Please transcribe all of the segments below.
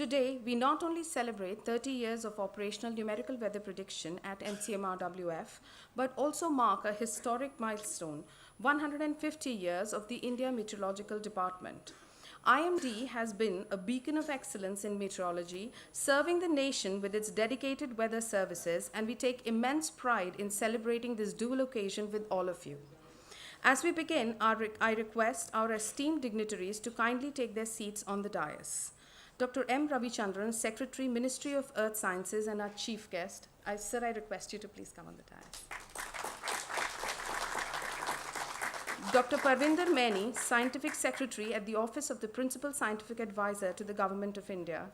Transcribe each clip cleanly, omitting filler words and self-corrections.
Today, we not only celebrate 30 years of operational numerical weather prediction at NCMRWF, but also mark a historic milestone, 150 years of the India Meteorological Department. IMD has been a beacon of excellence in meteorology, serving the nation with its dedicated weather services, and we take immense pride in celebrating this dual occasion with all of you. As we begin, I request our esteemed dignitaries to kindly take their seats on the dais. Dr. M. Ravichandran, Secretary, Ministry of Earth Sciences, and our chief guest. Sir, I request you to please come on the dais. Dr. Parvinder Maini, Scientific Secretary at the Office of the Principal Scientific Advisor to the Government of India.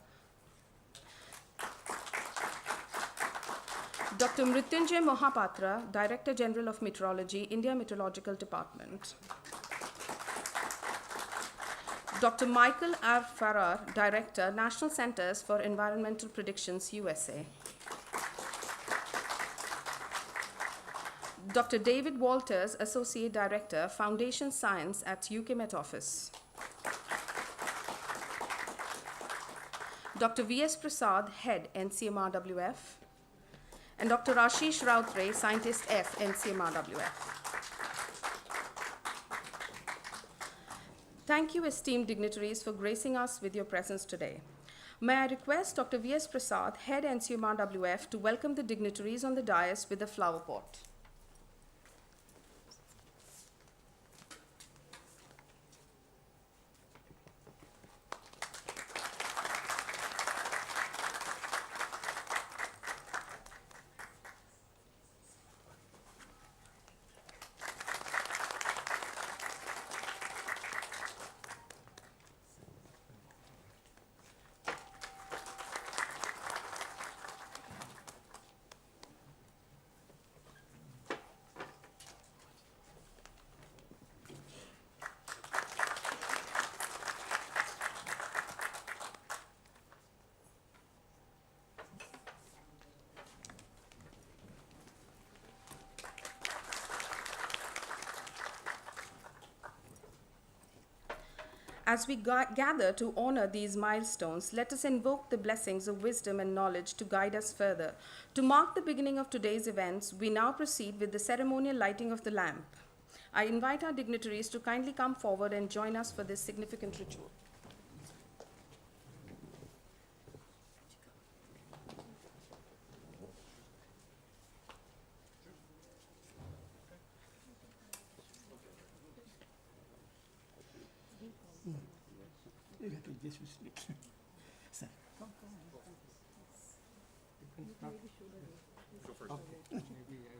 Dr. Mrityunjay Mohapatra, Director General of Meteorology, India Meteorological Department. Dr. Michael R. Farrar, Director, National Centers for Environmental Predictions, USA. Dr. David Walters, Associate Director, Foundation Science at UK Met Office. Dr. V.S. Prasad, Head, NCMRWF. And Dr. Ashish Rautre, Scientist F, NCMRWF. Thank you, esteemed dignitaries, for gracing us with your presence today. May I request Dr. V.S. Prasad, Head NCMRWF, to welcome the dignitaries on the dais with a flower pot. As we gather to honor these milestones, let us invoke the blessings of wisdom and knowledge to guide us further. To mark the beginning of today's events, we now proceed with the ceremonial lighting of the lamp. I invite our dignitaries to kindly come forward and join us for this significant ritual.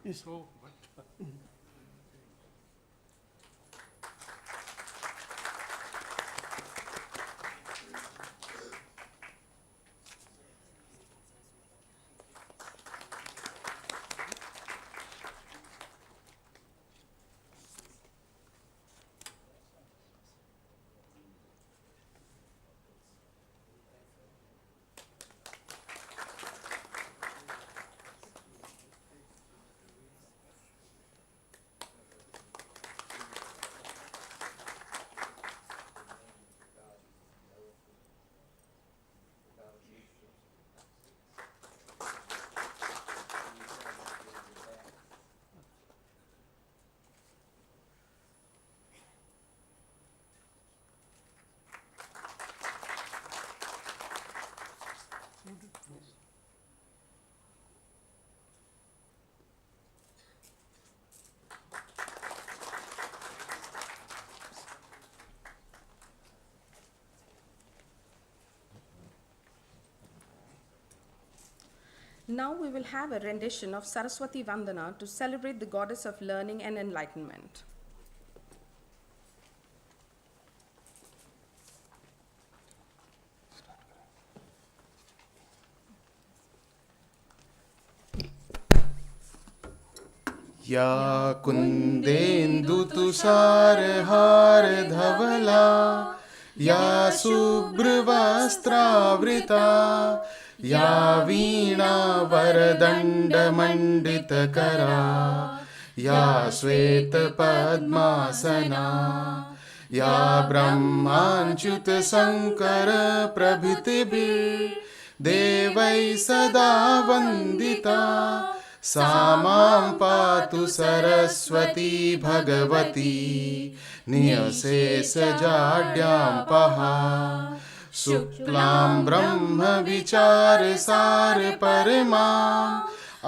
Yes. Now we will have a rendition of Saraswati Vandana to celebrate the goddess of learning and enlightenment. या कुन्देन्दुतुषारहारधवला या शुभ्रवस्त्रावृता या वीणावरदण्डमण्डितकरा या श्वेतपद्मासना या ब्रह्माच्युत शङ्कर प्रभृतिभिर्देवैः सदा वन्दिता सा मां पातु सरस्वती भगवती नियशेषजाड्यां पहा शुक्लां ब्रह्मविचारसार परमाम्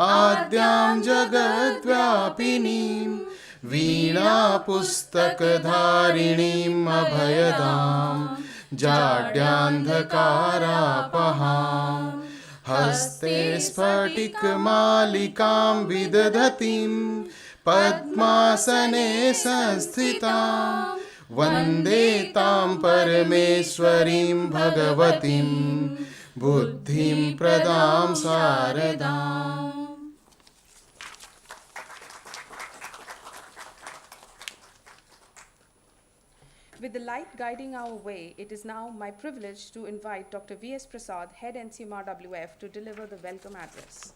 आद्यां जगद्व्यापिनीं वीणापुस्तकधारिणीम् अभयदां जाड्यान्धकारापहां हस्ते स्फटिकमालिकां विदधतीं पद्मासने संस्थितां वन्दे तां परमेश्वरीं भगवतीं बुद्धिं प्रदां शारदाम्. With the light guiding our way, it is now my privilege to invite Dr. V.S. Prasad, Head NCMRWF, to deliver the welcome address.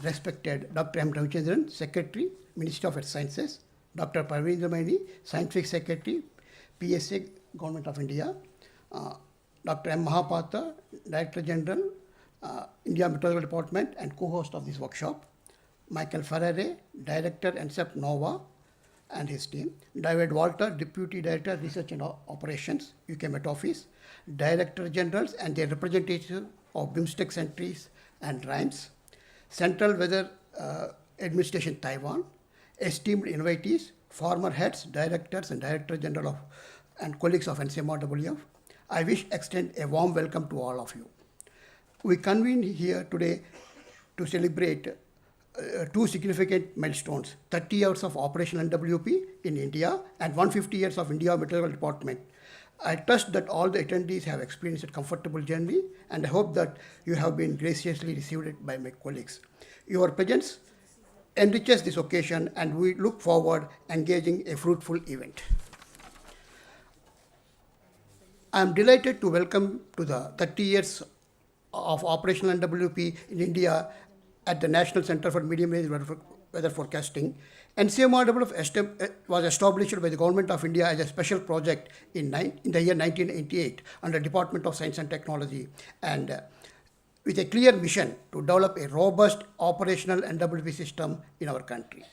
Respected Dr. M. Ravichandran, Secretary, Ministry of Earth Sciences, Dr. Parveen Ramaini, Scientific Secretary, PSA, Government of India, Dr. M. Mahapatra, Director General, India Meteorological Department and co-host of this workshop, Michael Ferrare, Director NSEP NOVA and his team, David Walter, Deputy Director, Research and Operations, UK Met Office, Director Generals and their representatives of BIMSTEC countries and RIMES, Central Weather Administration Taiwan, esteemed invitees, former heads, directors and Director General of and colleagues of NCMRWF, I wish extend a warm welcome to all of you. We convened here today to celebrate two significant milestones: 30 years of operational NWP in India and 150 years of India Meteorological Department. I trust that all the attendees have experienced a comfortable journey, and I hope that you have been graciously received by my colleagues. Your presence enriches this occasion, and we look forward engaging a fruitful event. I am delighted to welcome to the 30 years of operational NWP in India at the National Center for Medium Range Weather Forecasting. NCMRWF was established by the Government of India as a special project in the year 1988 under Department of Science and Technology, and with a clear mission to develop a robust operational NWP system in our country.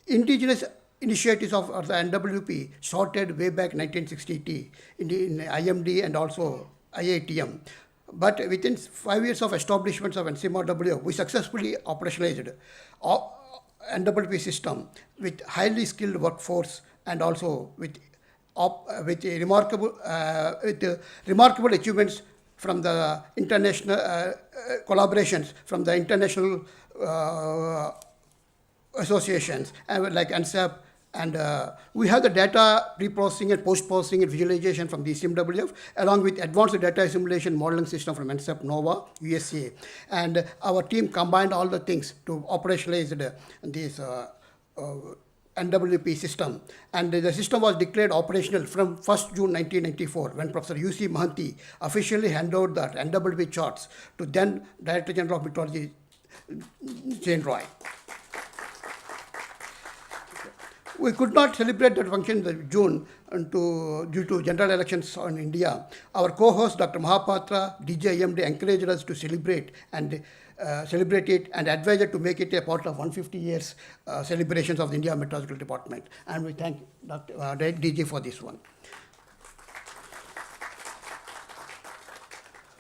Indigenous initiatives of the NWP started way back 1960 in IMD and also IITM. But within 5 years of establishment of NCMRWF, we successfully operationalized NWP system with highly skilled workforce and also with remarkable achievements from the international collaborations from the international associations like NSEP. And we have the data pre-processing and post-processing and visualization from the CMWF, along with advanced data assimilation modeling system from NSEP NOVA, USA. And our team combined all the things to operationalize this NWP system. And the system was declared operational from 1st June 1994 when Professor U.C. Mahanti officially handed over the NWP charts to then Director General of Meteorology, Jane Roy. We could not celebrate that function in June due to general elections in India. Our co-host, Dr. Mahapatra, DJIMD, encouraged us to celebrate it and advised to make it a part of 150 years celebrations of the India Meteorological Department. And we thank Dr. DJ for this one.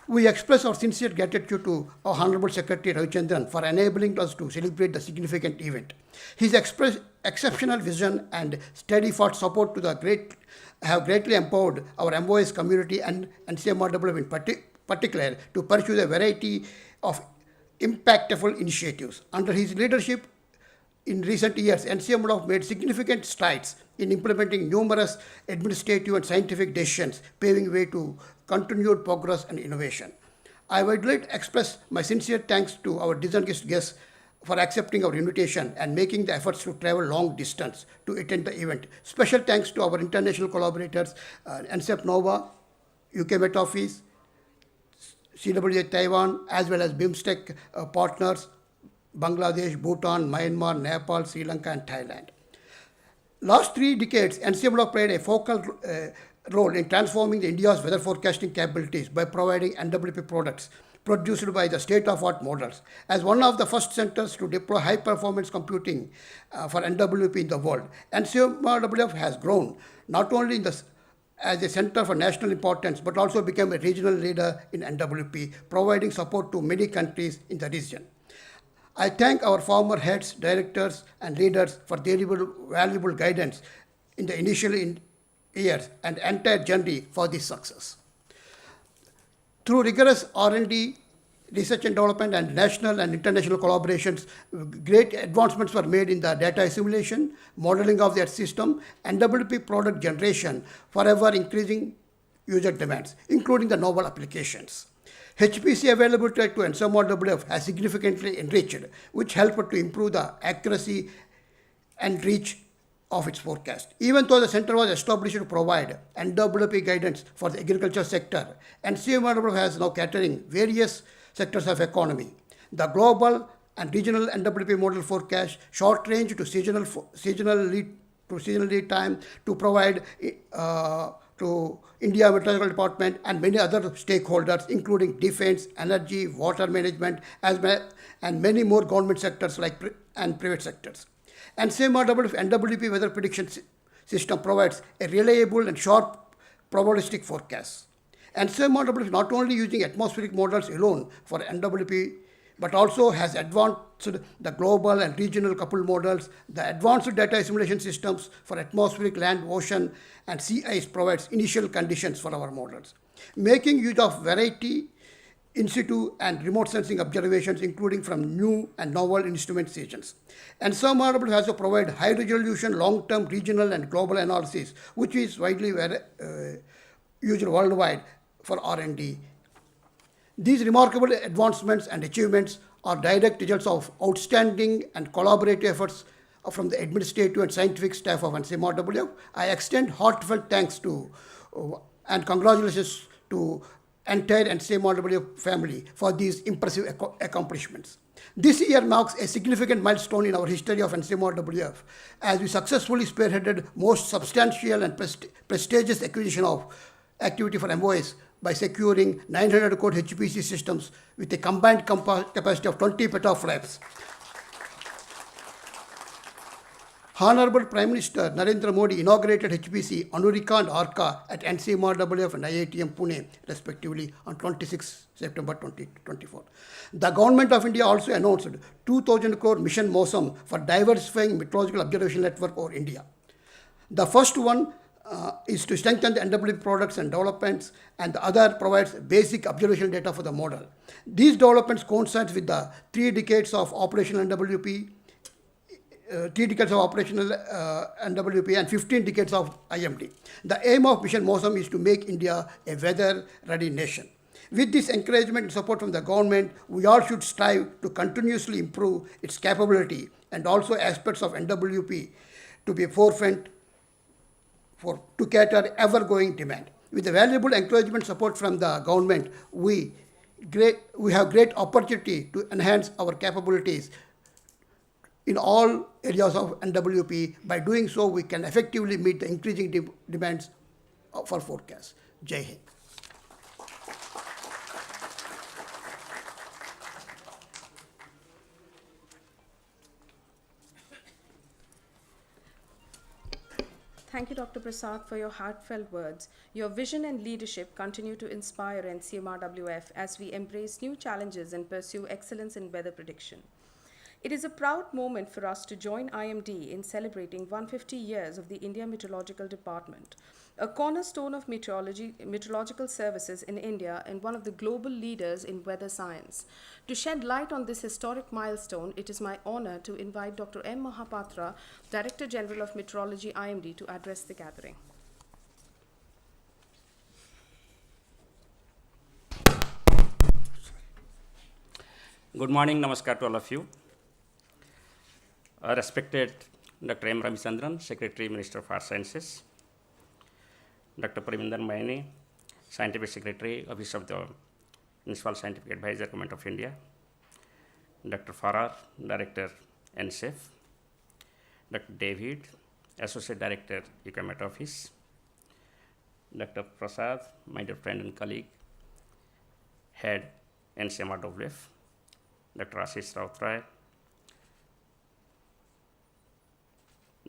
We express our sincere gratitude to our Honorable Secretary Ravichandran for enabling us to celebrate the significant event. His exceptional vision and steadfast support to have greatly empowered our MOS community and NCMRWF in particular to pursue the variety of impactful initiatives. Under his leadership, in recent years, NCMRWF made significant strides in implementing numerous administrative and scientific decisions, paving way to continued progress and innovation. I would like to express my sincere thanks to our distinguished guests for accepting our invitation and making the efforts to travel long distance to attend the event. Special thanks to our international collaborators, NSEP NOVA, UK Met Office, CWA Taiwan, as well as BIMSTEC partners, Bangladesh, Bhutan, Myanmar, Nepal, Sri Lanka, and Thailand. Last 3 decades, NCMO played a focal role in transforming India's weather forecasting capabilities by providing NWP products produced by the state-of-art models. As one of the first centers to deploy high-performance computing for NWP in the world, NCMWF has grown not only as a center for national importance, but also became a regional leader in NWP, providing support to many countries in the region. I thank our former heads, directors, and leaders for their valuable guidance in the initial years and entire journey for this success. Through rigorous R&D, research and development, and national and international collaborations, great advancements were made in the data assimilation, modeling of their system, and NWP product generation, forever increasing user demands, including the novel applications. HPC availability to NCMWF has significantly enriched, which helped to improve the accuracy and reach of its forecast. Even though the center was established to provide NWP guidance for the agriculture sector, NCMWF has now catering various sectors of economy. The global and regional NWP model forecast, short range to seasonal lead time to provide to India Meteorological Department and many other stakeholders, including defense, energy, water management, and many more government sectors and private sectors. And NWP weather prediction system provides a reliable and sharp probabilistic forecast. And NWP is not only using atmospheric models alone for NWP, but also has advanced the global and regional coupled models. The advanced data assimilation systems for atmospheric, land, ocean, and sea ice provides initial conditions for our models. Making use of variety, in situ, and remote sensing observations, including from new and novel instrument stations. And some models also provide high resolution, long-term regional and global analysis, which is widely used worldwide for R&D. These remarkable advancements and achievements are direct results of outstanding and collaborative efforts from the administrative and scientific staff of NCMWF. I extend heartfelt thanks to and congratulations to entire NCMWF family for these impressive accomplishments. This year marks a significant milestone in our history of NCMWF as we successfully spearheaded most substantial and prestigious acquisition of activity for MOS by securing 900 crore HPC systems with a combined capacity of 20 petaflops. Honorable Prime Minister Narendra Modi inaugurated HPC, Anurika and Arka at NCMRWF and IITM Pune, respectively, on 26 September 2024. The Government of India also announced 2,000 crore Mission MOSAM for diversifying meteorological observation network over India. The first one is to strengthen the NWP products and developments, and the other provides basic observational data for the model. These developments coincide with the 3 decades of operational NWP, 3 decades of operational NWP, and 15 decades of IMD. The aim of Mission MOSAM is to make India a weather-ready nation. With this encouragement and support from the government, we all should strive to continuously improve its capability and also aspects of NWP to be forefront to cater ever-growing demand. With the valuable encouragement support from the government, we have great opportunity to enhance our capabilities in all areas of NWP. By doing so, we can effectively meet the increasing demands for forecasts. Jai Hind. Thank you, Dr. Prasad, for your heartfelt words. Your vision and leadership continue to inspire NCMRWF as we embrace new challenges and pursue excellence in weather prediction. It is a proud moment for us to join IMD in celebrating 150 years of the India Meteorological Department, a cornerstone of meteorological services in India and one of the global leaders in weather science. To shed light on this historic milestone, it is my honor to invite Dr. M. Mahapatra, Director General of Meteorology, IMD, to address the gathering. Good morning, namaskar to all of you. Respected Dr. M. Ramachandran, Secretary, Minister of Earth Sciences, Dr. Parminder Maini, Scientific Secretary, Office of the Municipal Scientific Advisor, Government of India, Dr. Farrar, Director, NSF, Dr. David, Associate Director, UCAMET Office, Dr. Prasad, my dear friend and colleague, Head, NCMRWF, Dr. Ashish Rautray,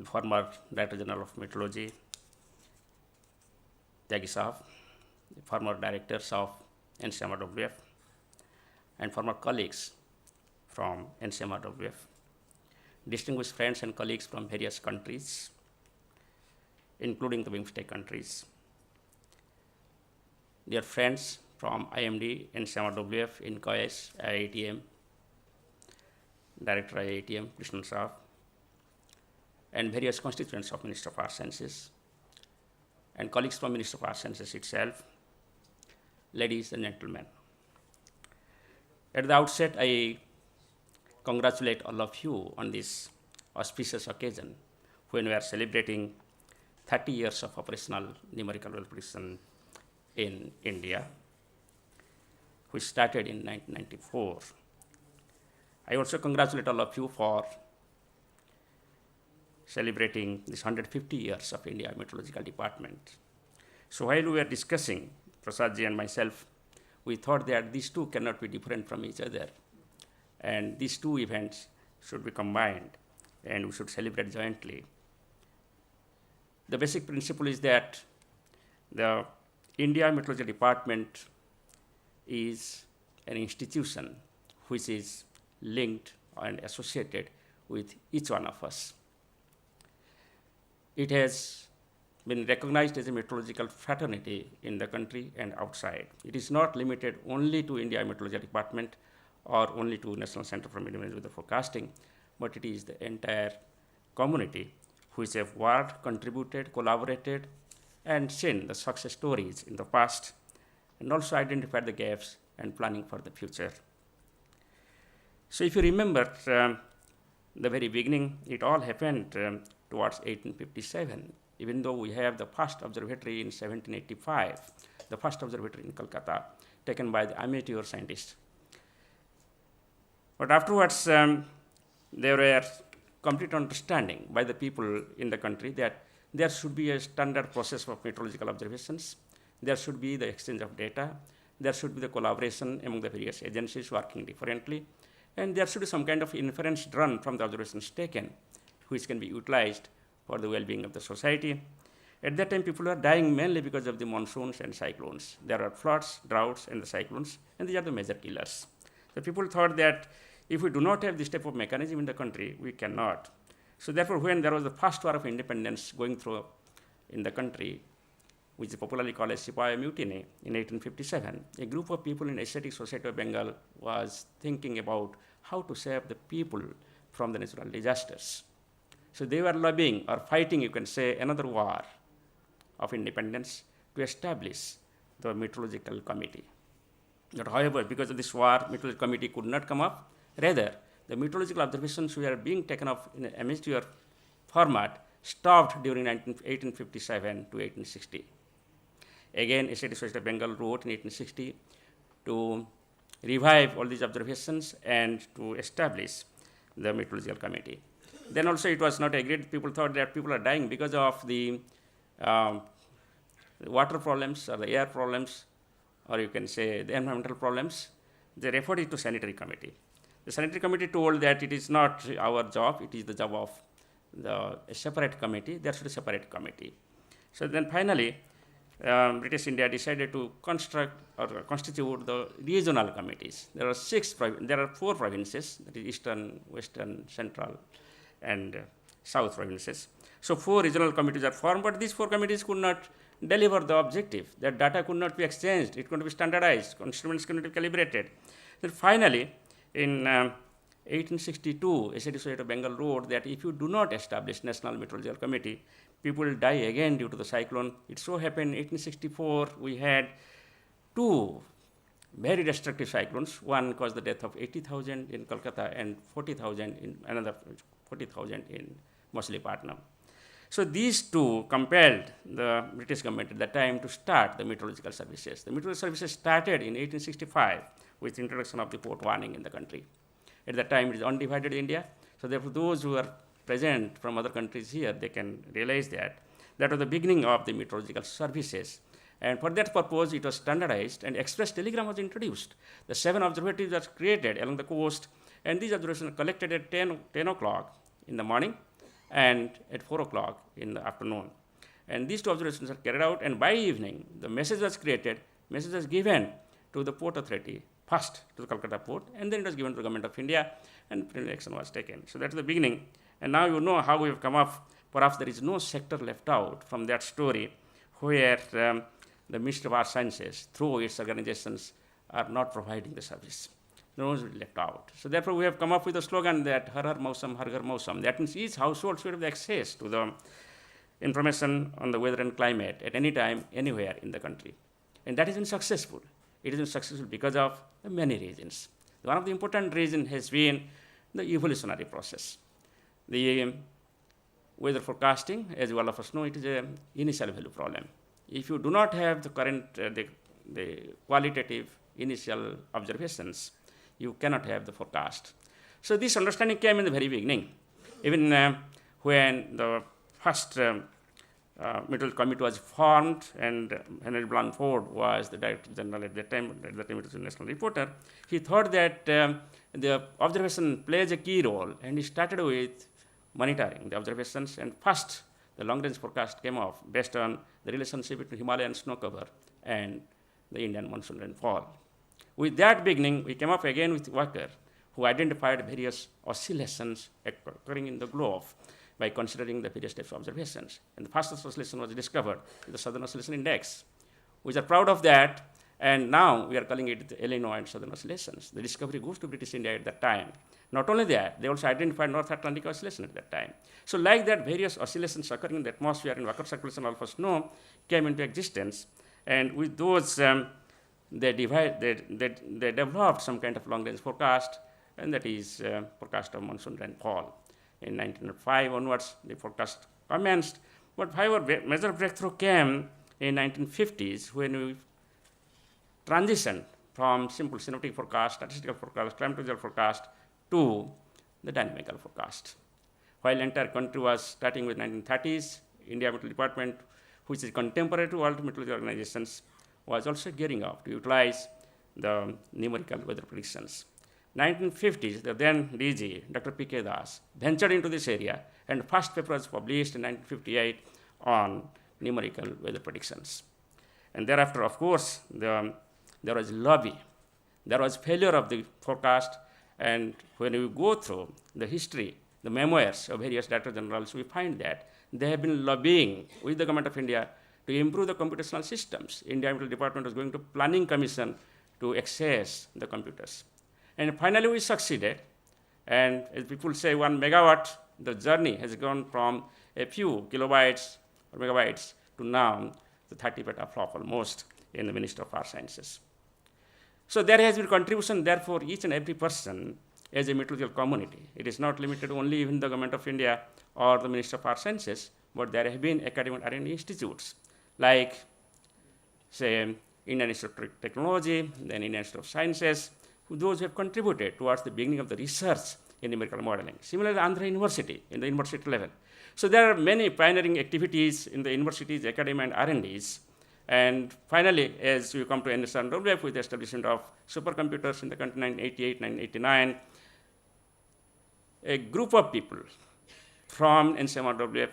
former Director General of Meteorology, Tyagi Saab, former directors of NCMRWF, and former colleagues from NCMRWF, distinguished friends and colleagues from various countries, including the BIMSTEC countries, dear friends from IMD, NCMRWF, INCOIS, IITM, Director IITM, Krishnan Saab, and various constituents of Minister of Arts Sciences, and colleagues from Minister of Arts Sciences itself, ladies and gentlemen. At the outset, I congratulate all of you on this auspicious occasion when we are celebrating 30 years of operational numerical weather prediction in India, which started in 1994. I also congratulate all of you for celebrating this 150 years of India Meteorological Department. So while we were discussing, Prasadji and myself, we thought that these two cannot be different from each other, and these two events should be combined and we should celebrate jointly. The basic principle is that the India Meteorology Department is an institution which is linked and associated with each one of us. It has been recognized as a meteorological fraternity in the country and outside. It is not limited only to India Meteorology Department or only to National Center for Meteorology Weather Forecasting, but it is the entire community which have worked, contributed, collaborated, and seen the success stories in the past, and also identified the gaps and planning for the future. So if you remember, the very beginning, it all happened towards 1857, even though we have the first observatory in 1785, the first observatory in Calcutta, taken by the amateur scientists. But afterwards, there were complete understanding by the people in the country that there should be a standard process of meteorological observations, there should be the exchange of data, there should be the collaboration among the various agencies working differently, and there should be some kind of inference drawn from the observations taken, which can be utilized for the well-being of the society. At that time, people were dying mainly because of the monsoons and cyclones. There are floods, droughts, and the cyclones, and these are the major killers. So people thought that if we do not have this type of mechanism in the country, we cannot. So therefore, when there was the first war of independence going through in the country, which is popularly called as Sepoy Mutiny in 1857, a group of people in Asiatic Society of Bengal was thinking about how to save the people from the natural disasters. So they were lobbying or fighting, you can say, another war of independence to establish the Meteorological Committee. But however, because of this war, Meteorological Committee could not come up. Rather, the meteorological observations were being taken up in an amateur format, stopped during 1857 to 1860. Again, Asiatic Society of Bengal wrote in 1860 to revive all these observations and to establish the Meteorological Committee. Then also it was not agreed. People thought that people are dying because of the water problems or the air problems, or you can say the environmental problems. They referred it to Sanitary Committee. The Sanitary Committee told that it is not our job, it is the job of a separate committee. There should be a separate committee. So then finally, British India decided to construct or constitute the regional committees. There are 4 provinces, that is Eastern, Western, Central, and South provinces. So 4 regional committees are formed, but these 4 committees could not deliver the objective. That data could not be exchanged, it could not be standardized, instruments could not be calibrated. Then finally, in 1862, Asiatic Society of Bengal wrote that if you do not establish National Meteorological Committee, people will die again due to the cyclone. It so happened in 1864, we had 2 very destructive cyclones. One caused the death of 80,000 in Kolkata and 40,000 in another 40,000 in Machilipatnam. So these 2 compelled the British government at that time to start the meteorological services. The meteorological services started in 1865 with the introduction of the port warning in the country. At that time, it is undivided India. So therefore, those who are present from other countries here, they can realize that. That was the beginning of the meteorological services. And for that purpose, it was standardized, and express telegram was introduced. The 7 observatories were created along the coast, and these observations were collected at 10 o'clock in the morning and at 4 o'clock in the afternoon. And these 2 observations are carried out, and by evening, the message was created, message was given to the Port Authority, first to the Calcutta port, and then it was given to the Government of India, and action was taken. So that's the beginning. And now you know how we have come up. Perhaps there is no sector left out from that story where the Ministry of Arts Sciences, through its organizations, are not providing the service. No one is left out. So therefore, we have come up with a slogan that Har Har Mausam, Har Ghar Mausam. That means each household should have access to the information on the weather and climate at any time, anywhere in the country. And that has been successful. It has been successful because of many reasons. One of the important reasons has been the evolutionary process. The weather forecasting, as all of us know, it is an initial value problem. If you do not have the current, the qualitative initial observations, you cannot have the forecast. So this understanding came in the very beginning. Even when the first meteorological committee was formed, and Henry Blanford was the Director General at that time he was a national reporter, he thought that the observation plays a key role, and he started with monitoring the observations, and first the long-range forecast came off based on the relationship between Himalayan snow cover and the Indian monsoon rainfall. With that beginning, we came up again with Walker, who identified various oscillations occurring in the globe by considering the various types of observations. And the first oscillation was discovered with the Southern Oscillation Index. We are proud of that, and now we are calling it the Illinois and Southern Oscillations. The discovery goes to British India at that time. Not only that, they also identified North Atlantic Oscillation at that time. So like that, various oscillations occurring in the atmosphere in Walker circulation, all of us know, came into existence. And with those, they developed some kind of long-range forecast, and that is forecast of monsoon rainfall. In 1905 onwards, the forecast commenced. But however, major breakthrough came in 1950s when we transitioned from simple synoptic forecast, statistical forecast, climatological forecast to the dynamical forecast. While entire country was starting with 1930s, India Meteorology Department, which is contemporary to world meteorology organizations, was also gearing up to utilize the numerical weather predictions. 1950s, the then DG, Dr. P.K. Das, ventured into this area, and first paper was published in 1958 on numerical weather predictions. And thereafter, of course, there was lobby. There was failure of the forecast, and when we go through the history, the memoirs of various director generals, we find that they have been lobbying with the Government of India to improve the computational systems. India Meteorology Department was going to Planning Commission to access the computers. And finally, we succeeded. And as people say, 1 megawatt, the journey has gone from a few kilobytes or megabytes to now the 30 petaflop almost in the Ministry of Arts Sciences. So there has been contribution, therefore, each and every person as a meteorological community. It is not limited only in the Government of India or the Ministry of Arts Sciences, but there have been academic R&D institutes like, say, Indian Institute of Technology, then Indian Institute of Sciences, those who have contributed towards the beginning of the research in numerical modeling. Similarly, Andhra University in the university level. So there are many pioneering activities in the universities, academia, and R&Ds. And finally, as we come to NWP with the establishment of supercomputers in the country in 1988, 1989, a group of people from NCMRWF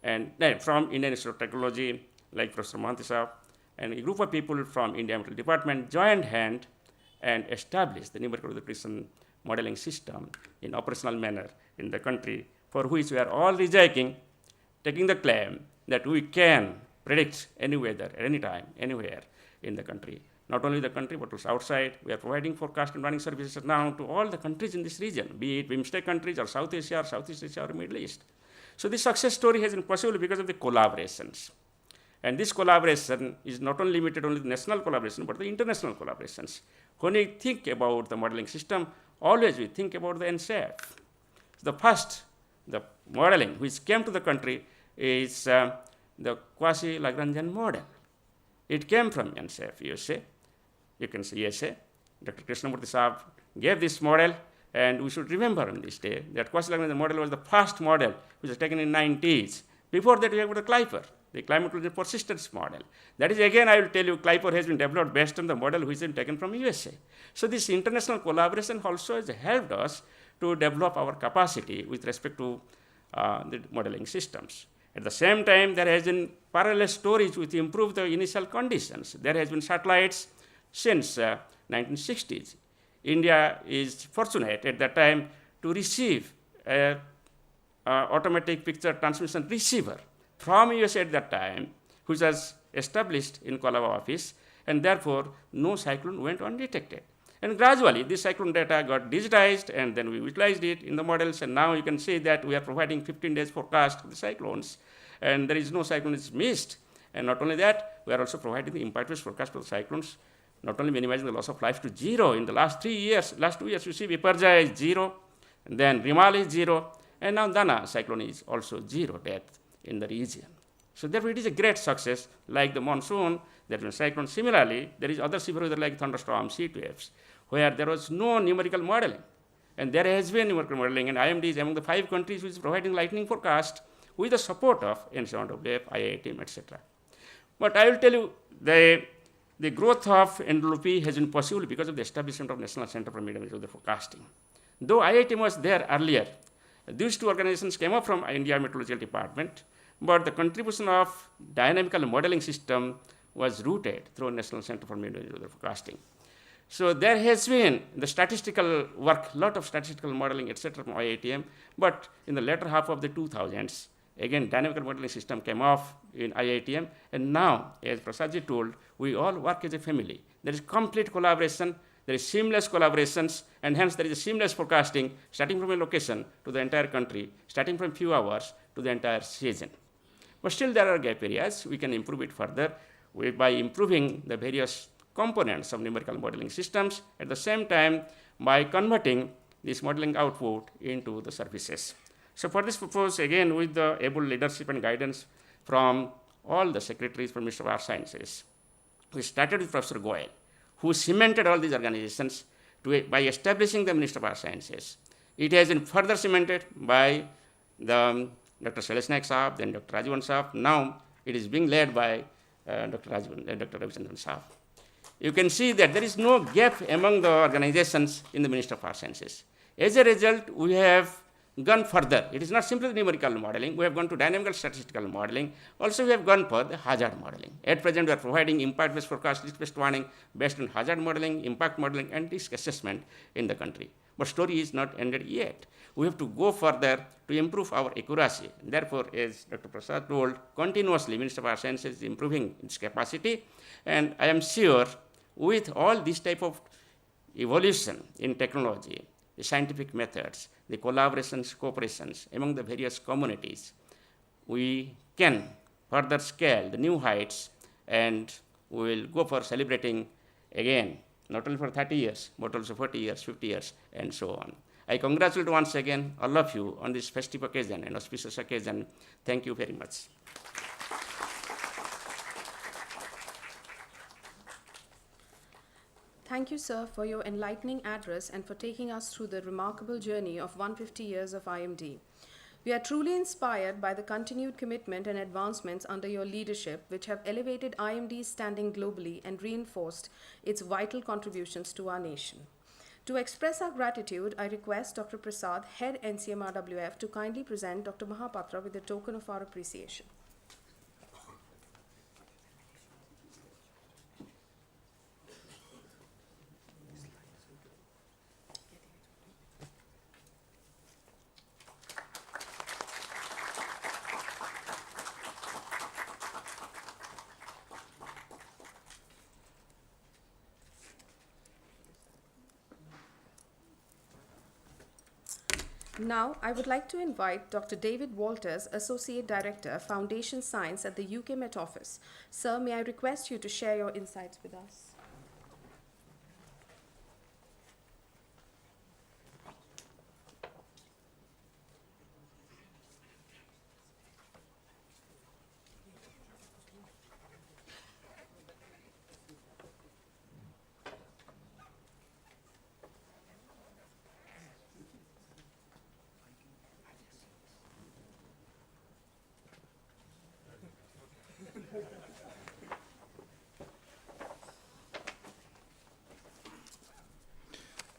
and from Indian Institute of Technology, like Professor Mohanty Saab, and a group of people from India Meteorology Department joined hand and established the numerical weather prediction modeling system in operational manner in the country, for which we are all rejoicing, taking the claim that we can predict any weather at any time, anywhere in the country. Not only the country, but also outside. We are providing forecast and running services now to all the countries in this region, be it BIMSTEC countries or South Asia or Southeast Asia or Middle East. So this success story has been possible because of the collaborations. And this collaboration is not only limited only to national collaboration, but the international collaborations. When we think about the modeling system, always we think about the NCF. The first, the modeling which came to the country is the quasi-Lagrangian model. It came from NCF, USA. You can say USA. Dr. Krishnamurthy Saab gave this model, And we should remember on this day that quasi-Lagrange model was the first model which was taken in 90s. Before that, we have got the Clipper, the climatological persistence model. That is, again, I will tell you, Clipper has been developed based on the model which has been taken from USA. So this international collaboration also has helped us to develop our capacity with respect to the modeling systems. At the same time, there has been parallel storage which improved the initial conditions. There has been satellites since 1960s. India is fortunate at that time to receive a automatic picture transmission receiver from USA at that time, which was established in Colaba office, and therefore no cyclone went undetected. And gradually, this cyclone data got digitized, and then we utilized it in the models, and now you can see that we are providing 15 days forecast of the cyclones, and there is no cyclone is missed. And not only that, we are also providing the impact-based forecast for the cyclones, not only minimizing the loss of life to 0. In the last 2 years, you see Viparjaya is 0, and then Rimal is 0, and now Dana cyclone is also 0 death in the region. So therefore, it is a great success. Like the monsoon, there is a cyclone. Similarly, there is other severe weather like thunderstorms, heat waves, where there was no numerical modeling. And there has been numerical modeling, and IMD is among the 5 countries which is providing lightning forecast with the support of NWP, IITM, etc. But I will tell you, the growth of NWP has been possible because of the establishment of National Center for Meteorology Weather Forecasting. Though IITM was there earlier, these 2 organizations came up from India Meteorological Department, but the contribution of dynamical modeling system was rooted through National Center for Meteorology Weather Forecasting. So there has been the statistical work, lot of statistical modeling, etc. from IITM, but in the latter half of the 2000s, again, dynamical modeling system came off in IITM, and now, as Prasadji told, we all work as a family. There is complete collaboration, there is seamless collaborations, and hence there is a seamless forecasting, starting from a location to the entire country, starting from few hours to the entire season. But still there are gap areas. We can improve it further by improving the various components of numerical modeling systems, at the same time by converting this modeling output into the services. So for this purpose, again, with the able leadership and guidance from all the secretaries from Ministry of Earth Sciences, we started with Professor Goyal, who cemented all these organizations by establishing the Ministry of Earth Sciences. It has been further cemented by the Dr. Shailesh Naik Saab, then Dr. Rajivan Saab. Now it is being led by Dr. Ravichandran Saab. You can see that there is no gap among the organizations in the Ministry of Earth Sciences. As a result, we have gone further. It is not simply the numerical modeling. We have gone to dynamical statistical modeling. Also, we have gone for the hazard modeling. At present, we are providing impact-based forecast, risk-based warning based on hazard modeling, impact modeling, and risk assessment in the country. But story is not ended yet. We have to go further to improve our accuracy. Therefore, as Dr. Prasad told, continuously, Ministry of Earth Sciences is improving its capacity. And I am sure with all this type of evolution in technology, the scientific methods, the collaborations, cooperations among the various communities, we can further scale the new heights, and we will go for celebrating again, not only for 30 years, but also 40 years, 50 years, and so on. I congratulate once again all of you on this festive occasion and auspicious occasion. Thank you very much. Thank you, sir, for your enlightening address and for taking us through the remarkable journey of 150 years of IMD. We are truly inspired by the continued commitment and advancements under your leadership, which have elevated IMD's standing globally and reinforced its vital contributions to our nation. To express our gratitude, I request Dr. Prasad, Head NCMRWF, to kindly present Dr. Mahapatra with a token of our appreciation. Now, I would like to invite Dr. David Walters, Associate Director, Foundation Science at the UK Met Office. Sir, may I request you to share your insights with us?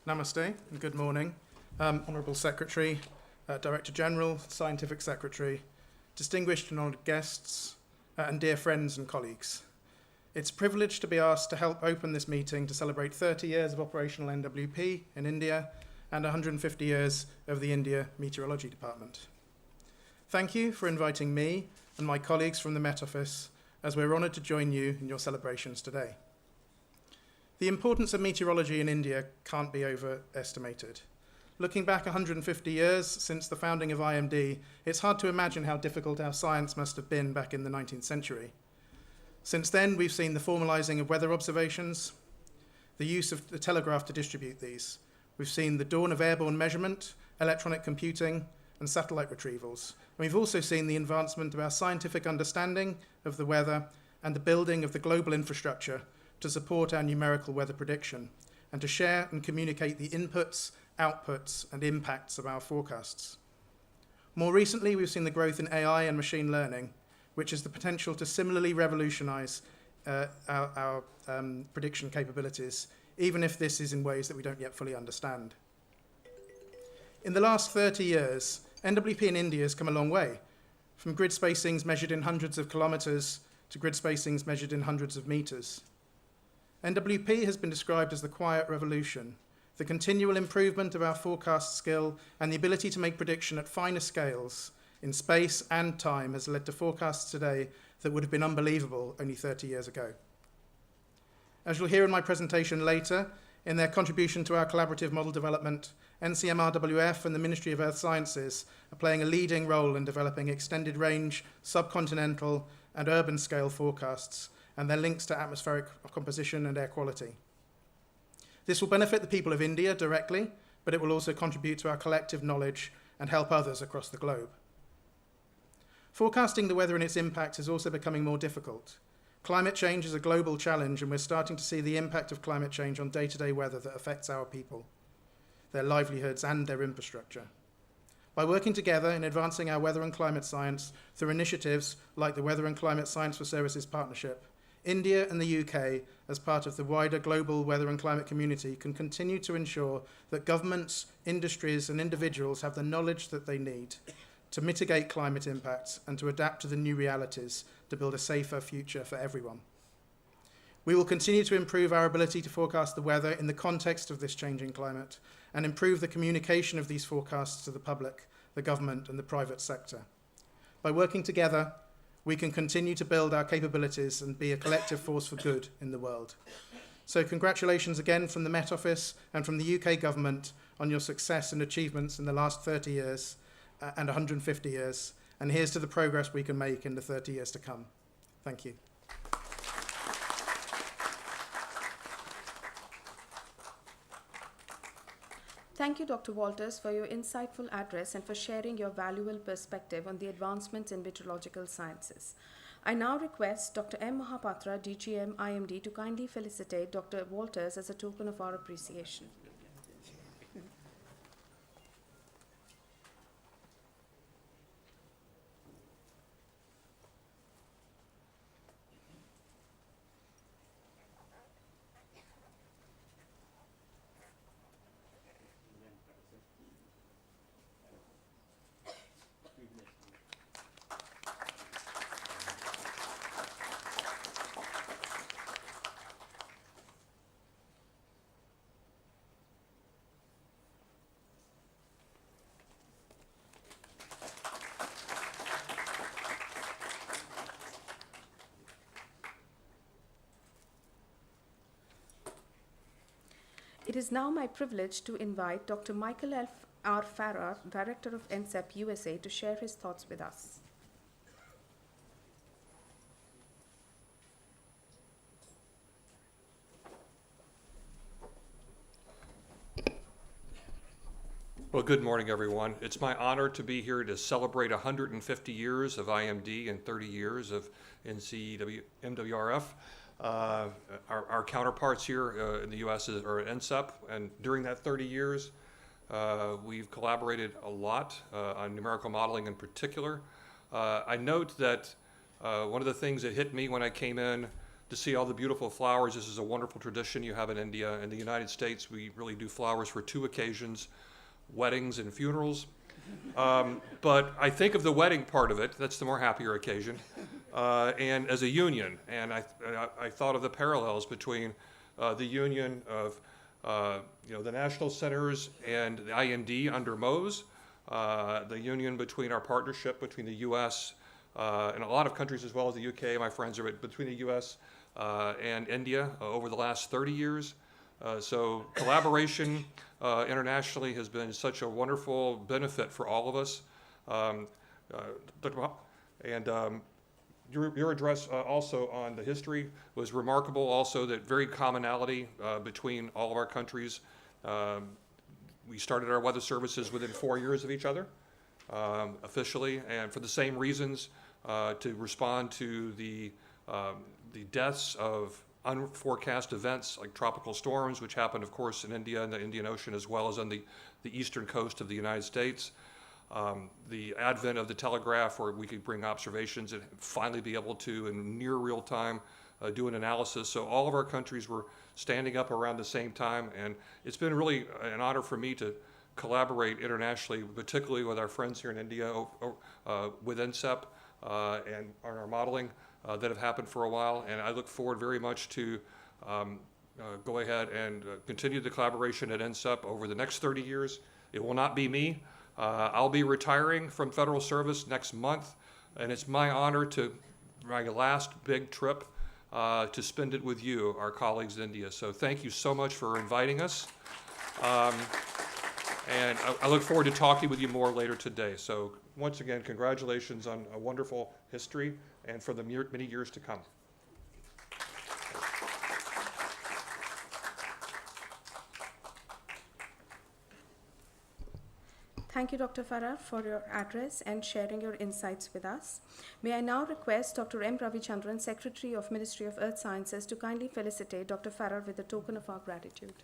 Namaste and good morning. Honourable Secretary, Director General, Scientific Secretary, distinguished and honoured guests, and dear friends and colleagues. It's a privilege to be asked to help open this meeting to celebrate 30 years of operational NWP in India and 150 years of the India Meteorology Department. Thank you for inviting me and my colleagues from the Met Office, as we're honoured to join you in your celebrations today. The importance of meteorology in India can't be overestimated. Looking back 150 years since the founding of IMD, it's hard to imagine how difficult our science must have been back in the 19th century. Since then, we've seen the formalising of weather observations, the use of the telegraph to distribute these. We've seen the dawn of airborne measurement, electronic computing, and satellite retrievals. And we've also seen the advancement of our scientific understanding of the weather and the building of the global infrastructure to support our numerical weather prediction and to share and communicate the inputs, outputs, and impacts of our forecasts. More recently, we've seen the growth in AI and machine learning, which has the potential to similarly revolutionise our prediction capabilities, even if this is in ways that we don't yet fully understand. In the last 30 years, NWP in India has come a long way, from grid spacings measured in hundreds of kilometres to grid spacings measured in hundreds of metres. NWP has been described as the quiet revolution, the continual improvement of our forecast skill and the ability to make prediction at finer scales in space and time has led to forecasts today that would have been unbelievable only 30 years ago. As you'll hear in my presentation later, in their contribution to our collaborative model development, NCMRWF and the Ministry of Earth Sciences are playing a leading role in developing extended range, subcontinental and urban scale forecasts and their links to atmospheric composition and air quality. This will benefit the people of India directly, but it will also contribute to our collective knowledge and help others across the globe. Forecasting the weather and its impacts is also becoming more difficult. Climate change is a global challenge, and we're starting to see the impact of climate change on day-to-day weather that affects our people, their livelihoods, and their infrastructure. By working together in advancing our weather and climate science through initiatives like the Weather and Climate Science for Services Partnership, India and the UK, as part of the wider global weather and climate community, can continue to ensure that governments, industries, and individuals have the knowledge that they need to mitigate climate impacts and to adapt to the new realities to build a safer future for everyone. We will continue to improve our ability to forecast the weather in the context of this changing climate and improve the communication of these forecasts to the public, the government, and the private sector. By working together, we can continue to build our capabilities and be a collective force for good in the world. So congratulations again from the Met Office and from the UK government on your success and achievements in the last 30 years and 150 years. And here's to the progress we can make in the 30 years to come. Thank you. Thank you, Dr. Walters, for your insightful address and for sharing your valuable perspective on the advancements in meteorological sciences. I now request Dr. M. Mahapatra, DGM IMD, to kindly felicitate Dr. Walters as a token of our appreciation. It is now my privilege to invite Dr. Michael R. Farrar, Director of NCEP USA, to share his thoughts with us. Well, good morning, everyone. It's my honor to be here to celebrate 150 years of IMD and 30 years of NCMWRF. Our counterparts here in the U.S. are at NCEP, and during that 30 years, we've collaborated a lot on numerical modeling in particular. I note that One of the things that hit me when I came in to see all the beautiful flowers, this is a wonderful tradition you have in India. In the United States, we really do flowers for two occasions, weddings and funerals. But I think of the wedding part of it, that's the more happier occasion, and as a union. And I thought of the parallels between the union of the national centers and the IMD under Mose, the union between our partnership between the U.S. And a lot of countries as well as the UK, my friends are between the US and India over the last 30 years. So collaboration internationally has been such a wonderful benefit for all of us. Dr. Maha, and your address also on the history was remarkable, also that very commonality between all of our countries. We started our weather services within 4 years of each other, officially, and for the same reasons, to respond to the deaths of unforecast events like tropical storms, which happened, of course, in India and the Indian Ocean, as well as on the eastern coast of the United States. The advent of the telegraph, where we could bring observations and finally be able to, in near real time, do an analysis. So all of our countries were standing up around the same time, and it's been really an honor for me to collaborate internationally, particularly with our friends here in India, with NCEP and on our modeling that have happened for a while. And I look forward very much to go ahead and continue the collaboration at NCEP over the next 30 years. It will not be me. I'll be retiring from federal service next month, and it's my honor to my last big trip to spend it with you, our colleagues in India. So thank you so much for inviting us. And I look forward to talking with you more later today. So once again, congratulations on a wonderful history and for the many years to come. Thank you, Dr. Farrar, for your address and sharing your insights with us. May I now request Dr. M. Ravichandran, Secretary of Ministry of Earth Sciences, to kindly felicitate Dr. Farrar with a token of our gratitude.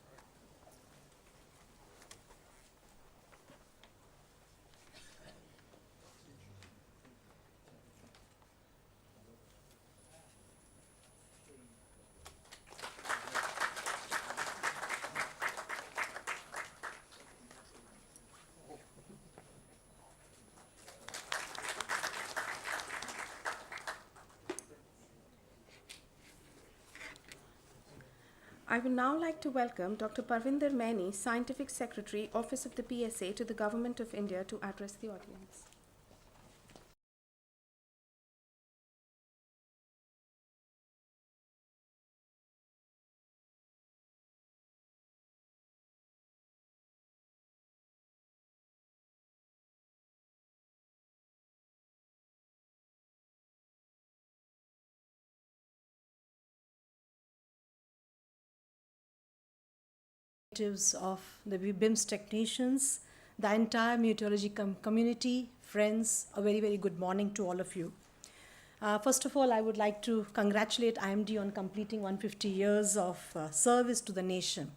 I would now like to welcome Dr. Parvinder Maini, Scientific Secretary, Office of the PSA, to the Government of India to address the audience. Of the BIMS technicians, the entire meteorology community, friends, a very, very good morning to all of you. First of all, I would like to congratulate IMD on completing 150 years of service to the nation.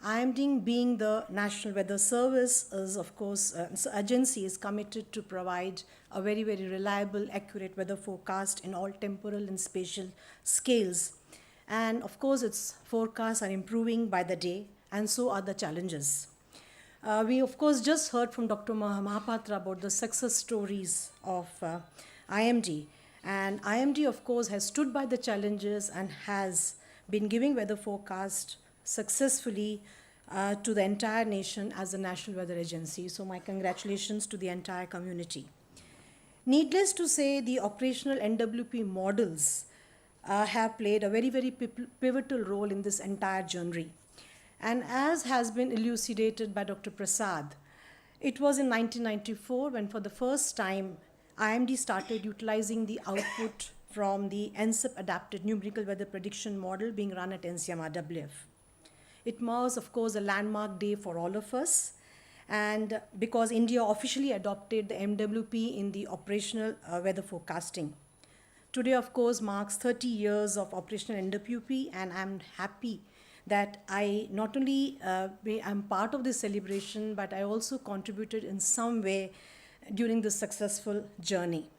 IMD, being the National Weather Service, is of course, agency is committed to provide a very, very reliable, accurate weather forecast in all temporal and spatial scales. And of course, its forecasts are improving by the day, and so are the challenges. We, of course, just heard from Dr. Mahapatra about the success stories of IMD. And IMD, of course, has stood by the challenges and has been giving weather forecast successfully to the entire nation as a National Weather Agency. So my congratulations to the entire community. Needless to say, the operational NWP models have played a very, very pivotal role in this entire journey. And as has been elucidated by Dr. Prasad, it was in 1994 when for the first time IMD started utilizing the output from the NCEP adapted numerical weather prediction model being run at NCMRWF. It was, of course, a landmark day for all of us, and because India officially adopted the NWP in the operational weather forecasting. Today, of course, marks 30 years of operational NWP, and I'm happy that I not only am part of this celebration, but I also contributed in some way during this successful journey.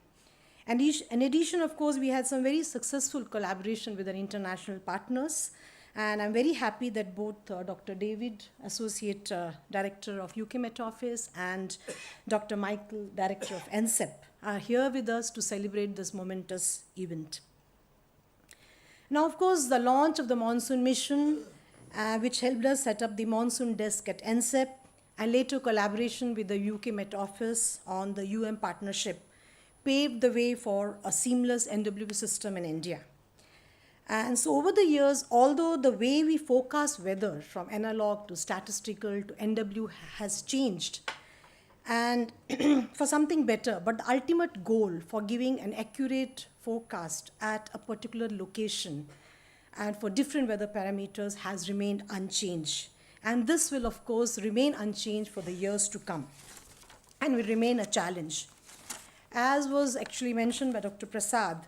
And in addition, of course, we had some very successful collaboration with our international partners. And I'm very happy that both Dr. David, Associate Director of UK Met Office, and Dr. Michael, Director of NCEP, are here with us to celebrate this momentous event. Now, of course, the launch of the Monsoon Mission, which helped us set up the Monsoon Desk at NCEP, and later collaboration with the UK Met Office on the partnership, paved the way for a seamless NWP system in India. And so over the years, although the way we forecast weather from analog to statistical to NW has changed, and for something better, but the ultimate goal for giving an accurate forecast at a particular location and for different weather parameters has remained unchanged. And this will, of course, remain unchanged for the years to come and will remain a challenge. As was actually mentioned by Dr. Prasad,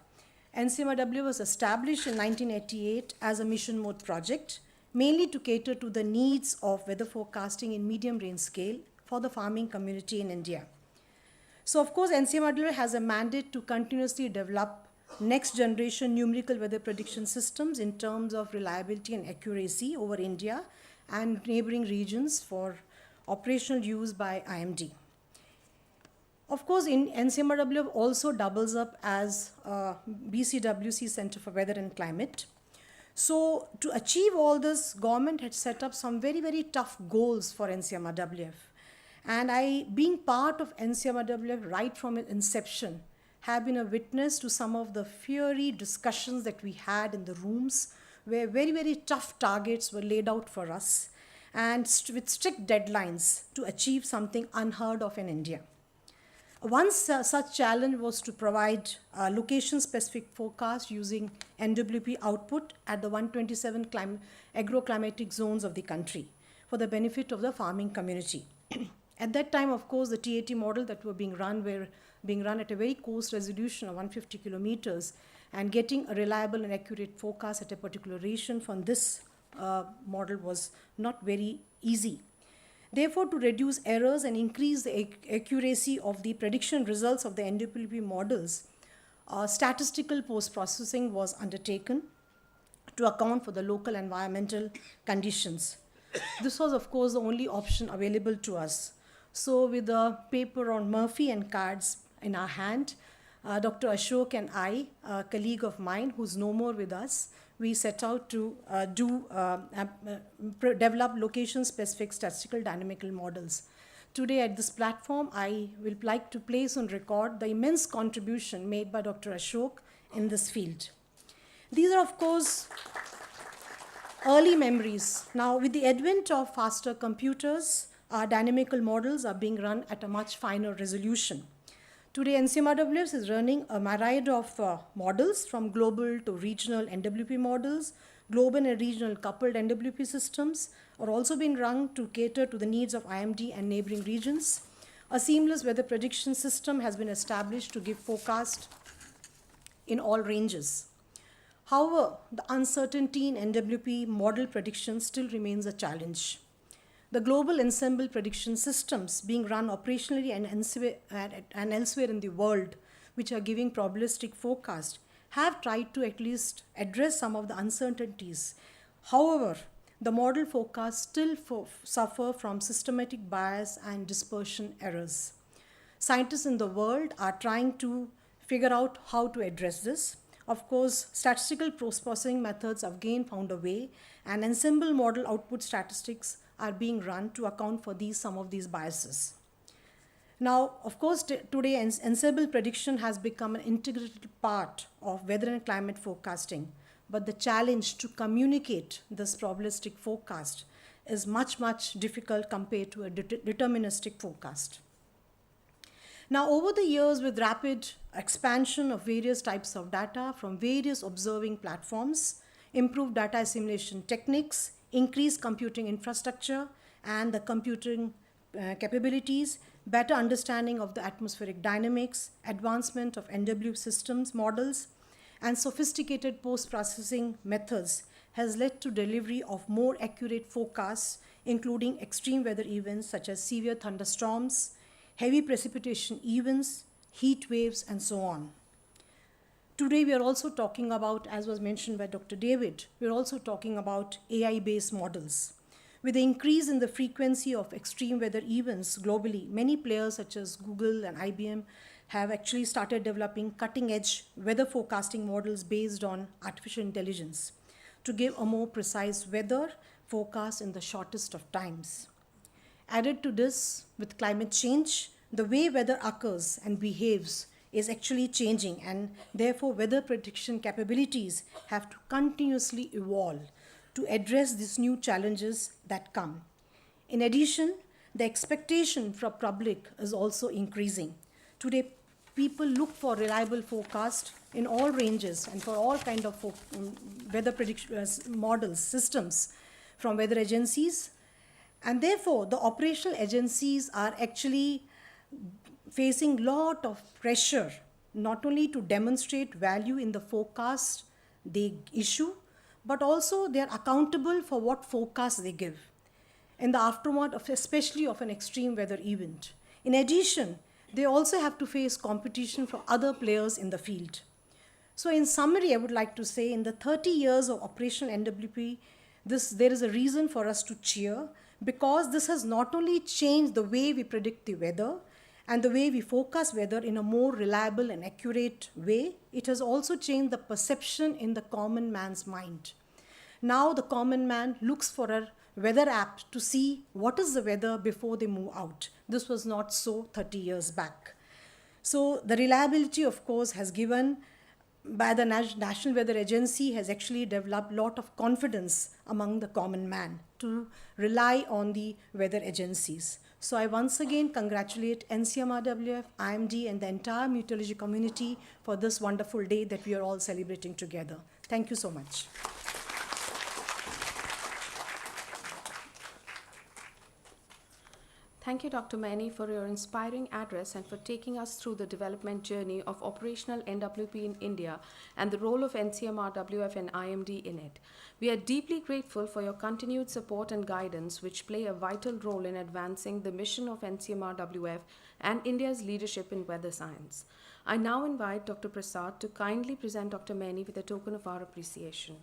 NCMRW was established in 1988 as a mission mode project, mainly to cater to the needs of weather forecasting in medium range scale for the farming community in India. So, of course, NCMRW has a mandate to continuously develop next generation numerical weather prediction systems in terms of reliability and accuracy over India and neighboring regions for operational use by IMD. Of course, NCMRW also doubles up as BCWC Center for Weather and Climate. So to achieve all this, government had set up some very, very tough goals for NCMRWF. And I, being part of NCMRWF right from its inception, have been a witness to some of the fiery discussions that we had in the rooms where very, very tough targets were laid out for us and with strict deadlines to achieve something unheard of in India. One such challenge was to provide location-specific forecast using NWP output at the 127 agroclimatic zones of the country for the benefit of the farming community. At that time, of course, the TAT model that were being run at a very coarse resolution of 150 kilometers, and getting a reliable and accurate forecast at a particular region from this model was not very easy. Therefore, to reduce errors and increase the accuracy of the prediction results of the NWP models, statistical post-processing was undertaken to account for the local environmental conditions. This was, of course, the only option available to us. So with the paper on Murphy and cards in our hand, Dr. Ashok and I, a colleague of mine who's no more with us, we set out to develop location-specific statistical dynamical models. Today at this platform, I will like to place on record the immense contribution made by Dr. Ashok in this field. These are, of course, early memories. Now, with the advent of faster computers, our dynamical models are being run at a much finer resolution. Today, NCMRWF is running a myriad of models from global to regional NWP models. Global and regional coupled NWP systems are also being run to cater to the needs of IMD and neighboring regions. A seamless weather prediction system has been established to give forecast in all ranges. However, the uncertainty in NWP model prediction still remains a challenge. The global ensemble prediction systems being run operationally and elsewhere in the world, which are giving probabilistic forecast, have tried to at least address some of the uncertainties. However, the model forecasts still suffer from systematic bias and dispersion errors. Scientists in the world are trying to figure out how to address this. Of course, statistical post-processing methods have again found a way, and ensemble model output statistics are being run to account for some of these biases. Now, of course, today ensemble prediction has become an integrated part of weather and climate forecasting, but the challenge to communicate this probabilistic forecast is much, much difficult compared to a deterministic forecast. Now, over the years, with rapid expansion of various types of data from various observing platforms, improved data assimilation techniques, increased computing infrastructure and the computing capabilities, better understanding of the atmospheric dynamics, advancement of NW systems models, and sophisticated post-processing methods has led to delivery of more accurate forecasts, including extreme weather events such as severe thunderstorms, heavy precipitation events, heat waves, and so on. Today we are also talking about, as was mentioned by Dr. David, we are also talking about AI-based models. With the increase in the frequency of extreme weather events globally, many players such as Google and IBM have actually started developing cutting-edge weather forecasting models based on artificial intelligence to give a more precise weather forecast in the shortest of times. Added to this, with climate change, the way weather occurs and behaves is actually changing, and therefore weather prediction capabilities have to continuously evolve to address these new challenges that come. In addition, the expectation from public is also increasing. Today, people look for reliable forecast in all ranges and for all kind of weather prediction models, systems from weather agencies, and therefore the operational agencies are actually facing lot of pressure not only to demonstrate value in the forecast they issue, but also they are accountable for what forecast they give in the aftermath of, especially of an extreme weather event. In addition, they also have to face competition from other players in the field. So in summary, I would like to say in the 30 years of operational NWP, there is a reason for us to cheer, because this has not only changed the way we predict the weather and the way we forecast weather in a more reliable and accurate way, it has also changed the perception in the common man's mind. Now the common man looks for a weather app to see what is the weather before they move out. This was not so 30 years back. So the reliability, of course, has given by the National Weather Agency has actually developed a lot of confidence among the common man to rely on the weather agencies. So I once again congratulate NCMRWF, IMD, and the entire meteorology community for this wonderful day that we are all celebrating together. Thank you so much. Thank you, Dr. Maini, for your inspiring address and for taking us through the development journey of operational NWP in India and the role of NCMRWF and IMD in it. We are deeply grateful for your continued support and guidance, which play a vital role in advancing the mission of NCMRWF and India's leadership in weather science. I now invite Dr. Prasad to kindly present Dr. Maini with a token of our appreciation.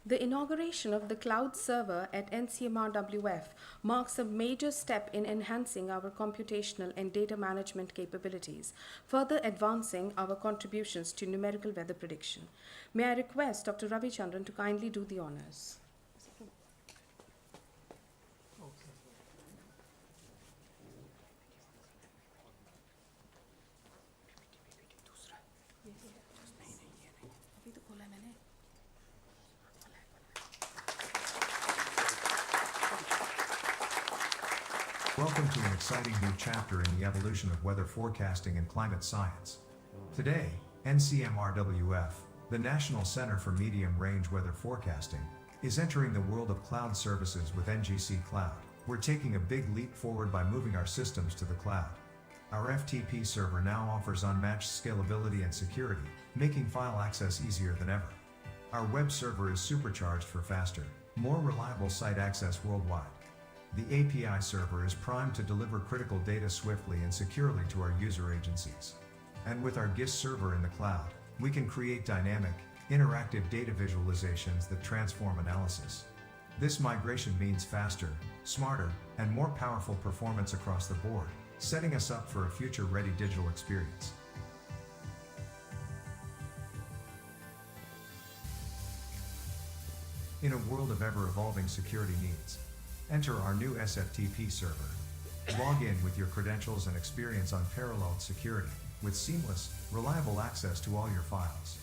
The inauguration of the cloud server at NCMRWF marks a major step in enhancing our computational and data management capabilities, further advancing our contributions to numerical weather prediction. May I request Dr. Ravi Chandran to kindly do the honors. Welcome to an exciting new chapter in the evolution of weather forecasting and climate science. Today, NCMRWF, the National Center for Medium Range Weather Forecasting, is entering the world of cloud services with NGC Cloud. We're taking a big leap forward by moving our systems to the cloud. Our FTP server now offers unmatched scalability and security, making file access easier than ever. Our web server is supercharged for faster, more reliable site access worldwide. The API server is primed to deliver critical data swiftly and securely to our user agencies. And with our GIS server in the cloud, we can create dynamic, interactive data visualizations that transform analysis. This migration means faster, smarter, and more powerful performance across the board, setting us up for a future-ready digital experience. In a world of ever-evolving security needs, enter our new SFTP server. Log in with your credentials and experience unparalleled security, with seamless, reliable access to all your files.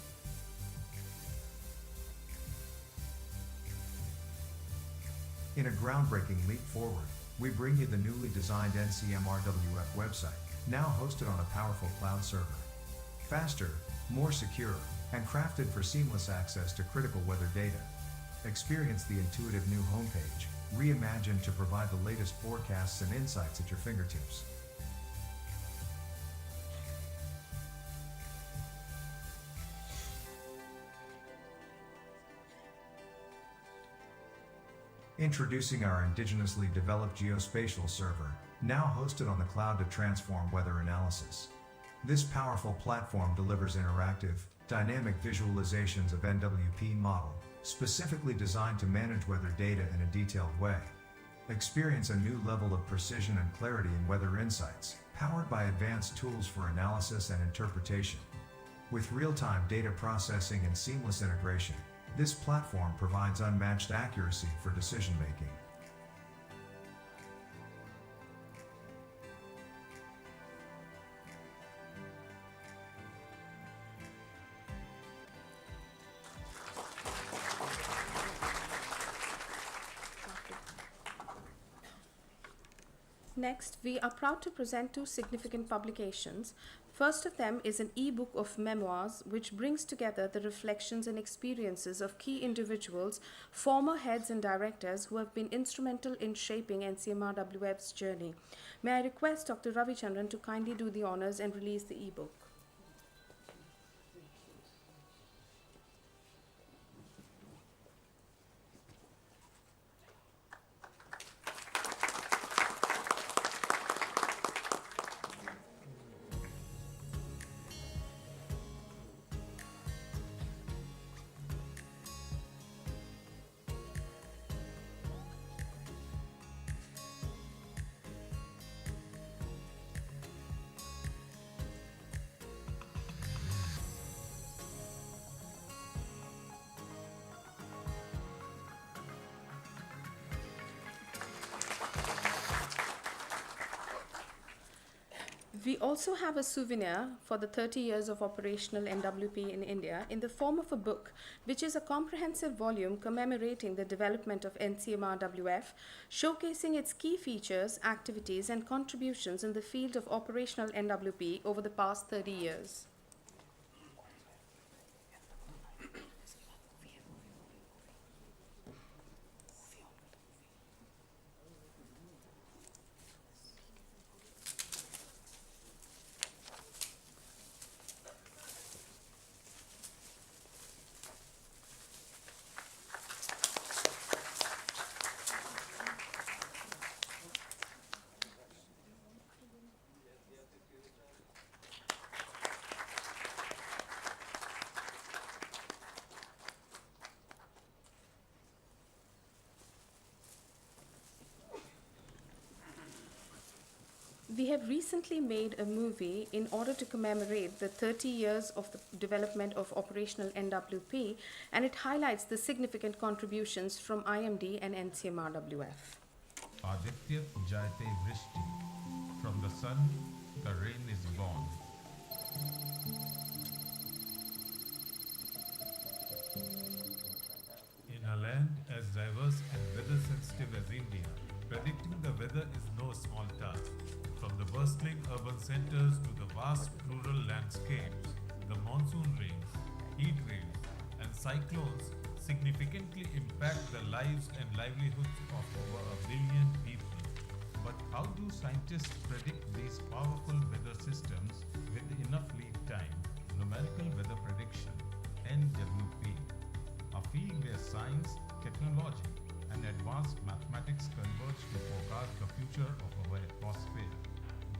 In a groundbreaking leap forward, we bring you the newly designed NCMRWF website, now hosted on a powerful cloud server. Faster, more secure, and crafted for seamless access to critical weather data. Experience the intuitive new homepage, reimagined to provide the latest forecasts and insights at your fingertips. Introducing our indigenously developed geospatial server, now hosted on the cloud to transform weather analysis. This powerful platform delivers interactive, dynamic visualizations of NWP model, specifically designed to manage weather data in a detailed way. Experience a new level of precision and clarity in weather insights, powered by advanced tools for analysis and interpretation. With real-time data processing and seamless integration, this platform provides unmatched accuracy for decision-making. Next, we are proud to present two significant publications. First of them is an e-book of memoirs which brings together the reflections and experiences of key individuals, former heads and directors who have been instrumental in shaping NCMRWF's journey. May I request Dr. Ravichandran to kindly do the honors and release the e-book. We also have a souvenir for the 30 years of operational NWP in India in the form of a book, which is a comprehensive volume commemorating the development of NCMRWF, showcasing its key features, activities, and contributions in the field of operational NWP over the past 30 years. We have recently made a movie in order to commemorate the 30 years of the development of operational NWP, and it highlights the significant contributions from IMD and NCMRWF. Aditya Jayate Vrishti. From the sun, the rain is born. In a land as diverse and weather sensitive as India, predicting the weather is no small task. From the bustling urban centers to the vast rural landscapes, the monsoon rains, heat waves, and cyclones significantly impact the lives and livelihoods of over 1 billion people. But how do scientists predict these powerful weather systems with enough lead time? Numerical weather prediction, NWP, a field where science, technology, and advanced mathematics converge to forecast the future of our atmosphere.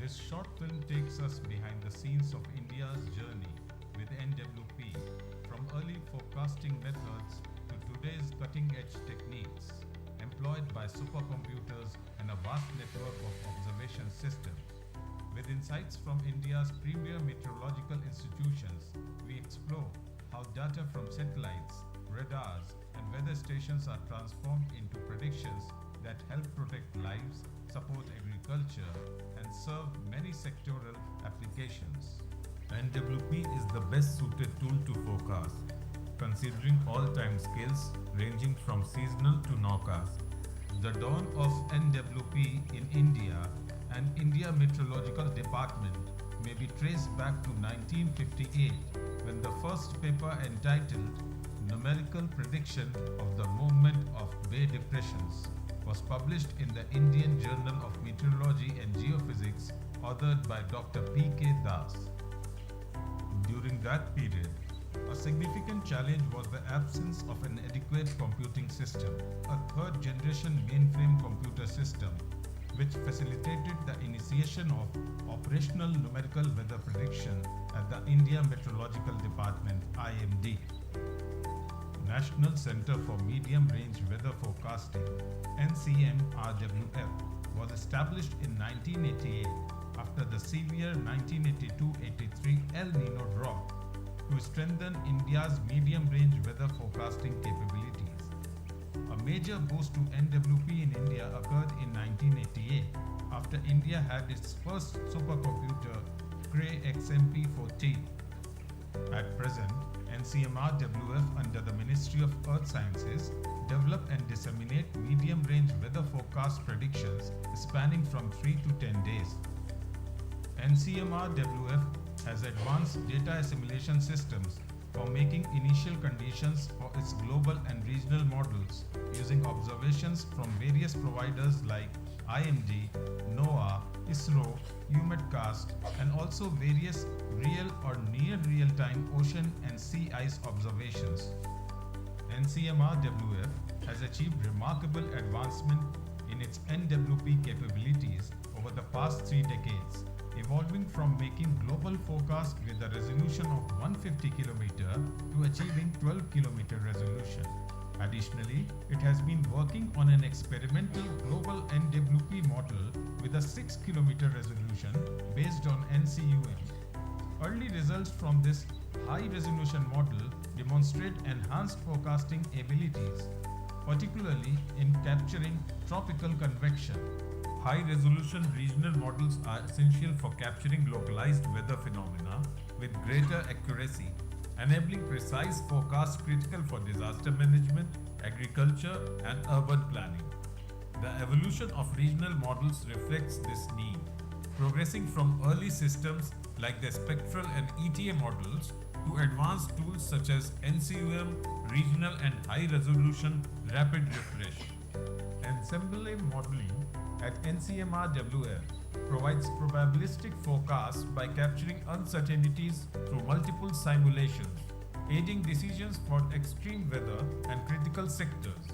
This short film takes us behind the scenes of India's journey with NWP, from early forecasting methods to today's cutting-edge techniques, employed by supercomputers and a vast network of observation systems. With insights from India's premier meteorological institutions, we explore how data from satellites, radars, and weather stations are transformed into predictions that help protect lives, support agriculture, and serve many sectoral applications. NWP is the best suited tool to forecast, considering all time scales ranging from seasonal to nowcast. The dawn of NWP in India and India Meteorological Department may be traced back to 1958, when the first paper entitled Numerical Prediction of the Movement of Bay Depressions was published in the Indian Journal of Meteorology and Geophysics, authored by Dr. P.K. Das. During that period, a significant challenge was the absence of an adequate computing system, a third-generation mainframe computer system, which facilitated the initiation of operational numerical weather prediction at the India Meteorological Department (IMD). National Center for Medium Range Weather Forecasting (NCMRWF) was established in 1988 after the severe 1982-83 El Nino drought to strengthen India's medium-range weather forecasting capabilities. A major boost to NWP in India occurred in 1988 after India had its first supercomputer, Cray XMP-14. At present, NCMRWF under the Ministry of Earth Sciences develop and disseminate medium-range weather forecast predictions spanning from 3 to 10 days. NCMRWF has advanced data assimilation systems for making initial conditions for its global and regional models using observations from various providers like IMD, NOAA, ISRO, UMETCAST, and also various real or near real-time ocean and sea ice observations. NCMRWF has achieved remarkable advancement in its NWP capabilities over the past 3 decades, evolving from making global forecasts with a resolution of 150 km to achieving 12 km resolution. Additionally, it has been working on an experimental global NWP model with a 6 km resolution based on NCUM. Early results from this high-resolution model demonstrate enhanced forecasting abilities, particularly in capturing tropical convection. High-resolution regional models are essential for capturing localized weather phenomena with greater accuracy, enabling precise forecasts critical for disaster management, agriculture, and urban planning. The evolution of regional models reflects this need, progressing from early systems like the spectral and ETA models to advanced tools such as NCUM, regional and high-resolution rapid refresh. Ensemble modeling at NCMRWF provides probabilistic forecasts by capturing uncertainties through multiple simulations, aiding decisions for extreme weather and critical sectors.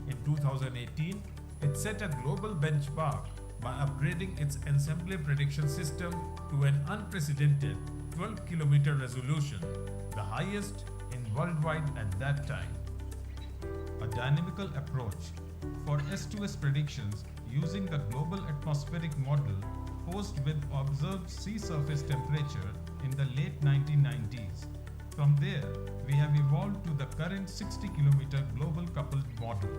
In 2018, it set a global benchmark by upgrading its ensemble prediction system to an unprecedented 12 km resolution, the highest in worldwide at that time. A dynamical approach for S2S predictions using the global atmospheric model posed with observed sea surface temperature in the late 1990s. From there, we have evolved to the current 60 km global coupled model.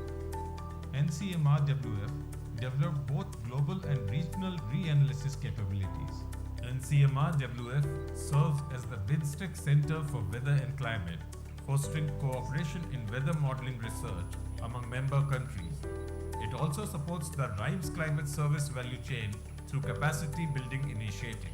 NCMRWF developed both global and regional reanalysis capabilities. NCMRWF serves as the BIDSTEC Center for Weather and Climate, fostering cooperation in weather modeling research among member countries. It also supports the RIMES climate service value chain through capacity building initiative.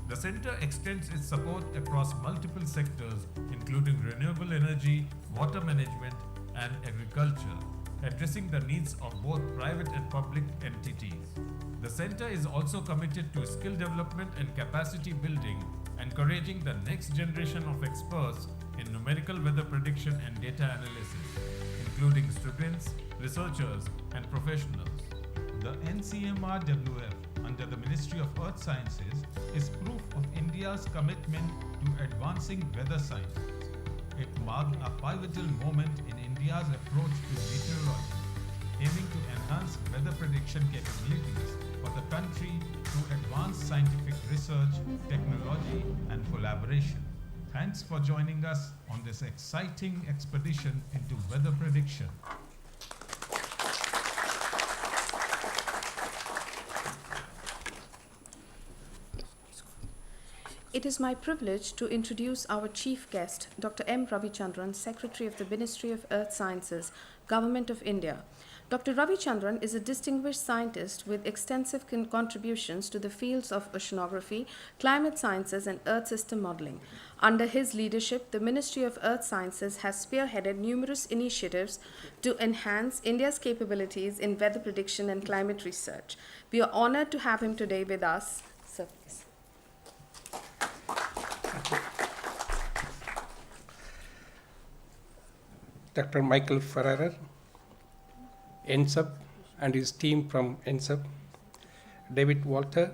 The center extends its support across multiple sectors, including renewable energy, water management, and agriculture, addressing the needs of both private and public entities. The center is also committed to skill development and capacity building, encouraging the next generation of experts in numerical weather prediction and data analysis, including students, researchers, and professionals. The NCMRWF under the Ministry of Earth Sciences is proof of India's commitment to advancing weather science. It marked a pivotal moment in India's approach to meteorology, aiming to enhance weather prediction capabilities for the country through advanced scientific research, technology, and collaboration. Thanks for joining us on this exciting expedition into weather prediction. It is my privilege to introduce our chief guest, Dr. M. Ravichandran, Secretary of the Ministry of Earth Sciences, Government of India. Dr. Ravi Chandran is a distinguished scientist with extensive contributions to the fields of oceanography, climate sciences, and Earth system modeling. Under his leadership, the Ministry of Earth Sciences has spearheaded numerous initiatives to enhance India's capabilities in weather prediction and climate research. We are honored to have him today with us. Sir, please. Dr. Michael Ferrer, NSUP, and his team from NSUP, David Walter,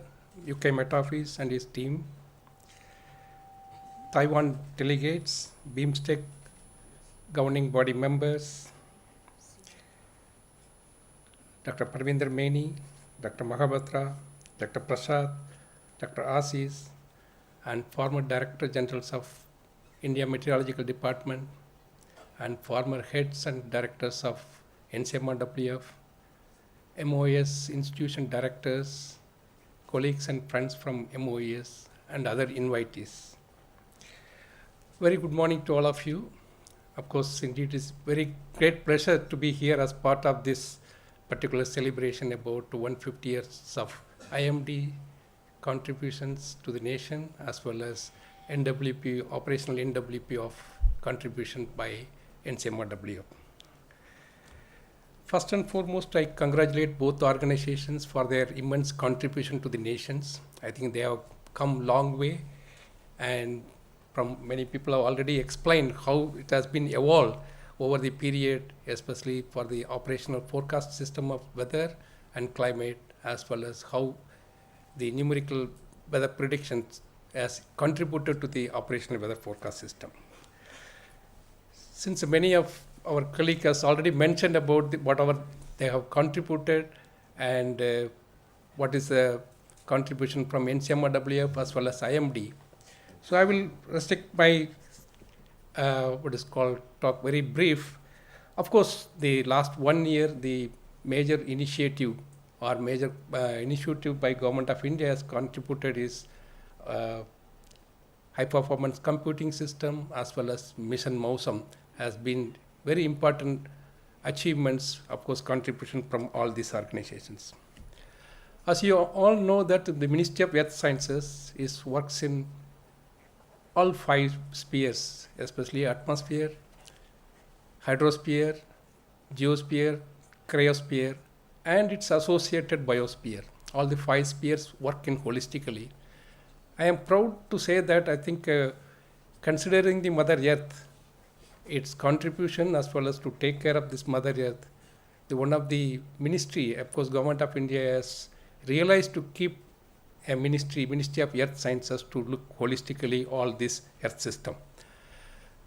UK Met Office and his team, Taiwan delegates, BIMSTEC governing body members, Dr. Parvinder Maini, Dr. Mahabatra, Dr. Prasad, Dr. Asis, and former Director Generals of India Meteorological Department, and former heads and directors of NCMRWF, MOES institution directors, colleagues and friends from MOES, and other invitees. Very good morning to all of you. Of course, indeed, it is very great pleasure to be here as part of this particular celebration about 150 years of IMD contributions to the nation, as well as NWP, operational NWP of contribution by NCMRWF. First and foremost, I congratulate both organizations for their immense contribution to the nations. I think they have come a long way, and from many people have already explained how it has been evolved over the period, especially for the operational forecast system of weather and climate, as well as how the numerical weather predictions has contributed to the operational weather forecast system. Since many of our colleagues has already mentioned about whatever they have contributed and what is the contribution from NCMRWF as well as IMD. So I will restrict my talk very brief. Of course, the last 1 year, the major initiative or major initiative by Government of India has contributed is high performance computing system as well as Mission Mausam has been very important achievements, of course, contribution from all these organizations. As you all know that the Ministry of Earth Sciences works in all 5 spheres, especially atmosphere, hydrosphere, geosphere, cryosphere, and its associated biosphere. All the 5 spheres work in holistically. I am proud to say that I think considering the Mother Earth, its contribution as well as to take care of this Mother Earth, one of the ministry, of course, Government of India has realized to keep a Ministry of Earth Sciences to look holistically all this Earth system.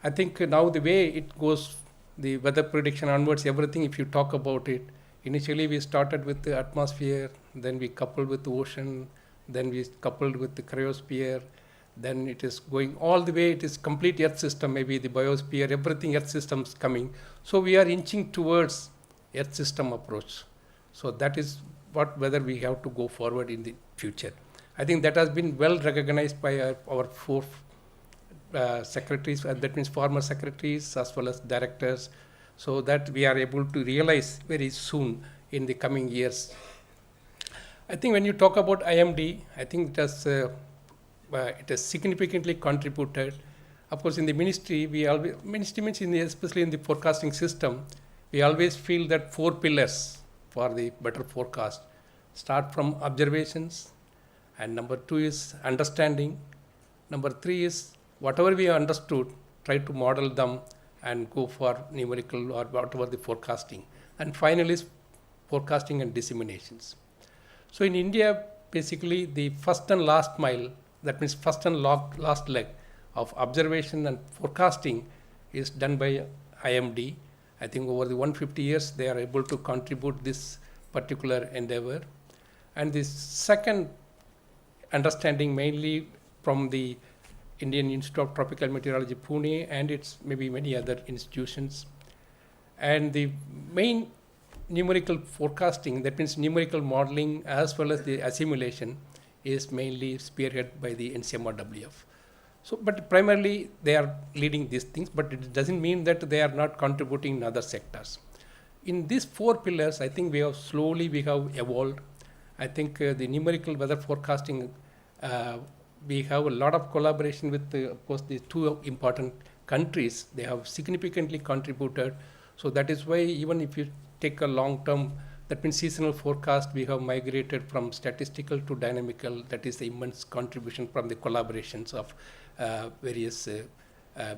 I think now the way it goes, the weather prediction onwards, everything, if you talk about it, initially we started with the atmosphere, then we coupled with the ocean, then we coupled with the cryosphere, then it is going all the way, it is complete Earth system, maybe the biosphere, everything Earth systems coming. So we are inching towards Earth system approach. So that is whether we have to go forward in the future. I think that has been well recognized by our 4 secretaries, that means former secretaries as well as directors, so that we are able to realize very soon in the coming years. I think when you talk about IMD, I think it has significantly contributed. Of course, in the ministry, ministry means especially in the forecasting system, we always feel that 4 pillars for the better forecast start from observations, and number 2 is understanding, number 3 is whatever we understood, try to model them and go for numerical or whatever the forecasting, and finally is forecasting and disseminations. So in India, basically the first and last mile, that means first and last leg of observation and forecasting is done by IMD. I think over the 150 years, they are able to contribute this particular endeavor. And the second understanding mainly from the Indian Institute of Tropical Meteorology, Pune, and its maybe many other institutions. And the main numerical forecasting, that means numerical modeling as well as the assimilation, is mainly spearheaded by the NCMRWF. So, but primarily they are leading these things, but it doesn't mean that they are not contributing in other sectors. in these 4 pillars, I think we have evolved. I think the numerical weather forecasting, we have a lot of collaboration with, of course, the 2 important countries. They have significantly contributed. So that is why even if you take a long term, that means seasonal forecast, we have migrated from statistical to dynamical. That is the immense contribution from the collaborations of various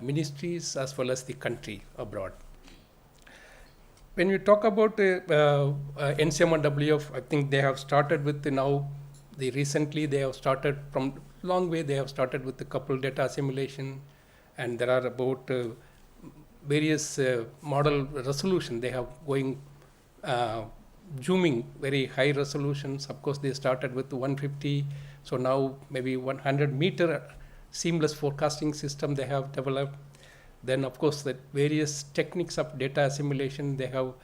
ministries as well as the country abroad. When we talk about NCMRWF, I think they have started with recently they have started from long way. They have started with the coupled data assimilation, and there are about various model resolution. They have going zooming very high resolutions. Of course, they started with 150, so now maybe 100-meter seamless forecasting system they have developed. Then, of course, the various techniques of data assimilation they have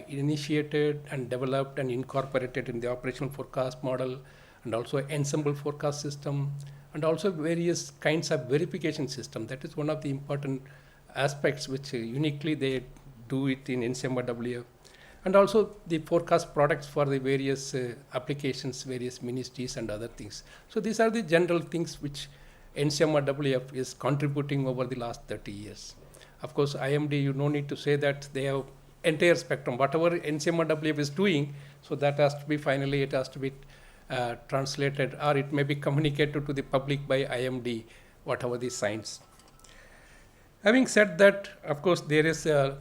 initiated and developed and incorporated in the operational forecast model, and also ensemble forecast system, and also various kinds of verification system. That is one of the important aspects which uniquely they do it in NCMRWF. And also the forecast products for the various applications, various ministries and other things. So these are the general things which NCMRWF is contributing over the last 30 years. Of course, IMD, you no need to say that they have entire spectrum. Whatever NCMRWF is doing, so that has to be finally, it has to be translated, or it may be communicated to the public by IMD, whatever the science. Having said that, of course, there is a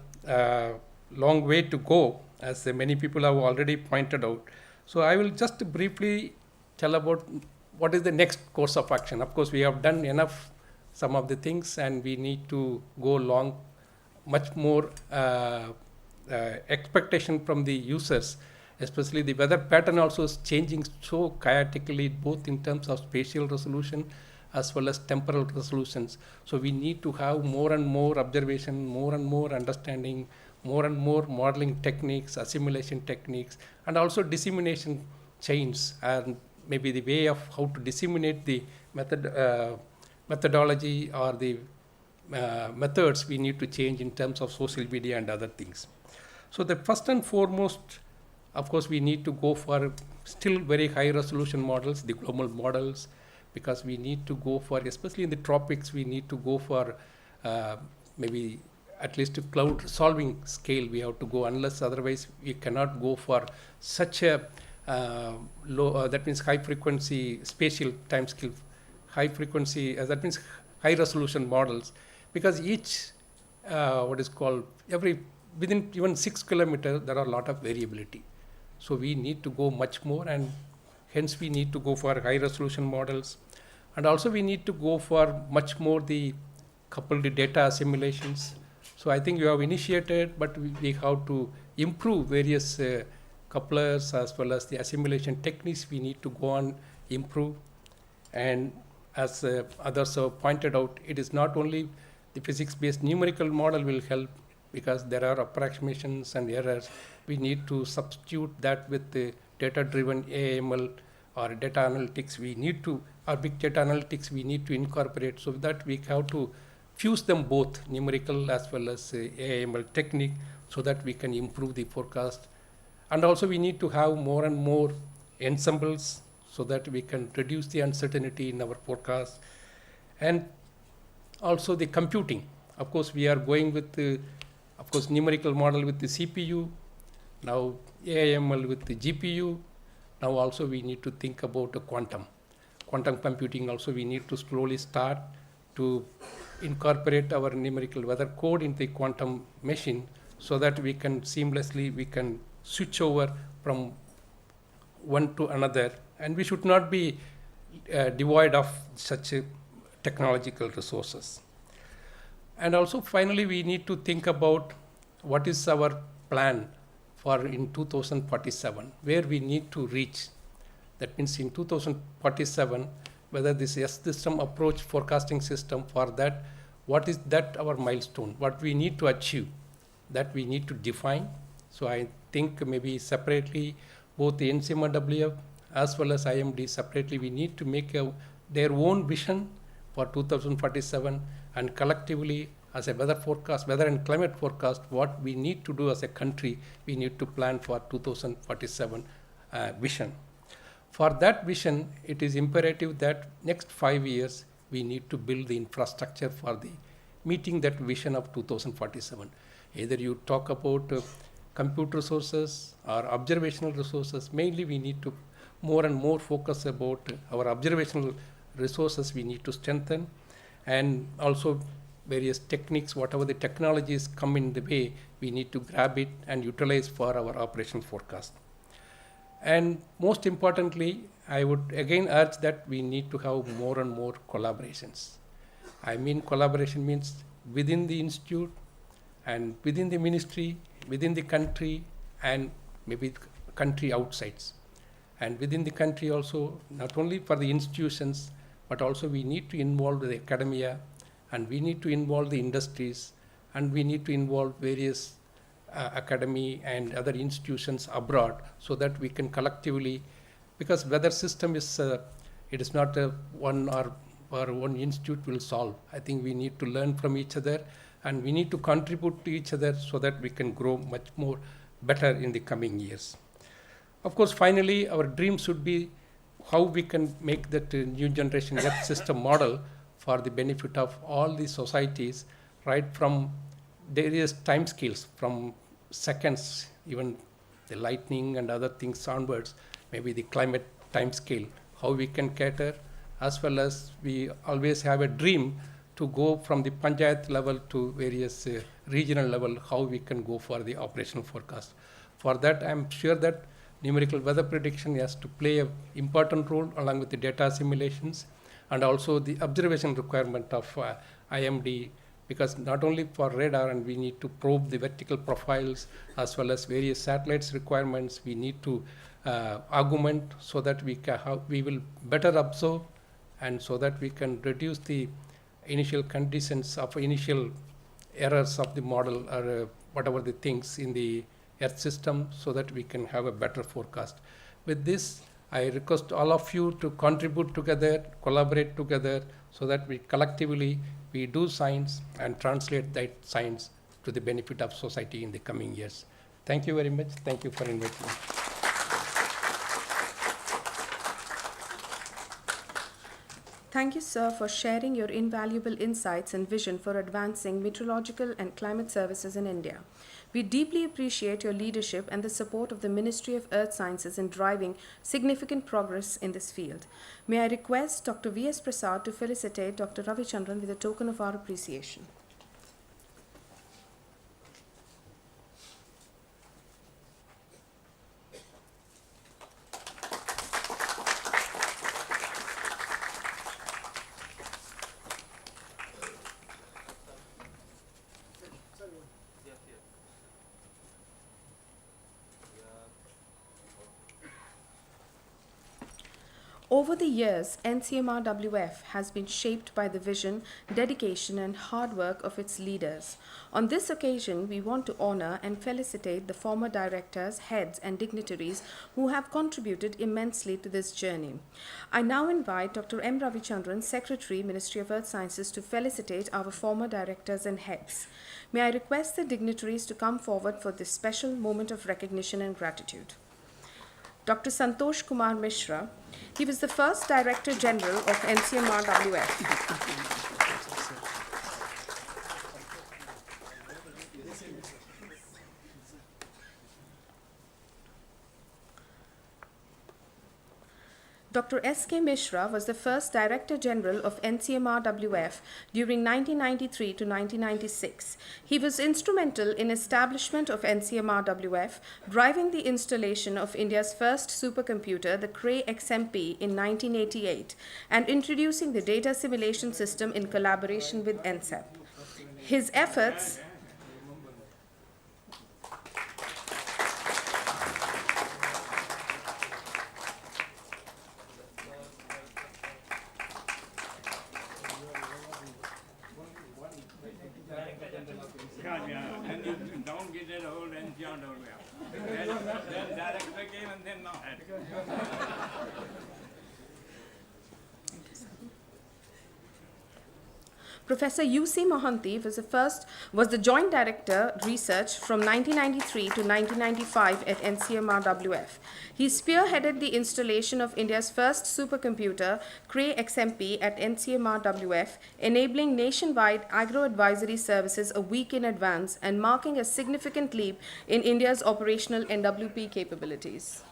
long way to go, as many people have already pointed out. So I will just briefly tell about what is the next course of action. Of course, we have done enough some of the things, and we need to go long, much more expectation from the users, especially the weather pattern also is changing so chaotically, both in terms of spatial resolution as well as temporal resolutions. So we need to have more and more observation, more and more understanding, more and more modeling techniques, assimilation techniques, and also dissemination chains, and maybe the way of how to disseminate the methodology or the methods we need to change in terms of social media and other things. So the first and foremost, of course, we need to go for still very high resolution models, the global models, because we need to go for, especially in the tropics, we need to go for maybe at least to cloud solving scale we have to go, unless otherwise we cannot go for such a low, that means high frequency spatial time scale, high frequency, that means high resolution models, because each, what is called, within even 6 kilometers, there are a lot of variability. So we need to go much more, and hence we need to go for high resolution models. And also we need to go for much more the coupled data assimilations. So I think you have initiated, but we have to improve various couplers as well as the assimilation techniques. We need to go on improve. And as others have pointed out, it is not only the physics-based numerical model will help, because there are approximations and errors. We need to substitute that with the data-driven AML or data analytics. We need to, or big data analytics, we need to incorporate, so that we have to fuse them both, numerical as well as AML technique, so that we can improve the forecast. And also we need to have more and more ensembles, so that we can reduce the uncertainty in our forecast. And also the computing. Of course, we are going with the, of course, numerical model with the CPU, now AML with the GPU. Now also we need to think about the quantum computing. Also we need to slowly start to incorporate our numerical weather code into the quantum machine, so that we can seamlessly, we can switch over from one to another, and we should not be devoid of such technological resources. And also finally, we need to think about what is our plan for in 2047, where we need to reach. That means in 2047, whether this S-system approach forecasting system, for that, what is that our milestone, what we need to achieve, that we need to define. So I think maybe separately, both the NCMRWF as well as IMD separately, we need to make their own vision for 2047, and collectively as a weather and climate forecast, what we need to do as a country, we need to plan for 2047 vision. For that vision, it is imperative that next 5 years, we need to build the infrastructure for the meeting that vision of 2047. Either you talk about compute resources or observational resources. Mainly, we need to more and more focus about our observational resources we need to strengthen, and also various techniques, whatever the technologies come in the way, we need to grab it and utilize for our operational forecast. And most importantly, I would again urge that we need to have more and more collaborations. I mean, collaboration means within the institute and within the ministry, within the country, and maybe country outsides. And within the country also, not only for the institutions, but also we need to involve the academia, and we need to involve the industries, and we need to involve various academy and other institutions abroad, so that we can collectively, because weather system is, it is not one or one institute will solve. I think we need to learn from each other, and we need to contribute to each other so that we can grow much more better in the coming years. Of course, finally, our dream should be how we can make that new generation Earth system model for the benefit of all the societies, right from various time scales, from seconds, even the lightning and other things onwards, maybe the climate time scale, how we can cater, as well as we always have a dream to go from the panchayat level to various regional level, how we can go for the operational forecast. For that, I'm sure that numerical weather prediction has to play an important role along with the data simulations, and also the observation requirement of IMD, because not only for radar, and we need to probe the vertical profiles as well as various satellites requirements, we need to augment so that we will better observe, and so that we can reduce the initial conditions of initial errors of the model or whatever the things in the Earth system, so that we can have a better forecast. With this, I request all of you to contribute together, collaborate together, so that we collectively we do science and translate that science to the benefit of society in the coming years. Thank you very much. Thank you for inviting me. Thank you, sir, for sharing your invaluable insights and vision for advancing meteorological and climate services in India. We deeply appreciate your leadership and the support of the Ministry of Earth Sciences in driving significant progress in this field. May I request Dr. V.S. Prasad to felicitate Dr. Ravichandran with a token of our appreciation. Over the years, NCMRWF has been shaped by the vision, dedication, and hard work of its leaders. On this occasion, we want to honor and felicitate the former directors, heads, and dignitaries who have contributed immensely to this journey. I now invite Dr. M. Ravichandran, Secretary, Ministry of Earth Sciences, to felicitate our former directors and heads. May I request the dignitaries to come forward for this special moment of recognition and gratitude. Dr. Santosh Kumar Mishra. He was the first Director General of NCMRWF. Dr. S.K. Mishra was the first Director General of NCMRWF during 1993 to 1996. He was instrumental in establishment of NCMRWF, driving the installation of India's first supercomputer, the Cray XMP, in 1988, and introducing the data simulation system in collaboration with NCEP. His efforts Professor U.C. Mohanty was the Joint Director Research from 1993 to 1995 at NCMRWF. He spearheaded the installation of India's first supercomputer, Cray XMP, at NCMRWF, enabling nationwide agro-advisory services a week in advance and marking a significant leap in India's operational NWP capabilities.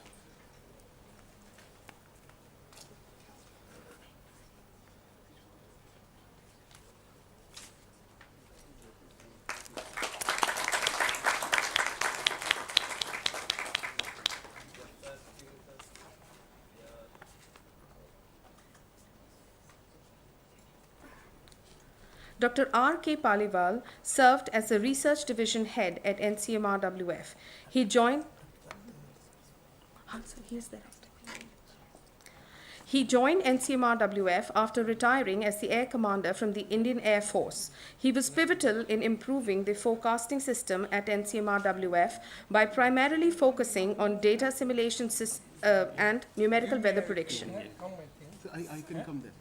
Dr. R.K. Paliwal served as the Research Division Head at NCMRWF. He joined NCMRWF after retiring as the Air Commander from the Indian Air Force. He was pivotal in improving the forecasting system at NCMRWF by primarily focusing on data assimilation and numerical weather prediction. I can come there.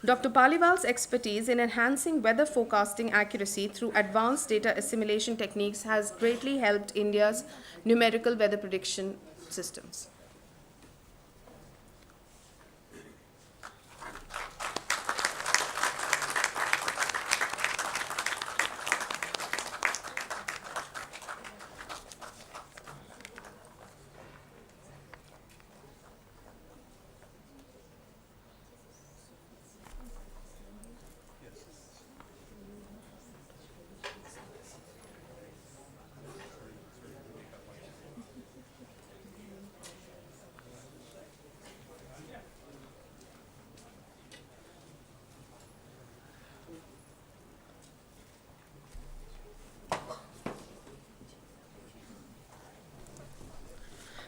Dr. Paliwal's expertise in enhancing weather forecasting accuracy through advanced data assimilation techniques has greatly helped India's numerical weather prediction systems.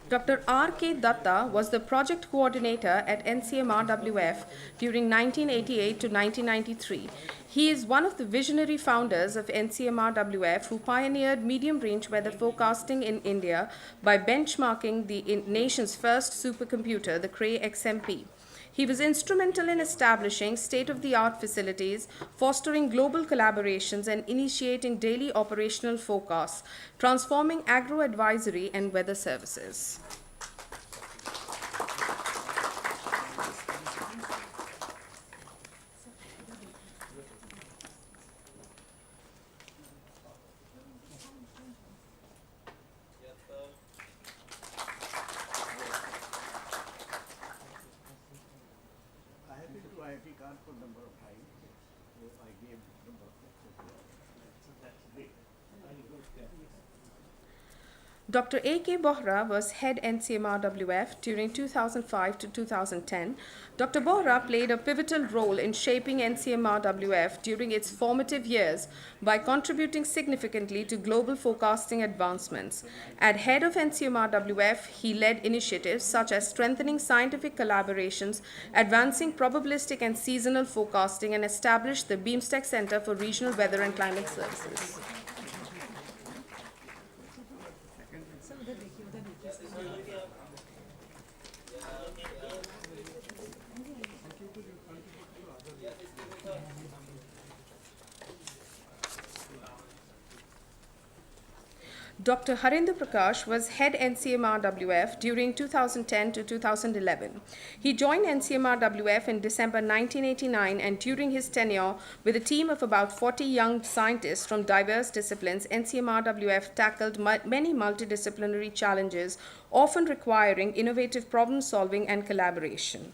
Dr. R.K. Datta was the project coordinator at NCMRWF during 1988 to 1993. He is one of the visionary founders of NCMRWF who pioneered medium-range weather forecasting in India by benchmarking the nation's first supercomputer, the Cray XMP. He was instrumental in establishing state-of-the-art facilities, fostering global collaborations, and initiating daily operational forecasts, transforming agro-advisory and weather services. Dr. A.K. Bohra was head NCMRWF during 2005 to 2010. Dr. Bohra played a pivotal role in shaping NCMRWF during its formative years by contributing significantly to global forecasting advancements. As head of NCMRWF, he led initiatives such as strengthening scientific collaborations, advancing probabilistic and seasonal forecasting, and established the BeamStack Center for Regional Weather and Climate Services. Dr. Harinder Prakash was head NCMRWF during 2010 to 2011. He joined NCMRWF in December 1989, and during his tenure with a team of about 40 young scientists from diverse disciplines, NCMRWF tackled many multidisciplinary challenges, often requiring innovative problem solving and collaboration.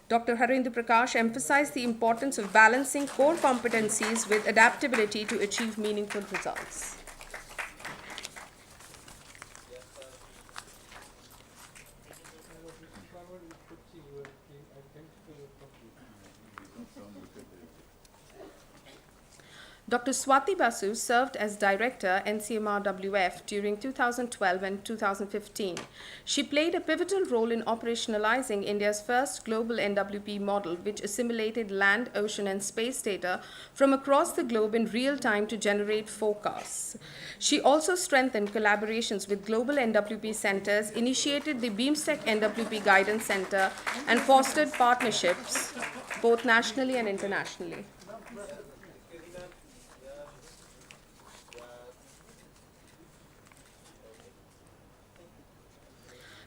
Dr. Harinder Prakash emphasized the importance of balancing core competencies with adaptability to achieve meaningful results. Dr. Swati Basu served as Director NCMRWF during 2012 and 2015. She played a pivotal role in operationalizing India's first global NWP model, which assimilated land, ocean, and space data from across the globe in real time to generate forecasts. She also strengthened collaborations with global NWP centers, initiated the BeamStack NWP Guidance Center, and fostered partnerships both nationally and internationally.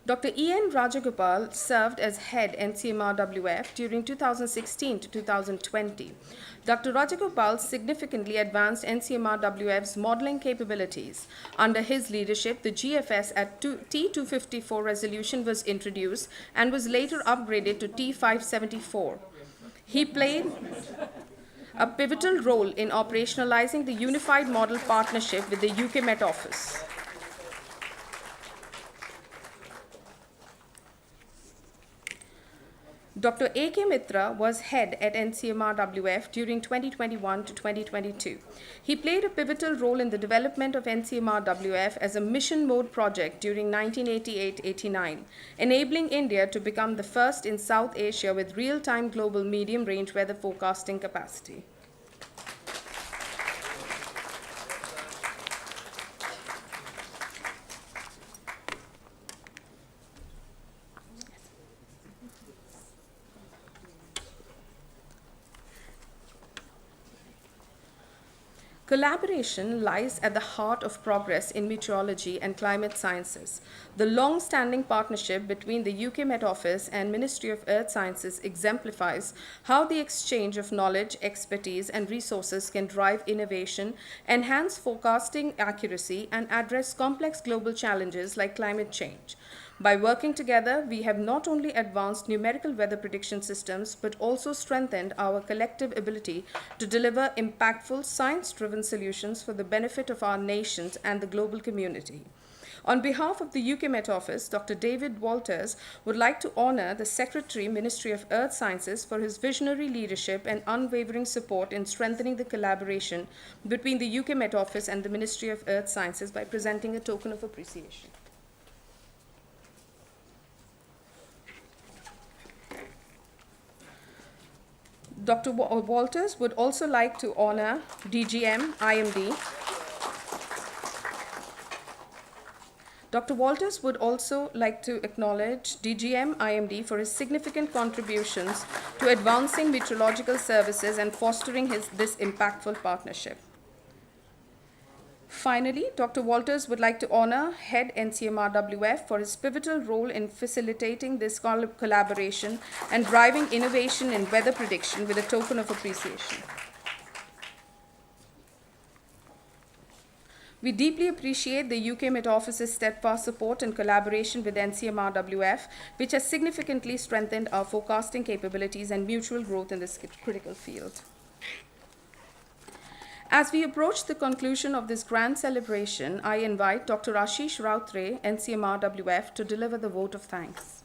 Dr. E.N. Rajagopal served as head NCMR-WF during 2016 to 2020. Dr. Rajagopal significantly advanced NCMR-WF's modeling capabilities. Under his leadership, the GFS at T254 resolution was introduced and was later upgraded to T574. He played a pivotal role in operationalizing the Unified Model Partnership with the UK Met Office. Dr. A.K. Mitra was head at NCMR-WF during 2021 to 2022. He played a pivotal role in the development of NCMR-WF as a mission mode project during 1988-89, enabling India to become the first in South Asia with real-time global medium-range weather forecasting capacity. Collaboration lies at the heart of progress in meteorology and climate sciences. The long-standing partnership between the UK Met Office and Ministry of Earth Sciences exemplifies how the exchange of knowledge, expertise, and resources can drive innovation, enhance forecasting accuracy, and address complex global challenges like climate change. By working together, we have not only advanced numerical weather prediction systems, but also strengthened our collective ability to deliver impactful, science-driven solutions for the benefit of our nations and the global community. On behalf of the UK Met Office, Dr. David Walters would like to honor the Secretary, Ministry of Earth Sciences, for his visionary leadership and unwavering support in strengthening the collaboration between the UK Met Office and the Ministry of Earth Sciences by presenting a token of appreciation. Dr. Walters would also like to honor DGM IMD. Dr. Walters would also like to acknowledge DGM IMD for his significant contributions to advancing meteorological services and fostering this impactful partnership. Finally, Dr. Walters would like to honor Head NCMR-WF for his pivotal role in facilitating this collaboration and driving innovation in weather prediction with a token of appreciation. We deeply appreciate the UK Met Office's steadfast support and collaboration with NCMR-WF, which has significantly strengthened our forecasting capabilities and mutual growth in this critical field. As we approach the conclusion of this grand celebration, I invite Dr. Ashish Rautre, NCMR-WF, to deliver the vote of thanks.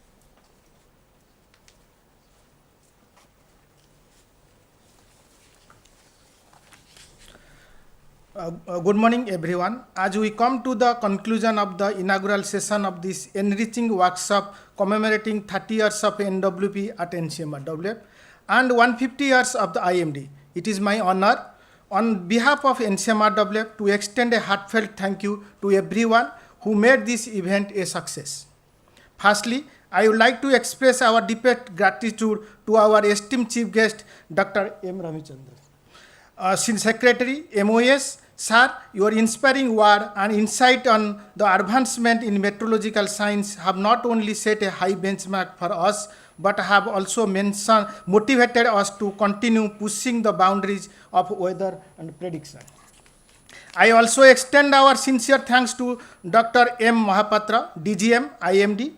Good morning, everyone. As we come to the conclusion of the inaugural session of this enriching workshop commemorating 30 years of NWP at NCMR-WF and 150 years of the IMD, it is my honor on behalf of NCMR-WF to extend a heartfelt thank you to everyone who made this event a success. Firstly, I would like to express our deepest gratitude to our esteemed chief guest, Dr. M. Ramachandran. Since Secretary, MOS, Sir, your inspiring word and insight on the advancement in meteorological science have not only set a high benchmark for us, but have also motivated us to continue pushing the boundaries of weather and prediction. I also extend our sincere thanks to Dr. M. Mahapatra, DGM, IMD.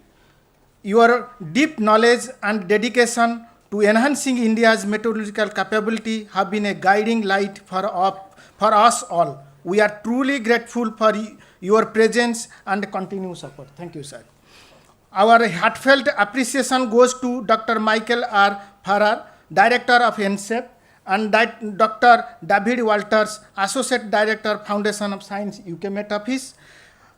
Your deep knowledge and dedication to enhancing India's meteorological capability have been a guiding light for us all. We are truly grateful for your presence and continued support. Thank you, sir. Our heartfelt appreciation goes to Dr. Michael R. Farrar, Director of NCEP, and Dr. David Walters, Associate Director, Foundation of Science, UK Met Office.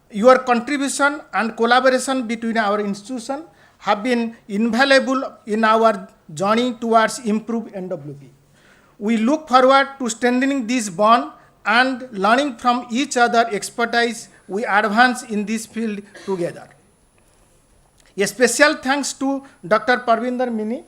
Your contribution and collaboration between our institutions have been invaluable in our journey towards improved NWP. We look forward to strengthening this bond and learning from each other's expertise. We advance in this field together. A special thanks to Dr. Parvinder Mini,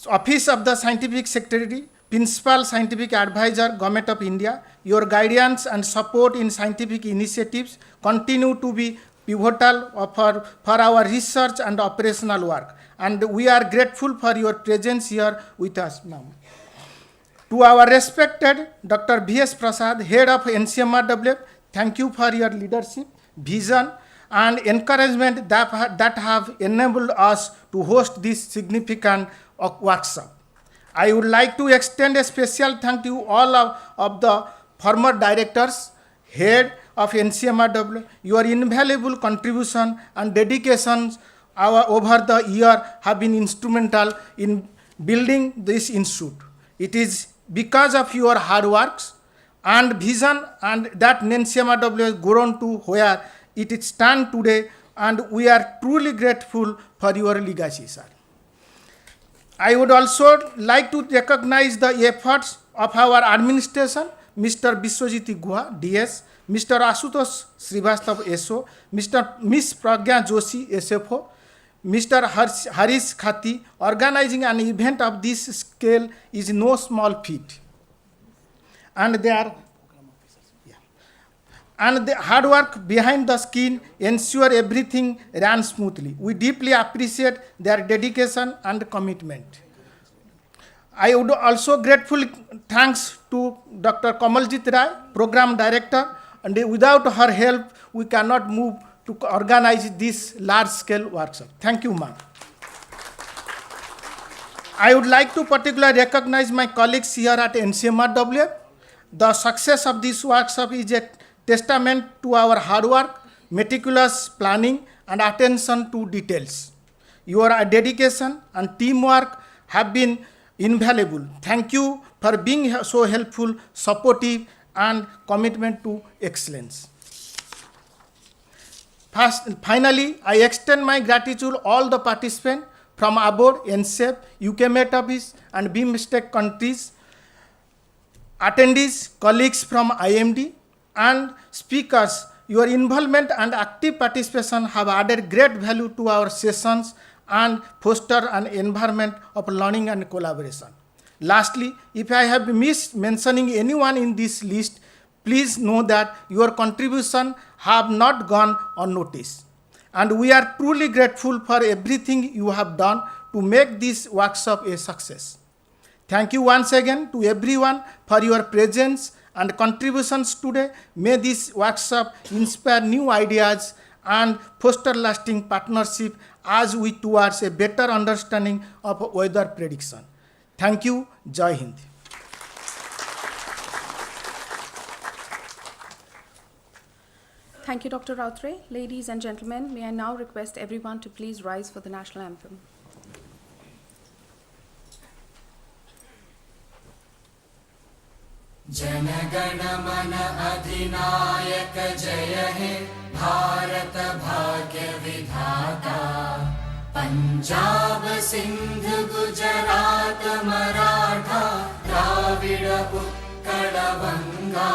Office of the Scientific Secretary, Principal Scientific Advisor, Government of India, your guidance and support in scientific initiatives continue to be pivotal for our research and operational work. And we are grateful for your presence here with us now. To our respected Dr. V.S. Prasad, Head of NCMRWF, thank you for your leadership, vision, and encouragement that have enabled us to host this significant workshop. I would like to extend a special thank to all of the former directors, head of NCMRW. Your invaluable contribution and dedications over the year have been instrumental in building this institute. It is because of your hard works and vision and that NCMRW has grown to where it stands today, and we are truly grateful for your legacy, sir. I would also like to recognize the efforts of our administration, Mr. Biswajit Guha, DS, Mr. Asutosh Srivastav, SO, Ms. Pragya Joshi, SFO, Mr. Harish Khati. Organizing an event of this scale is no small feat. And the hard work behind the scene ensure everything ran smoothly. We deeply appreciate their dedication and commitment. I would also grateful thanks to Dr. Kamaljit Rai, Program Director, and without her help, we cannot move to organize this large-scale workshop. Thank you, ma'am. I would like to particularly recognize my colleagues here at NCMRW. The success of this workshop is a testament to our hard work, meticulous planning, and attention to details. Your dedication and teamwork have been invaluable. Thank you for being so helpful, supportive, and commitment to excellence. Finally, I extend my gratitude to all the participants from abroad, NCEP, UK Met Office, and BIMSTEC countries, attendees, colleagues from IMD, and speakers. Your involvement and active participation have added great value to our sessions and foster an environment of learning and collaboration. Lastly, if I have missed mentioning anyone in this list, please know that your contribution have not gone unnoticed. And we are truly grateful for everything you have done to make this workshop a success. Thank you once again to everyone for your presence and contributions today. May this workshop inspire new ideas and foster lasting partnership as we towards a better understanding of weather prediction. Thank you. Jai Hind. Thank you, Dr. Rautre. Ladies and gentlemen, may I now request everyone to please rise for the national anthem. Jana Gana मन अधिनायक जय हे भारत भाग्य विधाता पंजाब सिंध गुजरात मराठा द्राविड़ उत्कल बंगा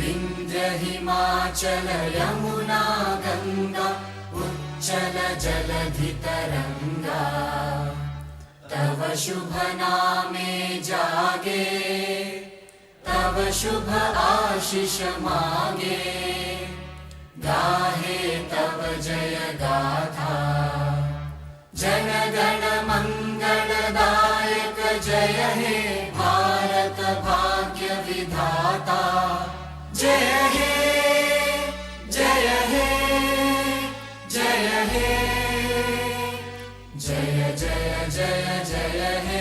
विंध्य हिमाचल यमुना गंगा उच्चल जलधि तरंगा तव शुभ नामे जागे तव शुभ आशीष मांगे गाहे तव जय गाथा जन गण मंगलदायक जय हे भारत भाग्य विधाता जय हे जय हे जय हे जय जय जय जय हे.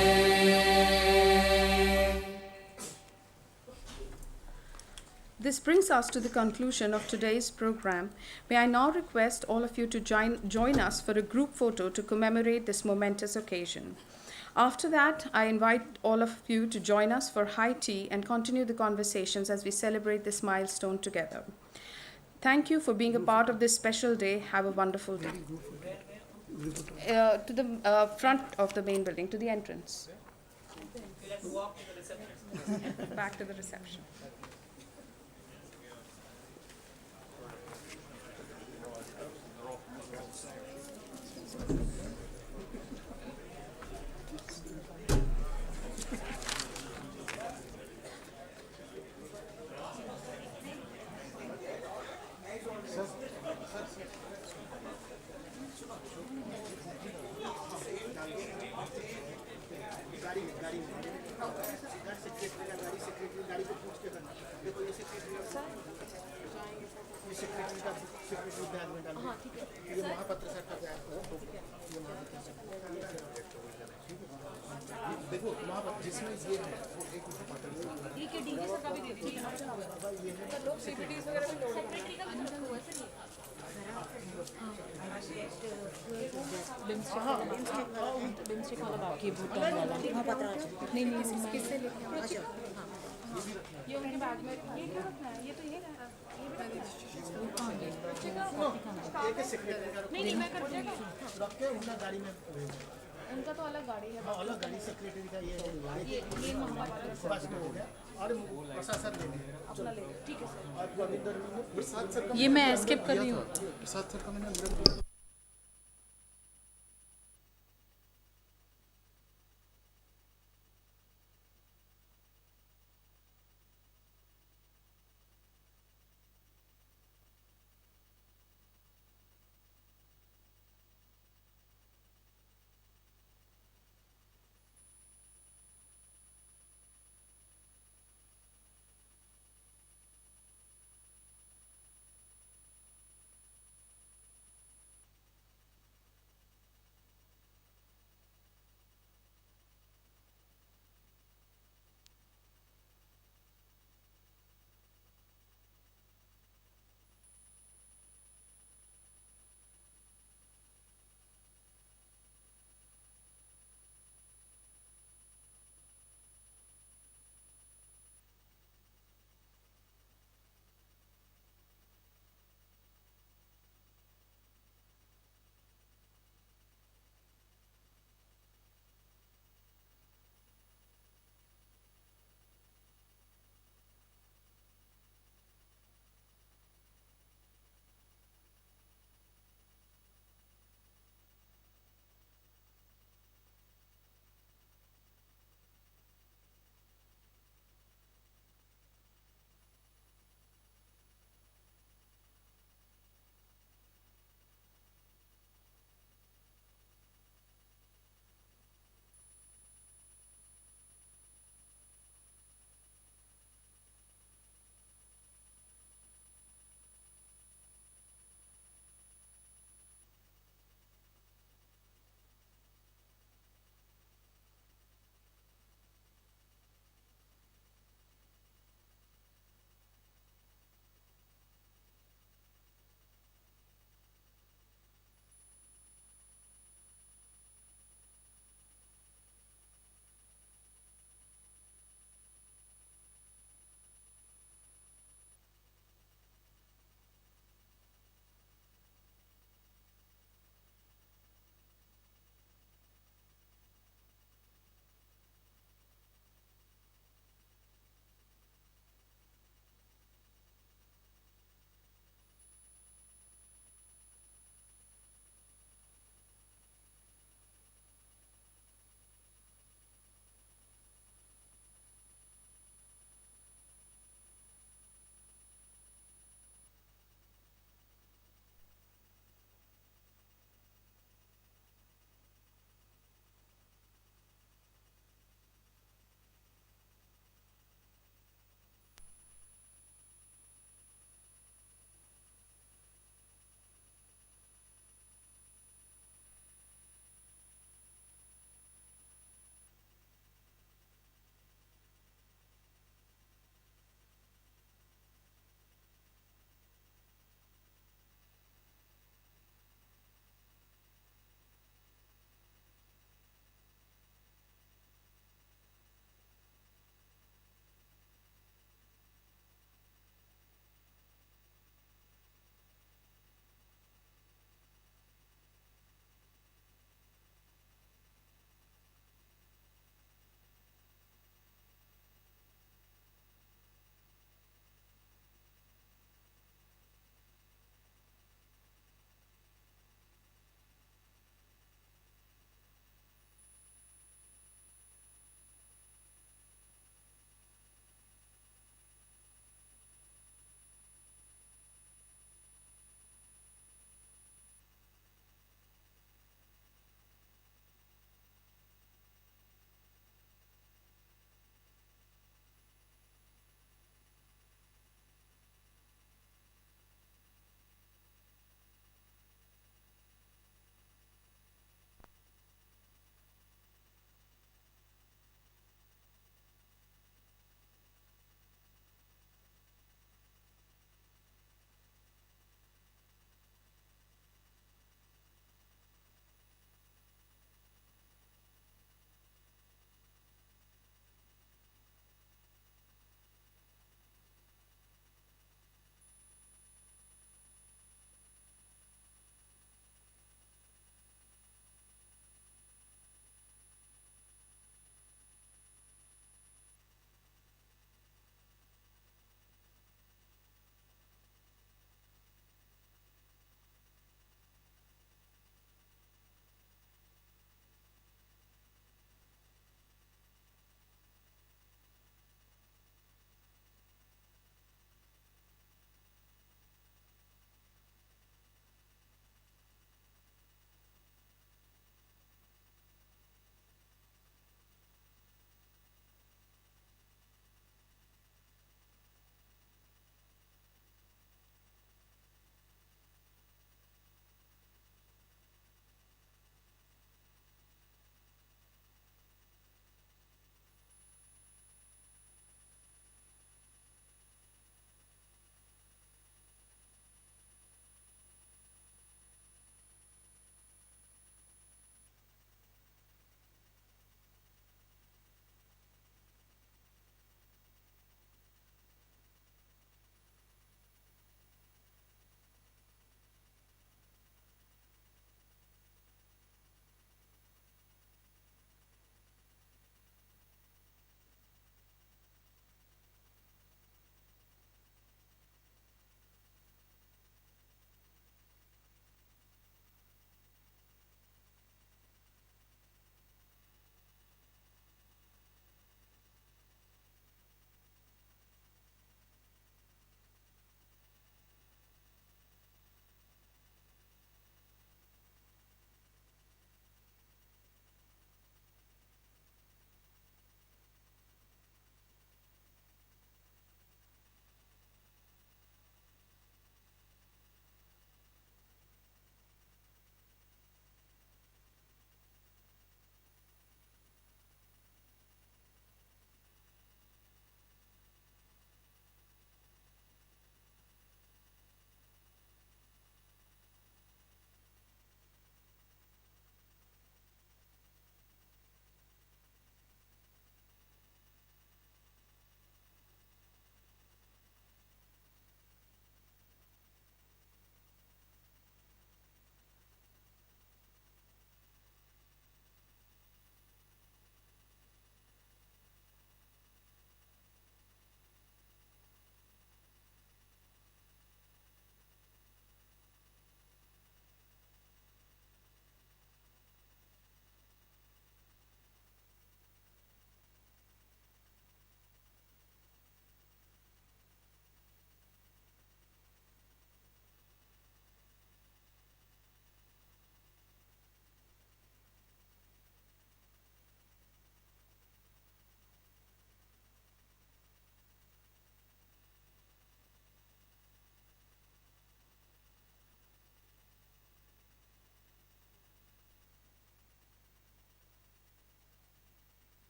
This brings us to the conclusion of today's program. May I now request all of you to join us for a group photo to commemorate this momentous occasion. After that, I invite all of you to join us for high tea and continue the conversations as we celebrate this milestone together. Thank you for being a part of this special day. Have a wonderful day. To the front of the main building, to the entrance. Back to the reception. उनका तो अलग गाड़ी है। अलग गाड़ी secretary का ये बस में हो गया और प्रशासन ले लें। ठीक है सर। और गोविंदर ये मैं स्किप कर रही हूँ। प्रसाद सर का मैंने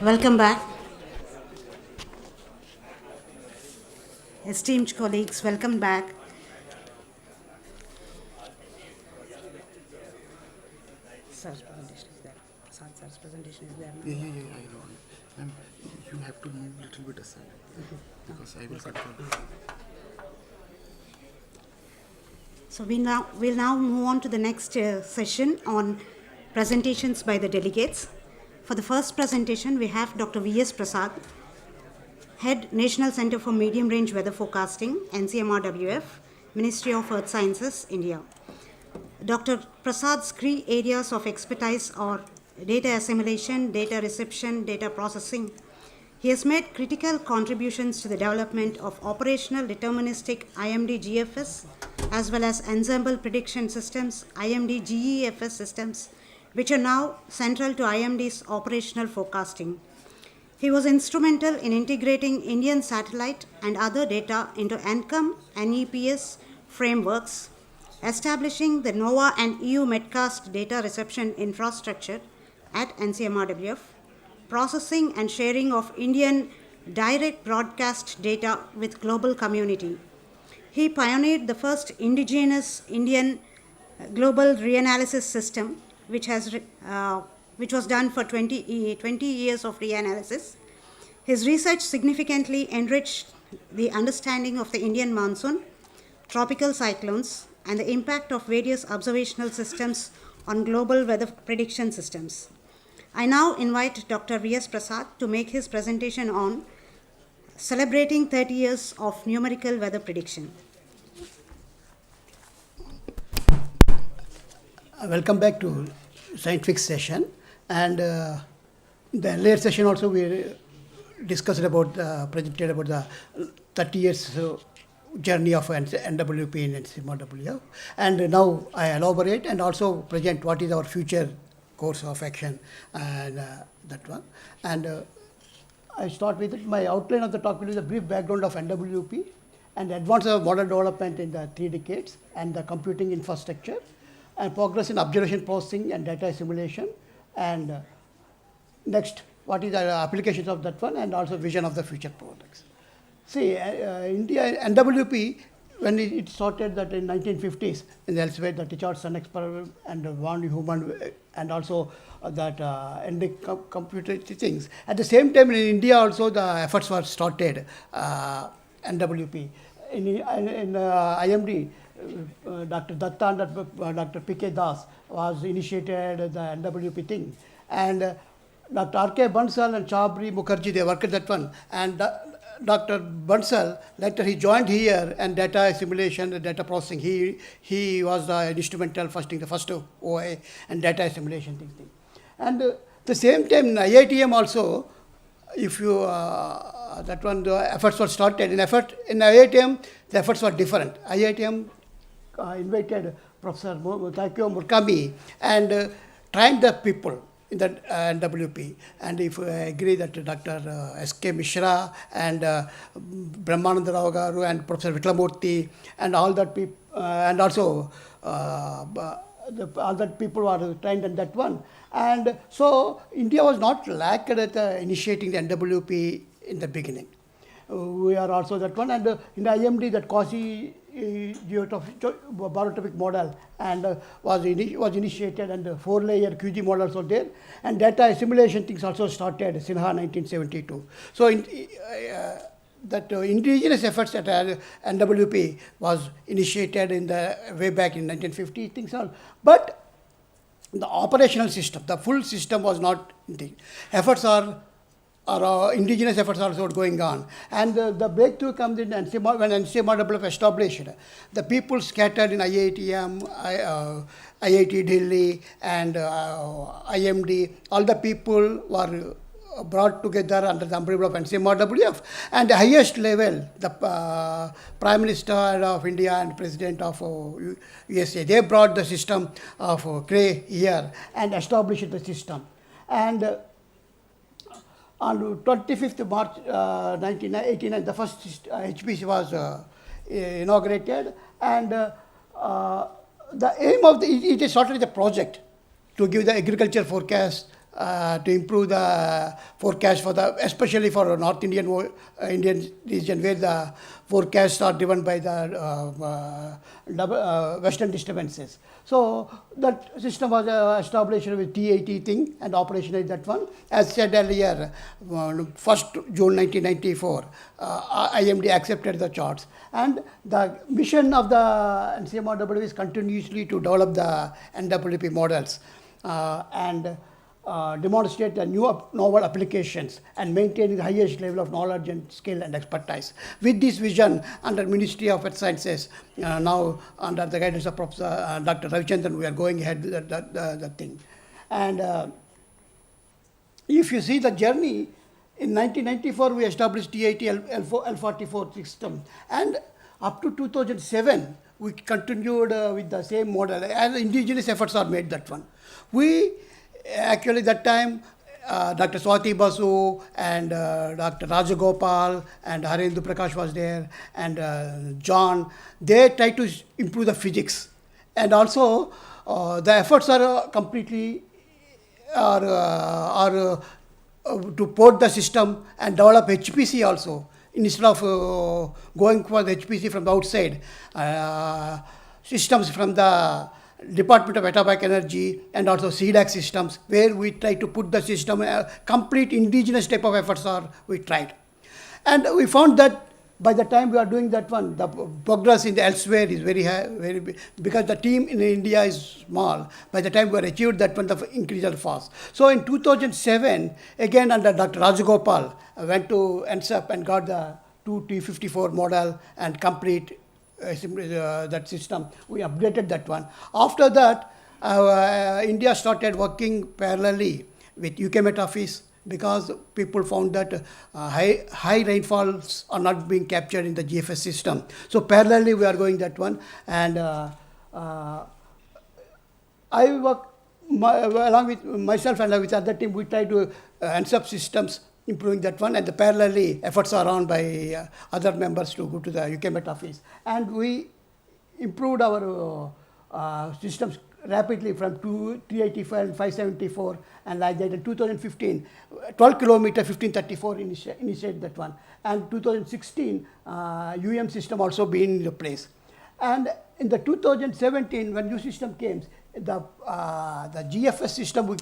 Welcome back. Esteemed colleagues, welcome back. Sir's presentation is there. Prasad sir's presentation is there. Yeah, I know. Ma'am, you have to move a little bit aside because I will control. So we'll now move on to the next session on presentations by the delegates. For the first presentation, we have Dr. V.S. Prasad, Head, National Center for Medium Range Weather Forecasting, NCMRWF, Ministry of Earth Sciences, India. Dr. Prasad's key areas of expertise are data assimilation, data reception, data processing. He has made critical contributions to the development of operational deterministic IMD GFS as well as ensemble prediction systems, IMD GEFS systems, which are now central to IMD's operational forecasting. He was instrumental in integrating Indian satellite and other data into NCOM and EPS frameworks, establishing the NOAA and EU Medcast data reception infrastructure at NCMRWF, processing and sharing of Indian direct broadcast data with global community. He pioneered the first indigenous Indian global reanalysis system, which was done for 20 years of reanalysis. His research significantly enriched the understanding of the Indian monsoon, tropical cyclones, and the impact of various observational systems on global weather prediction systems. I now invite Dr. V.S. Prasad to make his presentation on celebrating 30 years of numerical weather prediction. Welcome back to scientific session, and in the earlier session also we discussed about presented about the 30 years journey of NWP and NCMRWF, and now I elaborate and also present what is our future course of action and that one. And I start with it. My outline of the talk will be the brief background of NWP and advance of model development in the 3 decades and the computing infrastructure, and progress in observation processing and data assimilation, and next what is the applications of that one, and also vision of the future products. See, India NWP, when it started that in 1950s in elsewhere, the Richardson experiment and von Neumann and also that computer things. At the same time in India also the efforts were started, NWP. In IMD, Dr. Datta and Dr. P.K. Das was initiated the NWP thing, and Dr. R.K. Bansal and Chabri Mukherjee, they worked that one, and Dr. Bansal later he joined here, and data assimilation, data processing, he was the instrumental the first OA and data assimilation thing. And the same time in IITM also, if you that one the efforts were started. In IITM the efforts were different. IITM invited Professor Takeo Murakami and trained the people in the NWP, and if I agree that Dr. S.K. Mishra and Brahmananda Rao Garu and Professor Vitlamurthy and all that people, and also all that people were trained in that one. And so India was not lacked at initiating the NWP in the beginning. We are also that one, and in the IMD that quasi barotropic model and was initiated, and 4-layer QG models were there, and data assimilation things also started Sinha 1972. So that indigenous efforts at NWP was initiated in the way back in 1950 things all, but the operational system, the full system was not. The efforts are indigenous efforts also going on, and the breakthrough comes in when NCMRWF established. The people scattered in IITM, IIT Delhi, and IMD. All the people were brought together under the umbrella of NCMRWF, and the highest level, the Prime Minister of India and President of USA, they brought the system of Cray here and established the system. And on 25th March 1989, the first HPC was inaugurated, and the aim of it is sort of the project to give the agriculture forecast, to improve the forecast for the, especially for North Indian region where the forecasts are driven by the western disturbances. So that system was established with T80 thing and operationalized that one. As said earlier, 1st June 1994, IMD accepted the charts. And the mission of the NCMRW is continuously to develop the NWP models and demonstrate the new novel applications and maintain the highest level of knowledge and skill and expertise. With this vision, under Ministry of Earth Sciences, now under the guidance of Professor Dr. Ravichandran, we are going ahead with the thing. And if you see the journey, in 1994, we established T80 L44 system. And up to 2007, we continued with the same model. And indigenous efforts are made that one. We actually that time, Dr. Swati Basu and Dr. Rajagopal and Harendu Prakash was there, and John, they tried to improve the physics. And also, the efforts are completely to port the system and develop HPC also. Instead of going for the HPC from the outside, systems from the Department of Atomic Energy and also CDAC systems, where we try to put the system, complete indigenous type of efforts are we tried. And we found that by the time we are doing that one, the progress in the elsewhere is very high, very big, because the team in India is small. By the time we achieved that one, the increase is fast. So in 2007, again under Dr. Rajagopal, I went to NSEP and got the 2T54 model and complete that system. We updated that one. After that, India started working parallelly with UK Met Office, because people found that high rainfalls are not being captured in the GFS system. So parallelly we are going that one. And I work along with myself and with other team, we try to NSEP systems, improving that one, and the parallelly efforts are on by other members to go to the UK Met Office. And we improved our systems rapidly from 385 and 574, and like that in 2015, 12 kilometer 1534 initiated that one. And 2016, system also being in place. And in the 2017, when new system came, the GFS system we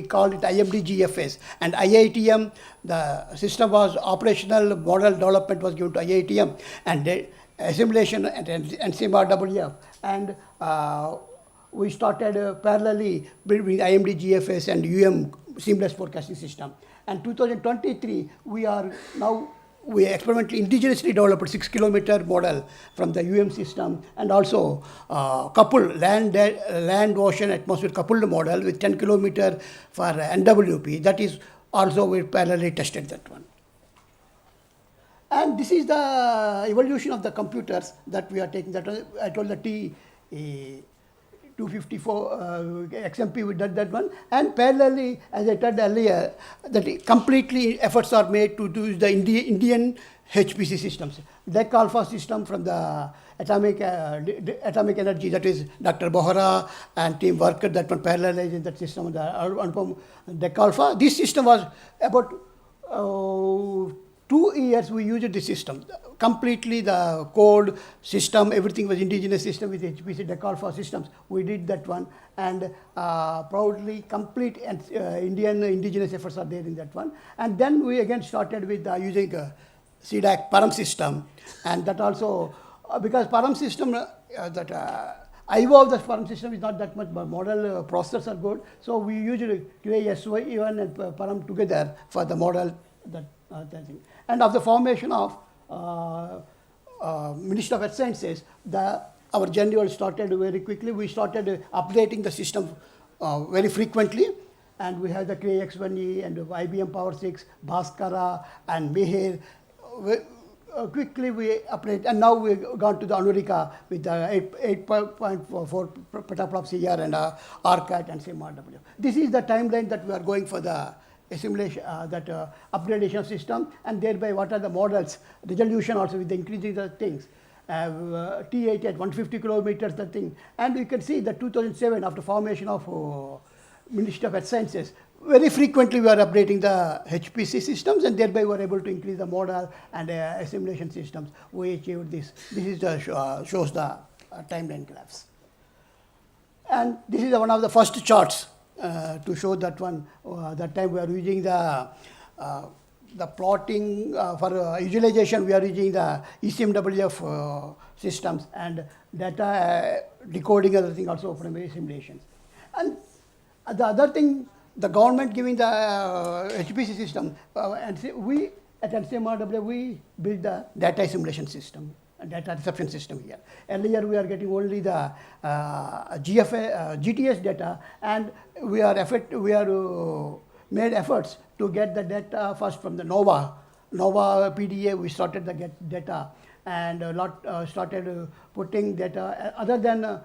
call it IMD GFS, and IITM, the system was operational, model development was given to IITM, and the assimilation and NCMRWF, and we started parallelly between IMD GFS and seamless forecasting system. And 2023, we experimentally indigenously developed a 6 kilometer model from the system, and also coupled land, ocean, atmosphere coupled model with 10 kilometer for NWP. That is also we parallelly tested that one. And this is the evolution of the computers that we are taking. That I told the T254 XMP, we did that one. And parallelly, as I told earlier, that completely efforts are made to do the Indian HPC systems. DEC alpha system from the atomic energy, that is Dr. Bohra and team worked that one, parallelizing that system, the DEC alpha. This system was about 2 years we used this system. Completely the code system, everything was indigenous system with HPC DEC alpha systems. We did that one, and proudly complete Indian indigenous efforts are there in that one. And then we again started with using CDAC Param system, and that also, because Param system, IO of the Param system is not that much, but model processors are good. So we used QASY even and Param together for the model that thing. And of the formation of Ministry of Earth Sciences, our journey started very quickly. We started updating the system very frequently, and we have the KX1E and IBM Power 6, Bhaskara and Meher. Quickly we update, and now we've gone to the Anurika with the 8.44 petaflops a year and RCAT and CMRW. This is the timeline that we are going for the assimilation, upgradation of system, and thereby what are the models, resolution also with the increasing the things. T8 at 150 kilometers, the thing. And you can see that 2007, after formation of Ministry of Earth Sciences, very frequently we are updating the HPC systems, and thereby we are able to increase the model and assimilation systems. We achieved this. This is the shows the timeline graphs. And this is one of the first charts to show that one. That time we are using the plotting for visualization. We are using the ECMWF systems, and data decoding other thing also from simulations. And the other thing, the government giving the HPC system, and we at NCMRW we build the data assimilation system, data reception system here. Earlier we are getting only the GTS data, and we made efforts to get the data first from the NOVA PDA. We started the get data, and started putting data other than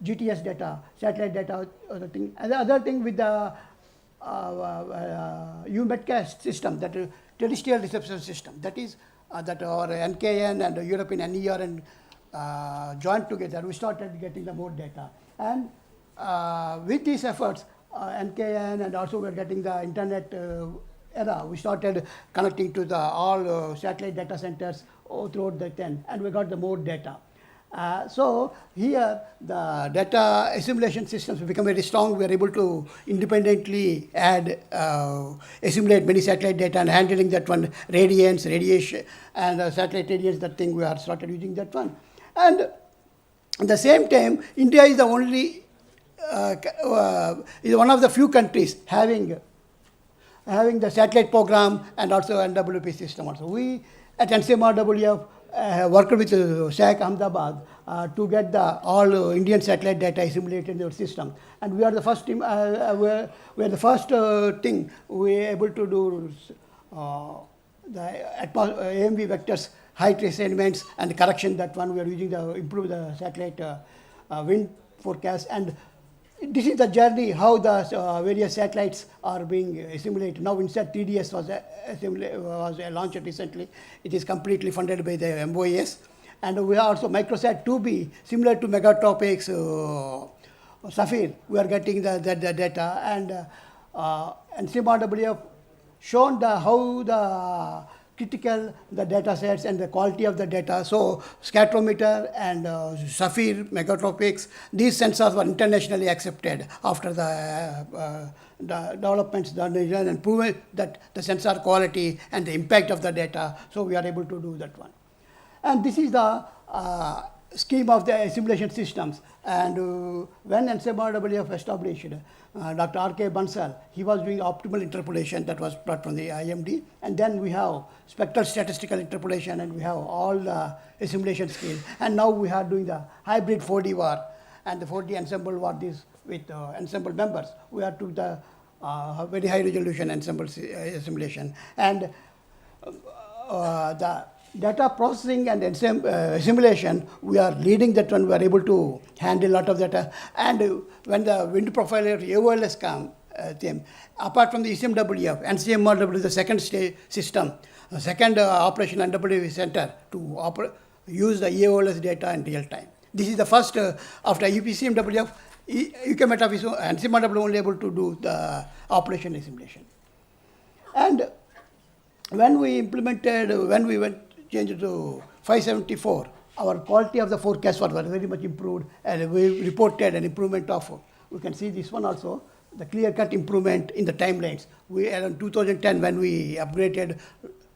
GTS data, satellite data, other thing. And the other thing with the UMETCAST system, that terrestrial reception system, that is that our NKN and the European NER and joined together, we started getting the more data. And with these efforts, NKN and also we're getting the internet era, we started connecting to the all satellite data centers throughout the 10, and we got the more data. So here the data assimilation systems become very strong. We are able to independently add, assimilate many satellite data and handling that one, radiance, radiation, and satellite radiance, that thing we have started using that one. And at the same time, India is the only, is one of the few countries having the satellite program and also NWP system also. We at NCMRWF worked with SAC Ahmedabad to get the all Indian satellite data assimilated in our system, and we are the first team. We are the first thing we are able to do the AMV vectors, height assignments and correction. That one we are using to improve the satellite wind forecast. And this is the journey how the various satellites are being assimilated. Now INSAT TDS was launched recently. It is completely funded by the MOAS. And we are also Microsat 2B, similar to Megatropics, Saphir. We are getting the data. And NCMRWF shown how the critical the data sets and the quality of the data. So scatterometer and Saphir, Megatropics, these sensors were internationally accepted after the developments done and proven that the sensor quality and the impact of the data. So we are able to do that one. And this is the scheme of the assimilation systems. And when NCMRWF established, Dr. R.K. Bansal, he was doing optimal interpolation that was brought from the IMD. And then we have spectral statistical interpolation, and we have all the assimilation skills. And now we are doing the hybrid 4D war and the 4D ensemble war this with ensemble members. We are to the very high resolution ensemble assimilation. And the data processing and assimilation, we are leading that one. We are able to handle a lot of data. And when the wind profiler AOLS come, apart from the ECMWF, NCMRW is the second system, second operation NWP center to use the AOLS data in real time. This is the first, after ECMWF, UKMET is NCMRW only able to do the operation assimilation. And when we changed to 574, our quality of the forecast was very much improved, and we reported an improvement of, we can see this one also, the clear-cut improvement in the timelines. We around 2010 when we upgraded,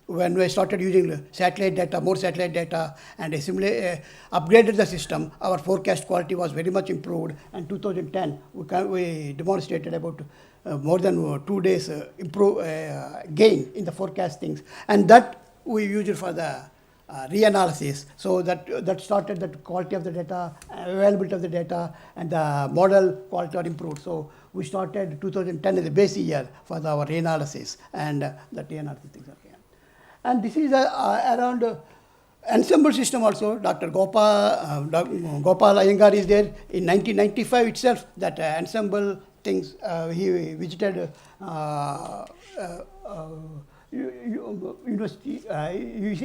when we started using satellite data, more satellite data, and upgraded the system, our forecast quality was very much improved. And 2010, we demonstrated about more than 2 days gain in the forecast things, and that we use it for the reanalysis. So that started the quality of the data, availability of the data, and the model quality are improved. So we started 2010 as a base year for our reanalysis, and that reanalysis things are here. And this is around ensemble system also. Dr. Gopal Iyengar is there. In 1995 itself, that ensemble things, he visited University,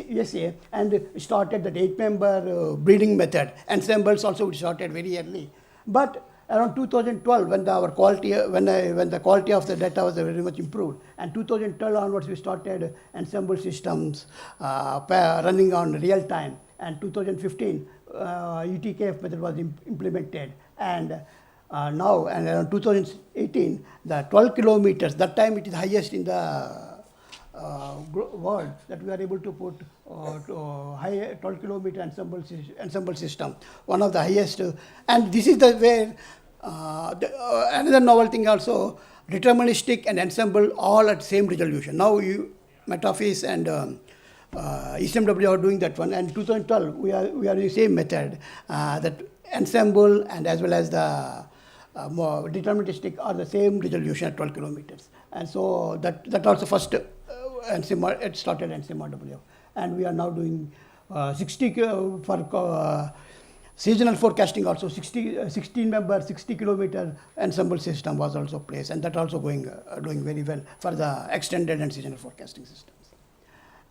USA, and started that 8-member breeding method. Ensembles also we started very early. But around 2012, when the quality of the data was very much improved, and 2012 onwards we started ensemble systems running on real time. And 2015, UTKF method was implemented, and now, and around 2018, the 12 kilometers, that time it is highest in the world, that we are able to put high 12 kilometer ensemble system, one of the highest. And this is the where another novel thing also, deterministic and ensemble all at same resolution. Now Metafis and ECMW are doing that one, and 2012 we are using the same method, that ensemble and as well as the more deterministic are the same resolution at 12 kilometers. And so that also first it started NCMRW, and we are now doing 60 for seasonal forecasting also. 16-member 60 kilometer ensemble system was also placed, and that also doing very well for the extended and seasonal forecasting systems.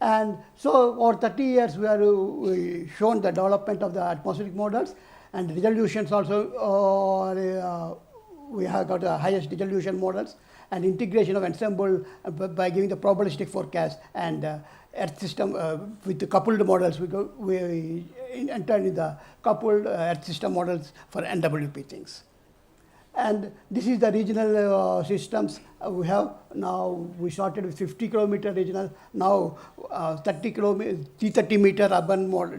And so over 30 years we shown the development of the atmospheric models, and resolutions also we have got the highest resolution models, and integration of ensemble by giving the probabilistic forecast and Earth system with the coupled models. We entered in the coupled Earth system models for NWP things. And this is the regional systems we have now. We started with 50 kilometer regional, now 330 meter urban model,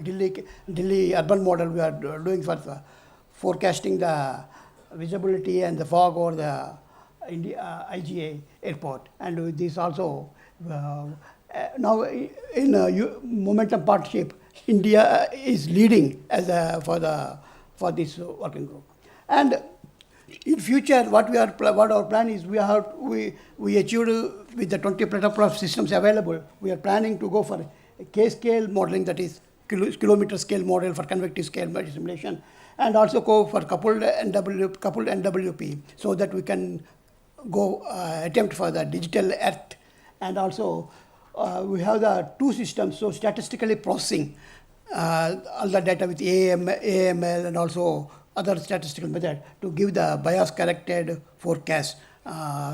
Delhi urban model we are doing for forecasting the visibility and the fog over the IGA airport. And with this also, now in momentum partnership, India is leading as for this working group. And in future, what our plan is, we achieved with the 20 platform systems available. We are planning to go for a K-scale modeling, that is kilometer scale model for convective scale simulation, and also go for coupled NWP, so that we can go attempt for the digital Earth. And also we have the two systems, so statistically processing all the data with AML and also other statistical method to give the bias corrected forecast,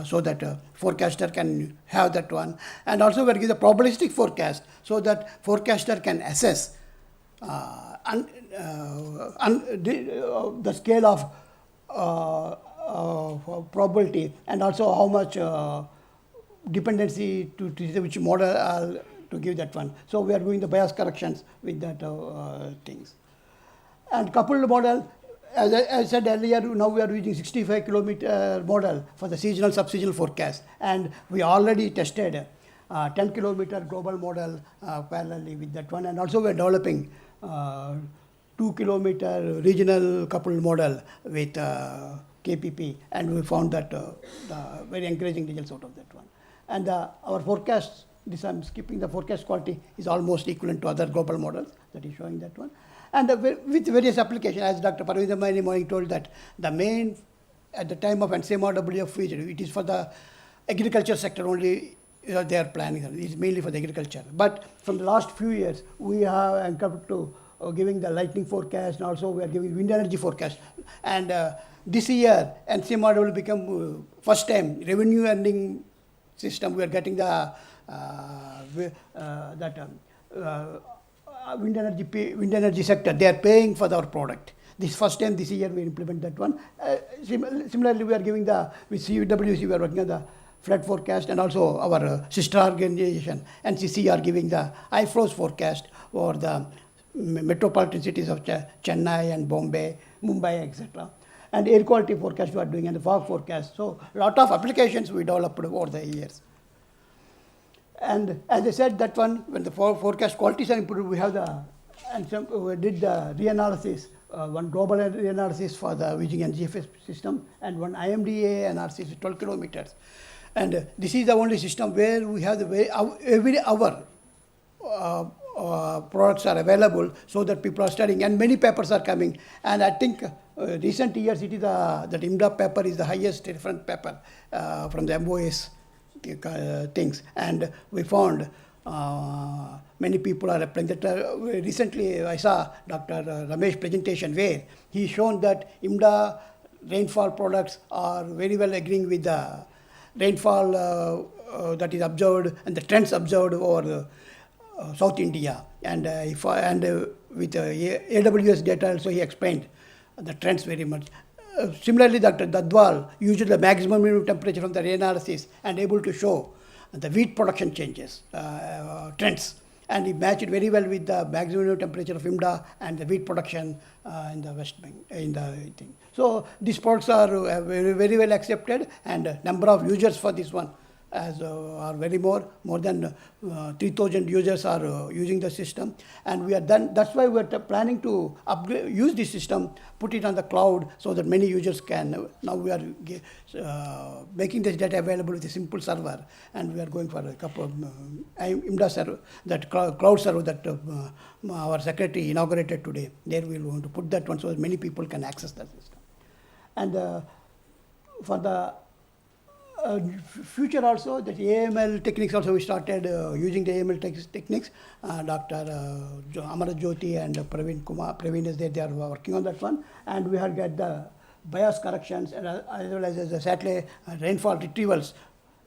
so that forecaster can have that one. And also we give the probabilistic forecast, so that forecaster can assess the scale of probability, and also how much dependency to which model to give that one. So we are doing the bias corrections with that things. And coupled model, as I said earlier, now we are using 65 kilometer model for the seasonal subseasonal forecast, and we already tested 10 kilometer global model parallelly with that one. And also we are developing 2 kilometer regional coupled model with KPP, and we found that very encouraging results out of that one. And our forecast, this I'm skipping, the forecast quality is almost equivalent to other global models, that is showing that one. And with various applications, as Dr. Parvinder Maini told, that the main, at the time of NCMRWF, it is for the agriculture sector only. They are planning, it's mainly for the agriculture. But from the last few years, we have come to giving the lightning forecast, and also we are giving wind energy forecast. And this year, NCMR will become first time revenue earning system. We are getting the wind energy sector. They are paying for our product. This first time this year we implement that one. Similarly, we are giving with CWC, we are working on the flood forecast, and also our sister organization NCC are giving the high flows forecast for the metropolitan cities of Chennai and Bombay, Mumbai, etc. And air quality forecast we are doing, and the fog forecast. So a lot of applications we developed over the years. And as I said, that one, when the forecast qualities are improved, we have we did the reanalysis, one global reanalysis for the Beijing and GFS system, and one IMDA analysis with 12 kilometers. And this is the only system where we have every hour products are available, so that people are studying, and many papers are coming. And I think recent years it is that IMDA paper is the highest reference paper from the MOS things, and we found many people are applying that. Recently, I saw Dr. Ramesh presentation where he shown that IMDA rainfall products are very well agreeing with the rainfall that is observed and the trends observed over South India. And with AWS data also he explained the trends very much. Similarly, Dr. Dadwal used the maximum minimum temperature from the rain analysis and able to show the wheat production changes, trends. And he matched it very well with the maximum minimum temperature of IMDA and the wheat production in the West Bengal, in the thing. So these products are very, very well accepted, and number of users for this one are very more than 3,000 users are using the system, and we are done. That's why we are planning to upgrade, use this system, put it on the cloud so that many users can. Now we are making this data available with a simple server, and we are going for a couple of IMDA server, that cloud server that our secretary inaugurated today. There we want to put that one so that many people can access the system. And for the future also, that AML techniques also we started using the AML techniques. Dr. Amara Jyoti and Praveen is there, they are working on that one. And we have got the bias corrections and as well as the satellite rainfall retrievals,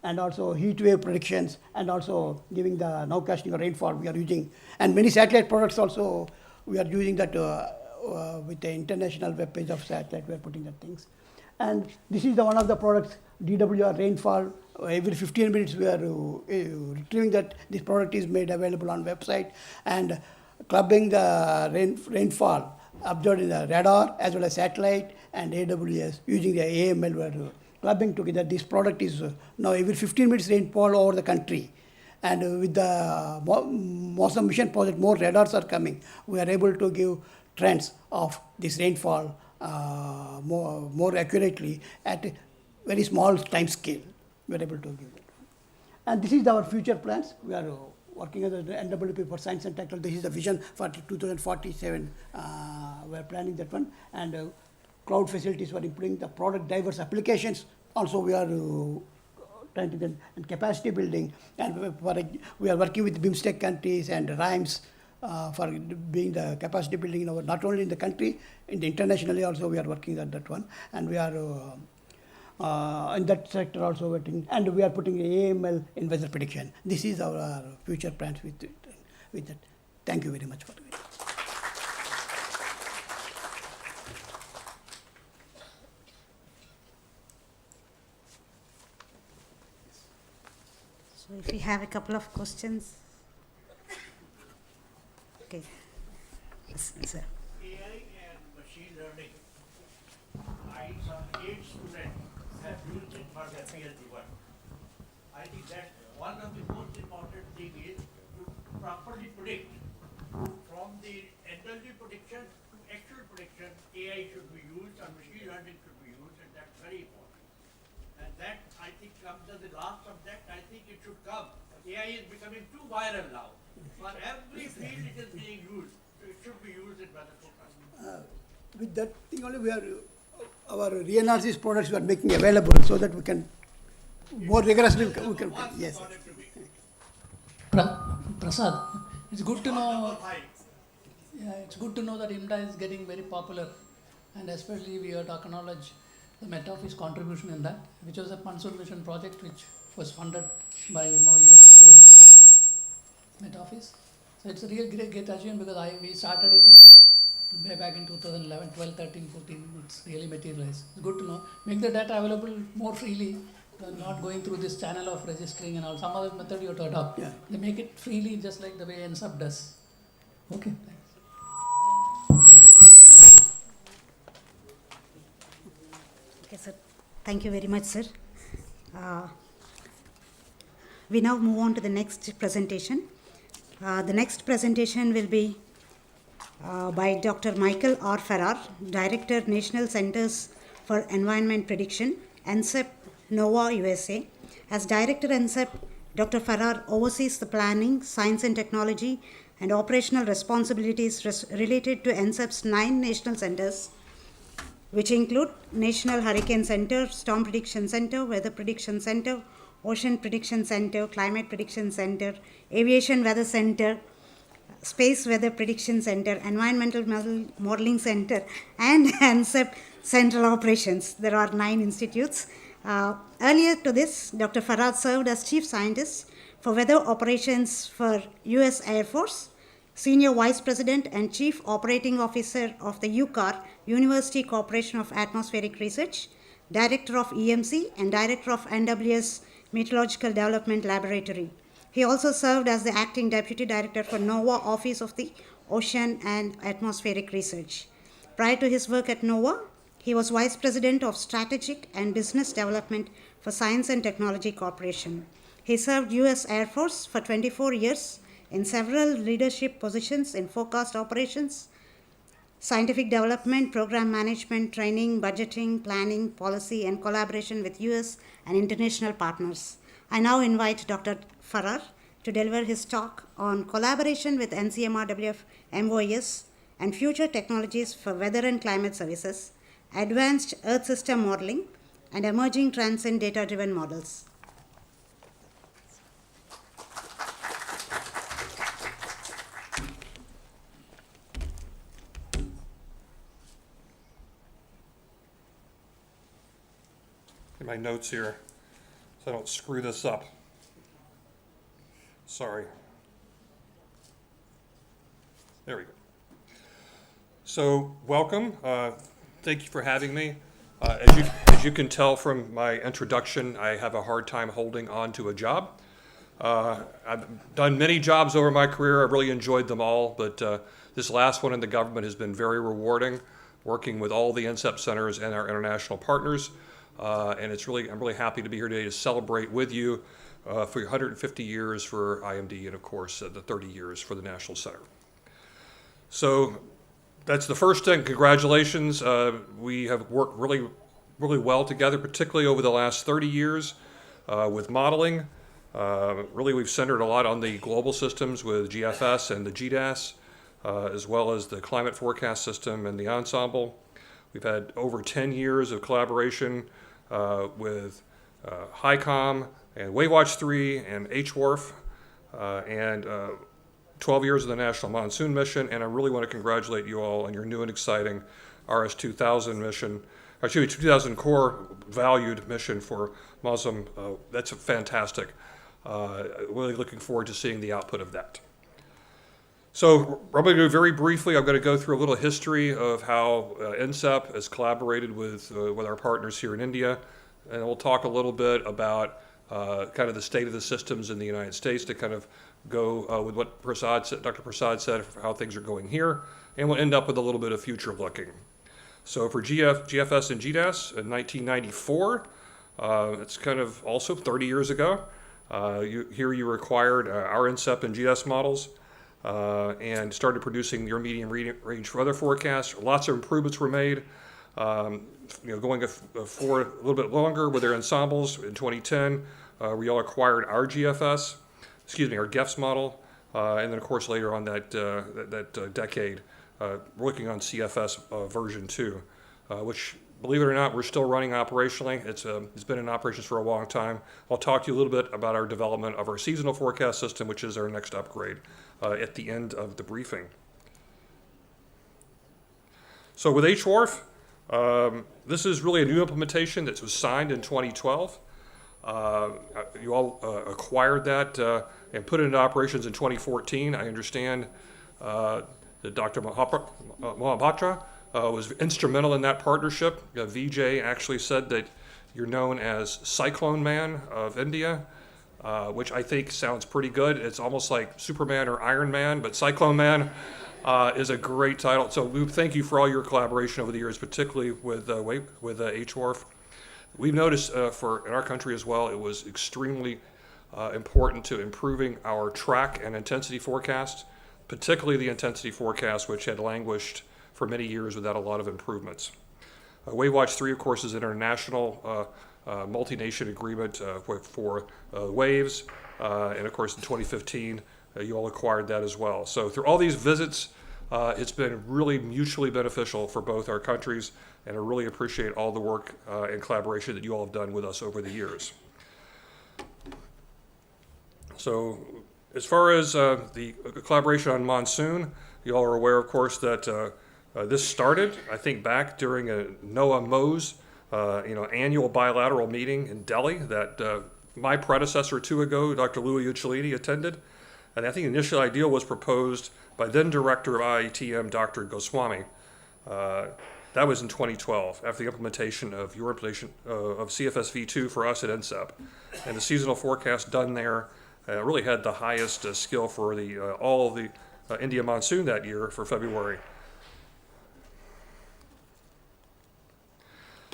and also heat wave predictions, and also giving the nowcasting of rainfall we are using. And many satellite products also we are using that with the international web page of satellite, we are putting the things. And this is one of the products, DWR rainfall. Every 15 minutes we are retrieving that. This product is made available on website, and clubbing the rainfall observed in the radar as well as satellite and AWS using the AML. We are clubbing together. This product is now every 15 minutes rainfall over the country. And with the Mosam Mission project, more radars are coming. We are able to give trends of this rainfall more accurately at a very small time scale. We are able to give it. And this is our future plans. We are working as the NWP for science and technology. This is the vision for 2047. We are planning that one. And cloud facilities for improving the product diverse applications. Also, we are trying to get and capacity building. And we are working with BIMSTEC countries and RIMES. For being the capacity building, not only in the country, internationally also we are working on that one, and we are in that sector also working, and we are putting AML in weather prediction. This is our future plans with that. Thank you very much for it. So if you have a couple of questions. Okay. Yes, sir. AI and machine learning, some 8 students have used it for their PhD work. I think that one of the most important thing is to properly predict. From the NWP prediction to actual prediction, AI should be used and machine learning should be used, and that's very important. And that, I think, comes as the last subject. I think it should come. AI is becoming too viral now. For every field it is being used, so it should be used in weather forecasting. With that thing only, we are our reanalysis products we are making available so that we can more rigorously we can yes. Prasad, it's good to know. Yeah, it's good to know that IMDA is getting very popular, and especially we have to acknowledge the Met Office contribution in that, which was a monsoon mission project which was funded by MOES to Met Office. So it's a real great achievement because we started it way back in 2011, 12, 13, 14. It's really materialized. It's good to know. Make the data available more freely, not going through this channel of registering and all. Some other method you have to adopt. Yeah. They make it freely, just like the way NSUP does. Okay, thanks. Okay, sir. Thank you very much, sir. We now move on to the next presentation. The next presentation will be by Dr. Michael R. Farrar, Director, National Centers for Environment Prediction, NCEP, NOAA, USA. As Director NCEP, Dr. Farrar oversees the planning, science and technology, and operational responsibilities related to NCEP's 9 national centers, which include National Hurricane Center, Storm Prediction Center, Weather Prediction Center, Ocean Prediction Center, Climate Prediction Center, Aviation Weather Center, Space Weather Prediction Center, Environmental Modeling Center, and NCEP Central Operations. There are 9 institutes. Earlier to this, Dr. Farad served as Chief Scientist for Weather Operations for U.S. Air Force, Senior Vice President and Chief Operating Officer of the UCAR, University Corporation of Atmospheric Research, Director of EMC, and Director of NWS Meteorological Development Laboratory. He also served as the Acting Deputy Director for NOAA Office of the Ocean and Atmospheric Research. Prior to his work at NOAA, he was Vice President of Strategic and Business Development for Science and Technology Corporation. He served U.S. Air Force for 24 years in several leadership positions in forecast operations, scientific development, program management, training, budgeting, planning, policy, and collaboration with U.S. and international partners. I now invite Dr. Farrar to deliver his talk on collaboration with NCMRWF MOES and future technologies for weather and climate services, advanced Earth system modeling, and emerging trends in data-driven models. Get my notes here so I don't screw this up. Sorry. There we go. So, welcome. Thank you for having me. As you can tell from my introduction, I have a hard time holding on to a job. I've done many jobs over my career. I've really enjoyed them all, but this last one in the government has been very rewarding, working with all the NCEP centers and our international partners. And I'm really happy to be here today to celebrate with you for 150 years for IMD and, of course, the 30 years for the National Center. So that's the first thing. Congratulations. We have worked really, really well together, particularly over the last 30 years with modeling. Really, we've centered a lot on the global systems with GFS and the GDAS, as well as the climate forecast system and the ensemble. We've had over 10 years of collaboration with HICOM and WaveWatch 3 and HWRF, and 12 years of the National Monsoon Mission, and I really want to congratulate you all on your new and exciting RS-2000 mission, 2000 core valued mission for Muslim. That's fantastic. Really looking forward to seeing the output of that. So I'm going to do very briefly, I'm going to go through a little history of how NCEP has collaborated with our partners here in India, and we'll talk a little bit about kind of the state of the systems in the United States to kind of go with what Dr. Prasad said, for how things are going here, and we'll end up with a little bit of future looking. So for GFS and GDAS in 1994, it's kind of also 30 years ago, you required our NCEP and GDAS models, and started producing your medium range weather forecasts. Lots of improvements were made, going forward a little bit longer with their ensembles. In 2010, we all acquired our GFS, our GEFS model, and then of course later on that decade, working on CFS version 2, which, believe it or not, we're still running operationally. It's been in operations for a long time. I'll talk to you a little bit about our development of our seasonal forecast system, which is our next upgrade at the end of the briefing. So with HWRF, this is really a new implementation that was signed in 2012. You all acquired that and put it into operations in 2014. I understand that Dr. Mohapatra was instrumental in that partnership. VJ actually said that you're known as Cyclone Man of India, which I think sounds pretty good. It's almost like Superman or Iron Man, but Cyclone Man is a great title. So we thank you for all your collaboration over the years, particularly with HWRF. We've noticed in our country as well, it was extremely important to improving our track and intensity forecast, particularly the intensity forecast, which had languished for many years without a lot of improvements. WaveWatch 3, of course, is an international multi-nation agreement for waves, and of course in 2015 you all acquired that as well. So through all these visits, it's been really mutually beneficial for both our countries, and I really appreciate all the work and collaboration that you all have done with us over the years. So as far as the collaboration on monsoon, you all are aware, of course, that this started, I think, back during a NOAA-MOES annual bilateral meeting in Delhi that my predecessor 2 ago, Dr. Louis Uccellini, attended. And I think the initial idea was proposed by then Director of IITM, Dr. Goswami. That was in 2012, after the implementation of your implementation of CFS v2 for us at NCEP. And the seasonal forecast done there really had the highest skill for all of the India monsoon that year for February.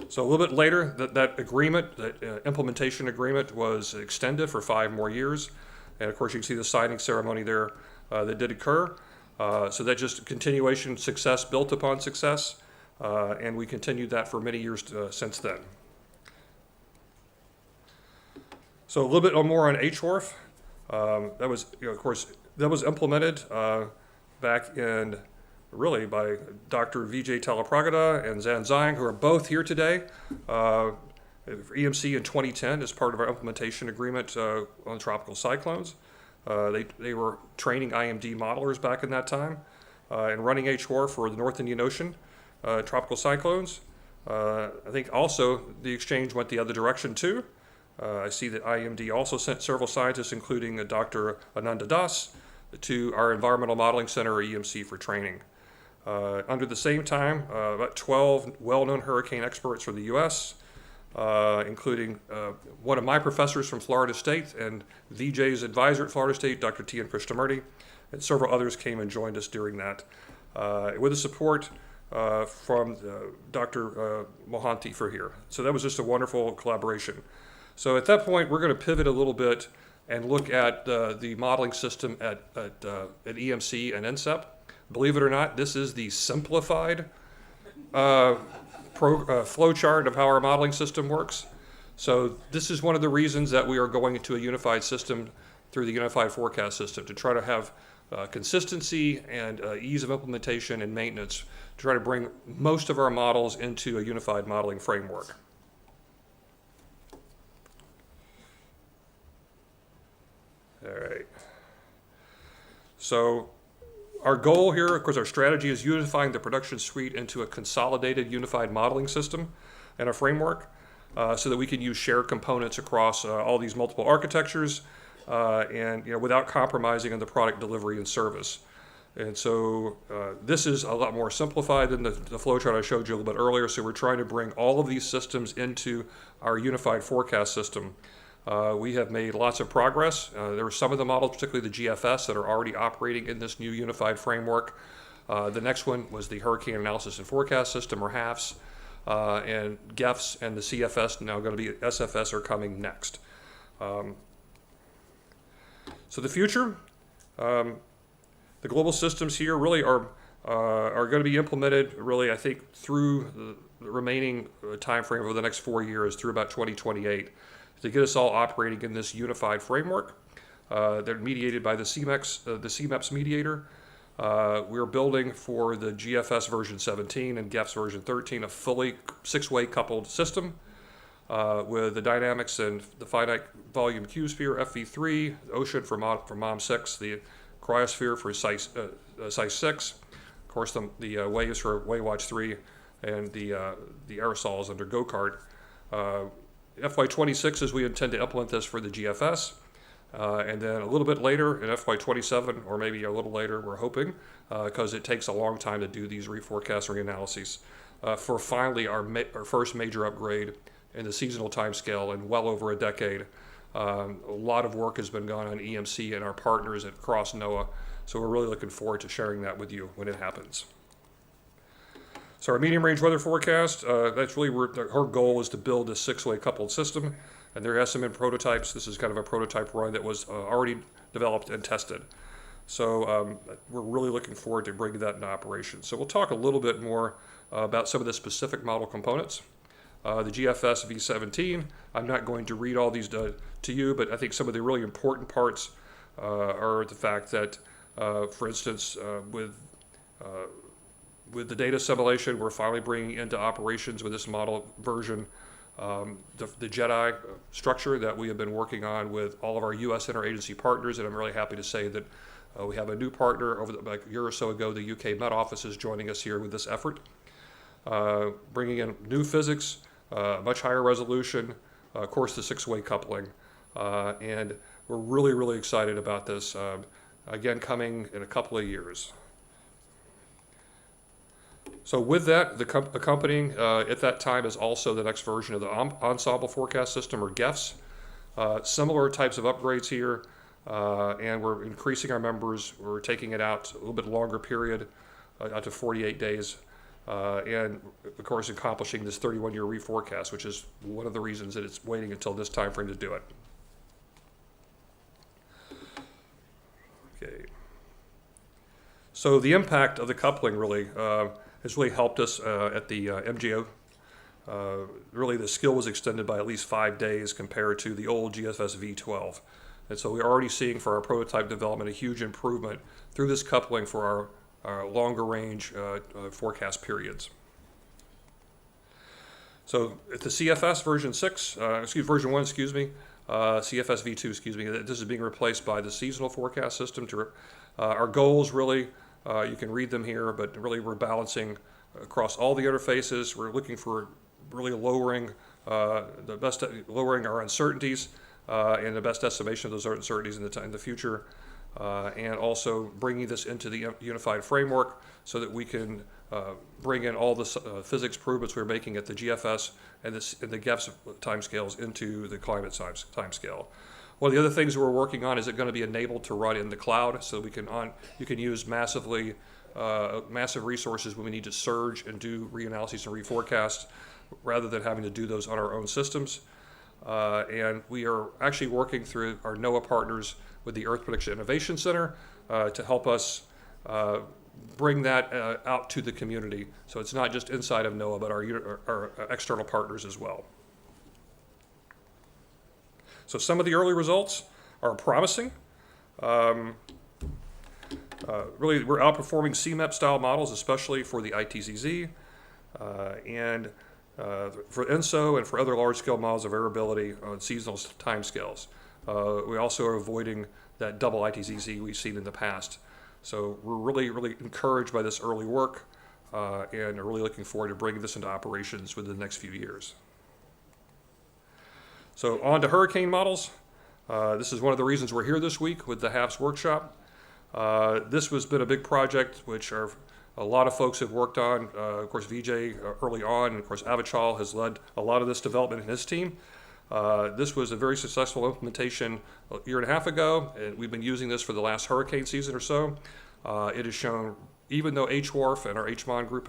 So a little bit later, that agreement, that implementation agreement, was extended for 5 more years. And of course, you can see the signing ceremony there that did occur. So that just continuation, success built upon success. And we continued that for many years since then. So a little bit more on HWRF. That was, of course, that was implemented back in, really, by Dr. Vijay Talapragada and Zan Zhang, who are both here today. For EMC in 2010 as part of our implementation agreement on tropical cyclones. They were training IMD modelers back in that time and running HWRF for the North Indian Ocean tropical cyclones. I think also the exchange went the other direction too. I see that IMD also sent several scientists, including Dr. Ananda Das, to our Environmental Modeling Center, or EMC, for training. Under the same time, about 12 well-known hurricane experts from the U.S., including one of my professors from Florida State and VJ's advisor at Florida State, Dr. T.N. Krishnamurti, and several others came and joined us during that, with the support from Dr. Mohanty for here. So that was just a wonderful collaboration. So at that point, we're going to pivot a little bit and look at the modeling system at EMC and NCEP. Believe it or not, this is the simplified flow chart of how our modeling system works. So this is one of the reasons that we are going into a unified system through the unified forecast system, to try to have consistency and ease of implementation and maintenance, to try to bring most of our models into a unified modeling framework. All right. So our goal here, of course, our strategy is unifying the production suite into a consolidated unified modeling system and a framework so that we can use shared components across all these multiple architectures and without compromising on the product delivery and service. And so this is a lot more simplified than the flowchart I showed you a little bit earlier. So we're trying to bring all of these systems into our unified forecast system. We have made lots of progress. There are some of the models, particularly the GFS, that are already operating in this new unified framework. The next one was the Hurricane Analysis and Forecast System, or HAFS, and GEFS and the CFS, now going to be SFS, are coming next. So the future, the global systems here really are going to be implemented, really, I think, through the remaining time frame over the next 4 years, through about 2028. To get us all operating in this unified framework. They're mediated by the CMEPS mediator. We're building for the GFS version 17 and GEFS version 13 a fully 6-way coupled system with the dynamics and the finite volume Q-sphere, FV3, the ocean for MOM6, the cryosphere for SICE 6, of course the waves for Waywatch 3, and the aerosols under GoCart. FY26 is we intend to implement this for the GFS, and then a little bit later in FY27, or maybe a little later, we're hoping, because it takes a long time to do these reforecast reanalyses, for finally our first major upgrade in the seasonal timescale in well over a decade. A lot of work has been done on EMC and our partners across NOAA, so we're really looking forward to sharing that with you when it happens. So our medium range weather forecast, that's really our goal is to build a 6-way coupled system, and there has some in prototypes. This is kind of a prototype run that was already developed and tested. So we're really looking forward to bringing that into operation. So we'll talk a little bit more about some of the specific model components. The GFS V17, I'm not going to read all these to you, but I think some of the really important parts are the fact that, for instance, with the data assimilation, we're finally bringing into operations with this model version the JEDI structure that we have been working on with all of our U.S. interagency partners, and I'm really happy to say that we have a new partner over like a year or so ago. The UK Met Office is joining us here with this effort, bringing in new physics, much higher resolution, of course the six-way coupling, and we're really, really excited about this, again, coming in a couple of years. So with that, accompanying at that time is also the next version of the Ensemble Forecast System, or GEFS. Similar types of upgrades here, and we're increasing our members. We're taking it out a little bit longer period, out to 48 days, and of course accomplishing this 31-year reforecast, which is one of the reasons that it's waiting until this time frame to do it. Okay. So the impact of the coupling really has really helped us at the MGO. Really, the skill was extended by at least 5 days compared to the old GFS V12. And so we're already seeing for our prototype development a huge improvement through this coupling for our longer range forecast periods. So at the CFS version 1, CFS V2, this is being replaced by the seasonal forecast system. Our goals really, you can read them here, but really we're balancing across all the interfaces. We're looking for really lowering our uncertainties and the best estimation of those uncertainties in the future, and also bringing this into the unified framework so that we can bring in all the physics improvements we're making at the GFS and the GEFS timescales into the climate timescale. One of the other things we're working on is it going to be enabled to run in the cloud, so you can use massive resources when we need to surge and do reanalyses and reforecasts, rather than having to do those on our own systems. And we are actually working through our NOAA partners with the Earth Prediction Innovation Center to help us bring that out to the community. So it's not just inside of NOAA, but our external partners as well. So some of the early results are promising. Really, we're outperforming CMAP style models, especially for the ITZZ, and for ENSO and for other large-scale models of variability on seasonal timescales. We also are avoiding that double ITZZ we've seen in the past. So we're really, really encouraged by this early work and are really looking forward to bringing this into operations within the next few years. So on to hurricane models. This is one of the reasons we're here this week with the HAFS workshop. This has been a big project which a lot of folks have worked on. Of course, Vijay early on, and of course Avichal has led a lot of this development in his team. This was a very successful implementation a year and a half ago, and we've been using this for the last hurricane season or so. It has shown, even though HWRF and our HMON group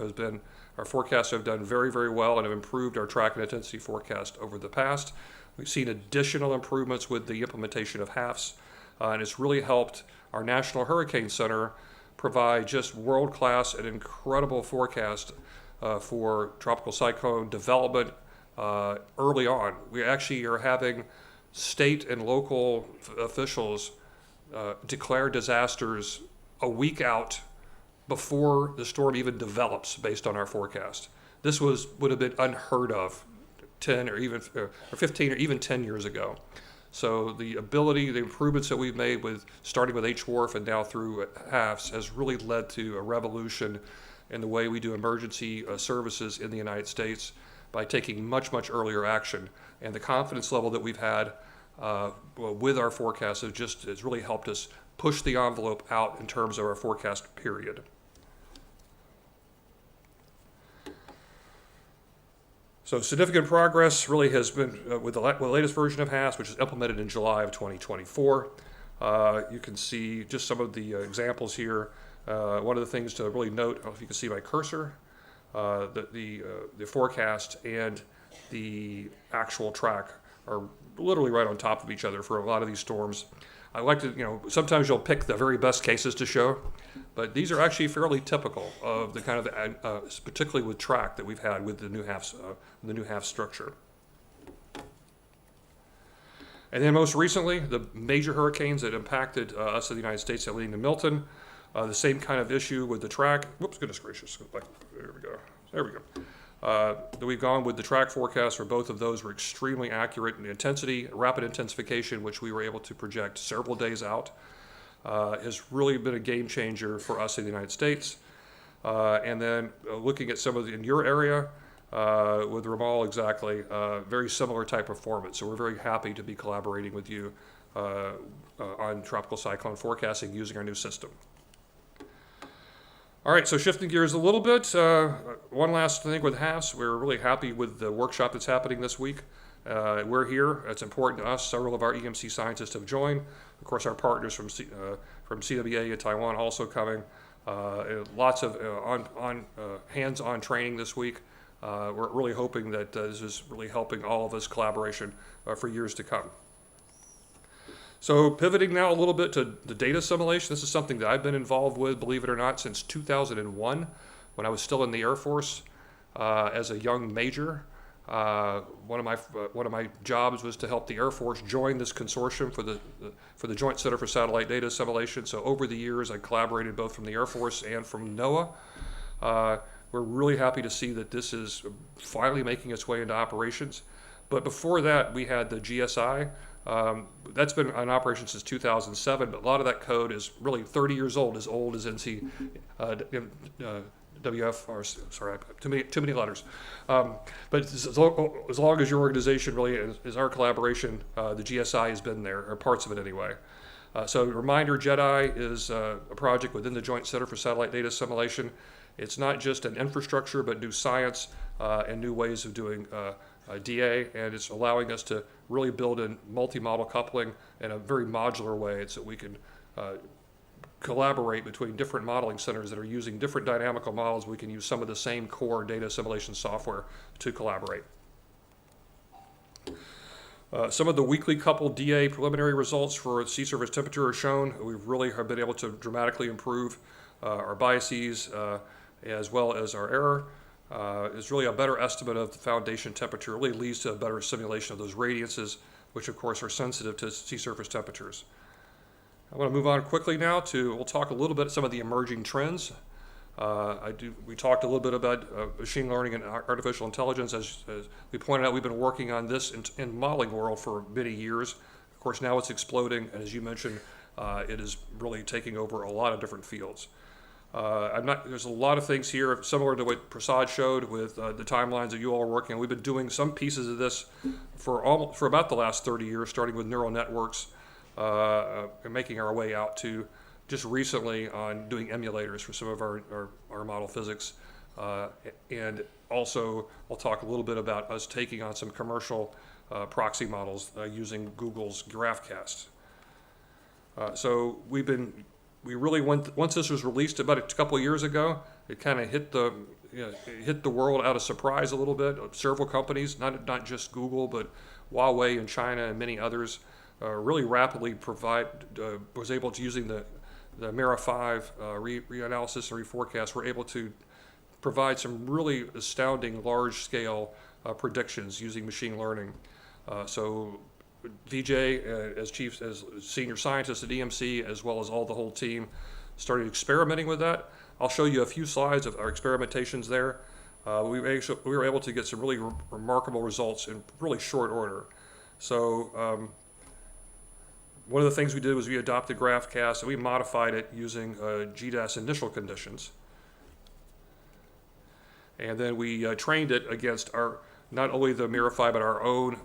our forecasts have done very, very well and have improved our track and intensity forecast over the past, we've seen additional improvements with the implementation of HAFS, and it's really helped our National Hurricane Center provide just world-class and incredible forecast for tropical cyclone development early on. We actually are having state and local officials declare disasters a week out before the storm even develops based on our forecast. This would have been unheard of 10 or even 15 or even 10 years ago. So the improvements that we've made starting with HWRF and now through HAFS has really led to a revolution in the way we do emergency services in the United States by taking much, much earlier action. And the confidence level that we've had with our forecast has really helped us push the envelope out in terms of our forecast period. So significant progress really has been with the latest version of HAFS, which is implemented in July of 2024. You can see just some of the examples here. One of the things to really note, I don't know if you can see my cursor, the forecast and the actual track are literally right on top of each other for a lot of these storms. I like to, sometimes you'll pick the very best cases to show, but these are actually fairly typical of the kind of, particularly with track that we've had with the new HAFS structure. And then most recently, the major hurricanes that impacted us in the United States, leading to Milton, the same kind of issue with the track. Whoops, goodness gracious. There we go. that we've gone with the track forecasts for both of those were extremely accurate in intensity. Rapid intensification, which we were able to project several days out, has really been a game changer for us in the United States. And then looking at some of in your area, with Ramal exactly, very similar type of performance. So we're very happy to be collaborating with you on tropical cyclone forecasting using our new system. All right, so shifting gears a little bit, one last thing with HAFS. We're really happy with the workshop that's happening this week. We're here. It's important to us. Several of our EMC scientists have joined. Of course, our partners from CWA in Taiwan also coming. Lots of hands-on training this week. We're really hoping that this is really helping all of us collaboration for years to come. So pivoting now a little bit to the data assimilation. This is something that I've been involved with, believe it or not, since 2001, when I was still in the Air Force as a young major. One of my jobs was to help the Air Force join this consortium for the Joint Center for Satellite Data Assimilation. So over the years, I collaborated both from the Air Force and from NOAA. We're really happy to see that this is finally making its way into operations. But before that, we had the GSI. That's been in operation since 2007, but a lot of that code is really 30 years old as WF, or sorry, too many letters. But as long as your organization really is our collaboration, the GSI has been there, or parts of it anyway. So reminder, JEDI is a project within the Joint Center for Satellite Data Assimilation. It's not just an infrastructure, but new science and new ways of doing DA, and it's allowing us to really build in multi-model coupling in a very modular way so that we can collaborate between different modeling centers that are using different dynamical models. We can use some of the same core data assimilation software to collaborate. Some of the weakly coupled DA preliminary results for sea surface temperature are shown. We really have been able to dramatically improve our biases as well as our error. It's really a better estimate of the foundation temperature. It really leads to a better simulation of those radiances, which of course are sensitive to sea surface temperatures. I want to move on quickly now we'll talk a little bit some of the emerging trends. We talked a little bit about machine learning and artificial intelligence. As we pointed out, we've been working on this in modeling world for many years. Of course, now it's exploding, and as you mentioned, it is really taking over a lot of different fields. There's a lot of things here similar to what Prasad showed with the timelines that you all are working on. We've been doing some pieces of this for about the last 30 years, starting with neural networks and making our way out to just recently on doing emulators for some of our model physics. And also, I'll talk a little bit about us taking on some commercial proxy models using Google's GraphCast. So we really went, once this was released about a couple of years ago, it kind of hit the world out of surprise a little bit. Several companies, not just Google, but Huawei in China and many others, really rapidly was able to, using the Mera 5 reanalysis and reforecast, were able to provide some really astounding large-scale predictions using machine learning. So Vijay, as senior scientist at EMC, as well as the whole team, started experimenting with that. I'll show you a few slides of our experimentations there. We were able to get some really remarkable results in really short order. So one of the things we did was we adopted GraphCast and we modified it using GDAS initial conditions. And then we trained it against not only the Mera 5, but our own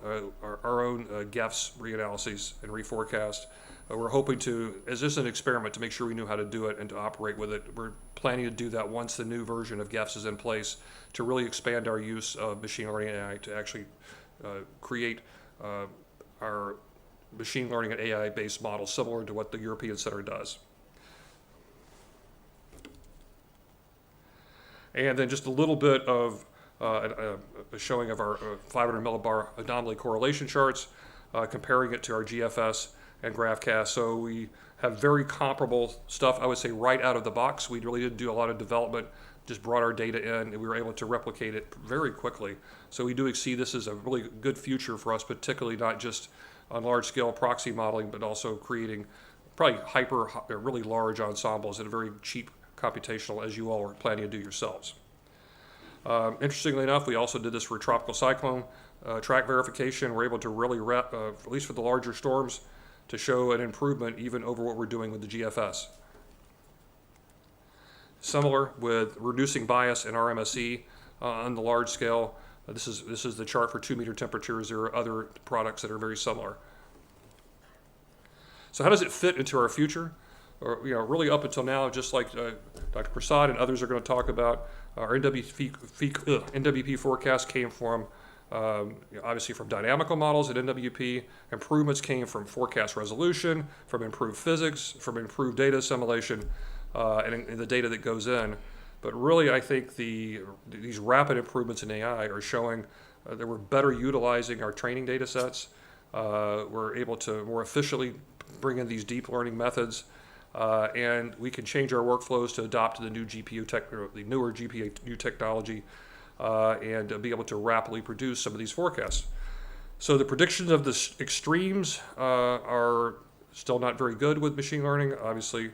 GEFS reanalyses and reforecast. We're hoping to, as just an experiment, to make sure we knew how to do it and to operate with it. We're planning to do that once the new version of GEFS is in place, to really expand our use of machine learning and AI to actually create our machine learning and AI-based models similar to what the European Center does. And then just a little bit of a showing of our 500 millibar anomaly correlation charts, comparing it to our GFS and GraphCast. So we have very comparable stuff, I would say, right out of the box. We really didn't do a lot of development, just brought our data in, and we were able to replicate it very quickly. So we do see this as a really good future for us, particularly not just on large-scale proxy modeling, but also creating probably really large ensembles at a very cheap computational, as you all are planning to do yourselves. Interestingly enough, we also did this for tropical cyclone track verification. We're able to really, at least for the larger storms, to show an improvement even over what we're doing with the GFS. Similar with reducing bias in RMSE on the large scale. This is the chart for 2-meter temperatures. There are other products that are very similar. So how does it fit into our future? Or, really up until now, just like Dr. Prasad and others are going to talk about, our NWP forecast came from, obviously from dynamical models at NWP. Improvements came from forecast resolution, from improved physics, from improved data assimilation, and the data that goes in. But really, I think these rapid improvements in AI are showing that we're better utilizing our training data sets. We're able to more efficiently bring in these deep learning methods, and we can change our workflows to adopt the new the newer GPU technology, and be able to rapidly produce some of these forecasts. So the predictions of the extremes are still not very good with machine learning. Obviously,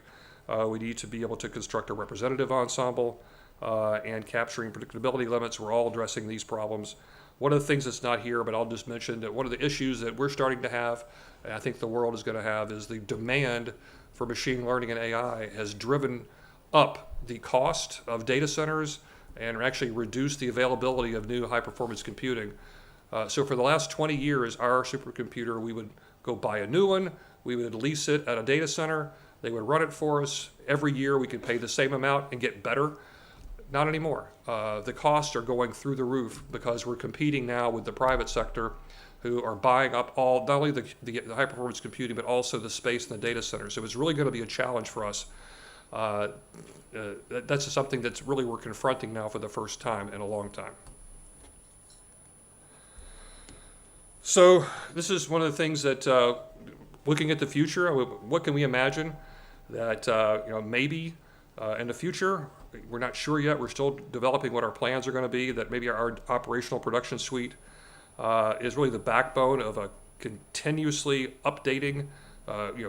we need to be able to construct a representative ensemble and capturing predictability limits. We're all addressing these problems. One of the things that's not here, but I'll just mention that one of the issues that we're starting to have, and I think the world is going to have, is the demand for machine learning and AI has driven up the cost of data centers and actually reduced the availability of new high-performance computing. So for the last 20 years, our supercomputer, we would go buy a new one, we would lease it at a data center, they would run it for us. Every year we could pay the same amount and get better. Not anymore. The costs are going through the roof because we're competing now with the private sector, who are buying up not only the high-performance computing, but also the space in the data center. So it's really going to be a challenge for us. That's something that's really we're confronting now for the first time in a long time. So this is one of the things that, looking at the future, what can we imagine that maybe in the future, we're not sure yet. We're still developing what our plans are going to be, that maybe our operational production suite is really the backbone of a continuously updating,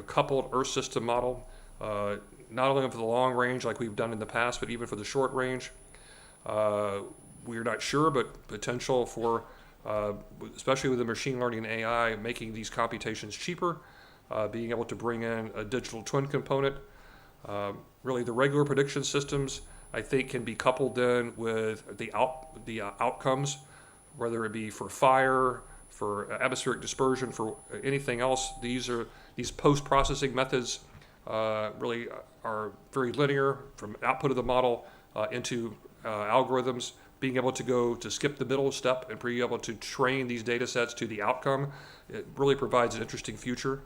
coupled Earth system model, not only for the long range like we've done in the past, but even for the short range. We're not sure, but potential for, especially with the machine learning and AI, making these computations cheaper, being able to bring in a digital twin component. Really, the regular prediction systems, I think, can be coupled in with the outcomes, whether it be for fire, for atmospheric dispersion, for anything else. These post-processing methods really are very linear from output of the model into algorithms. Being able to go to skip the middle step and be able to train these data sets to the outcome, it really provides an interesting future.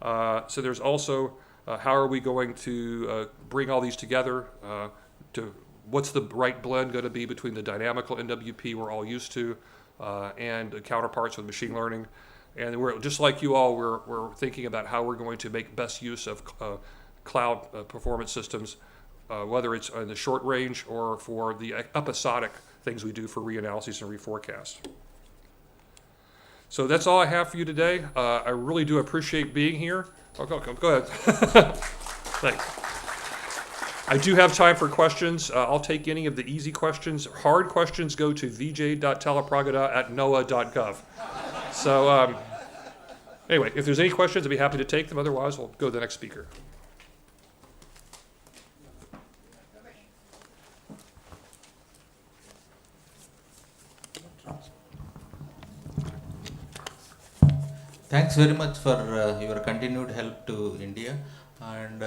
So there's also how are we going to bring all these together to what's the right blend going to be between the dynamical NWP we're all used to and the counterparts with machine learning. And we're just like you all, we're thinking about how we're going to make best use of cloud performance systems, whether it's in the short range or for the episodic things we do for reanalysis and reforecast. So that's all I have for you today. I really do appreciate being here. Oh, go ahead. Thanks. I do have time for questions. I'll take any of the easy questions. Hard questions go to vj.talapragada@noaa.gov. So anyway, if there's any questions, I'd be happy to take them. Otherwise, we'll go to the next speaker. Thanks very much for your continued help to India, and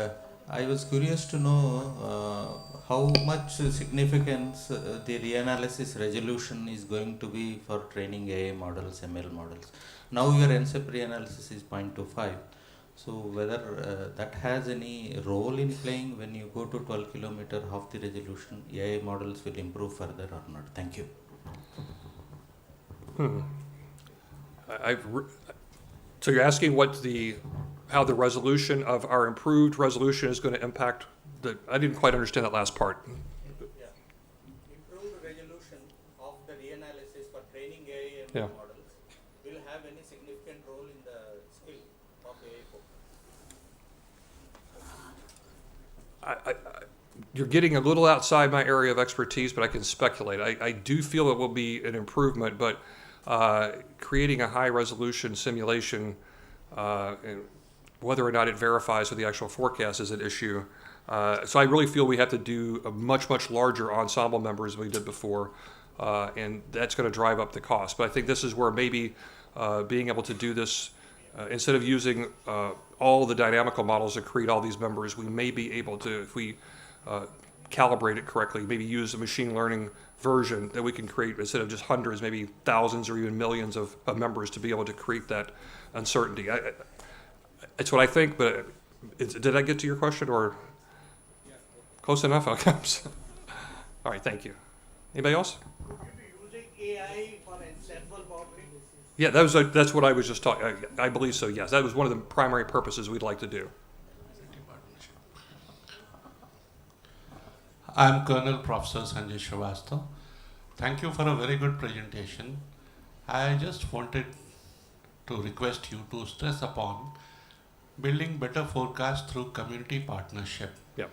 I was curious to know how much significance the reanalysis resolution is going to be for training AI models, ML models. Now your NCEP reanalysis is 0.25, so whether that has any role in playing when you go to 12 kilometer, half the resolution, AI models will improve further or not? Thank you. So you're asking how the resolution of our improved resolution is going to impact I didn't quite understand that last part. Yeah. Improved resolution of the reanalysis for training AI and models will have any significant role in the skill of AI focus? you're getting a little outside my area of expertise, but I can speculate. I do feel it will be an improvement, but creating a high-resolution simulation, and whether or not it verifies with the actual forecast is an issue. So I really feel we have to do a much, much larger ensemble members than we did before, and that's going to drive up the cost. But I think this is where maybe being able to do this, instead of using all the dynamical models to create all these members, we may be able to, if we calibrate it correctly, maybe use a machine learning version that we can create, instead of just hundreds, maybe thousands or even millions of members, to be able to create that uncertainty. It's what I think, but did I get to your question, or close enough? Okay. All right, thank you. Anybody else? Using AI for ensemble modeling? Yeah, that's what I was just talking. I believe so. Yes, that was one of the primary purposes we'd like to do. I'm Colonel Professor Sanjay Srivastava. Thank you for a very good presentation. I just wanted to request you to stress upon building better forecast through community partnership. Yep.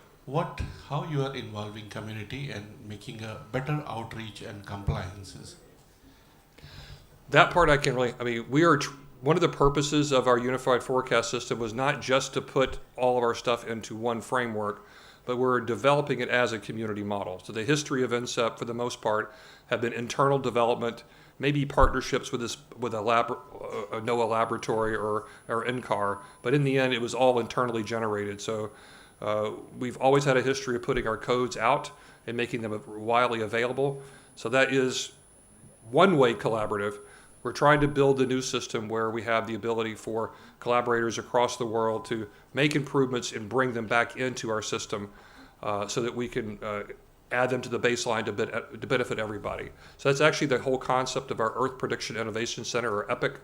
How you are involving community and making a better outreach and compliances. That part I can really, we are, one of the purposes of our unified forecast system was not just to put all of our stuff into one framework, but we're developing it as a community model. So the history of NCEP, for the most part, have been internal development, maybe partnerships with a NOAA laboratory or NCAR, but in the end, it was all internally generated. So we've always had a history of putting our codes out and making them widely available. So that is one way collaborative. We're trying to build a new system where we have the ability for collaborators across the world to make improvements and bring them back into our system, so that we can add them to the baseline to benefit everybody. So that's actually the whole concept of our Earth Prediction Innovation Center, or EPIC.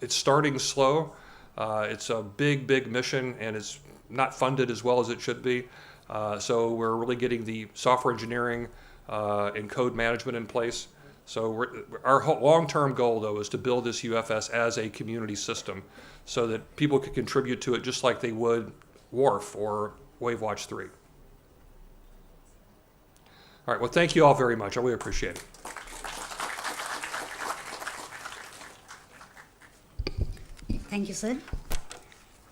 It's starting slow. It's a big mission, and it's not funded as well as it should be. So we're really getting the software engineering and code management in place. So our long-term goal, though, is to build this UFS as a community system, so that people could contribute to it just like they would WRF or WaveWatch 3. All right, well, thank you all very much. I really appreciate it. Thank you, sir.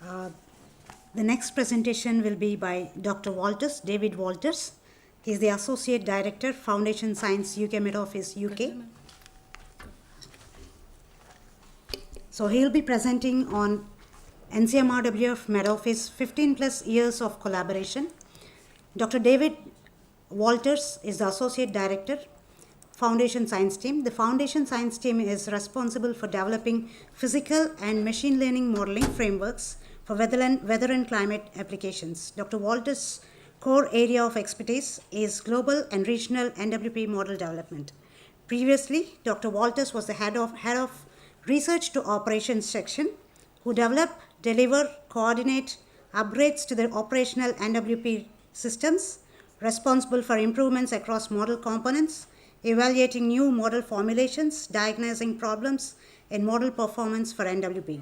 The next presentation will be by Dr. Walters, David Walters. He is the Associate Director, Foundation Science UK Met Office UK. So he will be presenting on NCMRWF Met Office 15 plus years of collaboration. Dr. David Walters is the Associate Director, Foundation Science Team. The Foundation Science Team is responsible for developing physical and machine learning modeling frameworks for weather and climate applications. Dr. Walters' core area of expertise is global and regional NWP model development. Previously, Dr. Walters was the head of Research to Operations section, who develop, deliver, coordinate upgrades to the operational NWP systems, responsible for improvements across model components, evaluating new model formulations, diagnosing problems in model performance for NWP.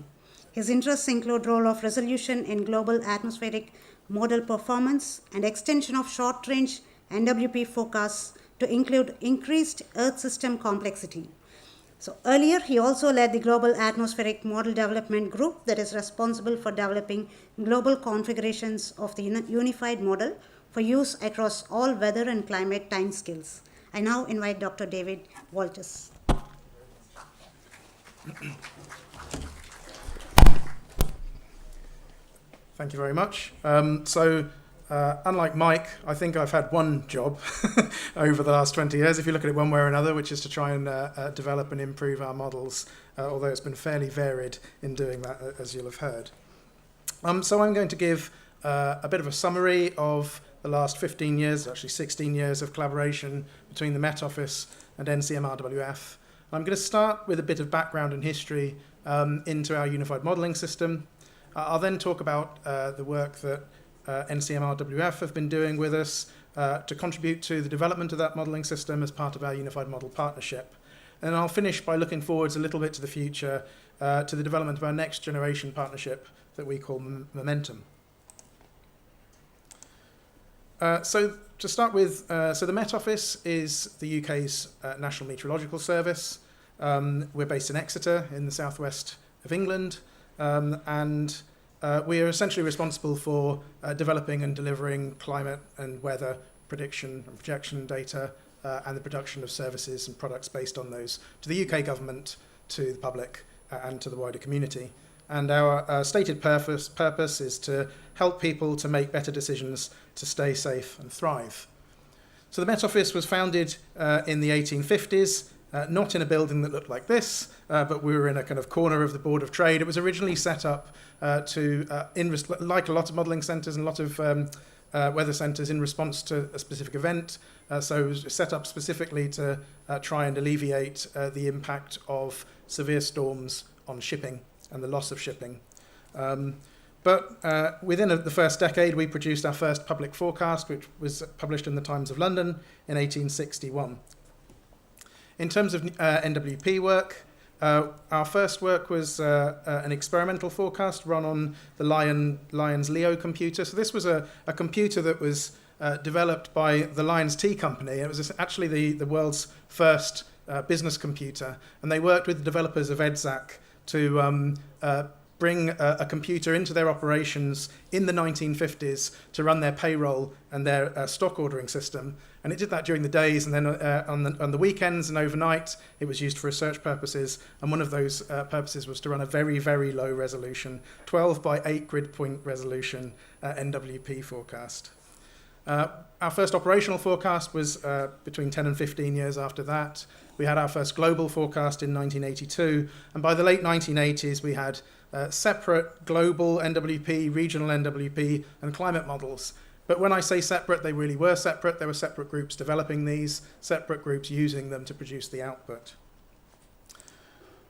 His interests include role of resolution in global atmospheric model performance and extension of short-range NWP forecasts to include increased Earth system complexity. So earlier, he also led the Global Atmospheric Model Development Group that is responsible for developing global configurations of the unified model for use across all weather and climate timescales. I now invite Dr. David Walters. Thank you very much. Unlike Mike, I think I've had one job over the last 20 years, if you look at it one way or another, which is to try and develop and improve our models, although it's been fairly varied in doing that, as you'll have heard. So I'm going to give a bit of a summary of the last 15 years, actually 16 years of collaboration between the Met Office and NCMRWF. I'm going to start with a bit of background and history into our unified modelling system. I'll then talk about the work that NCMRWF have been doing with us to contribute to the development of that modelling system as part of our Unified Model Partnership. And I'll finish by looking forwards a little bit to the future, to the development of our next generation partnership that we call Momentum. So to start with, so the Met Office is the UK's National Meteorological Service. We're based in Exeter in the southwest of England, and we are essentially responsible for developing and delivering climate and weather prediction and projection data and the production of services and products based on those to the UK government, to the public and to the wider community. And our stated purpose is to help people to make better decisions to stay safe and thrive. So the Met Office was founded in the 1850s, not in a building that looked like this, but we were in a kind of corner of the Board of Trade. It was originally set up like a lot of modelling centres and a lot of weather centres, in response to a specific event. So it was set up specifically to try and alleviate the impact of severe storms on shipping and the loss of shipping. But within the first decade, we produced our first public forecast, which was published in the Times of London in 1861. In terms of NWP work, our first work was an experimental forecast run on the Lions Leo computer. So this was a computer that was developed by the Lions Tea Company. It was actually the world's first business computer, and they worked with the developers of EDSAC to bring a computer into their operations in the 1950s to run their payroll and their stock ordering system. And it did that during the days, and then on the weekends and overnight, it was used for research purposes. And one of those purposes was to run a very, very low resolution, 12 by 8 grid point resolution NWP forecast. Our first operational forecast was between 10 and 15 years after that. We had our first global forecast in 1982, and by the late 1980s, we had separate global NWP, regional NWP, and climate models. But when I say separate, they really were separate. There were separate groups developing these, separate groups using them to produce the output.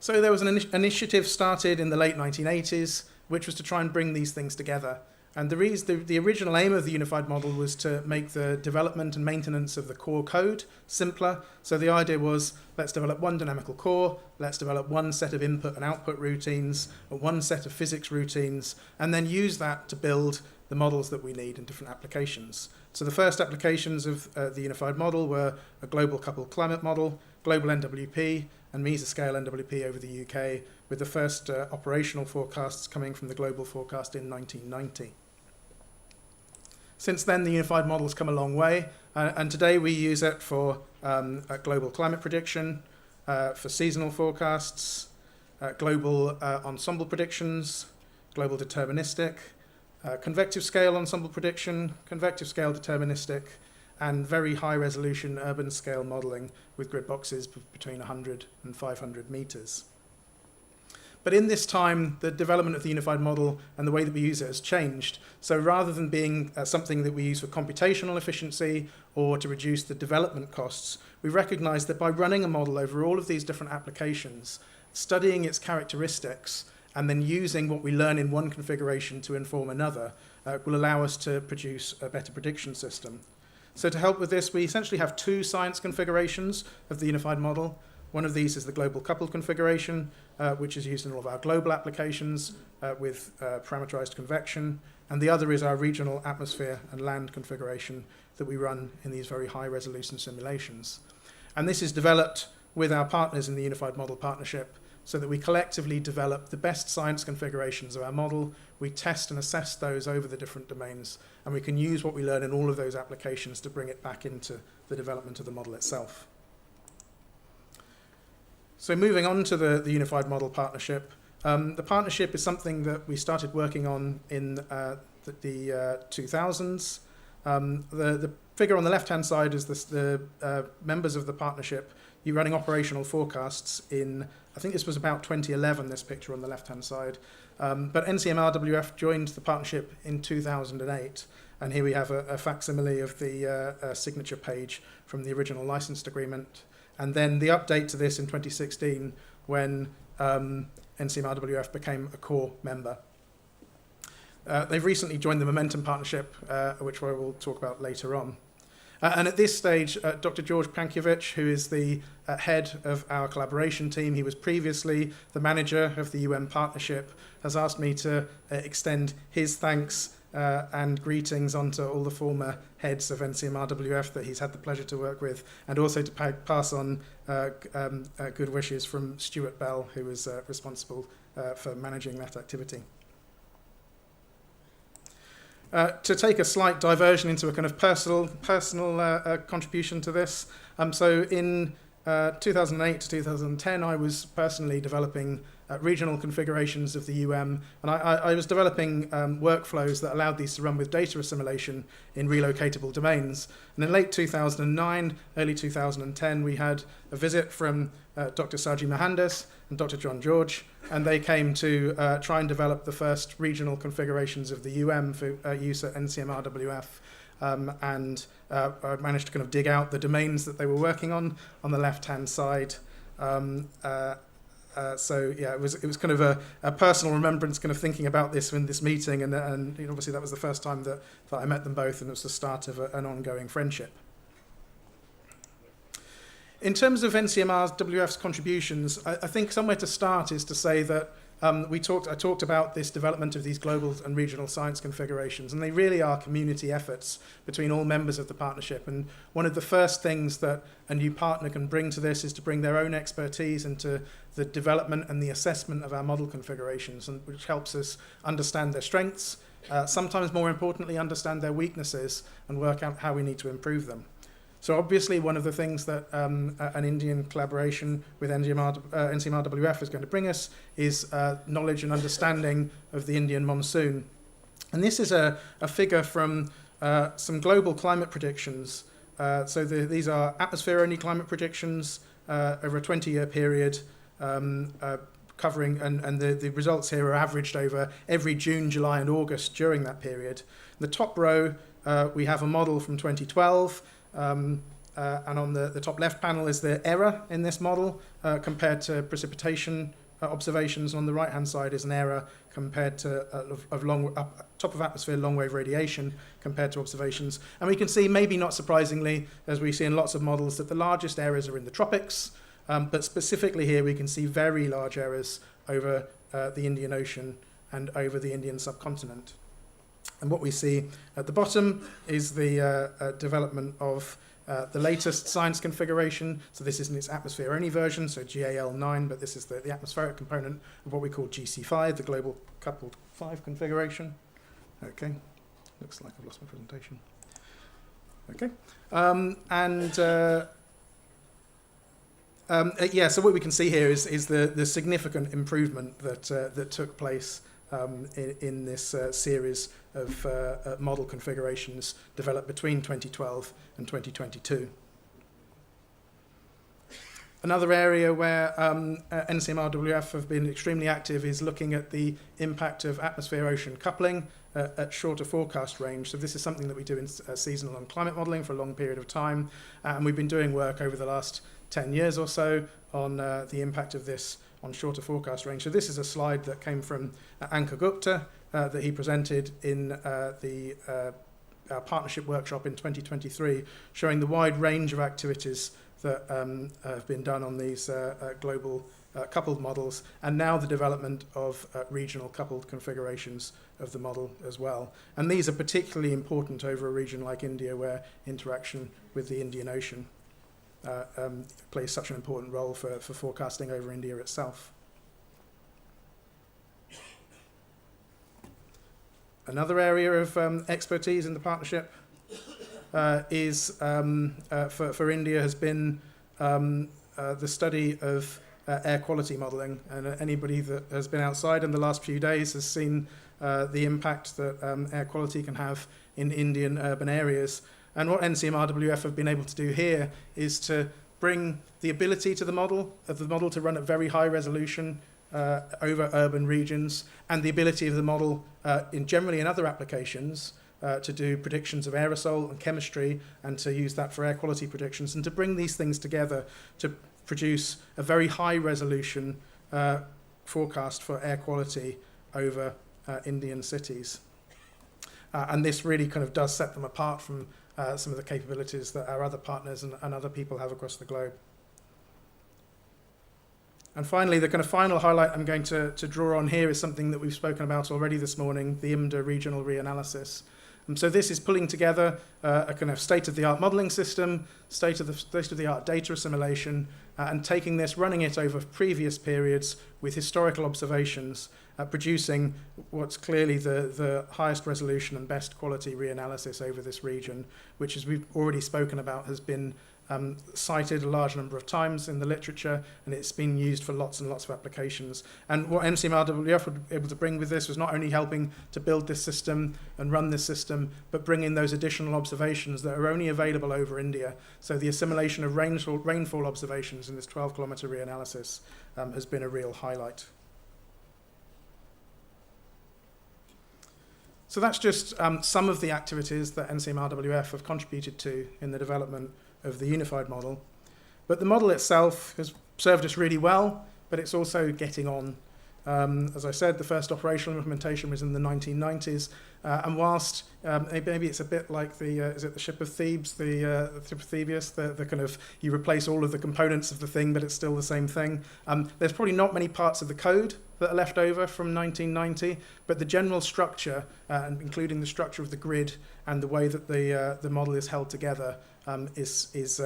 So there was an initiative started in the late 1980s, which was to try and bring these things together. And the original aim of the unified model was to make the development and maintenance of the core code simpler. So the idea was, let's develop one dynamical core, let's develop one set of input and output routines, or one set of physics routines, and then use that to build the models that we need in different applications. So the first applications of the unified model were a global coupled climate model, global NWP, and mesoscale NWP over the UK, with the first operational forecasts coming from the global forecast in 1990. Since then, the unified model has come a long way, and today we use it for global climate prediction, for seasonal forecasts, global ensemble predictions, global deterministic, convective scale ensemble prediction, convective scale deterministic, and very high resolution urban scale modelling with grid boxes between 100 and 500 metres. But in this time, the development of the unified model and the way that we use it has changed. So rather than being something that we use for computational efficiency or to reduce the development costs, we recognise that by running a model over all of these different applications, studying its characteristics, and then using what we learn in one configuration to inform another, will allow us to produce a better prediction system. So to help with this, we essentially have two science configurations of the unified model. One of these is the global coupled configuration, which is used in all of our global applications with parameterized convection. And the other is our regional atmosphere and land configuration that we run in these very high resolution simulations. And this is developed with our partners in the Unified Model Partnership so that we collectively develop the best science configurations of our model. We test and assess those over the different domains, and we can use what we learn in all of those applications to bring it back into the development of the model itself. So moving on to the Unified Model Partnership. The partnership is something that we started working on in the 2000s. The figure on the left-hand side is the members of the partnership. You're running operational forecasts in, I think this was about 2011, this picture on the left-hand side. But NCM-RWF joined the partnership in 2008. And here we have a facsimile of the signature page from the original licensed agreement. And then the update to this in 2016 when NCM-RWF became a core member. They've recently joined the Momentum Partnership, which I will talk about later on. And at this stage, Dr. George Pankiewicz, who is the head of our collaboration team, he was previously the manager of the UN Partnership, has asked me to extend his thanks and greetings onto all the former heads of NCMRWF that he's had the pleasure to work with, and also to pass on good wishes from Stuart Bell, who was responsible for managing that activity. To take a slight diversion into a kind of personal contribution to this, so in 2008 to 2010, I was personally developing regional configurations of the UM, and I was developing workflows that allowed these to run with data assimilation in relocatable domains. And in late 2009, early 2010, we had a visit from Dr. Saji Mohandas and Dr. John George, and they came to try and develop the first regional configurations of the UM for use at NCMRWF. And I managed to kind of dig out the domains that they were working on the left-hand side. So yeah, it was kind of a personal remembrance, kind of thinking about this in this meeting, and obviously that was the first time that I met them both, and it was the start of an ongoing friendship. In terms of NCMRWF's contributions, I think somewhere to start is to say that I talked about this development of these global and regional science configurations, and they really are community efforts between all members of the partnership. And one of the first things that a new partner can bring to this is to bring their own expertise into the development and the assessment of our model configurations, and which helps us understand their strengths, sometimes more importantly, understand their weaknesses and work out how we need to improve them. So obviously one of the things that an Indian collaboration with NCMRWF is going to bring us is knowledge and understanding of the Indian monsoon. And this is a figure from some global climate predictions. So these are atmosphere-only climate predictions over a 20-year period, covering, and the results here are averaged over every June, July, and August during that period. In the top row, we have a model from 2012. And on the top left panel is the error in this model compared to precipitation observations. On the right hand side is an error compared to top of atmosphere long wave radiation compared to observations. And we can see, maybe not surprisingly, as we see in lots of models, that the largest errors are in the tropics, but specifically here we can see very large errors over the Indian Ocean and over the Indian subcontinent. And what we see at the bottom is the development of the latest science configuration. So this is in its atmosphere-only version, so GAL9, but this is the atmospheric component of what we call GC5, the Global Coupled 5 configuration. Okay, looks like I've lost my presentation. Okay, yeah, so what we can see here is the significant improvement that took place in this series of model configurations developed between 2012 and 2022. Another area where NCMRWF have been extremely active is looking at the impact of atmosphere-ocean coupling at shorter forecast range. So this is something that we do in seasonal and climate modelling for a long period of time, and we've been doing work over the last 10 years or so on the impact of this on shorter forecast range. So this is a slide that came from Ankur Gupta that he presented in the partnership workshop in 2023, showing the wide range of activities that have been done on these global coupled models, and now the development of regional coupled configurations of the model as well. And these are particularly important over a region like India, where interaction with the Indian Ocean plays such an important role for forecasting over India itself. Another area of expertise in the partnership is for India has been the study of air quality modelling, and anybody that has been outside in the last few days has seen the impact that air quality can have in Indian urban areas. And what NCMRWF have been able to do here is to bring the ability to the model to run at very high resolution over urban regions, and the ability of the model generally in other applications to do predictions of aerosol and chemistry, and to use that for air quality predictions, and to bring these things together to produce a very high resolution forecast for air quality over Indian cities. And this really kind of does set them apart from some of the capabilities that our other partners and other people have across the globe. And finally, the kind of final highlight I'm going to draw on here is something that we've spoken about already this morning, the IMDA regional reanalysis. So this is pulling together a kind of state-of-the-art modelling system, state-of-the-art data assimilation, and taking this, running it over previous periods with historical observations, producing what's clearly the highest resolution and best quality reanalysis over this region, which, as we've already spoken about, has been cited a large number of times in the literature, and it's been used for lots and lots of applications. And what NCMRWF would be able to bring with this was not only helping to build this system and run this system, but bring in those additional observations that are only available over India. So the assimilation of rainfall observations in this 12-kilometre reanalysis has been a real highlight. So that's just some of the activities that NCMRWF have contributed to in the development of the unified model. But the model itself has served us really well, but it's also getting on. As I said, the first operational implementation was in the 1990s, and whilst maybe it's a bit like is it the ship of Thebes, the ship of Theseus, the kind of, you replace all of the components of the thing, but it's still the same thing. There's probably not many parts of the code that are left over from 1990, but the general structure, and including the structure of the grid and the way that the model is held together, is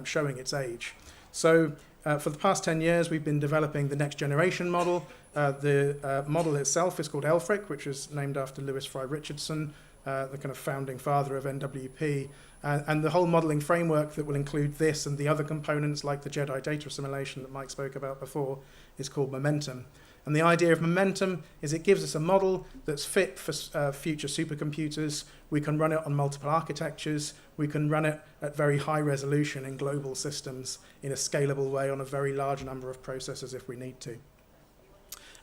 showing its age. So for the past 10 years, we've been developing the next generation model. The model itself is called ELFRIC, which is named after Lewis Fry Richardson, the kind of founding father of NWP. And the whole modelling framework that will include this and the other components like the JEDI data assimilation that Mike spoke about before is called Momentum. And the idea of Momentum is it gives us a model that's fit for future supercomputers. We can run it on multiple architectures. We can run it at very high resolution in global systems in a scalable way on a very large number of processors if we need to.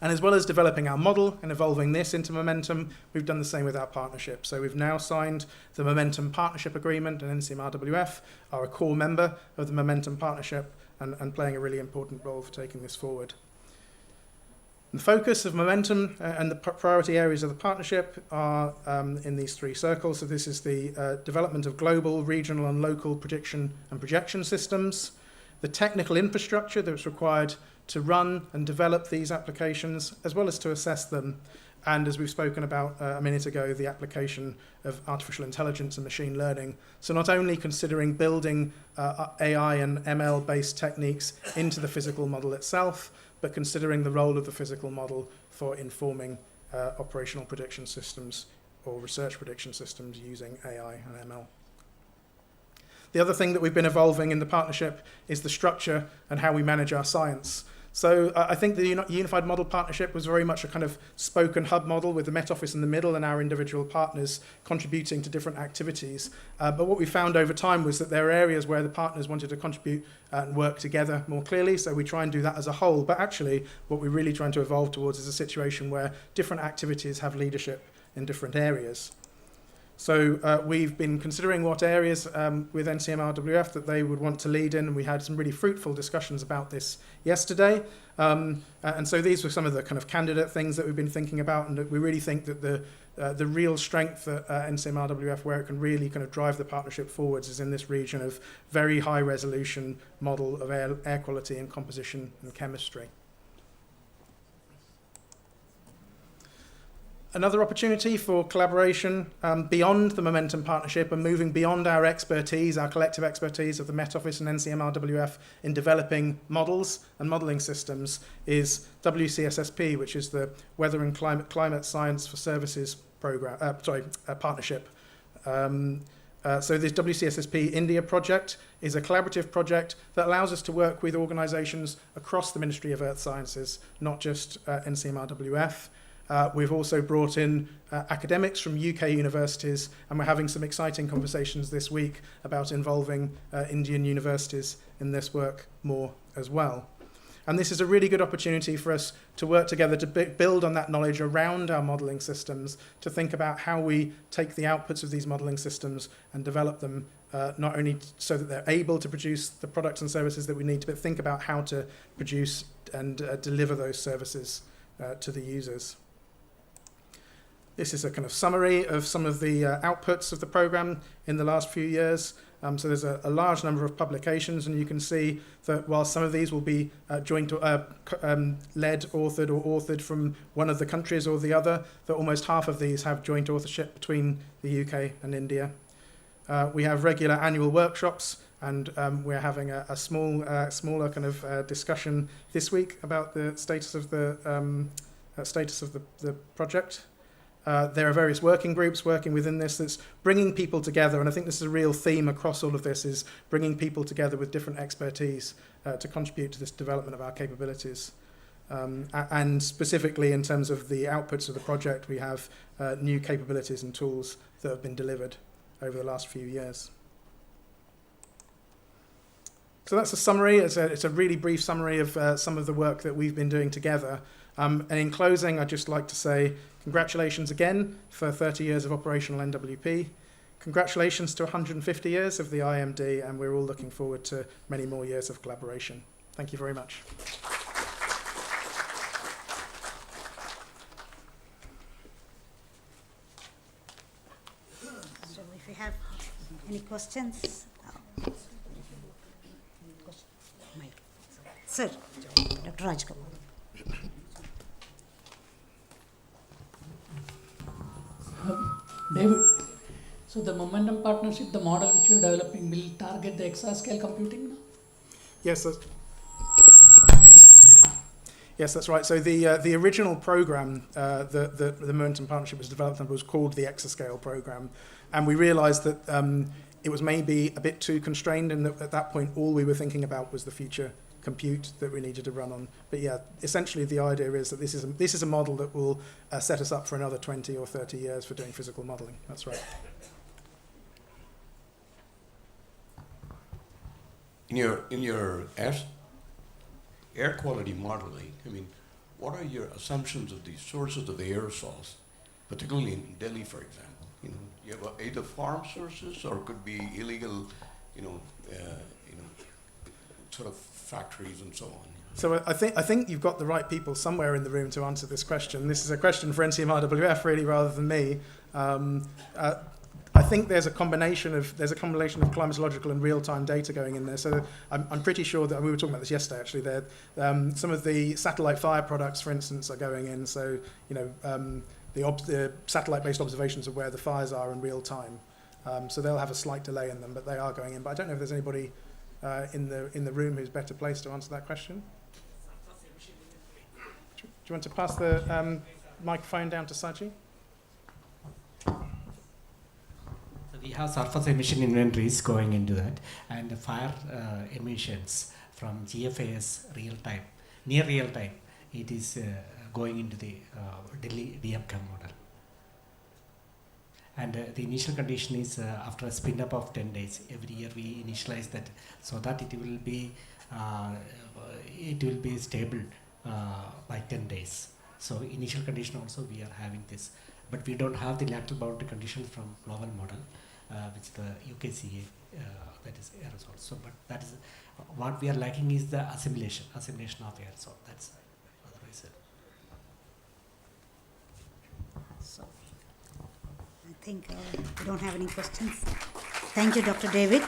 And as well as developing our model and evolving this into Momentum, we've done the same with our partnership. So we've now signed the Momentum Partnership Agreement, and NCMRWF are a core member of the Momentum Partnership and playing a really important role for taking this forward. The focus of Momentum and the priority areas of the partnership are in these three circles. So this is the development of global, regional and local prediction and projection systems, the technical infrastructure that's required to run and develop these applications, as well as to assess them, and as we've spoken about a minute ago, the application of artificial intelligence and machine learning. So not only considering building AI and ML-based techniques into the physical model itself, but considering the role of the physical model for informing operational prediction systems or research prediction systems using AI and ML. The other thing that we've been evolving in the partnership is the structure and how we manage our science. So I think the Unified Model Partnership was very much a kind of spoken hub model with the Met Office in the middle and our individual partners contributing to different activities. But what we found over time was that there are areas where the partners wanted to contribute and work together more clearly, so we try and do that as a whole. But actually, what we're really trying to evolve towards is a situation where different activities have leadership in different areas. So we've been considering what areas with NCMRWF that they would want to lead in, and we had some really fruitful discussions about this yesterday. And so these were some of the kind of candidate things that we've been thinking about, and we really think that the real strength that NCMRWF, where it can really kind of drive the partnership forwards, is in this region of very high resolution model of air quality and composition and chemistry. Another opportunity for collaboration beyond the Momentum Partnership and moving beyond our expertise, our collective expertise of the Met Office and NCMRWF in developing models and modelling systems is WCSSP, which is the Weather and Climate Science for Services partnership. So this WCSSP India project is a collaborative project that allows us to work with organisations across the Ministry of Earth Sciences, not just NCMRWF. We've also brought in academics from UK universities, and we're having some exciting conversations this week about involving Indian universities in this work more as well. And this is a really good opportunity for us to work together to build on that knowledge around our modelling systems, to think about how we take the outputs of these modelling systems and develop them not only so that they're able to produce the products and services that we need, but think about how to produce and deliver those services to the users. This is a kind of summary of some of the outputs of the program in the last few years. So there's a large number of publications, and you can see that while some of these will be led, authored, or authored from one of the countries or the other, that almost half of these have joint authorship between the UK and India. We have regular annual workshops, and we're having a smaller kind of discussion this week about the status of the project. There are various working groups working within this that's bringing people together, and I think this is a real theme across all of this, is bringing people together with different expertise to contribute to this development of our capabilities. And specifically in terms of the outputs of the project, we have new capabilities and tools that have been delivered over the last few years. So that's a summary. It's a really brief summary of some of the work that we've been doing together. And in closing, I'd just like to say congratulations again for 30 years of operational NWP. Congratulations to 150 years of the IMD, and we're all looking forward to many more years of collaboration. Thank you very much. So if you have any questions? Sir, Dr. Rajkumar. David, so the Momentum Partnership, the model which you are developing, will target the exascale computing now? Yes, that's right. So the original program the Momentum Partnership was developed under was called the Exascale program, and we realised that it was maybe a bit too constrained, and that at that point all we were thinking about was the future compute that we needed to run on. But yeah, essentially the idea is that this is a model that will set us up for another 20 or 30 years for doing physical modelling. That's right. In your air quality modeling, I mean, what are your assumptions of the sources of the aerosols, particularly in Delhi, for example? You know, you have either farm sources or it could be illegal, sort of factories and so on. So I think you've got the right people somewhere in the room to answer this question. This is a question for NCMRWF really, rather than me. I think there's a combination of climatological and real-time data going in there. So I'm pretty sure that we were talking about this yesterday. Actually, some of the satellite fire products, for instance, are going in. So the satellite-based observations of where the fires are in real time. So they'll have a slight delay in them, but they are going in. But I don't know if there's anybody in the room who's better placed to answer that question. Do you want to pass the microphone down to Saji? We have surface emission inventories going into that, and the fire emissions from GFAS real time, near real time, it is going into the Delhi DMCAM model. And the initial condition is after a spin up of 10 days. Every year we initialize that so that it will be stable by 10 days. So initial condition also we are having this, but we don't have the lateral boundary condition from global model, which the UKCA that is aerosol. So, but that is what we are lacking is the assimilation of aerosol. That's otherwise. So I think we don't have any questions. Thank you, Dr. David.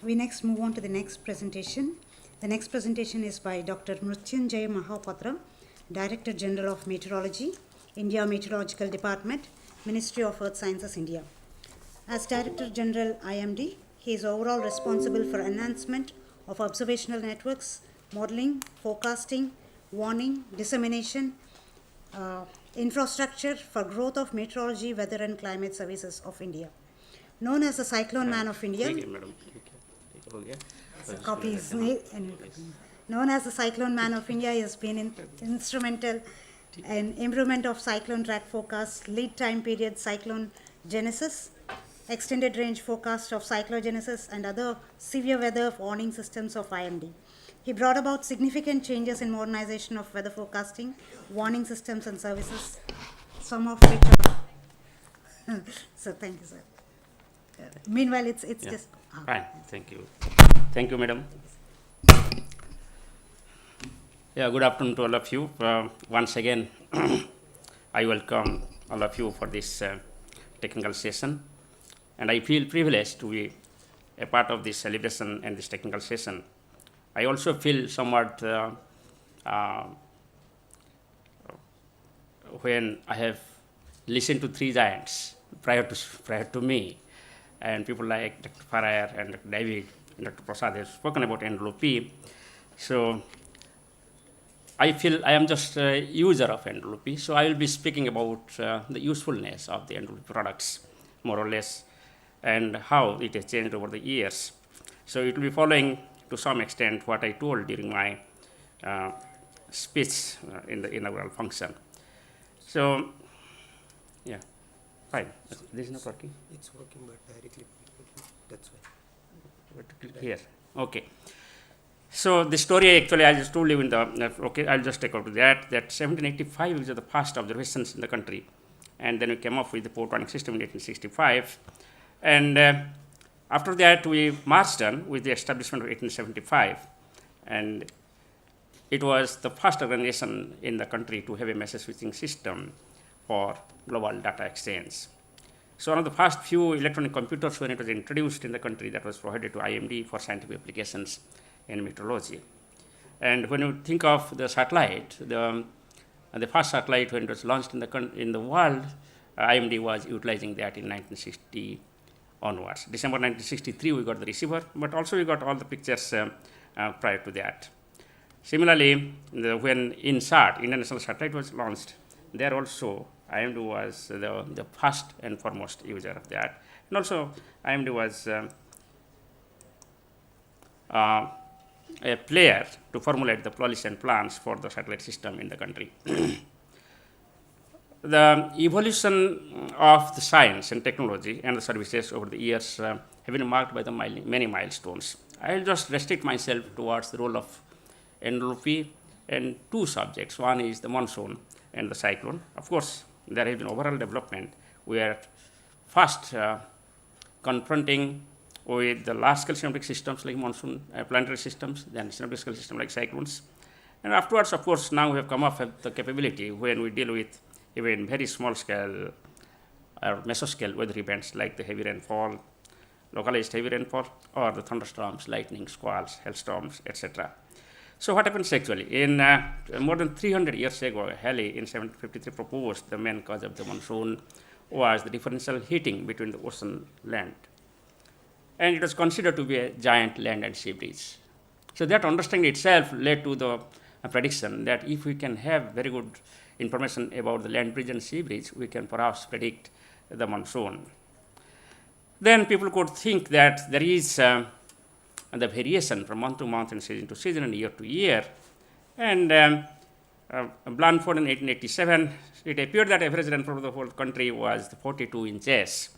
We next move on to the next presentation. The next presentation is by Dr. Mrityunjay Mahapatra, Director General of Meteorology, India Meteorological Department, Ministry of Earth Sciences, India. As Director General IMD, he is overall responsible for enhancement of observational networks, modeling, forecasting, warning, dissemination, infrastructure for growth of meteorology, weather and climate services of India. Known as the Cyclone Man of India, known as the Cyclone Man of India, he has been instrumental in improvement of cyclone track forecast, lead time period cyclone genesis, extended range forecast of cyclogenesis, and other severe weather warning systems of IMD. He brought about significant changes in modernization of weather forecasting, warning systems and services, some of which are so thank you, sir. Meanwhile, it's just fine. Thank you, madam. Yeah, good afternoon to all of you. Once again, I welcome all of you for this technical session. And I feel privileged to be a part of this celebration and this technical session. I also feel somewhat when I have listened to three giants prior to me, and people like Dr. Farrier and Dr. David and Dr. Prasad have spoken about NWP. So I feel I am just a user of NWP, so I will be speaking about the usefulness of the NWP products, more or less, and how it has changed over the years. So it will be following to some extent what I told during my speech in the inaugural function. So, yeah, fine. This is not working? It's working, but directly, that's why. But click here. Okay. So the story actually I just told you in the, okay, I'll just take out to that 1785 was the first observations in the country. And then we came up with the port warning system in 1865. And after that we marched on with the establishment of 1875. And it was the first organization in the country to have a message switching system for global data exchange. So one of the first few electronic computers when it was introduced in the country that was provided to IMD for scientific applications in meteorology. And when you think of the satellite, the first satellite when it was launched in the world, IMD was utilizing that in 1960 onwards. December 1963 we got the receiver, but also we got all the pictures prior to that. Similarly, when INSAT, International Satellite, was launched, there also IMD was the first and foremost user of that. And also IMD was a player to formulate the policy and plans for the satellite system in the country. The evolution of the science and technology and the services over the years have been marked by the many milestones. I will just restrict myself towards the role of NWP and two subjects. One is the monsoon and the cyclone. Of course, there has been overall development. We are first confronting with the large-scale synaptic systems like monsoon planetary systems, then synaptic scale systems like cyclones. And afterwards, of course, now we have come up with the capability when we deal with even very small-scale or mesoscale weather events like the heavy rainfall, localized heavy rainfall, or the thunderstorms, lightning, squalls, hailstorms, etc. So what happens actually? In more than 300 years ago, Halley in 1753 proposed the main cause of the monsoon was the differential heating between the ocean and land. And it was considered to be a giant land and sea bridge. So that understanding itself led to the prediction that if we can have very good information about the land bridge and sea bridge, we can perhaps predict the monsoon. Then people could think that there is the variation from month to month and season to season and year to year. And Blandford in 1887, it appeared that average rainfall for the whole country was 42 inches.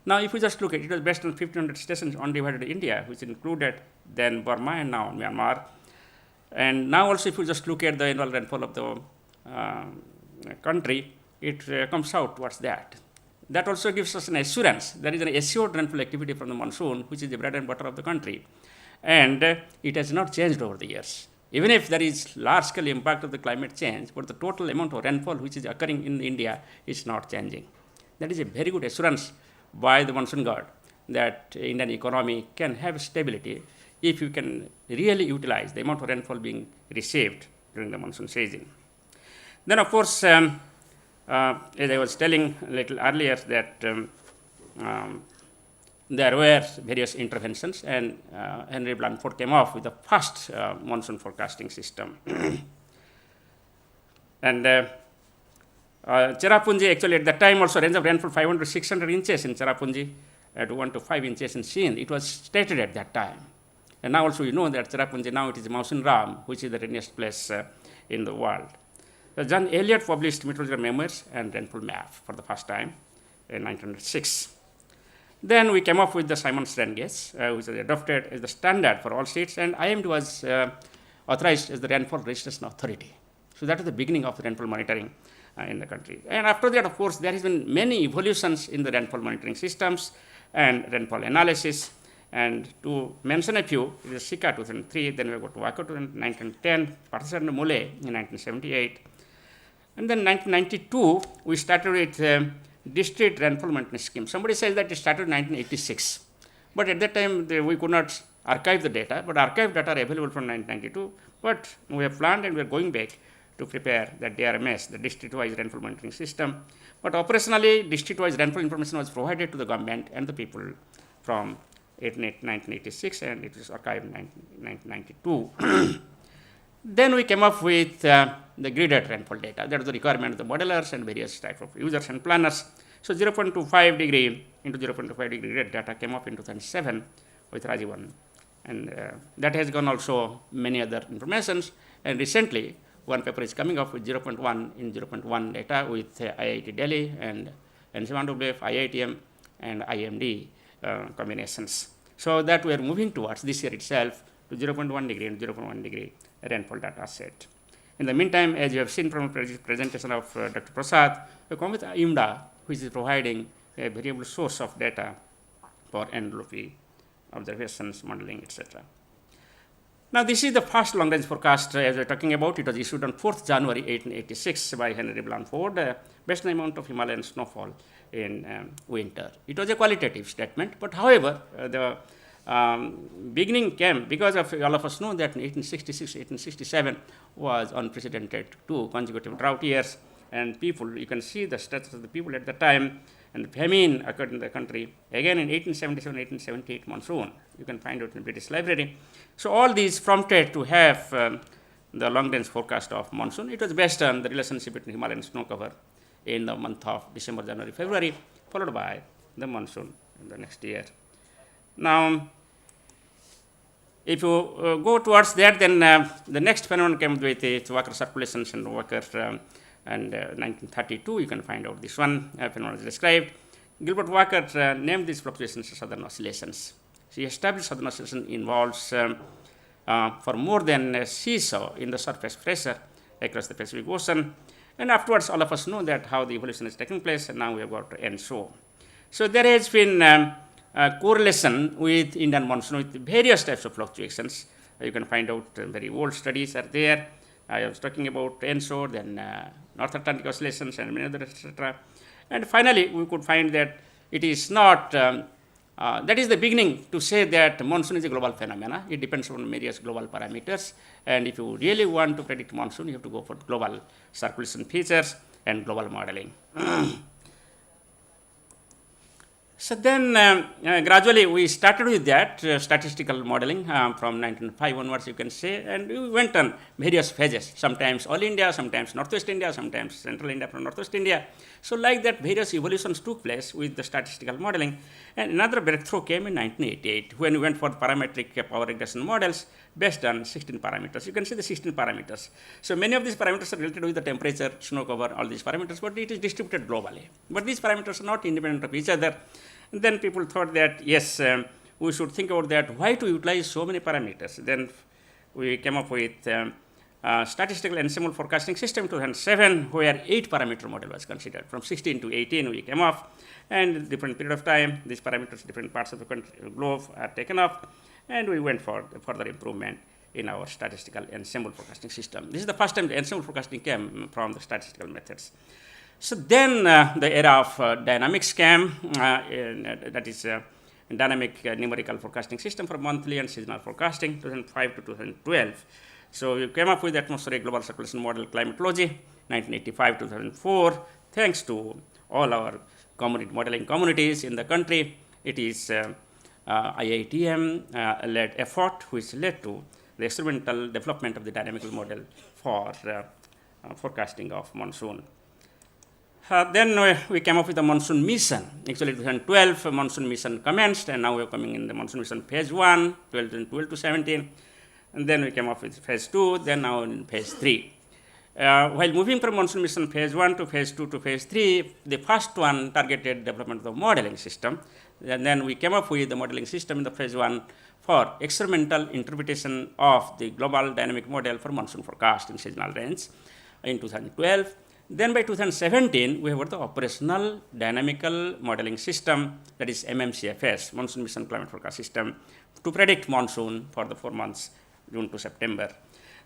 Now, if we just look at it, was based on 1,500 stations undivided India, which included then Burma and now Myanmar. And now also, if you just look at the annual rainfall of the country, it comes out towards that. That also gives us an assurance. There is an assured rainfall activity from the monsoon, which is the bread and butter of the country. And it has not changed over the years. Even if there is large-scale impact of the climate change, but the total amount of rainfall which is occurring in India is not changing. That is a very good assurance by the monsoon god that Indian economy can have stability if you can really utilize the amount of rainfall being received during the monsoon season. Then, of course, as I was telling a little earlier that there were various interventions, and Henry Blandford came off with the first monsoon forecasting system. And Cherrapunji, actually at that time also range of rainfall 500 to 600 inches in Cherrapunji, to 1 to 5 inches in Sindh. It was stated at that time. And now also you know that Cherrapunji, now it is Mausin Ram, which is the rainiest place in the world. So John Elliott published meteorological memoirs and rainfall map for the first time in 1906. Then we came up with the Simon-Strand gauge, which was adopted as the standard for all states, and IMD was authorized as the rainfall registration authority. So that is the beginning of the rainfall monitoring in the country. And after that, of course, there has been many evolutions in the rainfall monitoring systems and rainfall analysis. And to mention a few, it is Sika 2003, then we go to Wako in 1910, Parthasan Mule in 1978. And then 1992, we started with district rainfall maintenance scheme. Somebody says that it started in 1986. But at that time, we could not archive the data, but archived data are available from 1992. But we have planned and we are going back to prepare the DRMS, the district-wise rainfall monitoring system. But operationally, district-wise rainfall information was provided to the government and the people from 1986, and it was archived in 1992. Then we came up with the gridded rainfall data. That was the requirement of the modelers and various types of users and planners. So 0.25 degree into 0.25 degree grid data came up in 2007 with Rajivan. And that has gone also many other informations. And recently, one paper is coming up with 0.1 in 0.1 data with IIT Delhi and NWP, IITM, and IMD combinations. So that we are moving towards this year itself to 0.1 degree and 0.1 degree rainfall data set. In the meantime, as you have seen from the presentation of Dr. Prasad, we come with IMDA, which is providing a variable source of data for NWP observations, modeling, etc. Now, this is the first long-range forecast as we are talking about. It was issued on 4th January 1886 by Henry Blanford, based on the amount of Himalayan snowfall in winter. It was a qualitative statement, but however, the beginning came because of, all of us know that 1866, 1867 was unprecedented, 2 consecutive drought years, and people, you can see the status of the people at the time, and famine occurred in the country. Again in 1877, 1878 monsoon, you can find it in British Library. So all these prompted to have the long-range forecast of monsoon. It was based on the relationship between Himalayan snow cover in the month of December, January, February, followed by the monsoon in the next year. Now, if you go towards that, then the next phenomenon came with it, Walker circulations and Walker and 1932, you can find out this one phenomenon is described. Gilbert Walker named these fluctuations as southern oscillations. So he established southern oscillation involves for more than a seesaw in the surface pressure across the Pacific Ocean. And afterwards, all of us know that how the evolution is taking place, and now we have got to ENSO. So there has been a correlation with Indian monsoon with various types of fluctuations. You can find out very old studies are there. I was talking about ENSO, then North Atlantic oscillations and many other, etc. And finally, we could find that it is not, that is the beginning to say that monsoon is a global phenomena. It depends on various global parameters. And if you really want to predict monsoon, you have to go for global circulation features and global modeling. So then gradually we started with that statistical modeling from 1905 onwards, you can say, and we went on various phases, sometimes all India, sometimes Northwest India, sometimes Central India from Northwest India. So like that, various evolutions took place with the statistical modeling. And another breakthrough came in 1988 when we went for the parametric power regression models based on 16 parameters. You can see the 16 parameters. So many of these parameters are related with the temperature, snow cover, all these parameters, but it is distributed globally. But these parameters are not independent of each other. And then people thought that, yes, we should think about that, why to utilize so many parameters. Then we came up with statistical ensemble forecasting system 2007, where 8 parameter model was considered. From 16 to 18 we came off, and different period of time, these parameters, different parts of the country, globe are taken off, and we went for further improvement in our statistical ensemble forecasting system. This is the first time the ensemble forecasting came from the statistical methods. So then the era of dynamics came, that is dynamic numerical forecasting system for monthly and seasonal forecasting, 2005 to 2012. So we came up with the atmospheric global circulation model climatology, 1985 to 2004. Thanks to all our community modeling communities in the country, it is IITM led effort which led to the experimental development of the dynamical model for forecasting of monsoon. Then we came up with the monsoon mission. Actually, 2012 monsoon mission commenced, and now we are coming in the monsoon mission phase 1, 12 to 17. And then we came up with phase 2, then now in phase 3. While moving from monsoon mission phase 1 to phase 2 to phase 3, the first one targeted development of the modeling system. And then we came up with the modeling system in the phase 1 for experimental interpretation of the global dynamic model for monsoon forecast in seasonal range in 2012. Then by 2017, we have got the operational dynamical modeling system, that is MMCFS, Monsoon Mission Climate Forecast System, to predict monsoon for the 4 months, June to September.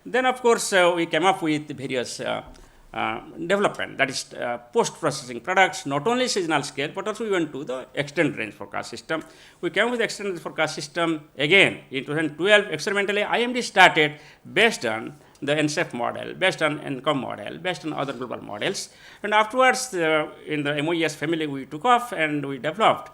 Then, of course, we came up with various development, that is post-processing products, not only seasonal scale, but also we went to the extended range forecast system. We came with the extended range forecast system again in 2012. Experimentally, IMD started based on the NCEP model, based on NCOM model, based on other global models. And afterwards, in the MOES family, we took off and we developed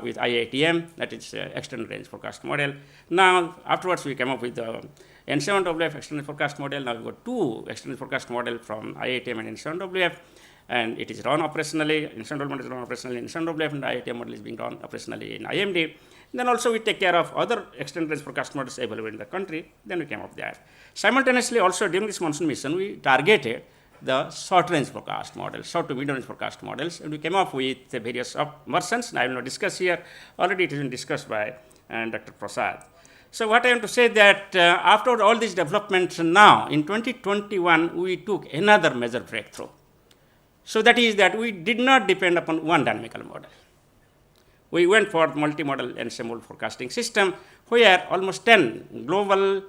with IITM, that is extended range forecast model. Now, afterwards, we came up with the N7WF extended forecast model. Now we've got two extended forecast model from IITM and N7WF, and it is run operationally. N7WF model is run operationally in N7WF, and IITM model is being run operationally in IMD. Then also we take care of other extended range forecast models available in the country. Then we came up there. Simultaneously, also during this monsoon mission, we targeted the short range forecast model, short to medium range forecast models, and we came up with various versions. I will not discuss here. Already it has been discussed by Dr. Prasad. So what I want to say that after all these developments now, in 2021, we took another major breakthrough. So that is that we did not depend upon one dynamical model. We went for multi-model ensemble forecasting system, where almost 10 global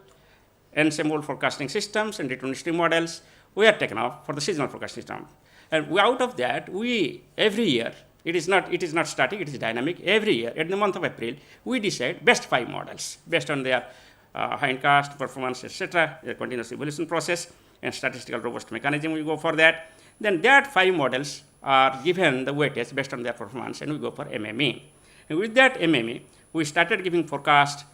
ensemble forecasting systems and deterministic models were taken off for the seasonal forecasting system. And out of that, we every year, it is not static, it is dynamic. Every year, in the month of April, we decide best 5 models based on their hindcast, performance, etc., their continuous evolution process, and statistical robust mechanism. We go for that. Then that 5 models are given the weightage based on their performance, and we go for MME. And with that MME, we started giving forecast.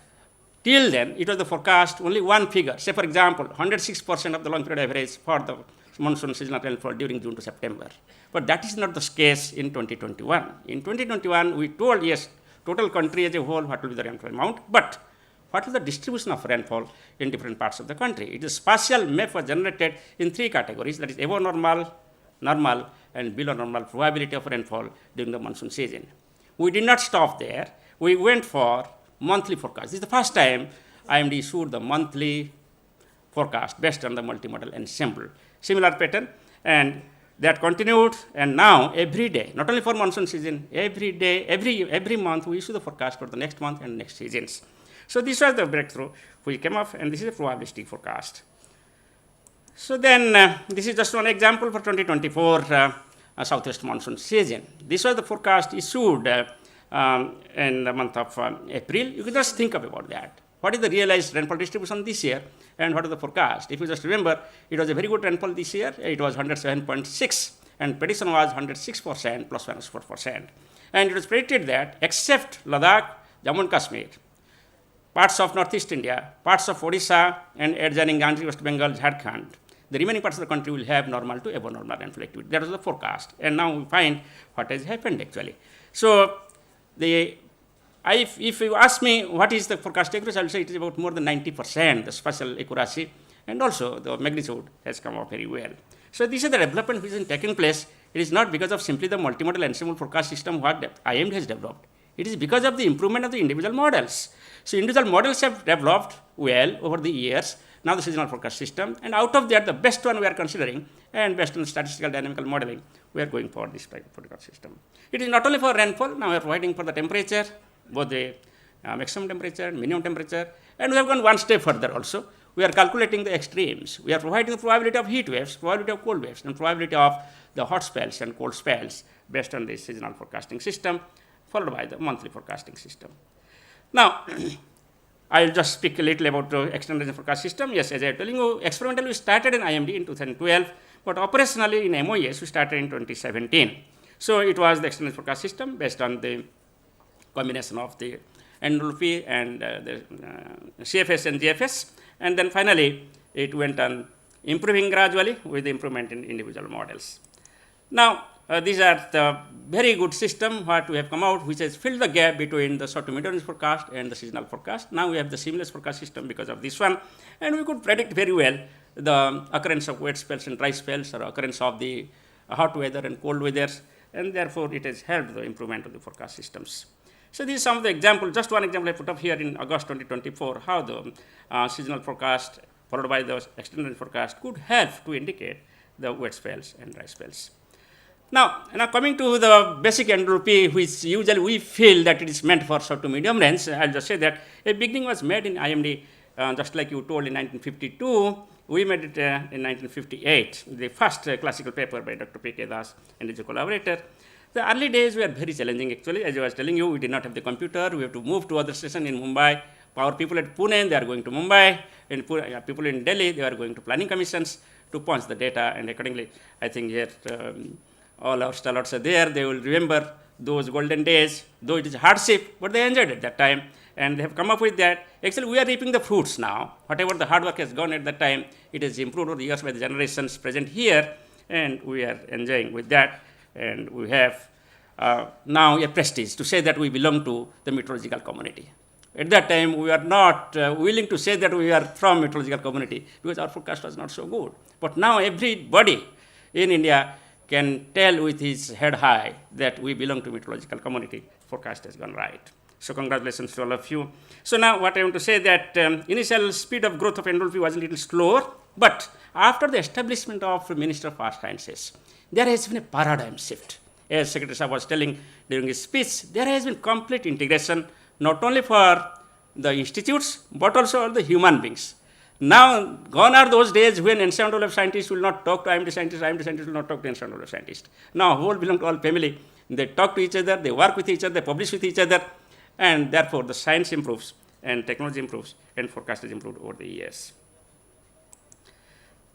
Till then, it was the forecast only one figure. Say, for example, 106% of the long period average for the monsoon seasonal rainfall during June to September. But that is not the case in 2021. In 2021, we told, yes, total country as a whole, what will be the rainfall amount, but what is the distribution of rainfall in different parts of the country? It is spatial map was generated in 3 categories, that is above normal, normal, and below normal probability of rainfall during the monsoon season. We did not stop there. We went for monthly forecast. This is the first time IMD issued the monthly forecast based on the multimodal ensemble. Similar pattern, and that continued, and now every day, not only for monsoon season, every day, every month, we issue the forecast for the next month and next seasons. So this was the breakthrough we came up, and this is a probabilistic forecast. So then, this is just one example for 2024 southwest monsoon season. This was the forecast issued in the month of April. You can just think about that. What is the realized rainfall distribution this year, and what is the forecast? If you just remember, it was a very good rainfall this year. It was 107.6, and prediction was 106% plus minus 4%. And it was predicted that except Ladakh, Jammu and Kashmir, parts of Northeast India, parts of Odisha, and adjoining Ganges, West Bengal, Jharkhand, the remaining parts of the country will have normal to above normal rainfall activity. That was the forecast. And now we find what has happened actually. So if you ask me what is the forecast accuracy, I will say it is about more than 90%, the spatial accuracy, and also the magnitude has come out very well. So this is the development which is taking place. It is not because of simply the multimodal ensemble forecast system what IMD has developed. It is because of the improvement of the individual models. So individual models have developed well over the years. Now the seasonal forecast system, and out of that, the best one we are considering, and based on statistical dynamical modeling, we are going for this type of forecast system. It is not only for rainfall. Now we are providing for the temperature, both the maximum temperature, minimum temperature, and we have gone one step further also. We are calculating the extremes. We are providing the probability of heat waves, probability of cold waves, and probability of the hot spells and cold spells based on the seasonal forecasting system, followed by the monthly forecasting system. Now, I will just speak a little about the extended range forecast system. Yes, as I was telling you, experimentally we started in IMD in 2012, but operationally in MOES we started in 2017. So it was the extended forecast system based on the combination of the NWP and the CFS and GFS, and then finally it went on improving gradually with the improvement in individual models. Now, these are the very good system what we have come out, which has filled the gap between the short to medium range forecast and the seasonal forecast. Now we have the seamless forecast system because of this one, and we could predict very well the occurrence of wet spells and dry spells, or occurrence of the hot weather and cold weathers, and therefore it has helped the improvement of the forecast systems. So these are some of the examples. Just one example I put up here in August 2024, how the seasonal forecast followed by the extended range forecast could help to indicate the wet spells and dry spells. Now coming to the basic NWP, which usually we feel that it is meant for short to medium range, I'll just say that a beginning was made in IMD, just like you told in 1952, We made it in 1958, the first classical paper by Dr. P.K. Das and his collaborator. The early days were very challenging actually. As I was telling you, we did not have the computer. We have to move to other station in Mumbai. Our people at Pune, they are going to Mumbai. And people in Delhi, they are going to planning commissions to punch the data. And accordingly, I think here all our stalwarts are there. They will remember those golden days, though it is hardship, but they enjoyed it that time. And they have come up with that. Actually, we are reaping the fruits now. Whatever the hard work has gone at that time, it has improved over the years by the generations present here, and we are enjoying with that. And we have now a prestige to say that we belong to the meteorological community. At that time, we were not willing to say that we are from meteorological community because our forecast was not so good. But now everybody in India can tell with his head high that we belong to meteorological community. Forecast has gone right. So congratulations to all of you. So now what I want to say that initial speed of growth of NWP was a little slower, but after the establishment of Minister of Earth Sciences, there has been a paradigm shift. As Secretary Saab was telling during his speech, there has been complete integration, not only for the institutes, but also all the human beings. Now, gone are those days when NWP scientists will not talk to IMD scientists will not talk to NWP scientists. Now, whole belong to all family. They talk to each other, they work with each other, they publish with each other, and therefore the science improves, and technology improves, and forecast is improved over the years.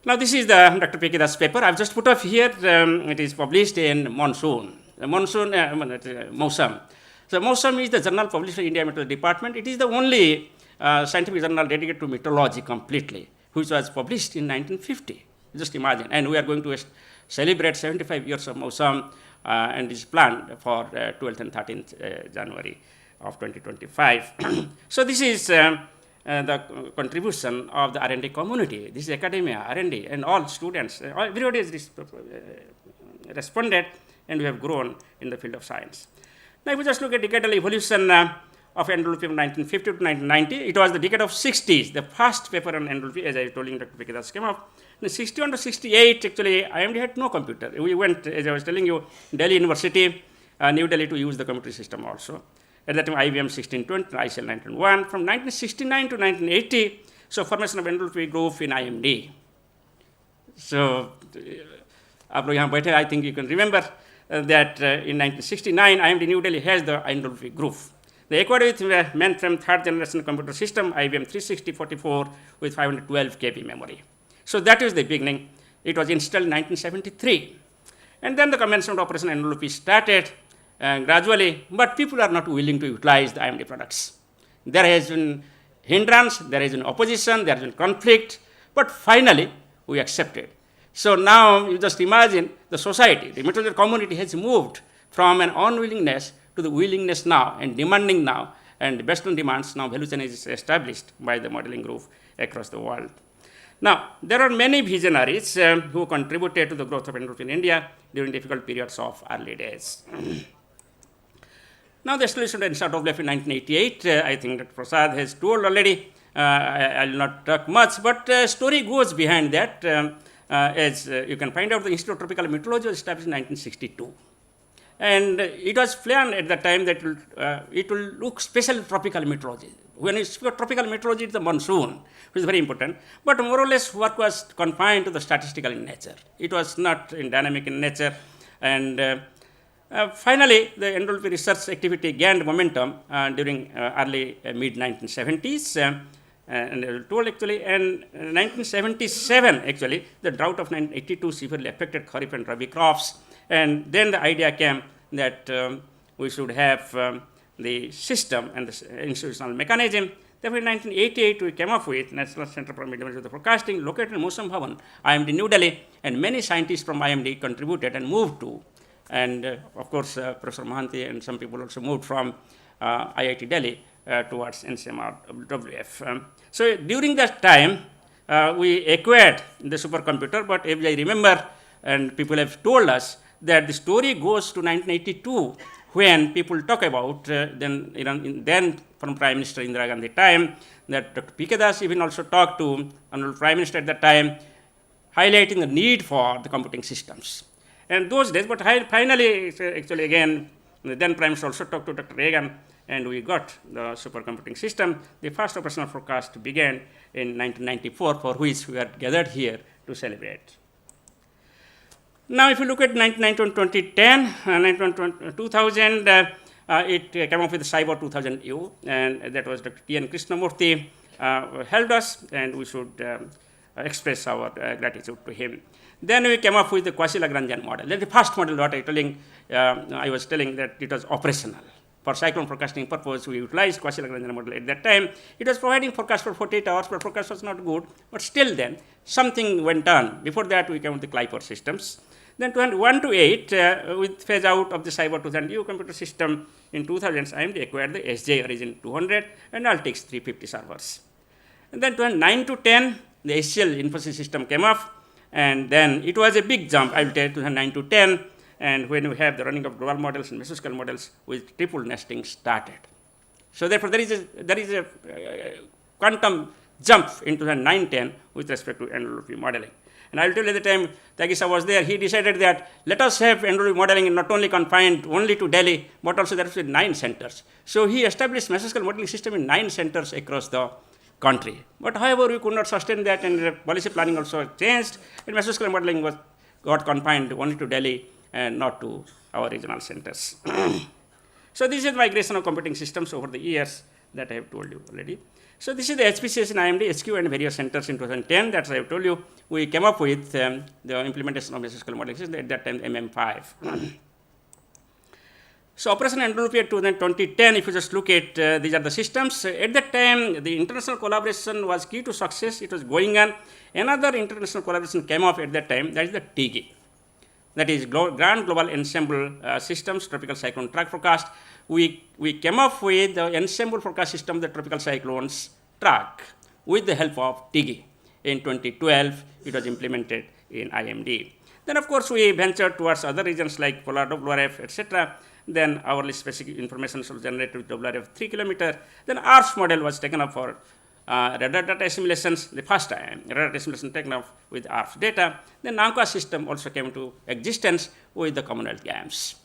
Now, this is the Dr. P.K. Das paper. I've just put up here. It is published in Monsoon. Mausam. So, Mausam is the journal published by India Meteorology Department. It is the only scientific journal dedicated to meteorology completely, which was published in 1950. Just imagine. And we are going to celebrate 75 years of Mausam, and is planned for 12th and 13th January of 2025. So, this is the contribution of the R&D community. This is academia, R&D, and all students. Everybody has responded, and we have grown in the field of science. Now, if we just look at decadal evolution of NWP from 1950 to 1990, it was the decade of 60s. The first paper on NWP, as I told you, Dr. P.K. Das came up. In 61 to 68, actually, IMD had no computer. We went, as I was telling you, Delhi University, New Delhi to use the computer system also. At that time, IBM 1620, ICL 1901. From 1969 to 1980, so formation of NWP group in IMD. So, I think you can remember that in 1969, IMD New Delhi has the NWP group. They acquired with mainframe third generation computer system, IBM 36044 with 512 KB memory. So that is the beginning. It was installed in 1973. And then the conventional operation NWP started gradually, but people are not willing to utilize the IMD products. There has been hindrance, there has been opposition, there has been conflict, but finally we accepted. So now you just imagine the society, the meteorological community has moved from an unwillingness to the willingness now and demanding now, and based on demands, now value chain is established by the modeling group across the world. Now, there are many visionaries who contributed to the growth of NWP in India during difficult periods of early days. Now, the establishment of NWP in 1988, I think that Prasad has told already. I will not talk much, but story goes behind that. As you can find out, the Institute of Tropical Meteorology was established in 1962. And it was planned at that time that it will look special tropical meteorology. When you speak of tropical meteorology, it's the monsoon, which is very important. But more or less, work was confined to the statistical in nature. It was not in dynamic in nature. And finally, the NWP research activity gained momentum during early mid-1970s. And told actually, and 1977 actually, the drought of 1982 severely affected Kharif and Rabi crops. And then the idea came that we should have the system and the institutional mechanism. Therefore, in 1988, we came up with National Center for Meteorology and Forecasting, located in Mausam Bhavan, IMD New Delhi, and many scientists from IMD contributed and moved to. And of course, Professor Mohanty and some people also moved from IIT Delhi towards NCMR-WF. So during that time, we acquired the supercomputer, but if I remember, and people have told us that the story goes to 1982, when people talk about then from Prime Minister Indira Gandhi time, that Dr. P.K. Das even also talked to Honorable Prime Minister at that time, highlighting the need for the computing systems. And those days, but finally, actually again, the then Prime Minister also talked to Dr. Reagan, and we got the supercomputing system. The first operational forecast began in 1994, for which we are gathered here to celebrate. Now, if you look at 1990 and 2010, 2000, it came up with Cyber 2000U, and that was Dr. T.N. Krishnamurthy helped us, and we should express our gratitude to him. Then we came up with the quasi-Lagrangian model. That's the first model what I was telling that it was operational. For cyclone forecasting purpose, we utilized quasi-Lagrangian model at that time. It was providing forecast for 48 hours, but forecast was not good. But still then, something went on. Before that, we came with the Kuiper systems. Then 1 to 8, with phase out of the Cyber 2000U computer system in 2000s, IMD acquired the SJ Origin 200 and Altix 350 servers. And then 9 to 10, the HCL Infosys system came up, and then it was a big jump, I will tell you, 2009 to 10, and when we have the running of global models and mesoscale models with triple nesting started. So therefore, there is a quantum jump in 2009-10 with respect to NWP modeling. And I will tell you at the time Tagisa was there, he decided that let us have NWP modeling not only confined only to Delhi, but also there are 9 centers. So he established mesoscale modeling system in 9 centers across the country. But however, we could not sustain that, and the policy planning also changed, and mesoscale modeling got confined only to Delhi and not to our regional centers. So this is migration of computing systems over the years that I have told you already. So this is the HPCS in IMD, HQ and various centers in 2010. That's I have told you. We came up with the implementation of mesoscale modeling system at that time, MM5. So operation NWP at 2010, if you just look at these are the systems. At that time, the international collaboration was key to success. It was going on. Another international collaboration came up at that time. That is the TIGI. That is Grand Global Ensemble Systems, Tropical Cyclone Track Forecast. We came up with the ensemble forecast system, the tropical cyclones track, with the help of TIGI. In 2012, it was implemented in IMD. Then, of course, we ventured towards other regions like polar WRF, etc. Then hourly specific information was generated with WRF 3 kilometer. Then ARF model was taken up for radar data assimilations, the first time radar assimilation taken up with ARF data. Then NAMCA system also came into existence with the Commonwealth Games.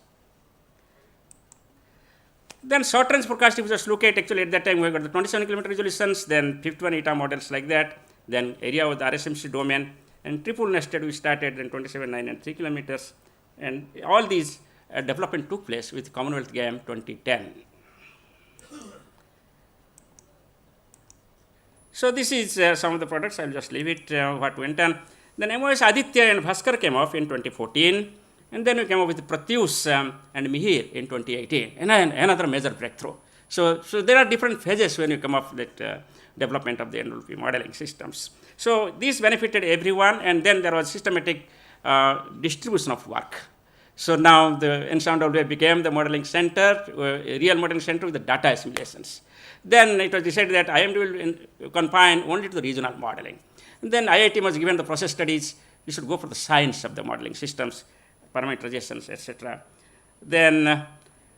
Then short range forecast, if you just look at, actually at that time we got the 27 kilometer resolutions, then 51 ETA models like that, then area with the RSMC domain, and triple nested we started, then 27, 9 and 3 kilometers. And all these development took place with Commonwealth Game 2010. So this is some of the products. I will just leave it what went on. Then MOS Aditya and Bhaskar came off in 2014, and then we came up with Pratyush and Mihir in 2018, and another major breakthrough. So there are different phases when you come up with development of the NWP modeling systems. So this benefited everyone, and then there was systematic distribution of work. So now the NWP became the modeling center, real modeling center with the data assimilations. Then it was decided that IMD will confine only to the regional modeling. And then IIT was given the process studies. You should go for the science of the modeling systems, parameterizations, etc. Then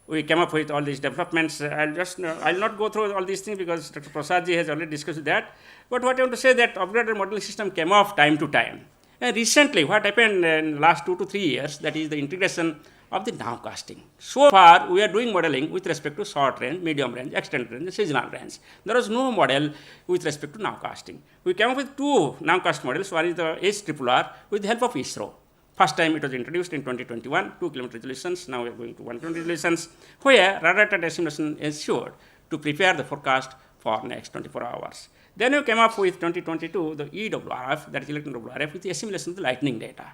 we came up with all these developments. I'll not go through all these things because Dr. Prasadji has already discussed that. But what I want to say that upgraded modeling system came off time to time. And recently, what happened in the last 2 to 3 years, that is the integration of the nowcasting. So far, we are doing modeling with respect to short range, medium range, extended range, and seasonal range. There was no model with respect to nowcasting. We came up with 2 nowcast models. One is the HRRR with the help of ISRO. First time it was introduced in 2021, 2 kilometer resolutions. Now we are going to 1 kilometer resolutions, where radar data assimilation is ensured to prepare the forecast for next 24 hours. Then we came up with 2022, the EWRF, that is electron WRF, with the assimilation of the lightning data.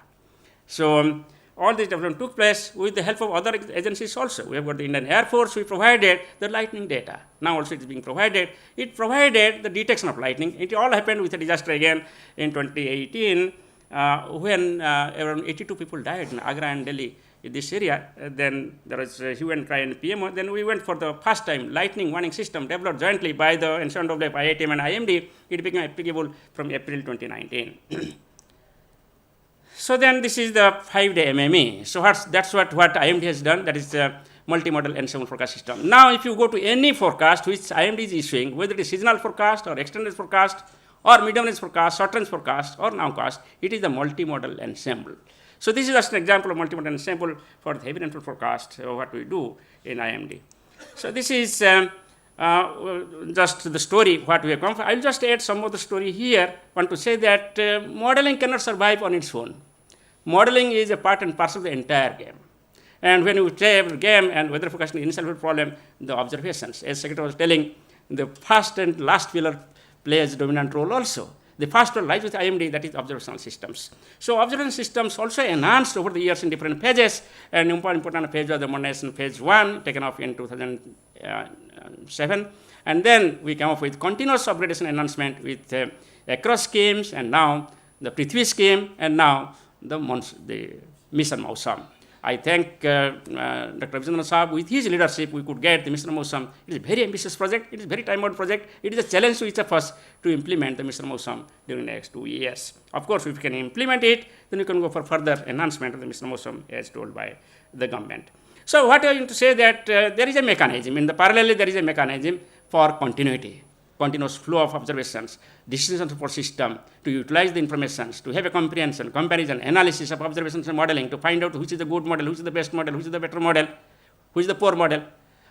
So all this development took place with the help of other agencies also. We have got the Indian Air Force, we provided the lightning data. Now also it is being provided. It provided the detection of lightning. It all happened with a disaster again in 2018 when around 82 people died in Agra and Delhi in this area. Then there was hue and cry and PMO. Then we went for the first time lightning warning system developed jointly by the NWP, IITM and IMD. It became applicable from April 2019. So then this is the 5-day MME. So that's what IMD has done. That is the multimodal ensemble forecast system. Now if you go to any forecast which IMD is issuing, whether it is seasonal forecast or extended forecast or medium range forecast, short range forecast or nowcast, it is the multimodal ensemble. So this is just an example of multimodal ensemble for the heavy rainfall forecast, what we do in IMD. So this is just the story what we have come from. I will just add some of the story here. I want to say that modeling cannot survive on its own. Modeling is a part and parcel of the entire game. And when you say game and weather forecasting initial problem, the observations, as Secretary was telling, the first and last pillar plays a dominant role also. The first one lies with IMD, that is observational systems. So observation systems also enhanced over the years in different phases, and important phase was the modernization phase 1, taken off in 2007. And then we came up with continuous upgradation enhancement with across schemes, and now the Prithvi scheme, and now the Mission Mausam. I thank Dr. Vijendra Saab. With his leadership, we could get the Mission Mausam. It is a very ambitious project. It is a very time-bound project. It is a challenge to each of us to implement the Mission Mausam during the next 2 years. Of course, if we can implement it, then we can go for further enhancement of the Mission Mausam as told by the government. So what I want to say that there is a mechanism. In the parallelly, there is a mechanism for continuity, continuous flow of observations, decision support system, to utilize the information, to have a comprehension, comparison, analysis of observations and modeling, to find out which is the good model, which is the best model, which is the better model, which is the poor model.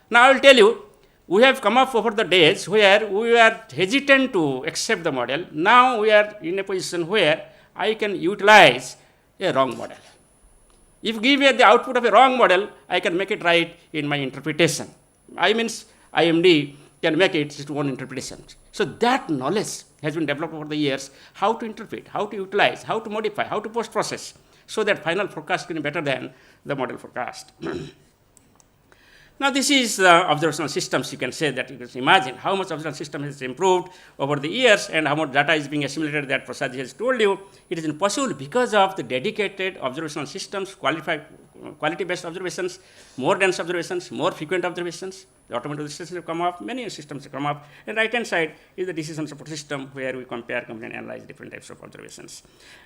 Now I will tell you, we have come up over the days where we were hesitant to accept the model. Now we are in a position where I can utilize a wrong model. If you give me the output of a wrong model, I can make it right in my interpretation. I means IMD can make it its own interpretation. So that knowledge has been developed over the years, how to interpret, how to utilize, how to modify, how to post-process, so that final forecast can be better than the model forecast. Now this is observational systems. You can say that you can imagine how much observational system has improved over the years and how much data is being assimilated that Prasad has told you. It is impossible because of the dedicated observational systems, quality-based observations, more dense observations, more frequent observations. The automated systems have come up, many systems have come up. And right-hand side is the decision support system where we compare, compare, and analyze different types of observations.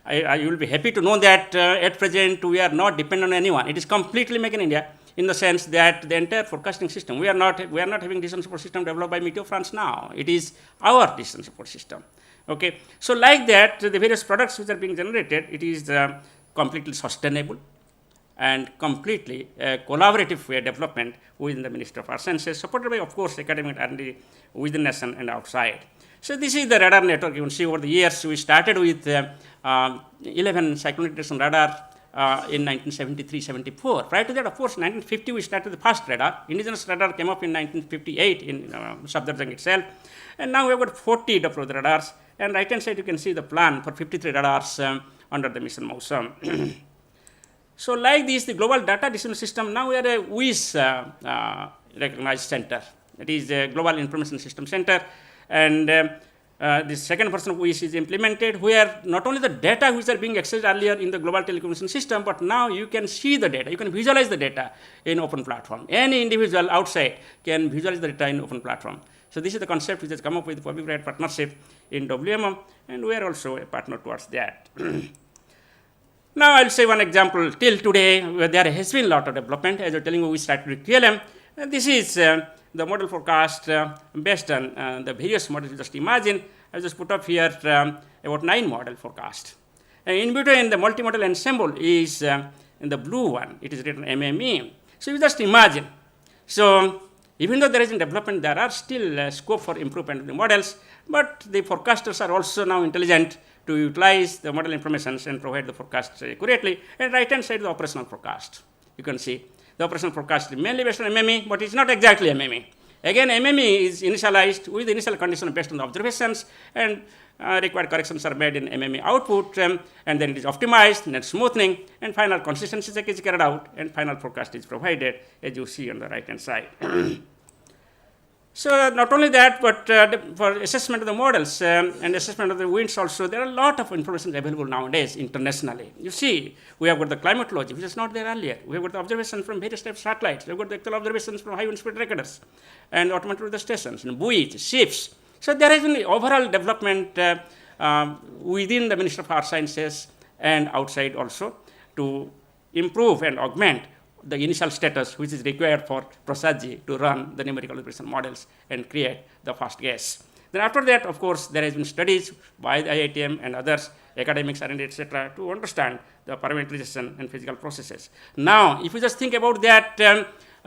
You will be happy to know that at present we are not dependent on anyone. It is completely made in India, in the sense that the entire forecasting system, we are not having decision support system developed by Meteo France now. It is our decision support system. Okay, so like that, the various products which are being generated, it is completely sustainable and completely collaborative way development within the Ministry of Earth Sciences, supported by, of course, academic R&D within the nation and outside. So this is the radar network. You can see over the years, we started with 11 cyclone detection radar in 1973-74. Prior to that, of course, 1950 we started the first radar. Indigenous radar came up in 1958 in Safdarjung itself. And now we have got 40 deployed radars. And right-hand side, you can see the plan for 53 radars under the Mission Mausam. So like this, the global data decision system, now we are a WIS recognized center. It is a Global Information System Center. And the second version of WIS is implemented, where not only the data which are being accessed earlier in the global telecommunication system, but now you can see the data, you can visualize the data in open platform. Any individual outside can visualize the data in open platform. So this is the concept which has come up with public-private partnership in WMO, and we are also a partner towards that. Now I'll say one example. Till today, where there has been a lot of development. As I was telling you, we started with QLM. And this is the model forecast based on the various models you just imagine. I just put up here about 9 model forecast. And in between, the multi-model ensemble is in the blue one. It is written MME. So you just imagine. So even though there is in development, there are still scope for improvement of the models, but the forecasters are also now intelligent to utilize the model information and provide the forecast accurately. And right-hand side, the operational forecast. You can see the operational forecast is mainly based on MME, but it's not exactly MME. Again, MME is initialized with the initial condition based on the observations, and required corrections are made in MME output, and then it is optimized, and then smoothing, and final consistency check is carried out, and final forecast is provided, as you see on the right-hand side. So not only that, but for assessment of the models and assessment of the winds also, there are a lot of information available nowadays internationally. You see, we have got the climatology, which is not there earlier. We have got the observations from various types of satellites. We have got the actual observations from high wind speed recorders and automated weather stations, and buoys, ships. So there has been overall development within the Ministry of Earth Sciences and outside also to improve and augment the initial status which is required for Prasadji to run the numerical regression models and create the first guess. Then after that, of course, there has been studies by the IITM and others, academics, R&D, etc., to understand the parameterization and physical processes. Now, if you just think about that,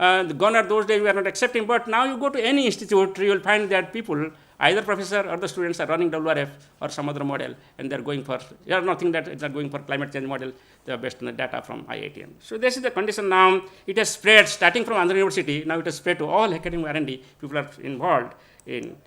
Gone are those days we are not accepting, but now you go to any institute, you will find that people, either professor or the students are running WRF or some other model, and they're going for, they are nothing that they're going for climate change model, they are based on the data from IITM. So this is the condition now. It has spread, starting from Andhra University, now it has spread to all academic R&D. People are involved in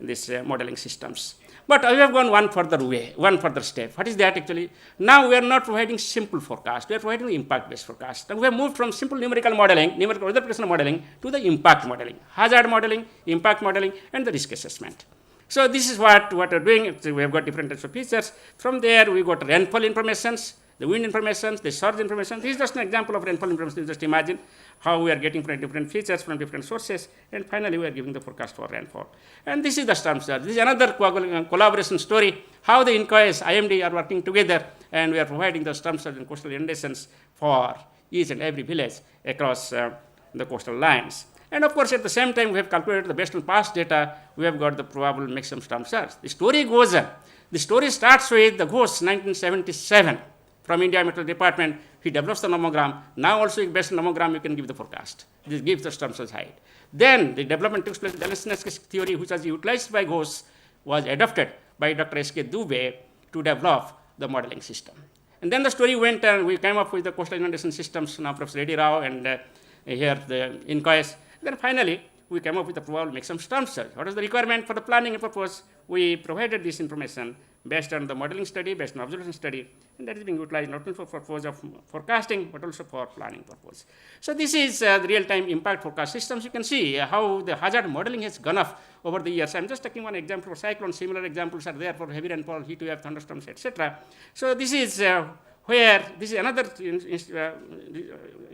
these modeling systems. But we have gone one further step. What is that actually? Now we are not providing simple forecast, we are providing impact-based forecast. And we have moved from simple numerical modeling, numerical weather prediction modeling, to the impact modeling, hazard modeling, impact modeling, and the risk assessment. So this is what we're doing. So we have got different types of features. From there, we got rainfall informations, the wind information, the surge information. This is just an example of rainfall information. Just imagine how we are getting from different features from different sources, and finally we are giving the forecast for rainfall. And this is the storm surge. This is another collaboration story, how the INCOIS, IMD are working together, and we are providing the storm surge and coastal inundations for each and every village across the coastal lines. And of course, at the same time, we have calculated the based on past data, we have got the probable maximum storm surge. The story goes on. The story starts with the Ghost, 1977. From India Meteorology Department, he develops the nomogram. Now also based on nomogram, you can give the forecast. This gives the storm surge height. Then the development takes place, the Delancey theory, which was utilized by Ghost, was adopted by Dr. S.K. Dubey to develop the modeling system. And then the story went and we came up with the coastal inundation systems, now Professor Reddy Rao and here the INCOIS. Then finally, we came up with the probable maximum storm surge. What is the requirement for the planning purpose? We provided this information based on the modeling study, based on observation study, and that is being utilized not only for purpose of forecasting, but also for planning purpose. So this is the real-time impact forecast systems. You can see how the hazard modeling has gone up over the years. I'm just taking one example for cyclone. Similar examples are there for heavy rainfall, heat wave, thunderstorms, etc. So this is where this is another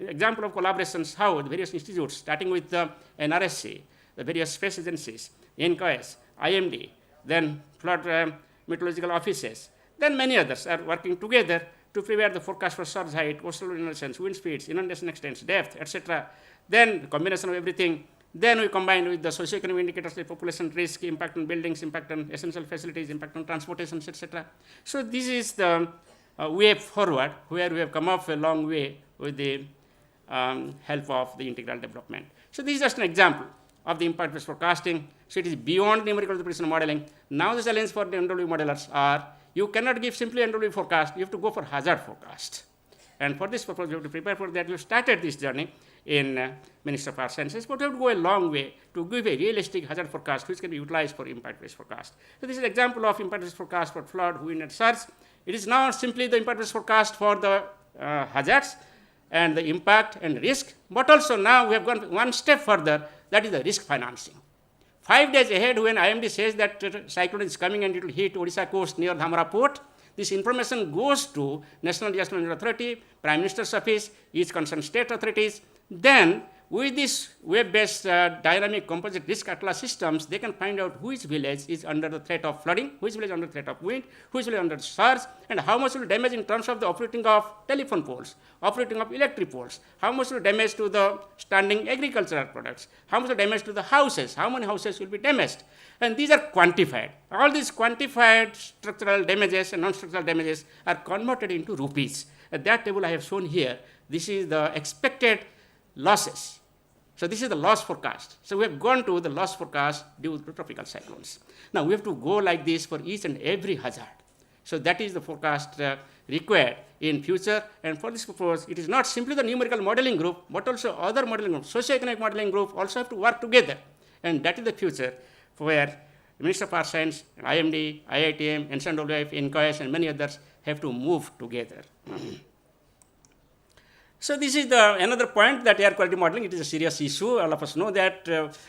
example of collaborations, how the various institutes, starting with the NRSC, the various space agencies, INCOIS, IMD, then flood meteorological offices, then many others are working together to prepare the forecast for surge height, coastal inundations, wind speeds, inundation extents, depth, etc. Then combination of everything. Then we combine with the socioeconomic indicators like population risk, impact on buildings, impact on essential facilities, impact on transportations, etc. So this is the way forward, where we have come up a long way with the help of the integral development. So this is just an example of the impact-based forecasting. So it is beyond numerical prediction modeling. Now the challenge for the NWP modelers are, you cannot give simply NWP forecast, you have to go for hazard forecast. And for this purpose, you have to prepare for that. We started this journey in Ministry of Earth Sciences, but we have to go a long way to give a realistic hazard forecast which can be utilized for impact-based forecast. So this is an example of impact-based forecast for flood, wind, and surge. It is now simply the impact-based forecast for the hazards and the impact and risk, but also now we have gone one step further, that is the risk financing. 5 days ahead, when IMD says that cyclone is coming and it will hit Odisha coast near Dhamra port, this information goes to National Disaster Management Authority, Prime Minister's Office, each concerned state authorities. Then, with this web-based dynamic composite risk atlas systems, they can find out which village is under the threat of flooding, which village is under the threat of wind, which village is under surge, and how much will damage in terms of the operating of telephone poles, operating of electric poles, how much will damage to the standing agricultural products, how much will damage to the houses, how many houses will be damaged. And these are quantified. All these quantified structural damages and non-structural damages are converted into rupees. At that table I have shown here, this is the expected losses. So this is the loss forecast. So we have gone to the loss forecast due to tropical cyclones. Now we have to go like this for each and every hazard. So that is the forecast required in future. And for this purpose, it is not simply the numerical modeling group, but also other modeling groups, socioeconomic modeling group also have to work together. And that is the future where the Ministry of Earth Science, IMD, IITM, NWP, INCOIS, and many others have to move together. So this is another point, that air quality modeling, it is a serious issue. All of us know that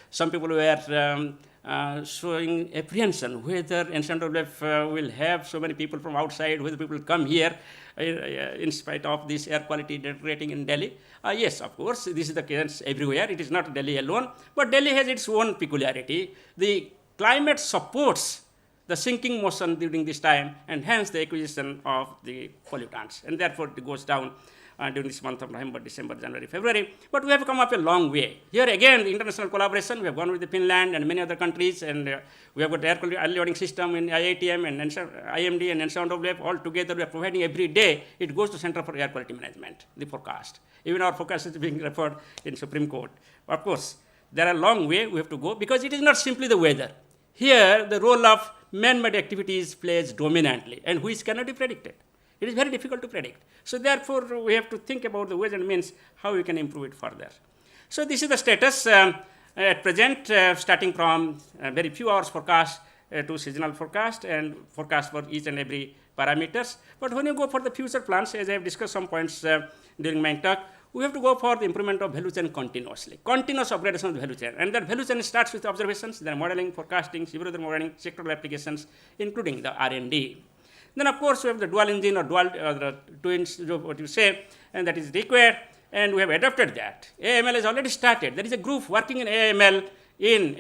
some people were showing apprehension whether NWP will have so many people from outside, whether people come here in spite of this air quality deteriorating in Delhi. Yes, of course, this is the case everywhere. It is not Delhi alone, but Delhi has its own peculiarity. The climate supports the sinking motion during this time, and hence the acquisition of the pollutants, and therefore it goes down during this month of November, December, January, February. But we have come up a long way. Here again, the international collaboration, we have gone with Finland and many other countries, and we have got air quality early warning system in IITM and IMD and NWP. All together, we are providing every day. It goes to Center for Air Quality Management, the forecast. Even our forecast is being referred in Supreme Court. Of course, there are a long way we have to go because it is not simply the weather. Here, the role of man-made activities plays dominantly, and which cannot be predicted. It is very difficult to predict. So therefore, we have to think about the ways and means how we can improve it further. So this is the status at present, starting from very few hours forecast to seasonal forecast and forecast for each and every parameters. But when you go for the future plans, as I have discussed some points during my talk, we have to go for the improvement of value chain continuously, continuous upgradation of the value chain. And that value chain starts with observations, then modeling, forecasting, severe weather modeling, sectoral applications, including the R&D. Then, of course, we have the dual engine or the twins, what you say, and that is required, and we have adopted that. AML has already started. There is a group working in AML in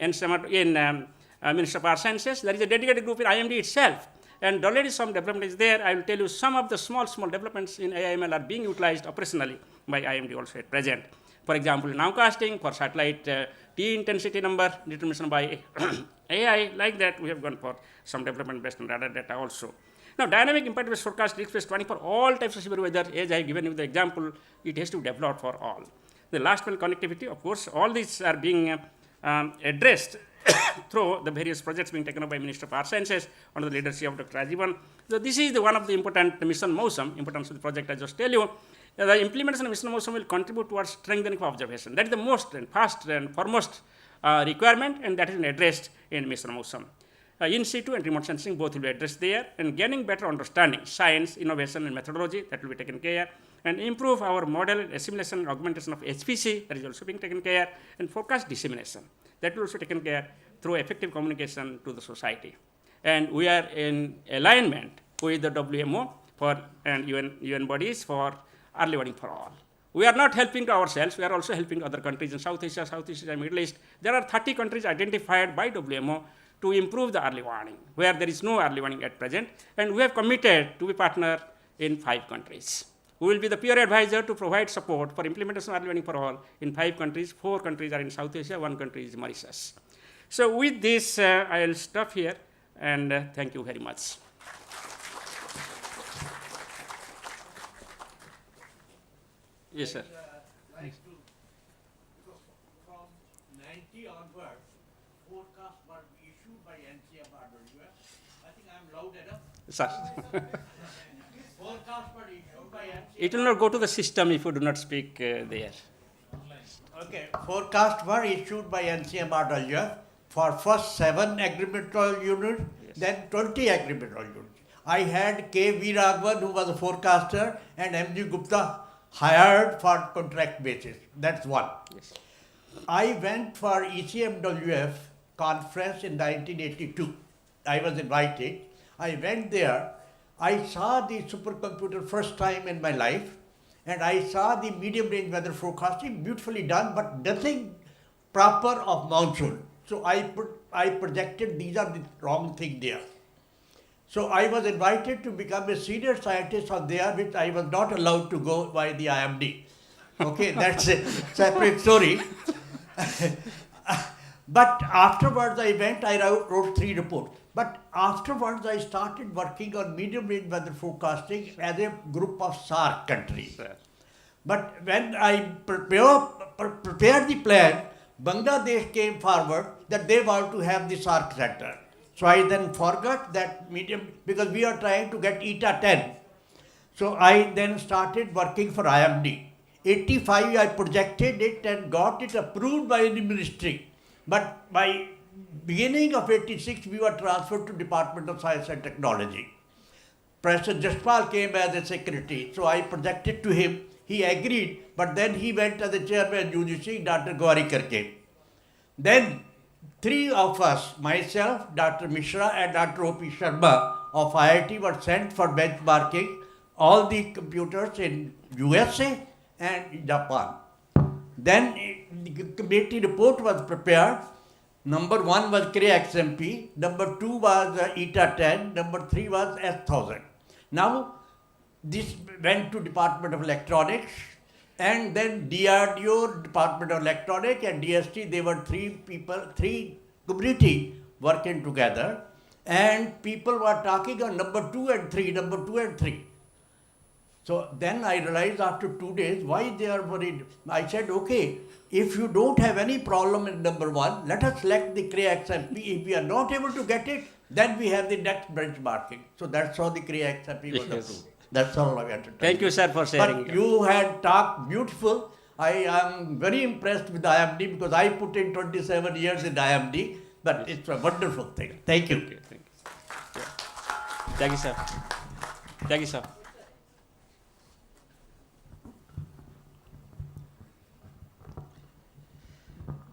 Ministry of Earth Sciences. There is a dedicated group in IMD itself. And already some development is there. I will tell you some of the small developments in AML are being utilized operationally by IMD also at present. For example, nowcasting for satellite T intensity number determination by AI, like that we have gone for some development based on radar data also. Now, dynamic impact-based forecast takes 20 for all types of severe weather. As I have given you the example, it has to be developed for all. The last mile connectivity, of course, all these are being addressed through the various projects being taken up by Minister of Earth Sciences under the leadership of Dr. Rajivan. So this is one of the important mission MOSAM, importance of the project I just tell you. The implementation of mission MOSAM will contribute towards strengthening of observation. That is the most and first and foremost requirement, and that is addressed in mission MOSAM. In situ and remote sensing both will be addressed there, and gaining better understanding, science, innovation and methodology, that will be taken care, and improve our model assimilation and augmentation of HPC, that is also being taken care, and forecast dissemination, that will also taken care through effective communication to the society. And we are in alignment with the WMO and UN bodies for early warning for all. We are not helping to ourselves, we are also helping other countries in South Asia, Middle East. There are 30 countries identified by WMO to improve the early warning, where there is no early warning at present, and we have committed to be partner in 5 countries. We will be the peer advisor to provide support for implementation of early warning for all in 5 countries. 4 countries are in South Asia, 1 country is Mauritius. So with this, I will stop here, and thank you very much. Yes, sir. Like to, because from 90 onward, forecasts were issued by NCMRWF. I think I'm loud enough. Sir. Forecasts were issued by NCMRWF. It will not go to the system if you do not speak there. Okay, forecasts were issued by NCMRWF for first 7 agricultural units, then 20 agricultural units. I had K. V. Raghavan, who was a forecaster, and M. G. Gupta hired for contract basis. That's one. Yes. I went for ECMWF conference in 1982. I was invited. I went there. I saw the supercomputer first time in my life, and I saw the medium range weather forecasting, beautifully done, but nothing proper of monsoon. So I projected these are the wrong thing there. So I was invited to become a senior scientist on there, which I was not allowed to go by the IMD. Okay, that's a separate story. But afterwards I went, I wrote 3 reports. But afterwards I started working on medium range weather forecasting as a group of SAARC countries. But when I prepared the plan, Bangladesh came forward that they want to have the SAARC center. So I then forgot that medium, because we are trying to get ETA 10. So I then started working for IMD. 85 I projected it and got it approved by the ministry. But by beginning of 86 we were transferred to Department of Science and Technology. Professor Jaspal came as a secretary. So I projected to him. He agreed, but then he went as the chairman UGC, Dr. Gaurikar came. Then 3 of us, myself, Dr. Mishra and Dr. O.P. Sharma of IIT were sent for benchmarking all the computers in USA and Japan. Then the committee report was prepared. Number 1 was CRE-XMP, number 2 was ETA 10, number 3 was S1000. Now, This went to Department of Electronics, and then DRDO, Department of Electronics, and DST, they were three community working together, and people were talking on number 2 and 3. So then I realized after 2 days why they are worried. I said, okay, if you don't have any problem in number 1, let us select the Cray XMP. If we are not able to get it, then we have the next benchmarking. So that's how the Cray XMP was approved. That's all I wanted to tell Thank you, sir, for sharing. But you had talked beautiful. I am very impressed with IMD because I put in 27 years in IMD, but it's a wonderful thing. Thank you. Thank you, sir. Thank you, sir.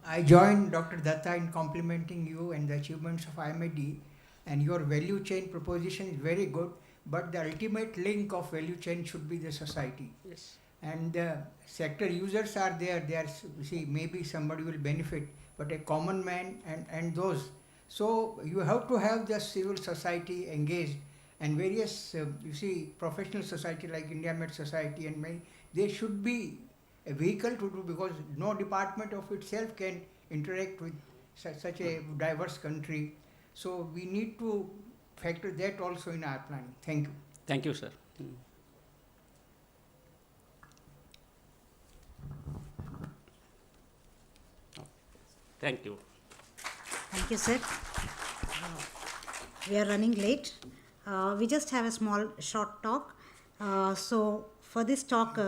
I join Dr. Datta in complimenting you and the achievements of IMD, and your value chain proposition is very good, but the ultimate link of value chain should be the society. Yes. And the sector users are there, see, maybe somebody will benefit, but a common man and those. So you have to have the civil society engaged, and various, professional society like India Med Society and many, they should be a vehicle to do, because no department of itself can interact with such a diverse country. So we need to factor that also in our planning. Thank you. Thank you, sir. Thank you. Thank you, sir. We are running late. We just have a small short talk. So for this talk,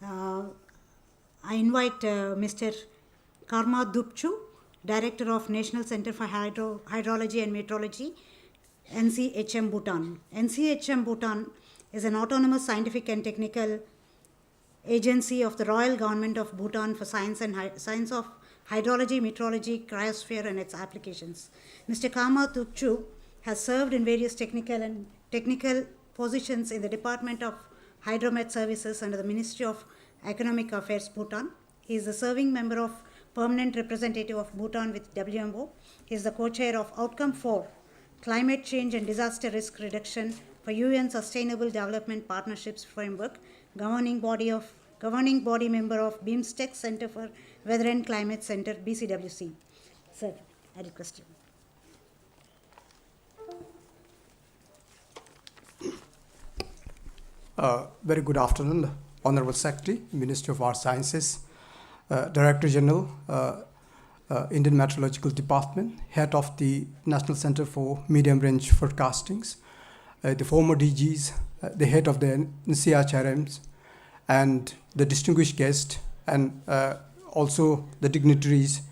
I invite Mr. Karma Dupchu, Director of National Center for Hydrology and Meteorology, NCHM Bhutan. NCHM Bhutan is an autonomous scientific and technical agency of the Royal Government of Bhutan for science of hydrology, meteorology, cryosphere and its applications. Mr. Karma Dupchu has served in various technical positions in the Department of Hydromet Services under the Ministry of Economic Affairs, Bhutan. He is the serving member of Permanent Representative of Bhutan with WMO. He is the co-chair of Outcome 4, Climate Change and Disaster Risk Reduction for UN Sustainable Development Partnerships Framework, governing body member of BIMSTEC Center for Weather and Climate Center, BCWC. Sir, I request you. Very good afternoon, Honorable Secretary, Minister of Earth Sciences, Director General, Indian Meteorological Department, Head of the National Center for Medium Range Forecastings, the former DGs, the Head of the NCHRMs, and the distinguished guest, and also the dignitaries.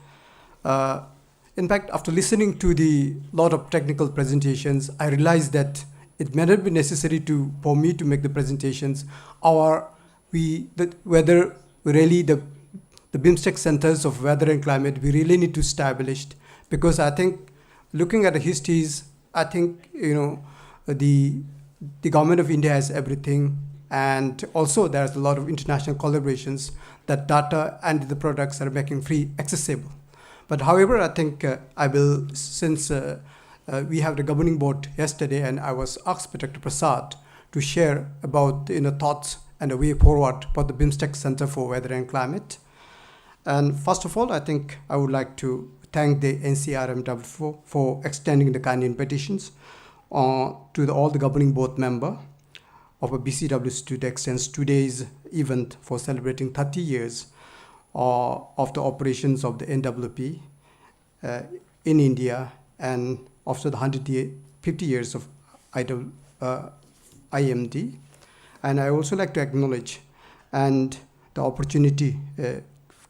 In fact, after listening to the lot of technical presentations, I realized that it may not be necessary for me to make the presentations, or whether really the BIMSTEC centers of weather and climate we really need to establish, because I think looking at the histories, I think the government of India has everything, and also there's a lot of international collaborations that data and the products are making free accessible. But however, I think I will, since we have the governing board yesterday, and I was asked by Dr. Prasad to share about thoughts and a way forward for the BIMSTEC Center for Weather and Climate. And first of all, I think I would like to thank the NCRMW for extending the kind invitations to all the governing board member of a BCWC to extend today's event for celebrating 30 years of the operations of the NWP in India, and after the 150 years of IMD. And I also like to acknowledge and the opportunity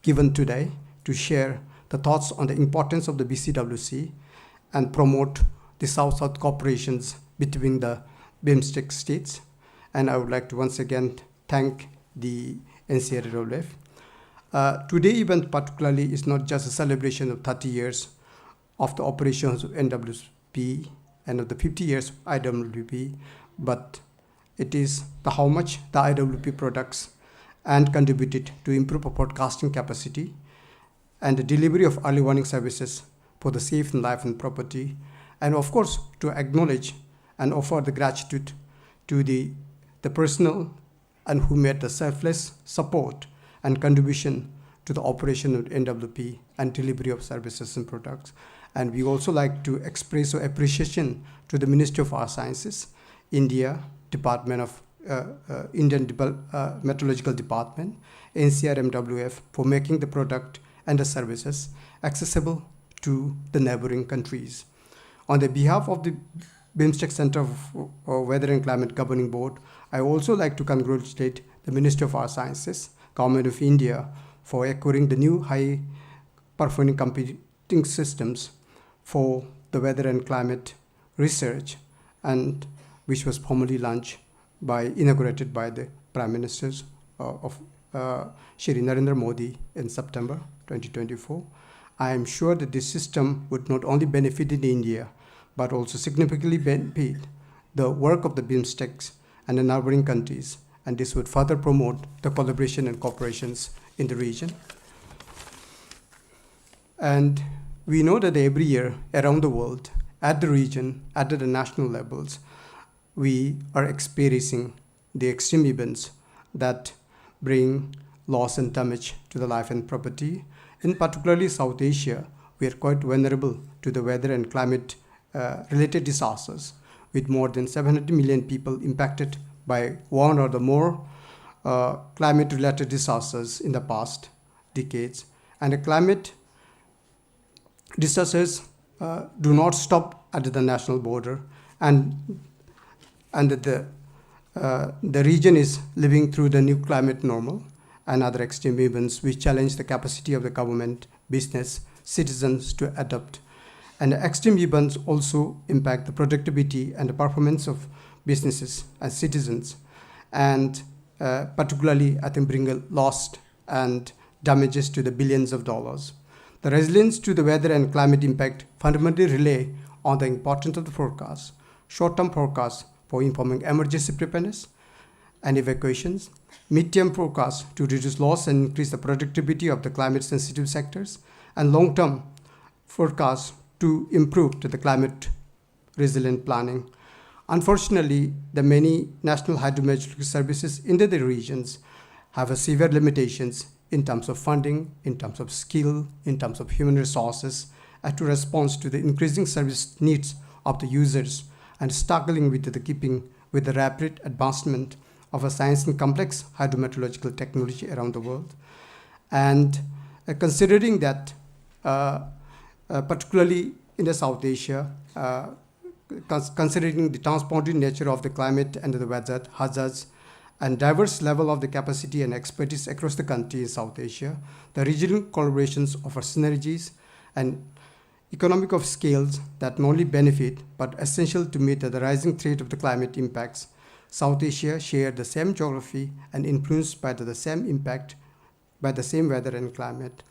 given today to share the thoughts on the importance of the BCWC and promote the South-South cooperations between the BIMSTEC states. And I would like to once again thank the NCRWF. Today's event particularly is not just a celebration of 30 years of the operations of NWP and of the 50 years of IWP, but it is how much the IWP products and contributed to improve our broadcasting capacity and the delivery of early warning services for the safe life and property, and of course to acknowledge and offer the gratitude to the personnel and who made the selfless support and contribution to the operation of NWP and delivery of services and products. And we also like to express our appreciation to the Ministry of Earth Sciences, India, Department of Indian Meteorological Department, NCR-NWF, for making the product and the services accessible to the neighboring countries. On the behalf of the BIMSTEC Center for Weather and Climate Governing Board, I also like to congratulate the Ministry of Earth Sciences, Government of India, for acquiring the new high-performing computing systems for the weather and climate research, and which was formally inaugurated by the Prime Ministers of Shri Narendra Modi in September 2024. I am sure that this system would not only benefit in India, but also significantly benefit the work of the BIMSTECs and the neighboring countries, and this would further promote the collaboration and cooperations in the region. And we know that every year around the world, at the region, at the national levels, we are experiencing the extreme events that bring loss and damage to the life and property. In particularly South Asia, we are quite vulnerable to the weather and climate related disasters, with more than 700 million people impacted by one or the more climate related disasters in the past decades. And the climate disasters do not stop at the national border, and the region is living through the new climate normal and other extreme events which challenge the capacity of the government, business, citizens to adapt. And the extreme events also impact the productivity and the performance of businesses and citizens, and particularly, I think, bring a loss and damages to the billions of dollars. The resilience to the weather and climate impact fundamentally rely on the importance of the forecast, short-term forecasts for informing emergency preparedness and evacuations, mid-term forecasts to reduce loss and increase the productivity of the climate-sensitive sectors, and long-term forecasts to improve to the climate resilient planning. Unfortunately, the many national hydrometeorological services in the regions have a severe limitations in terms of funding, in terms of skill, in terms of human resources, and to respond to the increasing service needs of the users, and struggling with the keeping with the rapid advancement of a science and complex hydrometeorological technology around the world. And considering that, particularly in the South Asia, considering the transboundary nature of the climate and the weather hazards, and diverse level of the capacity and expertise across the country in South Asia, the regional collaborations offer synergies and economic of scales that not only benefit but essential to meet the rising threat of the climate impacts. South Asia share the same geography and influenced by the same impact by the same weather and climate.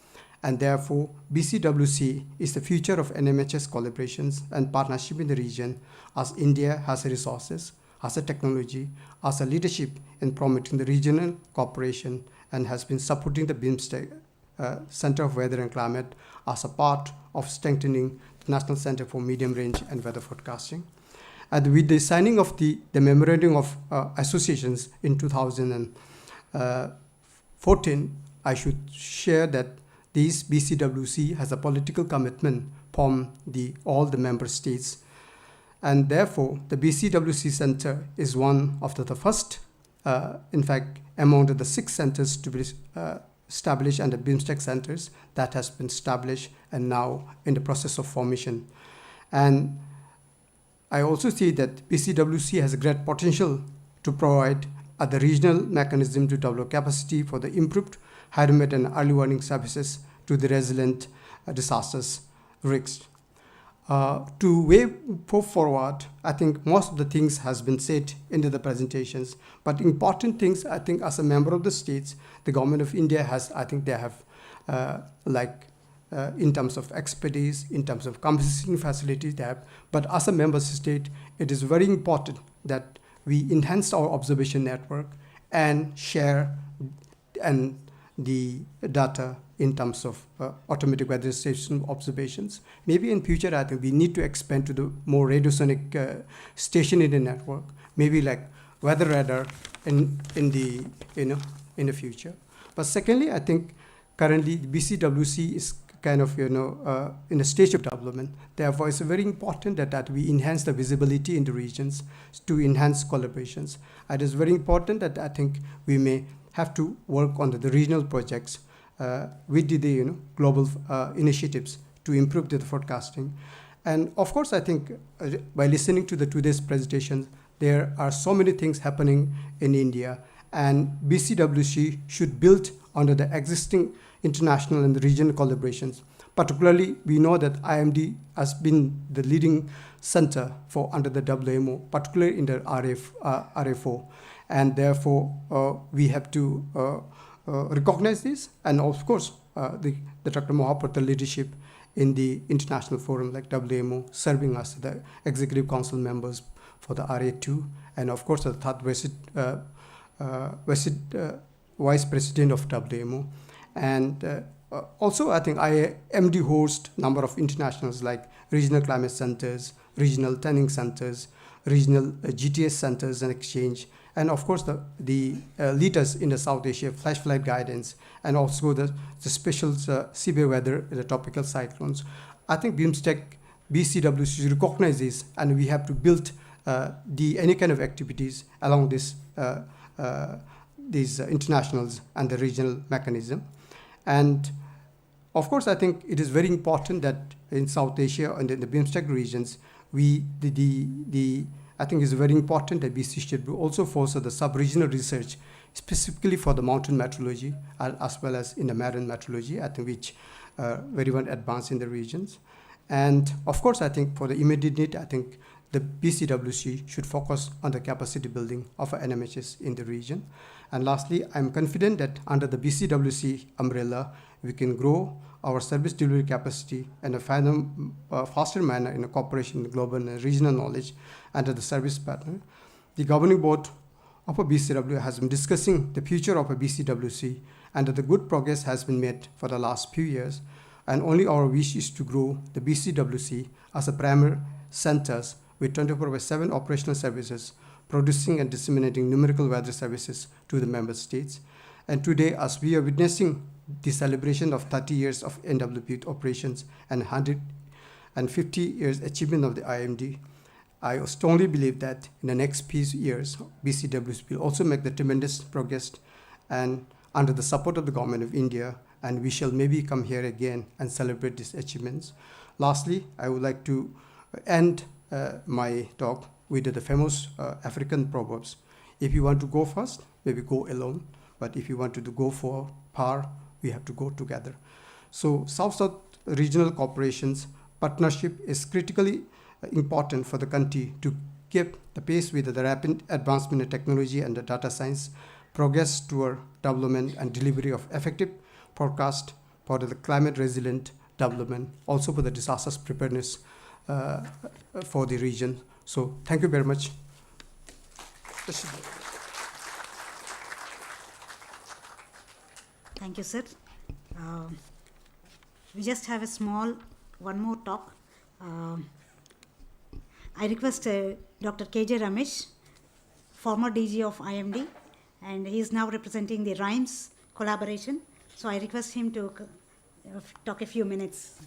And therefore, BCWC is the future of NMHS collaborations and partnership in the region, as India has the resources, has a technology, has a leadership in promoting the regional cooperation, and has been supporting the BIMSTEC Center of Weather and Climate as a part of strengthening the National Center for Medium Range and Weather Forecasting. And with the signing of the Memorandum of Associations in 2014, I should share that this BCWC has a political commitment from all the member states. And therefore, the BCWC Center is one of the first, in fact, among the 6 centers to be established under BIMSTEC centers that has been established and now in the process of formation. And I also see that BCWC has a great potential to provide the regional mechanism to develop capacity for the improved hydromet and early warning services to the resilient disasters risks. To way forward, I think most of the things has been said into the presentations, but important things, I think, as a member of the states, the government of India has, I think they have, in terms of expertise, in terms of compensating facilities they have, but as a member state, it is very important that we enhance our observation network and share and the data in terms of automatic weather station observations. Maybe in future, I think we need to expand to the more radiosonic station in the network, maybe like weather radar in the in the future. But secondly, I think currently the BCWC is kind of in a stage of development. Therefore, it's very important that we enhance the visibility in the regions to enhance collaborations. It is very important that I think we may have to work on the regional projects with the global initiatives to improve the forecasting. And of course, I think by listening to today's presentation, there are so many things happening in India, and BCWC should build under the existing international and regional collaborations. Particularly, we know that IMD has been the leading center for under the WMO, particularly in the RFO, and therefore we have to recognize this, and of course the Dr. Mahapatra leadership in the international forum like WMO, serving as the executive council members for the RA2, and of course the third vice president of WMO. And also I think IMD hosts number of internationals like regional climate centers, regional training centers, regional GTS centers and exchange, and of course the leaders in the South Asia flash flood guidance, and also the special severe weather, the tropical cyclones. I think BCWC recognizes, and we have to build any kind of activities along these internationals and the regional mechanism. And of course, I think it is very important that in South Asia and in the BIMSTEC regions, I think it's very important that BC should also foster the sub-regional research, specifically for the mountain meteorology as well as in the marine meteorology, I think which very well advanced in the regions. And of course, I think for the immediate need, I think the BCWC should focus on the capacity building of NMHS in the region. And lastly, I'm confident that under the BCWC umbrella, we can grow our service delivery capacity in a faster manner in a cooperation with global and regional knowledge under the service partner. The governing board of a BCW has been discussing the future of a BCWC, and the good progress has been made for the last few years. And only our wish is to grow the BCWC as a primary centers with 24/7 operational services, producing and disseminating numerical weather services to the member states. And today, as we are witnessing the celebration of 30 years of NWP operations and 150 years achievement of the IMD, I strongly believe that in the next few years, BCWC will also make the tremendous progress and under the support of the government of India, and we shall maybe come here again and celebrate these achievements. Lastly, I would like to end my talk with the famous African proverbs. If you want to go fast, maybe go alone, but if you want to go far, we have to go together. So South-South regional cooperations partnership is critically important for the country to keep the pace with the rapid advancement in technology and the data science, progress toward development and delivery of effective forecast for the climate resilient development, also for the disasters preparedness for the region. So thank you very much. Thank you, sir. We just have one more talk. I request Dr. KJ Ramesh, former DG of IMD, and he is now representing the RHYMES collaboration. So I request him to talk a few minutes.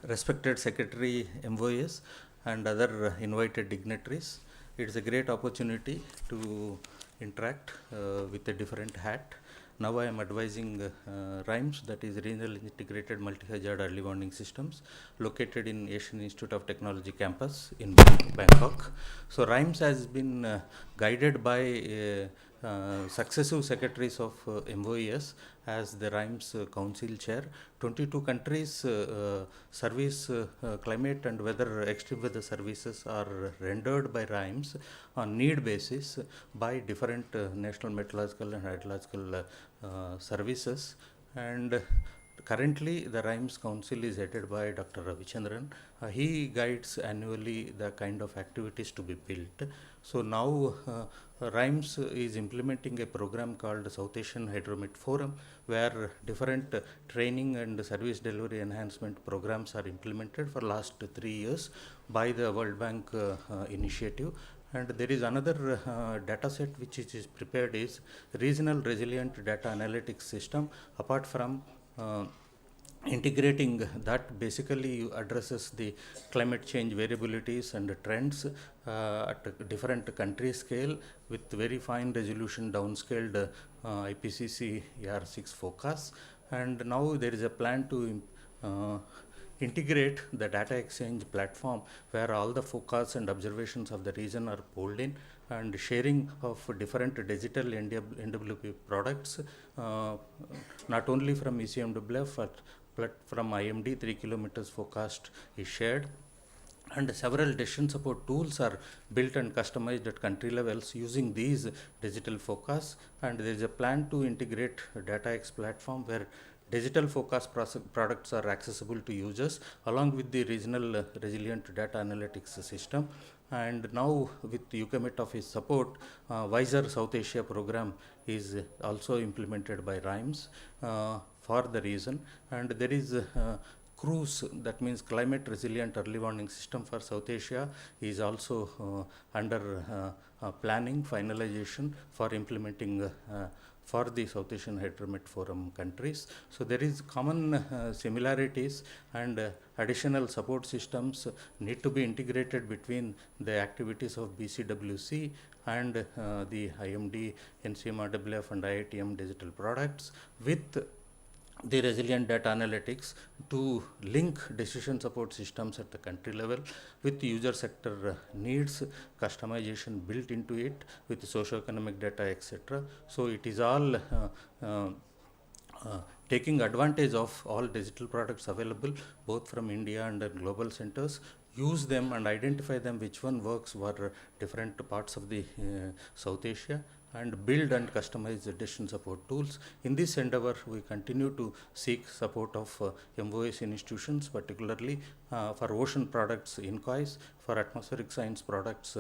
Respected Secretary MOS and other invited dignitaries, it is a great opportunity to interact with a different hat. Now I am advising RHYMES, that is Regional Integrated Multi-Hazard Early Warning Systems, located in Asian Institute of Technology campus in Bangkok. So RHYMES has been guided by successive secretaries of MOES as the RHYMES Council Chair. 22 countries service climate and weather, extreme weather services are rendered by RHYMES on need basis by different national meteorological and hydrological services, and currently, the RIMES Council is headed by Dr. Ravichandran. He guides annually the kind of activities to be built. So now RIMES is implementing a program called South Asian Hydromet Forum, where different training and service delivery enhancement programs are implemented for last 3 years by the World Bank initiative. And there is another data set which is prepared is regional resilient data analytics system. Apart from integrating that, basically addresses the climate change variabilities and trends at different country scale with very fine resolution downscaled IPCC ER6 forecasts. And now there is a plan to integrate the data exchange platform where all the forecasts and observations of the region are pulled in, and sharing of different digital NWP products, not only from ECMWF but from IMD, 3 kilometers forecast is shared. And several decision support tools are built and customized at country levels using these digital forecasts. And there is a plan to integrate DataX platform where digital forecast products are accessible to users along with the regional resilient data analytics system. And now with UK Met Office support, Wiser South Asia program is also implemented by RIMES for the region. And there is CRUISE, that means Climate Resilient Early Warning System for South Asia, is also under planning, finalization for implementing for the South Asian Hydromet Forum countries. So there is common similarities, and additional support systems need to be integrated between the activities of BCWC and the IMD, NCMRWF and IITM digital products with the resilient data analytics to link decision support systems at the country level with user sector needs, customization built into it with socio-economic data, etc. So it is all taking advantage of all digital products available both from India and global centers, use them and identify them which one works for different parts of the South Asia, and build and customize the decision support tools. In this endeavor, we continue to seek support of MOS institutions, particularly for ocean products INCOIS, for atmospheric science products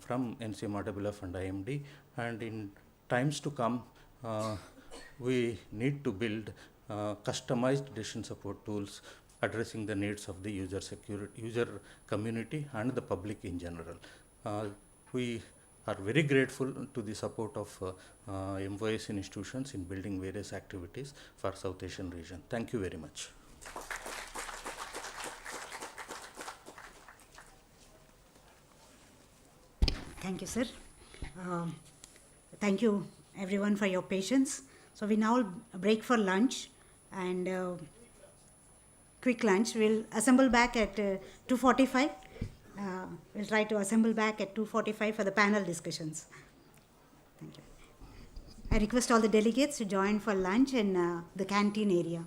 from NCMRWF and IMD. And in times to come, we need to build customized decision support tools addressing the needs of the user community and the public in general. We are very grateful to the support of MOS institutions in building various activities for South Asian region. Thank you very much. Thank you, sir. Thank you, everyone, for your patience. So we now break for lunch and quick lunch. We'll assemble back at 2:45. We'll try to assemble back at 2:45 for the panel discussions. Thank you. I request all the delegates to join for lunch in the canteen area.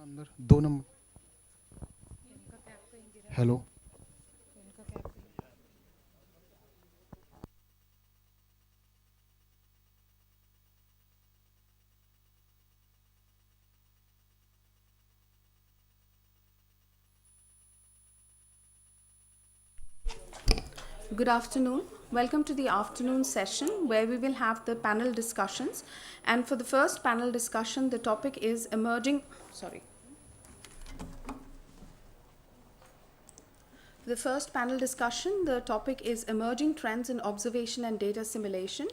अंदर 2 number hello Good afternoon. Welcome to the afternoon session where we will have the panel discussions. And for the first panel discussion, the topic is emerging. For the first panel discussion, the topic is emerging trends in observation and data simulation.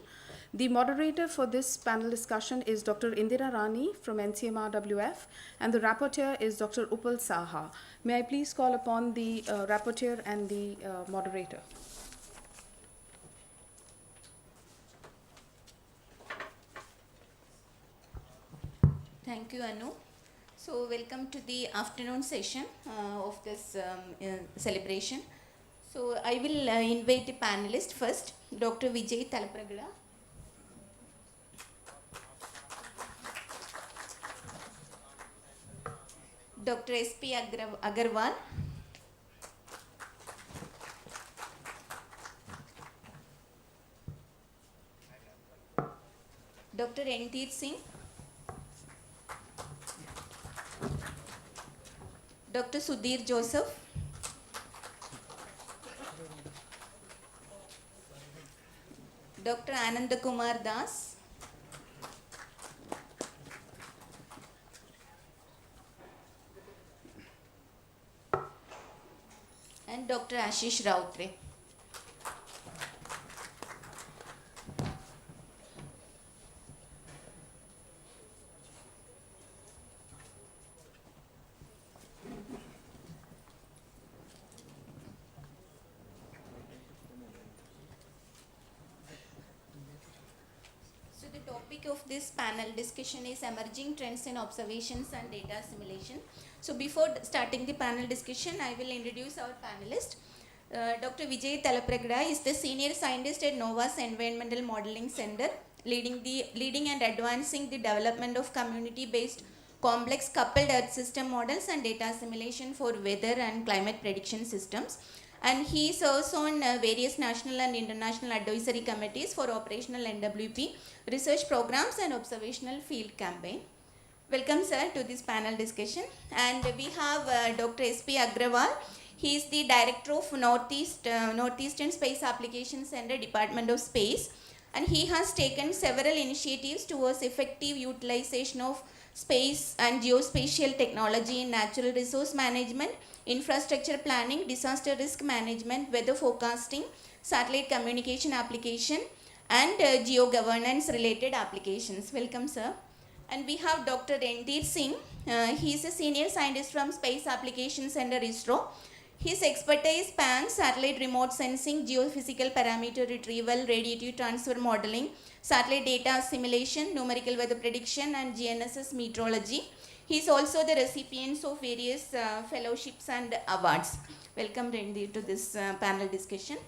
The moderator for this panel discussion is Dr. Indira Rani from NCMRWF, and the rapporteur is Dr. Upal Saha. May I please call upon the rapporteur and the moderator? Thank you, Anu. So, welcome to the afternoon session of this celebration. So, I will invite the panelists first, Dr. Vijay Talapragada. Dr. S.P. Agarwal. Dr. Randhir Singh. Dr. Sudhir Joseph. Dr. Ananda Kumar Das. And Dr. Ashish Rautre. Of this panel discussion is emerging trends in observations and data assimilation. So before starting the panel discussion, I will introduce our panelist. Dr. Vijay Talapragada is the senior scientist at NOVA's Environmental Modeling Center, leading and advancing the development of community-based complex coupled earth system models and data assimilation for weather and climate prediction systems. And he serves on various national and international advisory committees for operational NWP, research programs and observational field campaign. Welcome, sir, to this panel discussion. And we have Dr. S.P. Agrawal. He is the Director of Northeastern Space Applications Center, Department of Space. And he has taken several initiatives towards effective utilization of space and geospatial technology in natural resource management, infrastructure planning, disaster risk management, weather forecasting, satellite communication application, and geo-governance related applications. Welcome, sir. And we have Dr. Randhir Singh. He is a senior scientist from Space Applications Center, ISRO. His expertise spans satellite remote sensing, geophysical parameter retrieval, radiative transfer modeling, satellite data assimilation, numerical weather prediction, and GNSS meteorology. He is also the recipient of various fellowships and awards. Welcome, Randhir, to this panel discussion.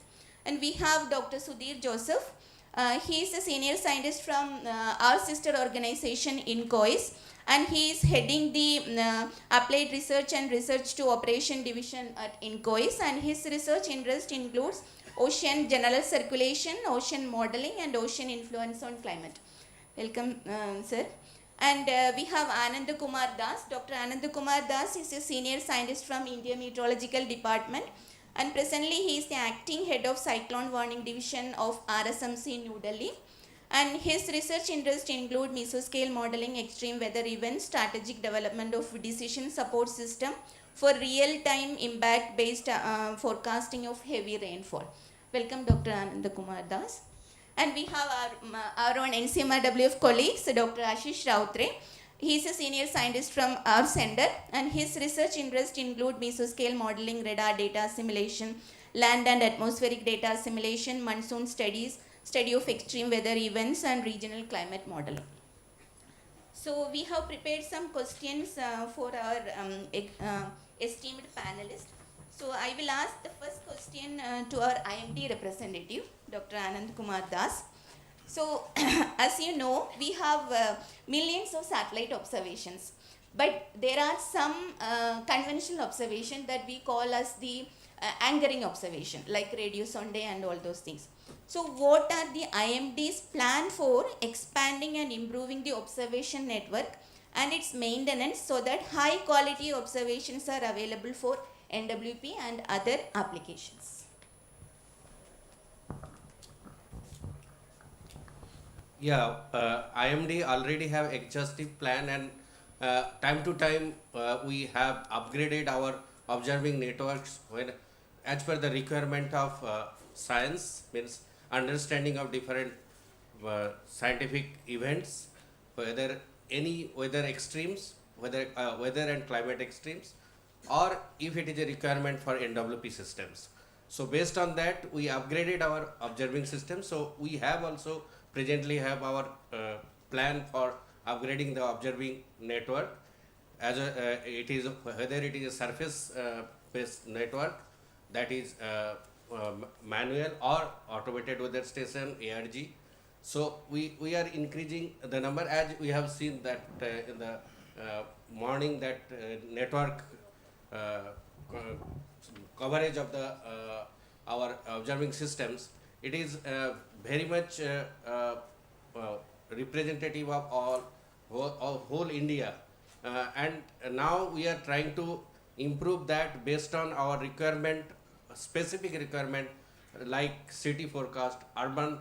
And we have Dr. Sudhir Joseph. He is a senior scientist from our sister organization, INCOIS, and he is heading the Applied Research and Research to Operation Division at INCOIS, and his research interest includes ocean general circulation, ocean modeling, and ocean influence on climate. Welcome, sir. And we have Ananda Kumar Das. Dr. Ananda Kumar Das is a senior scientist from India Meteorological Department, and presently he is the acting head of Cyclone Warning Division of RSMC New Delhi. And his research interests include mesoscale modeling, extreme weather events, strategic development of decision support system for real-time impact-based forecasting of heavy rainfall. Welcome, Dr. Ananda Kumar Das. And we have our own NCMRWF colleagues, Dr. Ashish Rautre. He is a senior scientist from our center, and his research interests include mesoscale modeling, radar data assimilation, land and atmospheric data assimilation, monsoon studies, study of extreme weather events, and regional climate modeling. So we have prepared some questions for our esteemed panelists. So I will ask the first question to our IMD representative, Dr. Anand Kumar Das. So as you know, we have millions of satellite observations. But there are some conventional observation that we call as the anchoring observation, like radio sonde and all those things. So what are the IMD's plan for expanding and improving the observation network and its maintenance so that high quality observations are available for NWP and other applications? Yeah, IMD already have exhaustive plan, and time to time we have upgraded our observing networks when, as per the requirement of science, means understanding of different scientific events, whether any weather extremes, weather and climate extremes, or if it is a requirement for NWP systems. So based on that, we upgraded our observing system. So we have also presently have our plan for upgrading the observing network, as it is whether it is a surface based network, that is manual or automated weather station, ARG. So we are increasing the number, as we have seen that in the morning, that network coverage of the our observing systems, it is very much representative of whole India, and now we are trying to improve that based on our requirement, specific requirement, like city forecast, urban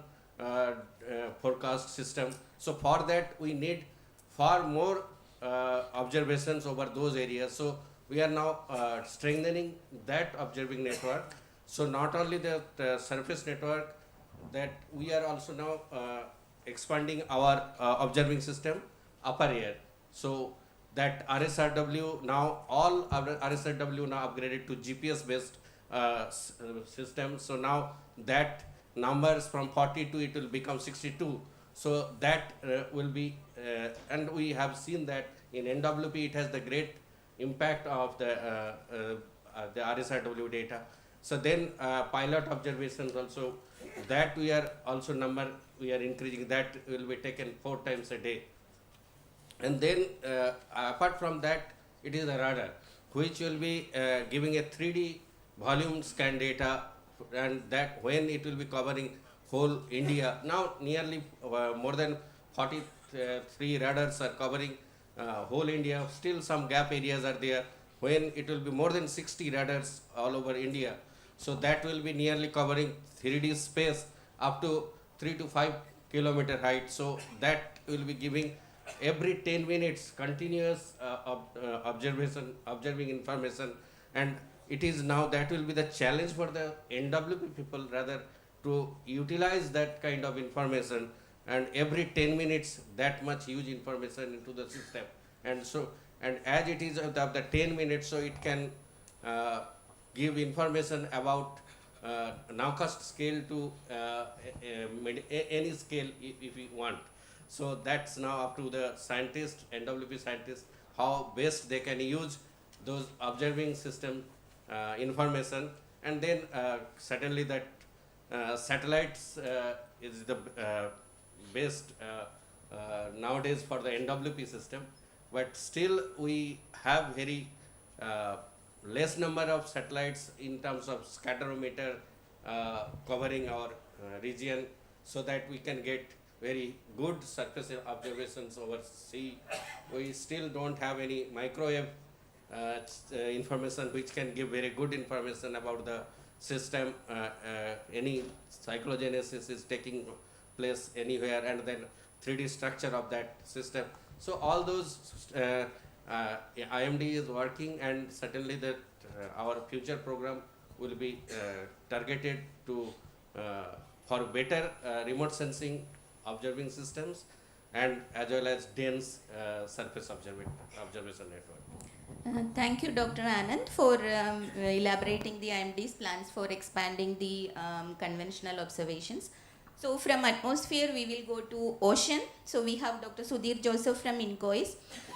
forecast system. So for that we need far more observations over those areas. So we are now strengthening that observing network. So not only the surface network, that we are also now expanding our observing system upper air. So that RSRW now, all our RSRW now upgraded to GPS based system. So now that numbers from 42 it will become 62. So that will be and we have seen that in NWP it has the great impact of the RSRW data. So then pilot observations also, that we are also we are increasing, that will be taken 4 times a day. And then apart from that, it is the radar, which will be giving a 3D volume scan data, and that when it will be covering whole India. Now nearly more than 43 radars are covering whole India. Still some gap areas are there, when it will be more than 60 radars all over India. So that will be nearly covering 3D space up to 3 to 5 kilometer height. So that will be giving every 10 minutes continuous observing information. And it is now, that will be the challenge for the NWP people, rather to utilize that kind of information, and every 10 minutes that much huge information into the system. And so, and as it is of the 10 minutes, so it can give information about nowcast scale to any scale if we want. So that's now up to the scientists, NWP scientists, how best they can use those observing system information. And then certainly that satellites is the best nowadays for the NWP system, but still we have very less number of satellites in terms of scatterometer covering our region, so that we can get very good surface observations over sea. We still don't have any microwave information which can give very good information about the system. Any cyclogenesis is taking place anywhere, and then 3D structure of that system. So all those IMD is working, and certainly that our future program will be targeted to for better remote sensing observing systems, and as well as dense surface observation network. Thank you, Dr. Anand, for elaborating the IMD's plans for expanding the conventional observations. So from atmosphere, we will go to ocean. So we have Dr. Sudhir Joseph from INCOIS.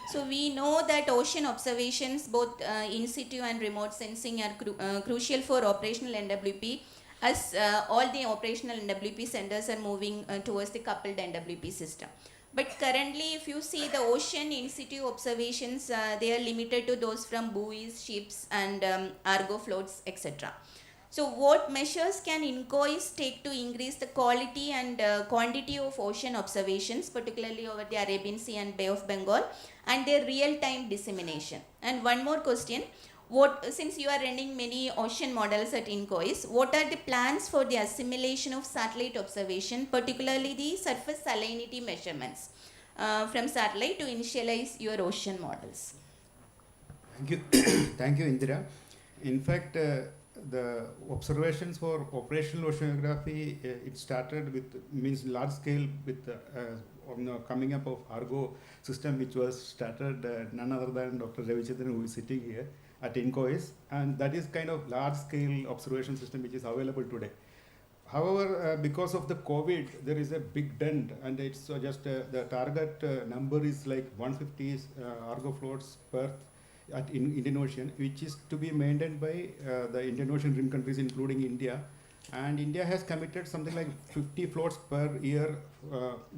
So we know that ocean observations, both in situ and remote sensing, are crucial for operational NWP, as all the operational NWP centers are moving towards the coupled NWP system. But currently, if you see the ocean in situ observations, they are limited to those from buoys, ships, and Argo floats, etc. So, what measures can INCOIS take to increase the quality and quantity of ocean observations, particularly over the Arabian Sea and Bay of Bengal, and their real-time dissemination? And one more question. Since you are running many ocean models at INCOIS, what are the plans for the assimilation of satellite observation, particularly the surface salinity measurements from satellite to initialize your ocean models? Thank you. Thank you, Indira. In fact, the observations for operational oceanography, it started with, means large scale with on the coming up of Argo system, which was started none other than Dr. Ravichandran, who is sitting here at INCOIS, and that is kind of large scale observation system which is available today. However, because of the COVID, there is a big dent, and it's just the target number is like 150 Argo floats per in Indian Ocean, which is to be maintained by the Indian Ocean rim countries, including India. And India has committed something like 50 floats per year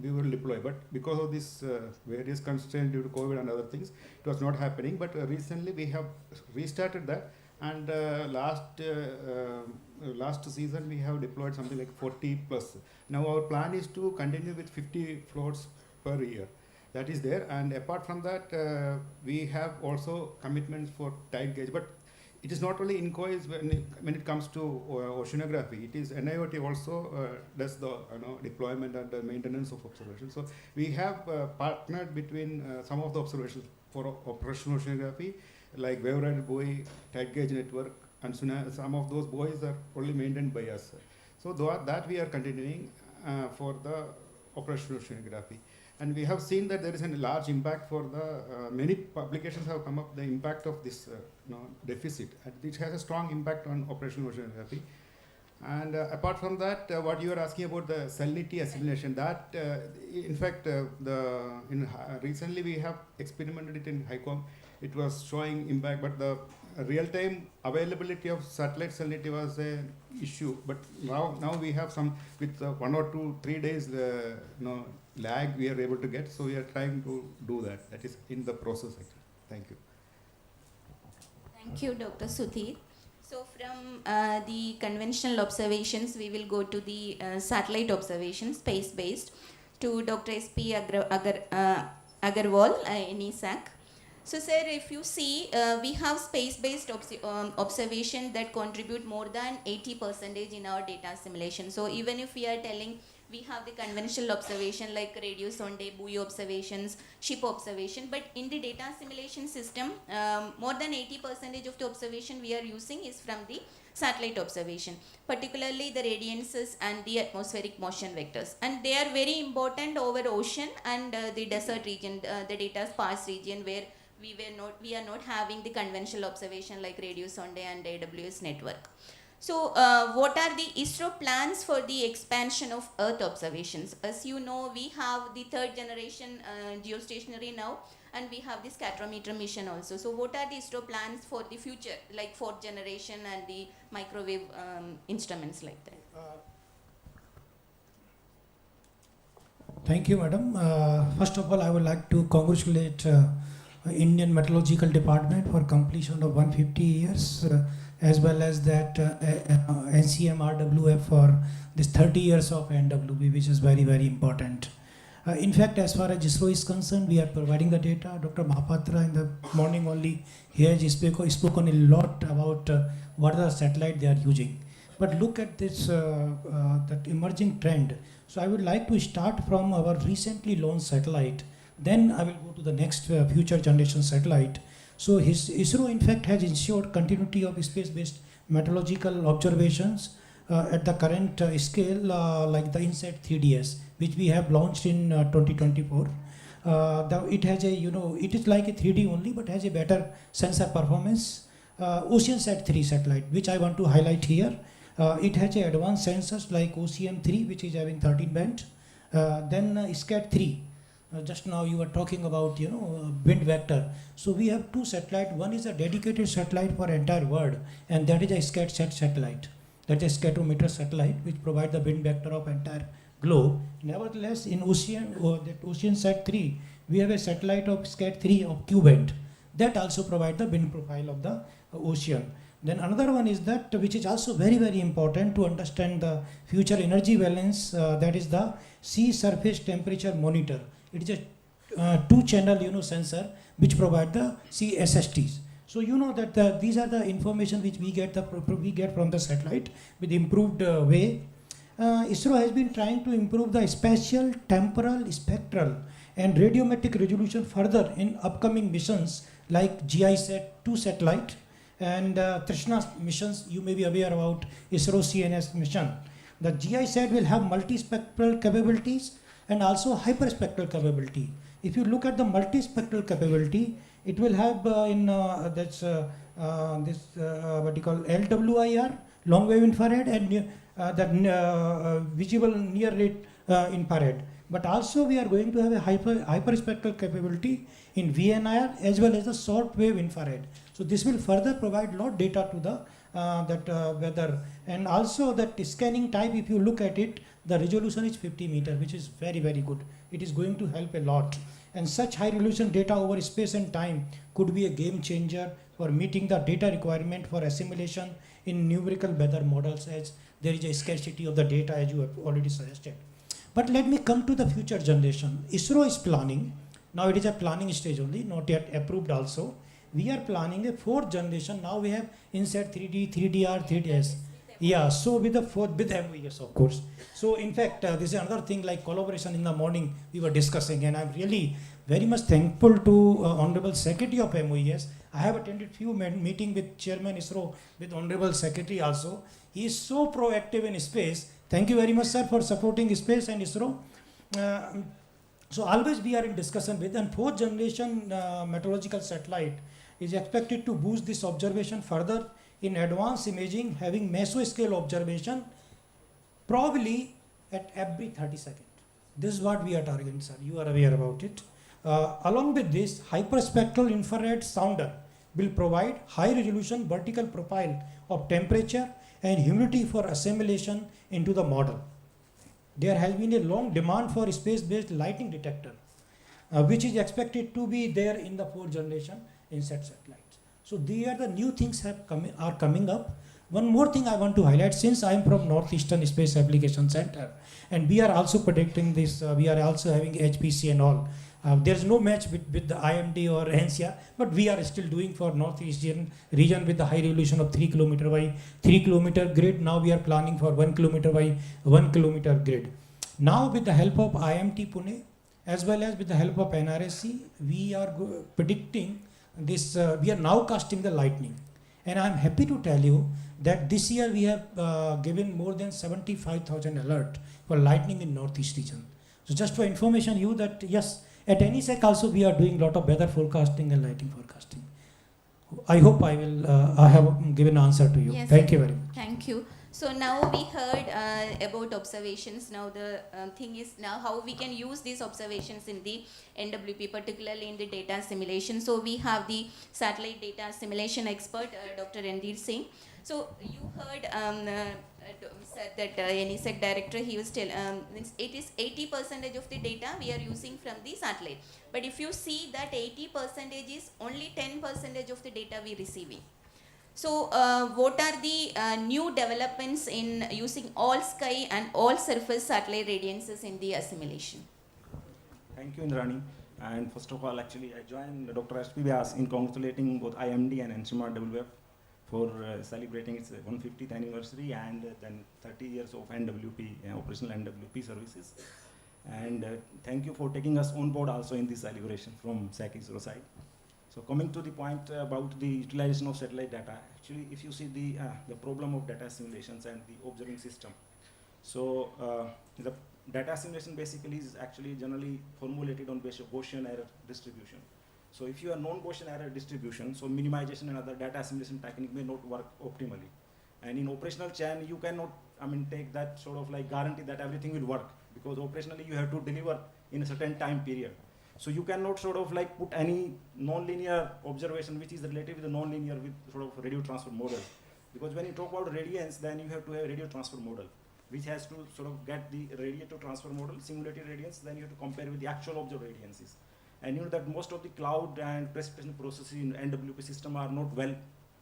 we will deploy. But because of this various constraints due to COVID and other things, it was not happening. But recently we have restarted that. And last season we have deployed something like 40 plus. Now our plan is to continue with 50 floats per year. That is there. And apart from that, we have also commitments for tide gauge. But it is not only INCOIS when it comes to oceanography. It is NIOT also does the deployment and the maintenance of observation. So we have partnered between some of the observations for operational oceanography, like wave-guided buoy, tide gauge network, and some of those buoys are only maintained by us. So that we are continuing for the operational oceanography. And we have seen that there is a large impact for the, many publications have come up the impact of this deficit. And it has a strong impact on operational oceanography. And apart from that, what you are asking about the salinity assimilation, that in fact, recently we have experimented it in HICOM. It was showing impact, but the real-time availability of satellite salinity was an issue. But now we have some with 1 or 2, 3 days lag we are able to get, so we are trying to do that. That is in the process actually. Thank you. Thank you, Dr. Sudhir. So from the conventional observations, we will go to the satellite observations, space-based, to Dr. S.P. Agarwal in ESAC. So sir, if you see, we have space-based observation that contribute more than 80% in our data assimilation. So even if we are telling we have the conventional observation like radio sonde, buoy observations, ship observation, but in the data assimilation system, more than 80% of the observation we are using is from the satellite observation, particularly the radiances and the atmospheric motion vectors. And they are very important over ocean and the desert region, the data sparse region where we are not having the conventional observation like radio sonde and AWS network. So what are the ISRO plans for the expansion of Earth observations? As you know, we have the 3rd generation geostationary now, and we have the scatometer mission also. So what are the ISRO plans for the future, like 4th generation and the microwave instruments like that? Thank you, madam. First of all, I would like to congratulate Indian Meteorological Department for completion of 150 years. As well as that NCM RWF for this 30 years of NWP, which is very, very important. In fact, as far as ISRO is concerned, we are providing the data. Dr. Mahapatra in the morning only here spoken a lot about what are the satellite they are using. But look at this that emerging trend. So I would like to start from our recently launched satellite. Then I will go to the next future generation satellite. So ISRO in fact has ensured continuity of space-based meteorological observations at the current scale like the INSAT 3DS, which we have launched in 2024. It has a, it is like a 3D only, but has a better sensor performance. OceanSat 3 satellite, which I want to highlight here. It has a advanced sensors like OCM 3, which is having 13 band. Then SCAT 3. Just now you were talking about wind vector. So we have 2 satellites. One is a dedicated satellite for entire world, and that is a SCAT satellite. That is scatometer satellite, which provides the wind vector of entire globe. Nevertheless, in that OceanSat-3, we have a satellite of SCAT-3 of Q-band. That also provides the wind profile of the ocean. Then another one is that, which is also very, very important to understand the future energy balance, that is the sea surface temperature monitor. It is a two-channel sensor which provide the sea SSTs. So you know that these are the information which we get from the satellite with improved way. ISRO has been trying to improve the spatial, temporal, spectral and radiometric resolution further in upcoming missions like GISAT-2 satellite and Trishna missions. You may be aware about ISRO CNS mission. The GISAT will have multispectral capabilities and also hyperspectral capability. If you look at the multispectral capability, it will have what you call LWIR, long wave infrared, and visible near rate infrared. But also we are going to have a hyperspectral capability in VNIR as well as the short wave infrared. So this will further provide lot data to the weather, and also that scanning type, if you look at it, the resolution is 50 meters, which is very, very good. It is going to help a lot. And such high resolution data over space and time could be a game changer for meeting the data requirement for assimilation in numerical weather models, as there is a scarcity of the data, as you have already suggested. But let me come to the future generation. ISRO is planning, now it is a planning stage only, not yet approved also. We are planning a fourth generation. Now we have INSAT 3D, 3DR, 3DS. Yeah, so with the fourth, with MOES of course. So in fact, this is another thing like collaboration. In the morning we were discussing, and I'm really very much thankful to Honorable Secretary of MOES. I have attended few meeting with Chairman ISRO, with Honorable Secretary also. He is so proactive in space. Thank you very much, sir, for supporting space and ISRO. So always we are in discussion with, and fourth generation meteorological satellite is expected to boost this observation further in advanced imaging, having mesoscale observation probably at every 30 seconds. This is what we are targeting, sir. You are aware about it. Along with this, hyperspectral infrared sounder will provide high resolution vertical profile of temperature and humidity for assimilation into the model. There has been a long demand for space-based lighting detector, which is expected to be there in the fourth generation INSAT satellites. So these are the new things are coming up. One more thing I want to highlight, since I am from Northeastern Space Application Center, and we are also predicting this, we are also having HPC and all. There is no match with the IMD or NCR, but we are still doing for Northeastern region with the high resolution of 3 km by 3 km grid. Now we are planning for 1 km by 1 km grid. Now with the help of IMT Pune, as well as with the help of NRSC, we are predicting this, we are now casting the lightning. And I am happy to tell you that this year we have given more than 75,000 alert for lightning in Northeast region. So just for information you that yes, at NESEC also we are doing lot of weather forecasting and lighting forecasting. I hope I have given answer to you. Yes, Thank you very much. Thank you. So now we heard about observations. Now the thing is now how we can use these observations in the NWP, particularly in the data assimilation. So we have the satellite data assimilation expert, Dr. Randir Singh. So you heard said that NESEC director, he was still, it is 80% of the data we are using from the satellite. But if you see that 80% is only 10% of the data we receiving. So what are the new developments in using all sky and all surface satellite radiances in the assimilation? Thank you, Indrani. And first of all, actually, I joined Dr. S.P. Vyas in congratulating both IMD and NWP for celebrating its 150th anniversary and then 30 years of NWP, operational NWP services. And thank you for taking us on board also in this celebration from SAC ISRO side. So coming to the point about the utilization of satellite data, actually if you see the problem of data assimilations and the observing system. So the data assimilation basically is actually generally formulated on basis of Gaussian error distribution. So if you are non-Gaussian error distribution, so minimization and other data assimilation technique may not work optimally. And in operational chain, you cannot, take that sort of like guarantee that everything will work, because operationally you have to deliver in a certain time period. So you cannot sort of like put any non-linear observation which is related with the non-linear with sort of radio transfer model. Because when you talk about radiance, then you have to have a radio transfer model. which has to sort of get the radiate to transfer model, simulated radiance, then you have to compare with the actual observed radiances. And you know that most of the cloud and precipitation processes in NWP system are not well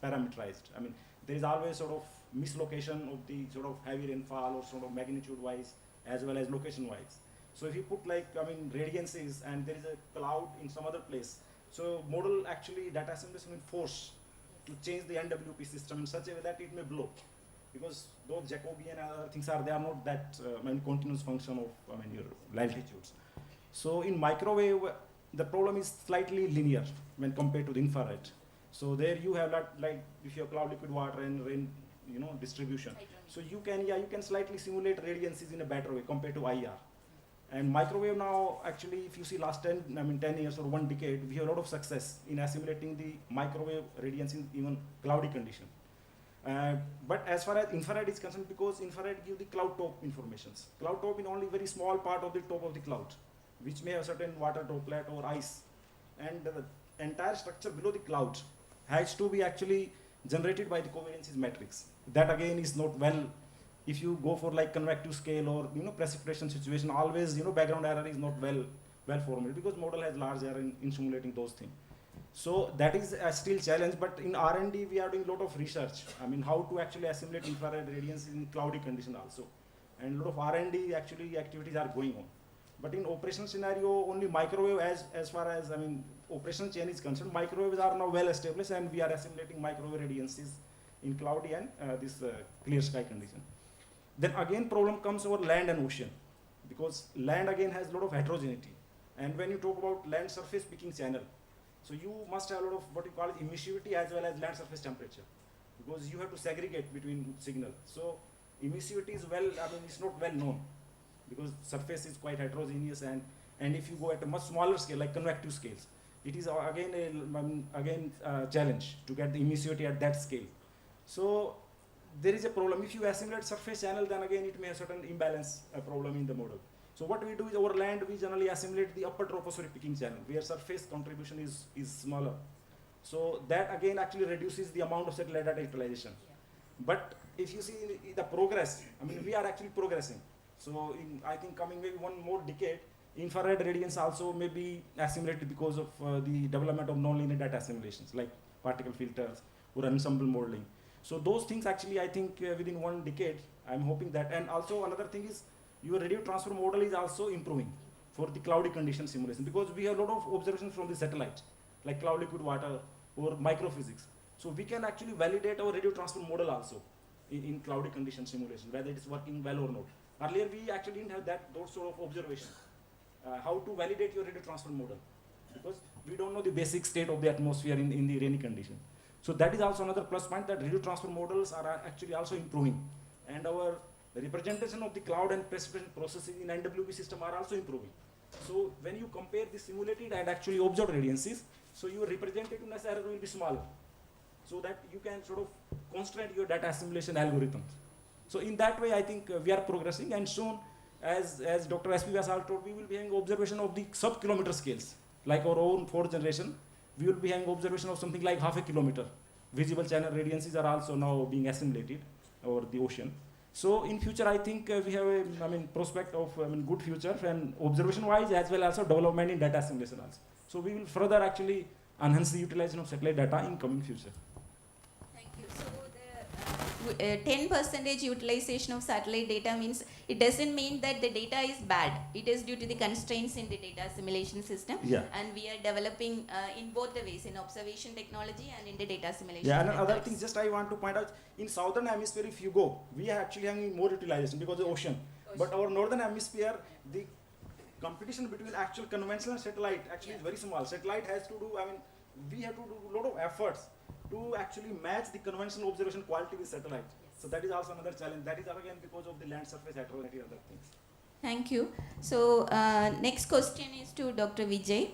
parameterized. I mean, there is always sort of mislocation of the sort of heavy rainfall or sort of magnitude wise as well as location wise. So if you put like, I mean, radiances and there is a cloud in some other place, so model actually data assemblers will force to change the NWP system in such a way that it may blow. Because those Jacobian and other things they are not that continuous function of your latitudes. So in microwave, the problem is slightly linear when compared to the infrared. So there you have that, like if you have cloud, liquid water and rain, distribution. So you can slightly simulate radiances in a better way compared to IR. And microwave now, actually, if you see last 10 years or 1 decade, we have a lot of success in assimilating the microwave radiance in even cloudy condition. But as far as infrared is concerned, because infrared gives the cloud top informations. Cloud top is only very small part of the top of the cloud, which may have certain water droplet or ice. And the entire structure below the cloud has to be actually generated by the covariances matrix. That again is not well. If you go for like convective scale or precipitation situation, always background error is not well formulated because model has large error in simulating those things. So that is a still challenge, but in R&D we are doing a lot of research. I mean, how to actually assimilate infrared radiance in cloudy condition also, and a lot of R&D actually activities are going on. But in operational scenario, only microwave as far as operational chain is concerned, microwaves are now well established, and we are assimilating microwave radiances in cloudy and this clear sky condition. Then again problem comes over land and ocean, because land again has a lot of heterogeneity. And when you talk about land surface peaking channel, so you must have a lot of what you call emissivity as well as land surface temperature, because you have to segregate between signal. So emissivity is it's not well known, because surface is quite heterogeneous, and if you go at a much smaller scale like convective scales, it is again a challenge to get the emissivity at that scale. So there is a problem. If you assimilate surface channel, then again it may have certain imbalance problem in the model. So what we do is over land, we generally assimilate the upper tropospheric peaking channel, where surface contribution is smaller. So that again actually reduces the amount of satellite data utilization. But if you see the progress, we are actually progressing. So I think coming maybe one more decade, infrared radiance also may be assimilated because of the development of nonlinear data assimilations like particle filters or ensemble modeling. So those things actually, I think within 1 decade, I'm hoping that. And also another thing is your radiative transfer model is also improving for the cloudy condition simulation, because we have a lot of observations from the satellite, like cloud liquid water or microphysics. So we can actually validate our radiative transfer model also in cloudy condition simulation, whether it is working well or not. Earlier we actually didn't have those sort of observation. How to validate your radiative transfer model, because we don't know the basic state of the atmosphere in the rainy condition. So that is also another plus point, that radiative transfer models are actually also improving, and our representation of the cloud and precipitation processes in NWP system are also improving. So when you compare the simulated and actually observed radiances, so your representativeness error will be smaller, so that you can sort of constrain your data assimilation algorithms. So in that way, I think we are progressing, and soon, as Dr. S.P. Vyas told, we will be having observation of the sub-kilometer scales, like our own 4th generation. We will be having observation of something like half a kilometer. Visible channel radiances are also now being assimilated over the ocean. So in future, I think we have a prospect of good future, and observation-wise as well as development in data assimilation also. So we will further actually enhance the utilization of satellite data in coming future. Thank you. So the 10% utilization of satellite data means, it doesn't mean that the data is bad. It is due to the constraints in the data assimilation system. Yeah. And we are developing in both the ways, in observation technology and in the data assimilation. Yeah, and another thing just I want to point out, in southern hemisphere if you go, we are actually having more utilization because of the ocean. But our northern hemisphere, the competition between actual conventional satellite actually is very small. Satellite has to do, we have to do a lot of efforts to actually match the conventional observation quality with satellite. So that is also another challenge. That is again because of the land surface heterogeneity and other things. Thank you. So next question is to Dr. Vijay.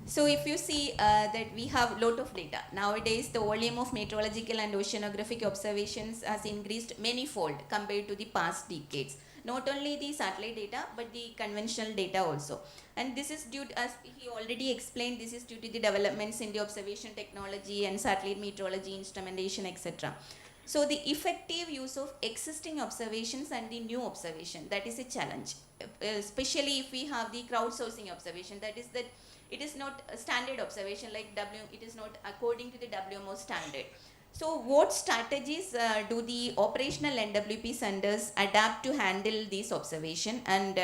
So if you see that we have a lot of data. Nowadays the volume of meteorological and oceanographic observations has increased many-fold compared to the past decades. Not only the satellite data, but the conventional data also. And this is due to, as he already explained, this is due to the developments in the observation technology and satellite meteorology instrumentation, etc. So the effective use of existing observations and the new observation, that is a challenge, especially if we have the crowdsourcing observation, that is that it is not a standard observation like it is not according to the WMO standard. So what strategies do the operational NWP centers adapt to handle these observation, and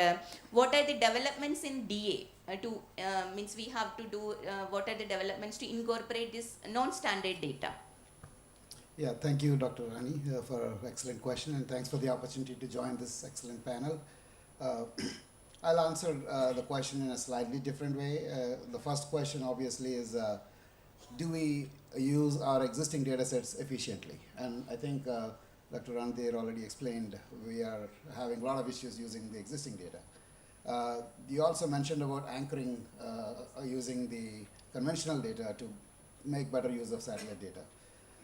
what are the developments in DA means we have to do what are the developments to incorporate this non-standard data? Yeah, thank you, Dr. Rani, for an excellent question, and thanks for the opportunity to join this excellent panel. I'll answer the question in a slightly different way. The first question obviously is, do we use our existing data sets efficiently? And I think Dr. Randhir already explained we are having a lot of issues using the existing data. You also mentioned about anchoring using the conventional data to make better use of satellite data.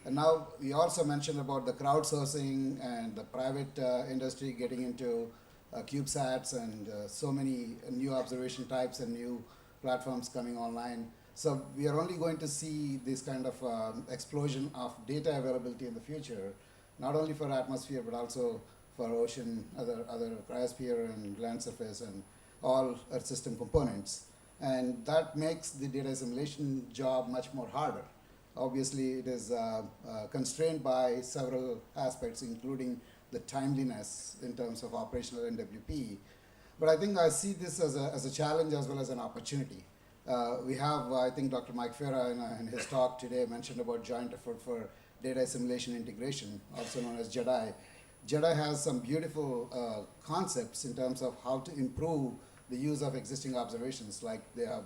And now we also mentioned about the crowdsourcing and the private industry getting into CubeSats and so many new observation types and new platforms coming online. So we are only going to see this kind of explosion of data availability in the future, not only for atmosphere but also for ocean, other cryosphere and land surface and all Earth system components. And that makes the data assimilation job much more harder. Obviously, it is constrained by several aspects, including the timeliness in terms of operational NWP. But I think I see this as a challenge as well as an opportunity. We have, I think Dr. Mike Farah in his talk today mentioned about joint effort for data assimilation integration, also known as JEDI. JEDI has some beautiful concepts in terms of how to improve the use of existing observations, like they have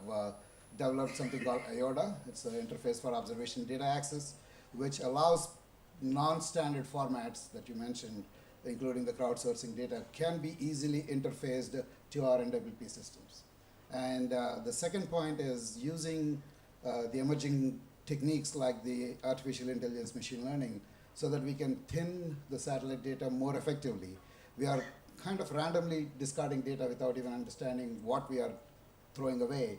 developed something called IODA. It's an interface for observation data access, which allows non-standard formats that you mentioned, including the crowdsourcing data, can be easily interfaced to our NWP systems. And the second point is using the emerging techniques like the artificial intelligence machine learning so that we can thin the satellite data more effectively. We are kind of randomly discarding data without even understanding what we are throwing away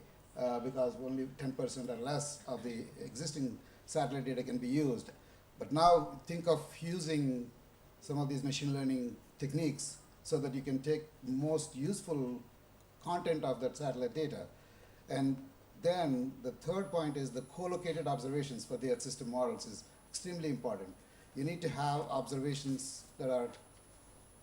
because only 10% or less of the existing satellite data can be used. But now think of using some of these machine learning techniques so that you can take most useful content of that satellite data. And then the third point is the co-located observations for the Earth system models is extremely important. You need to have observations that are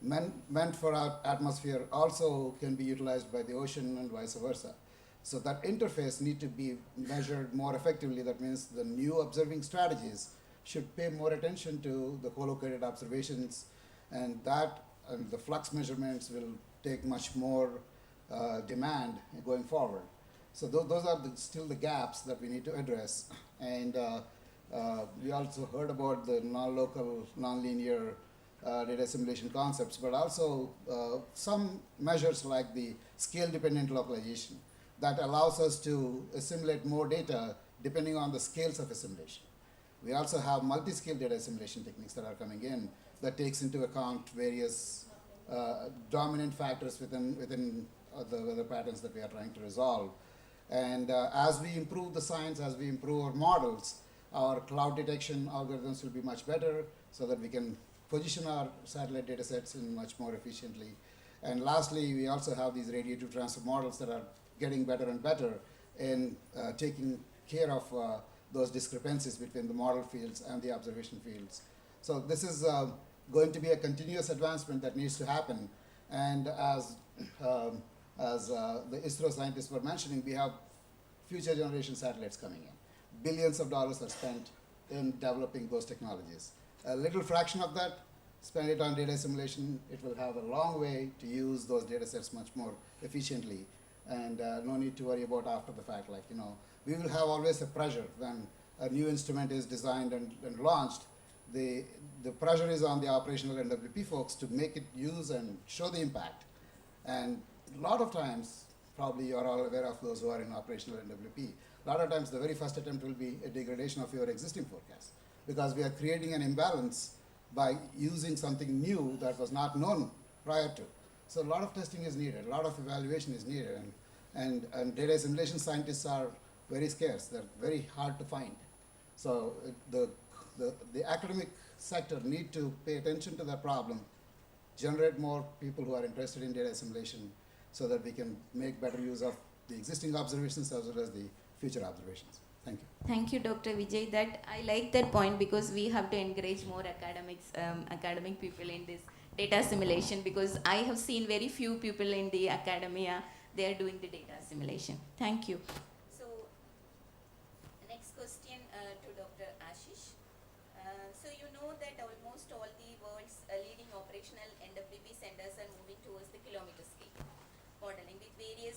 meant for our atmosphere also can be utilized by the ocean and vice versa. So that interface need to be measured more effectively. That means the new observing strategies should pay more attention to the co-located observations, and that and the flux measurements will take much more demand going forward. So those are still the gaps that we need to address. And we also heard about the non-local, non-linear data assimilation concepts, but also some measures like the scale-dependent localization that allows us to assimilate more data depending on the scales of assimilation. We also have multi-scale data assimilation techniques that are coming in that takes into account various dominant factors within the weather patterns that we are trying to resolve. And as we improve the science, as we improve our models, our cloud detection algorithms will be much better so that we can position our satellite data sets in much more efficiently. And lastly, we also have these radiative transfer models that are getting better and better in taking care of those discrepancies between the model fields and the observation fields. So this is going to be a continuous advancement that needs to happen. And as the ISRO scientists were mentioning, we have future generation satellites coming in. Billions of dollars are spent in developing those technologies. A little fraction of that, spend it on data assimilation, it will have a long way to use those data sets much more efficiently. And no need to worry about after the fact, like, we will have always a pressure when a new instrument is designed and launched. The pressure is on the operational NWP folks to make it use and show the impact. And a lot of times, probably you're all aware of those who are in operational NWP, a lot of times the very first attempt will be a degradation of your existing forecast because we are creating an imbalance by using something new that was not known prior to. So a lot of testing is needed, a lot of evaluation is needed, and data assimilation scientists are very scarce. They're very hard to find. So the academic sector need to pay attention to that problem, generate more people who are interested in data assimilation so that we can make better use of the existing observations as well as the future observations. Thank you. Thank you, Dr. Vijay. That I like that point because we have to encourage more academic people in this data assimilation, because I have seen very few people in the academia, they are doing the data assimilation. Thank you. So, next question to Dr. Ashish. So you know that almost all the world's leading operational NWP centers are moving towards the kilometer scale modeling with various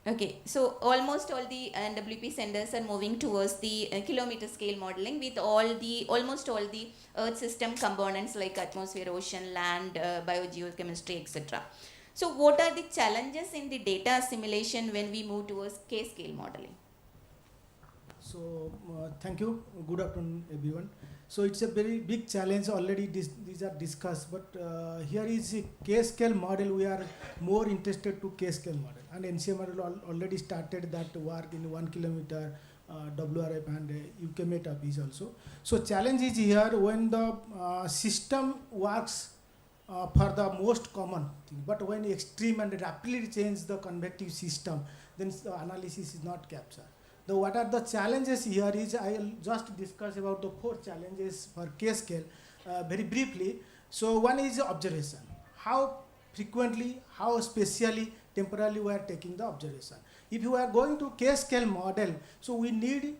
Okay, so almost all the NWP centers are moving towards the kilometer scale modeling with almost all the Earth system components like atmosphere, ocean, land, biogeochemistry, etc. So what are the challenges in the data assimilation when we move towards K-scale modeling? So thank you. Good afternoon, everyone. So it's a very big challenge already. These are discussed, but here is a K-scale model. We are more interested to K-scale model, and NCM model already started that work in 1 kilometer WRF and UK METAP is also. So challenge is here when the system works for the most common thing, but when extreme and rapidly change the convective system, then the analysis is not captured. So what are the challenges here is I will just discuss about the 4 challenges for K-scale very briefly. So one is observation. How frequently, how spatially, temporally we are taking the observation. If you are going to K-scale model, so we need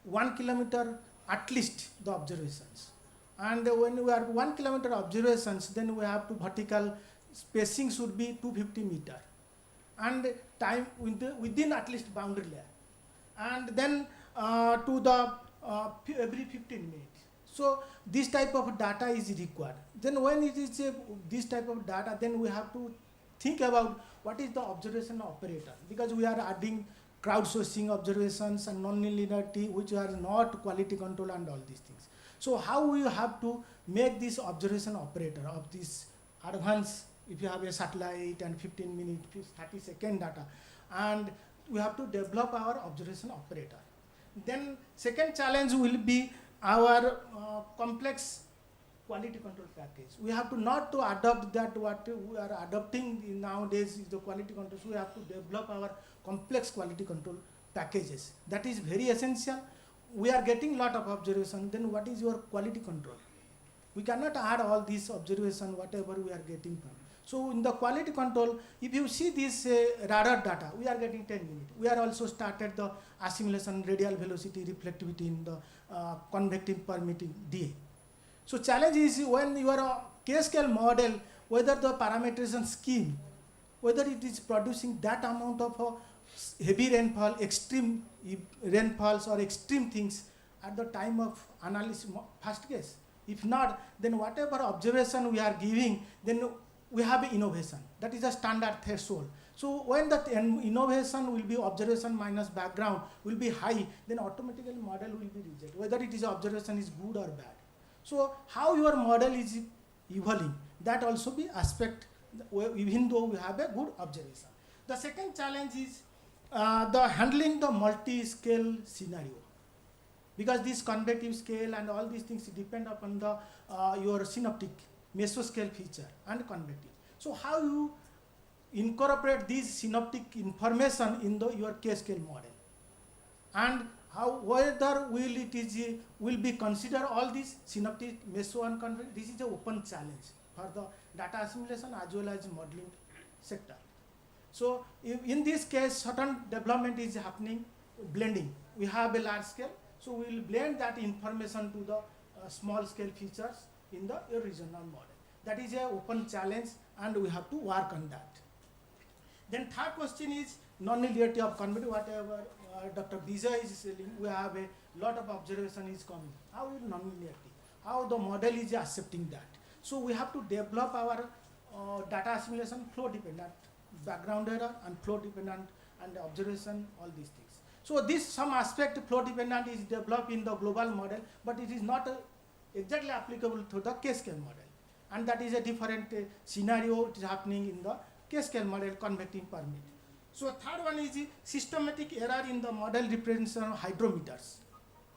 1 kilometer at least the observations. And when we are 1 kilometer observations, then we have to vertical spacing should be 250 meter. And time within at least boundary layer. And then to the every 15 minutes. So this type of data is required. Then when it is this type of data, then we have to think about what is the observation operator, because we are adding crowdsourcing observations and non-linearity, which are not quality control and all these things. So how we have to make this observation operator of this advanced, if you have a satellite and 15 minute, 30 second data, and we have to develop our observation operator. Then second challenge will be our complex quality control package. We have to not to adopt that what we are adopting nowadays is the quality control. So we have to develop our complex quality control packages. That is very essential. We are getting lot of observation. Then what is your quality control? We cannot add all these observation whatever we are getting from. So in the quality control, if you see this radar data, we are getting 10 minutes. We are also started the assimilation, radial velocity, reflectivity in the convective permitting DA. So challenge is when you are a K-scale model, whether the parameterization scheme, whether it is producing that amount of heavy rainfall, extreme rainfalls or extreme things at the time of analysis, first case. If not, then whatever observation we are giving, then we have innovation. That is a standard threshold. So when the innovation will be observation minus background will be high, then automatically model will be rejected, whether it is observation is good or bad. So how your model is evolving, that also be aspect, even though we have a good observation. The second challenge is the handling the multi-scale scenario. Because this convective scale and all these things depend upon the your synoptic mesoscale feature and convective. So how you incorporate this synoptic information in your K-scale model, and how whether will be consider all these synoptic meso and convective. This is an open challenge for the data assimilation as well as modeling sector. So in this case, certain development is happening, blending. We have a large scale, so we will blend that information to the small scale features in the regional model. That is an open challenge and we have to work on that. Then third question is non-linearity of convective, whatever Dr. Vijay is saying, we have a lot of observation is coming. How is non-linearity? How the model is accepting that? So we have to develop our data assimilation flow dependent, background error and flow dependent and observation, all these things. So this some aspect flow dependent is developed in the global model, but it is not exactly applicable to the K-scale model. And that is a different scenario it is happening in the K-scale model convective permit. So third one is the systematic error in the model representation of hydrometers.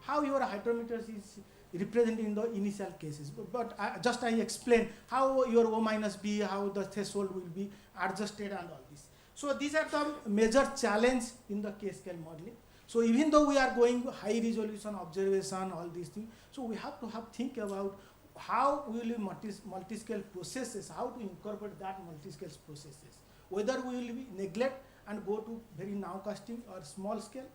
How your hydrometers is represented in the initial cases. But I explained how your O minus B, how the threshold will be adjusted and all this. So these are the major challenge in the K-scale modeling. So even though we are going high resolution observation, all these things, so we have to think about how we will multi-scale processes, how to incorporate that multi-scale processes. Whether we will neglect and go to very nowcasting or small scale,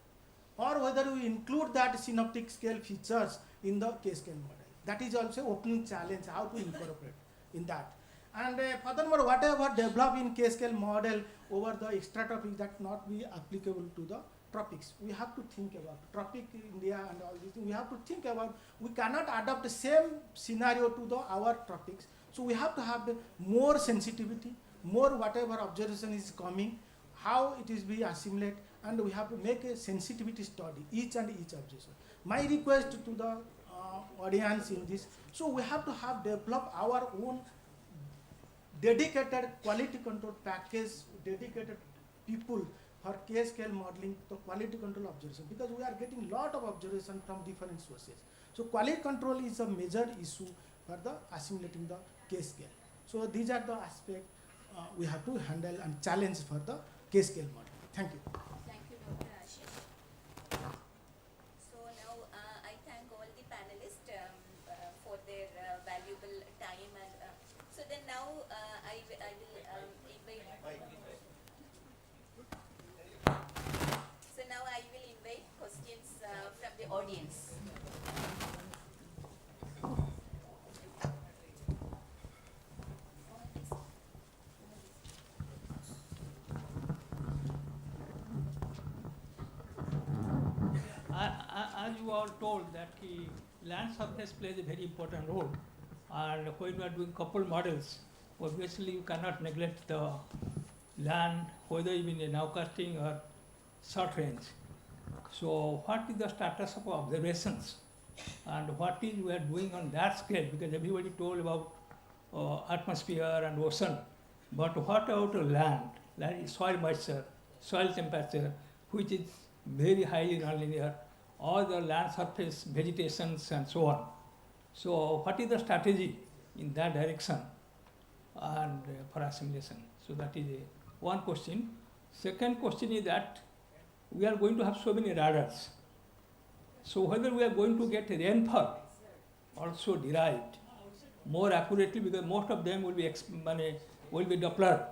or whether we include that synoptic scale features in the K-scale model. That is also opening challenge, how to incorporate in that. And furthermore, whatever developed in K-scale model over the extratropic that not be applicable to the tropics. We have to think about tropic India and all these things. We have to think about, we cannot adapt the same scenario to our tropics. So we have to have the more sensitivity, more whatever observation is coming, how it is being assimilated, and we have to make a sensitivity study, each observation. My request to the audience in this, so we have to develop our own dedicated quality control package, dedicated people for K-scale modeling, the quality control observation, because we are getting lot of observation from different sources. So quality control is a major issue for the assimilating the K-scale. So these are the aspects we have to handle and challenge for the K-scale modeling. Thank you. Thank you, Dr. Ashish. So now I thank all the panelists for their valuable time, and so then now I will invite. So now I will invite questions from the audience. As you are told that land surface plays a very important role, and when you are doing coupled models, obviously you cannot neglect the land, whether even in nowcasting or short range. So what is the status of observations, and what is we are doing on that scale? Because everybody told about atmosphere and ocean, but what about land? Land is soil moisture, soil temperature, which is very highly nonlinear, or the land surface vegetations and so on. So what is the strategy in that direction and for assimilation? So that is one question. Second question is that we are going to have so many radars. So whether we are going to get rainfall also derived more accurately, because most of them will be Doppler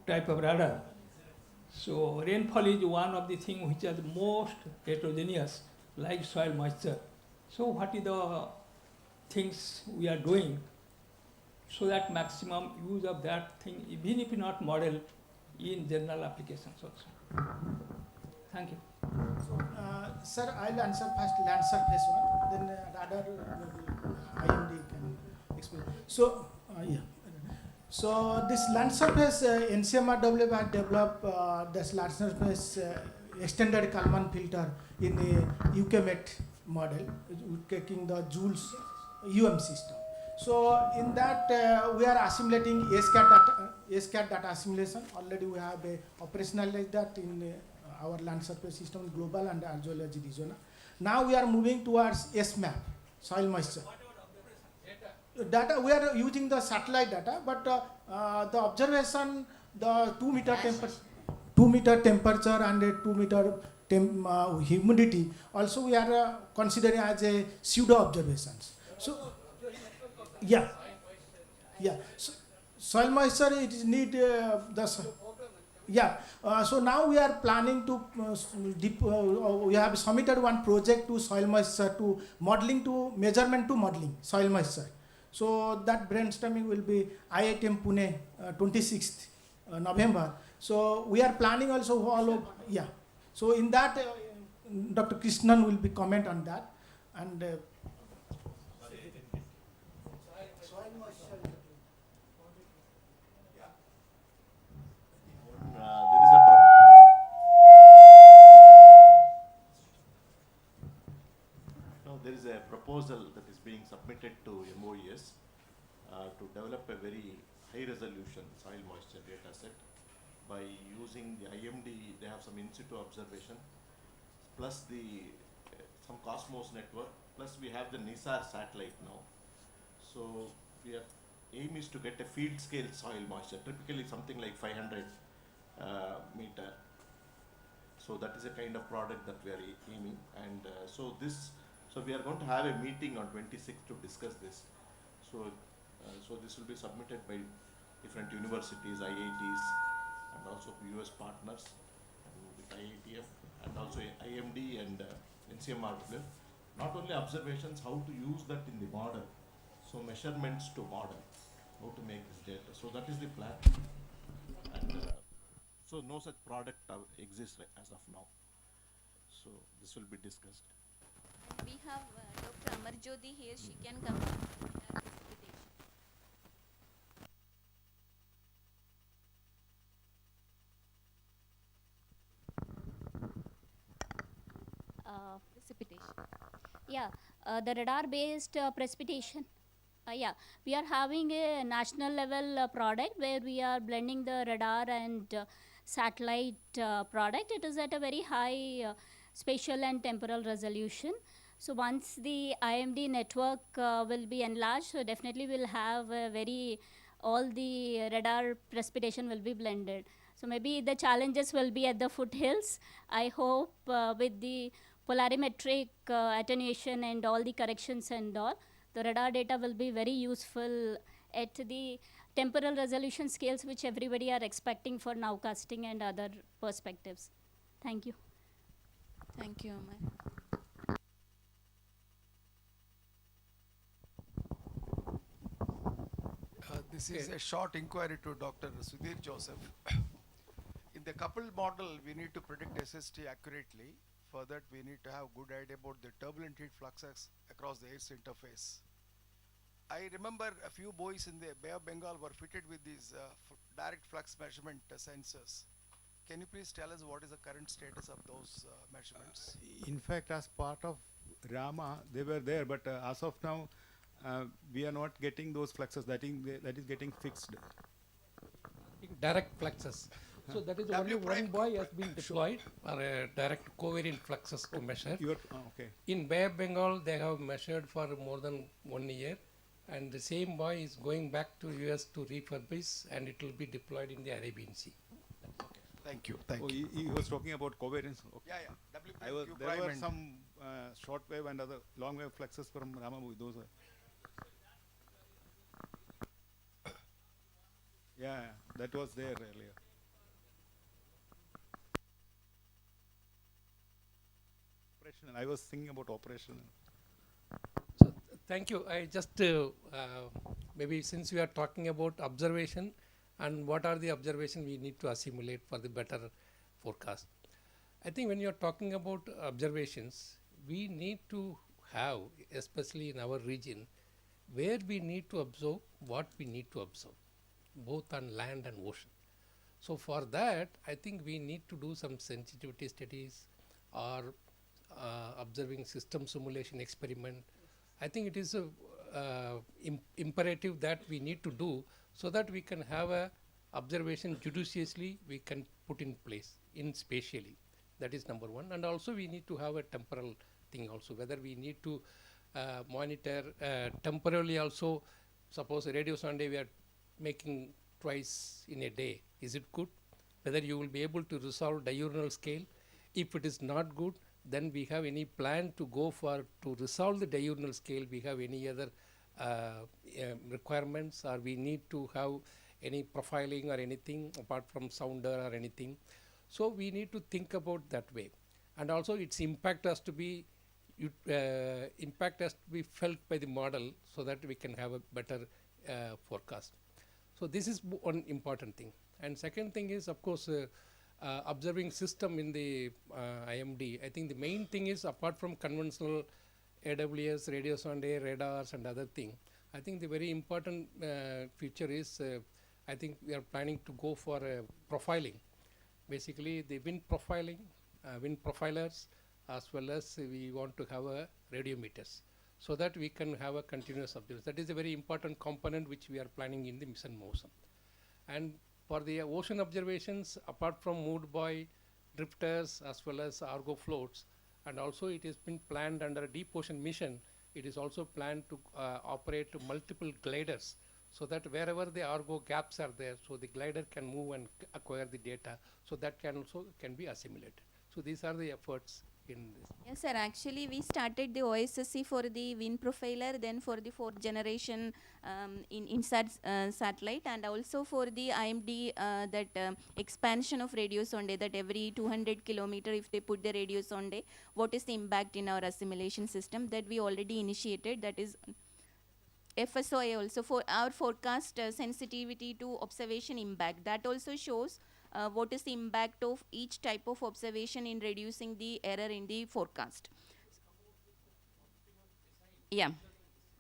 type of radar. So rainfall is one of the things which are the most heterogeneous, like soil moisture. So what is the things we are doing so that maximum use of that thing, even if not model, in general applications also? Thank you. So, sir, I'll answer first land surface one, then radar IMD can explain. So, yeah. So this land surface, NCMRW had developed this land surface extended Kalman filter in the UKMet model, taking the Joule's system. So in that we are assimilating ASCAT data assimilation. Already we have operationalized that in our land surface system, global and as well as regional. Now we are moving towards SMAP, soil moisture. Data, we are using the satellite data, but the observation, the 2 meter temperature and a 2 meter humidity, also we are considering as a pseudo observations. So, yeah. So, soil moisture, it is need so now we are planning to we have submitted one project to soil moisture, to modeling, to measurement to modeling soil moisture. So that brainstorming will be IITM Pune 26th November. So we are planning also all of, So in that Dr. Krishnan will be comment on that. And there is a proposal that is being submitted to MOES to develop a very high resolution soil moisture data set by using the IMD. They have some in situ observation, plus the some Cosmos network, plus we have the NISAR satellite now. So we are aim is to get a field scale soil moisture, typically something like 500 meter. So that is a kind of product that we are aiming, and so we are going to have a meeting on 26th to discuss this. So this will be submitted by different universities, IITs, and also US partners, and with IITF, and also IMD and NCMR. Not only observations, how to use that in the model. So measurements to model, how to make this data. So that is the plan. And so no such product exists as of now. So this will be discussed. And we have Dr. Amarjyoti here. She can come on precipitation. Yeah, the radar-based precipitation. Yeah, we are having a national level product where we are blending the radar and satellite product. It is at a very high spatial and temporal resolution. So once the IMD network will be enlarged, so definitely we'll have all the radar precipitation will be blended. So maybe the challenges will be at the foothills. I hope with the polarimetric attenuation and all the corrections and all, the radar data will be very useful at the temporal resolution scales which everybody are expecting for nowcasting and other perspectives. Thank you. Thank you, Amar. This is a short inquiry to Dr. Sudhir Joseph. In the coupled model, we need to predict SST accurately. For that, we need to have good idea about the turbulent heat fluxes across the Earth's interface. I remember a few buoys in the Bay of Bengal were fitted with these direct flux measurement sensors. Can you please tell us what is the current status of those measurements? In fact, as part of Rama, they were there, but as of now, we are not getting those fluxes. That is getting fixed. Direct fluxes. So that is only one buoy has been deployed for a direct covariant fluxes to measure. Okay. In Bay of Bengal, they have measured for more than 1 year, and the same buoy is going back to US to refurbish, and it will be deployed in the Arabian Sea. Thank you. Thank you. He was talking about covariance. Okay. Yeah. There were some short wave and other long wave fluxes from Ramabui. Those are. Yeah, that was there earlier. Operational. I was thinking about operational. So thank you. I just maybe since we are talking about observation and what are the observations we need to assimilate for the better forecast. I think when you are talking about observations, we need to have, especially in our region, where we need to observe, what we need to observe, both on land and ocean. So for that, I think we need to do some sensitivity studies or observing system simulation experiment. I think it is imperative that we need to do so that we can have a observation judiciously we can put in place in spatially. That is number one. And also we need to have a temporal thing also, whether we need to monitor temporarily also. Suppose a radio Sunday we are making twice in a day. Is it good? Whether you will be able to resolve diurnal scale. If it is not good, then we have any plan to go for to resolve the diurnal scale. We have any other requirements, or we need to have any profiling or anything apart from sounder or anything. So we need to think about that way. And also its impact has to be felt by the model so that we can have a better forecast. So this is one important thing. And second thing is, of course, observing system in the IMD. I think the main thing is, apart from conventional AWS, radio sonde, radars and other thing, I think the very important feature is, I think we are planning to go for profiling. Basically the wind profiling, wind profilers, as well as we want to have a radiometers, so that we can have a continuous observation. That is a very important component which we are planning in the mission motion. And For the ocean observations, apart from moved by drifters as well as Argo floats, and also it has been planned under a deep ocean mission, it is also planned to operate multiple gliders, so that wherever the Argo gaps are there, so the glider can move and acquire the data, so that can also be assimilated. So these are the efforts in this. Yes, sir. Actually, we started the OSSC for the wind profiler, then for the fourth generation INSAT satellite, and also for the IMD expansion of radio sonde, that every 200 kilometer, if they put the radio sonde, what is the impact in our assimilation system, that we already initiated. That is FSOA also for our forecast sensitivity to observation impact. That also shows what is the impact of each type of observation in reducing the error in the forecast. Yeah.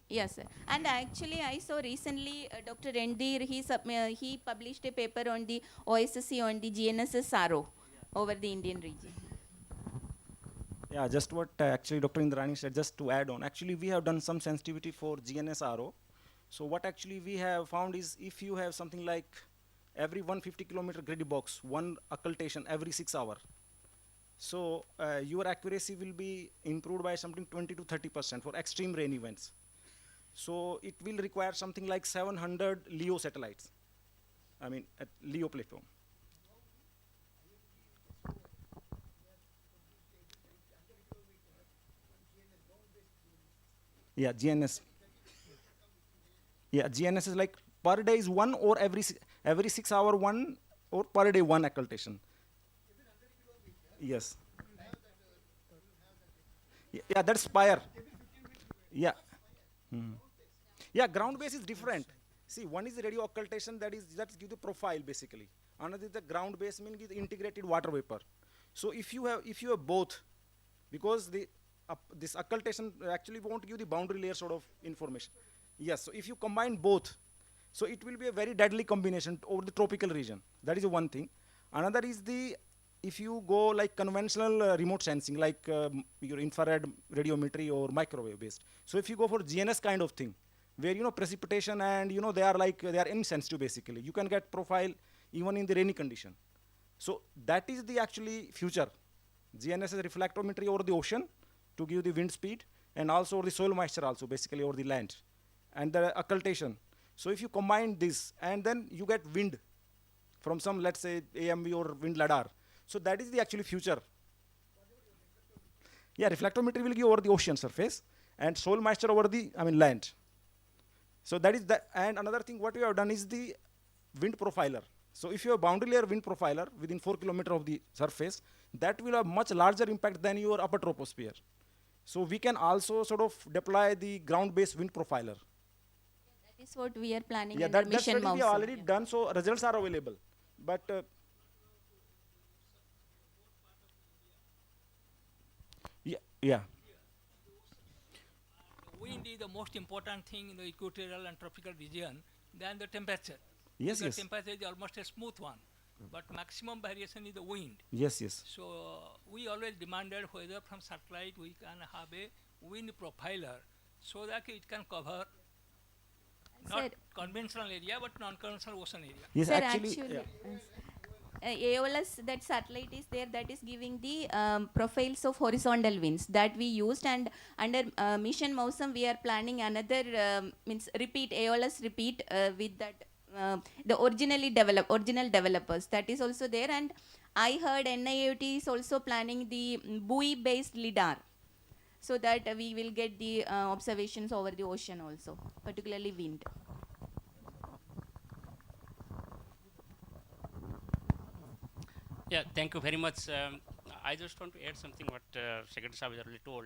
Yes, sir. And actually, I saw recently Dr. Rendir, he published a paper on the OSSC on the GNSS RO over the Indian region. Yeah, just what actually Dr. Indrani said, just to add on. Actually, we have done some sensitivity for GNSRO. So what actually we have found is, if you have something like every 150 kilometer grid box, one occultation every 6 hours, so your accuracy will be improved by something 20 to 30% for extreme rain events. So it will require something like 700 LEO satellites, I mean at LEO platform. Yeah, GNS. Yeah, GNS is like per day is one, or every 6 hour one, or per day one occultation. Yes. Yeah, that's Spire. Yeah. Yeah, ground base is different. See, one is the radio occultation, that gives the profile basically. Another is the ground base, means the integrated water vapor. So if you have both, because this occultation actually won't give the boundary layer sort of information. Yes, so if you combine both, so it will be a very deadly combination over the tropical region. That is one thing. Another is if you go like conventional remote sensing, like your infrared radiometry or microwave based. So if you go for GNS kind of thing, where precipitation and they are insensitive basically, you can get profile even in the rainy condition. So that is the actually future. GNS is reflectometry over the ocean to give the wind speed, and also the soil moisture also basically over the land, and the occultation. So if you combine this, and then you get wind from some, let's say AMV or wind LiDAR. So that is the actually future. Yeah, reflectometry will give over the ocean surface, and soil moisture over the land. So that is that. And another thing what we have done is the wind profiler. So if you have boundary layer wind profiler within 4 kilometers of the surface, that will have much larger impact than your upper troposphere. So we can also sort of deploy the ground-based wind profiler. That is what we are planning. Yeah, in that mission study we have already done, so results are available. But yeah. Wind is the most important thing in the equatorial and tropical region than the temperature. Yes, the yes. temperature is almost a smooth one, but maximum variation is the wind. Yes, yes. So we always demanded whether from satellite we can have a wind profiler so that it can cover not conventional area but non-conventional ocean area. Yes, Sir, actually AOLS, that satellite is there, that is giving the profiles of horizontal winds that we used, and under mission Mausam we are planning another AOLS repeat with that the original developers, that is also there. And I heard NIOT is also planning the buoy based LiDAR, so that we will get the observations over the ocean also, particularly wind. Yeah, thank you very much. I just want to add something what Secretary Saab has already told,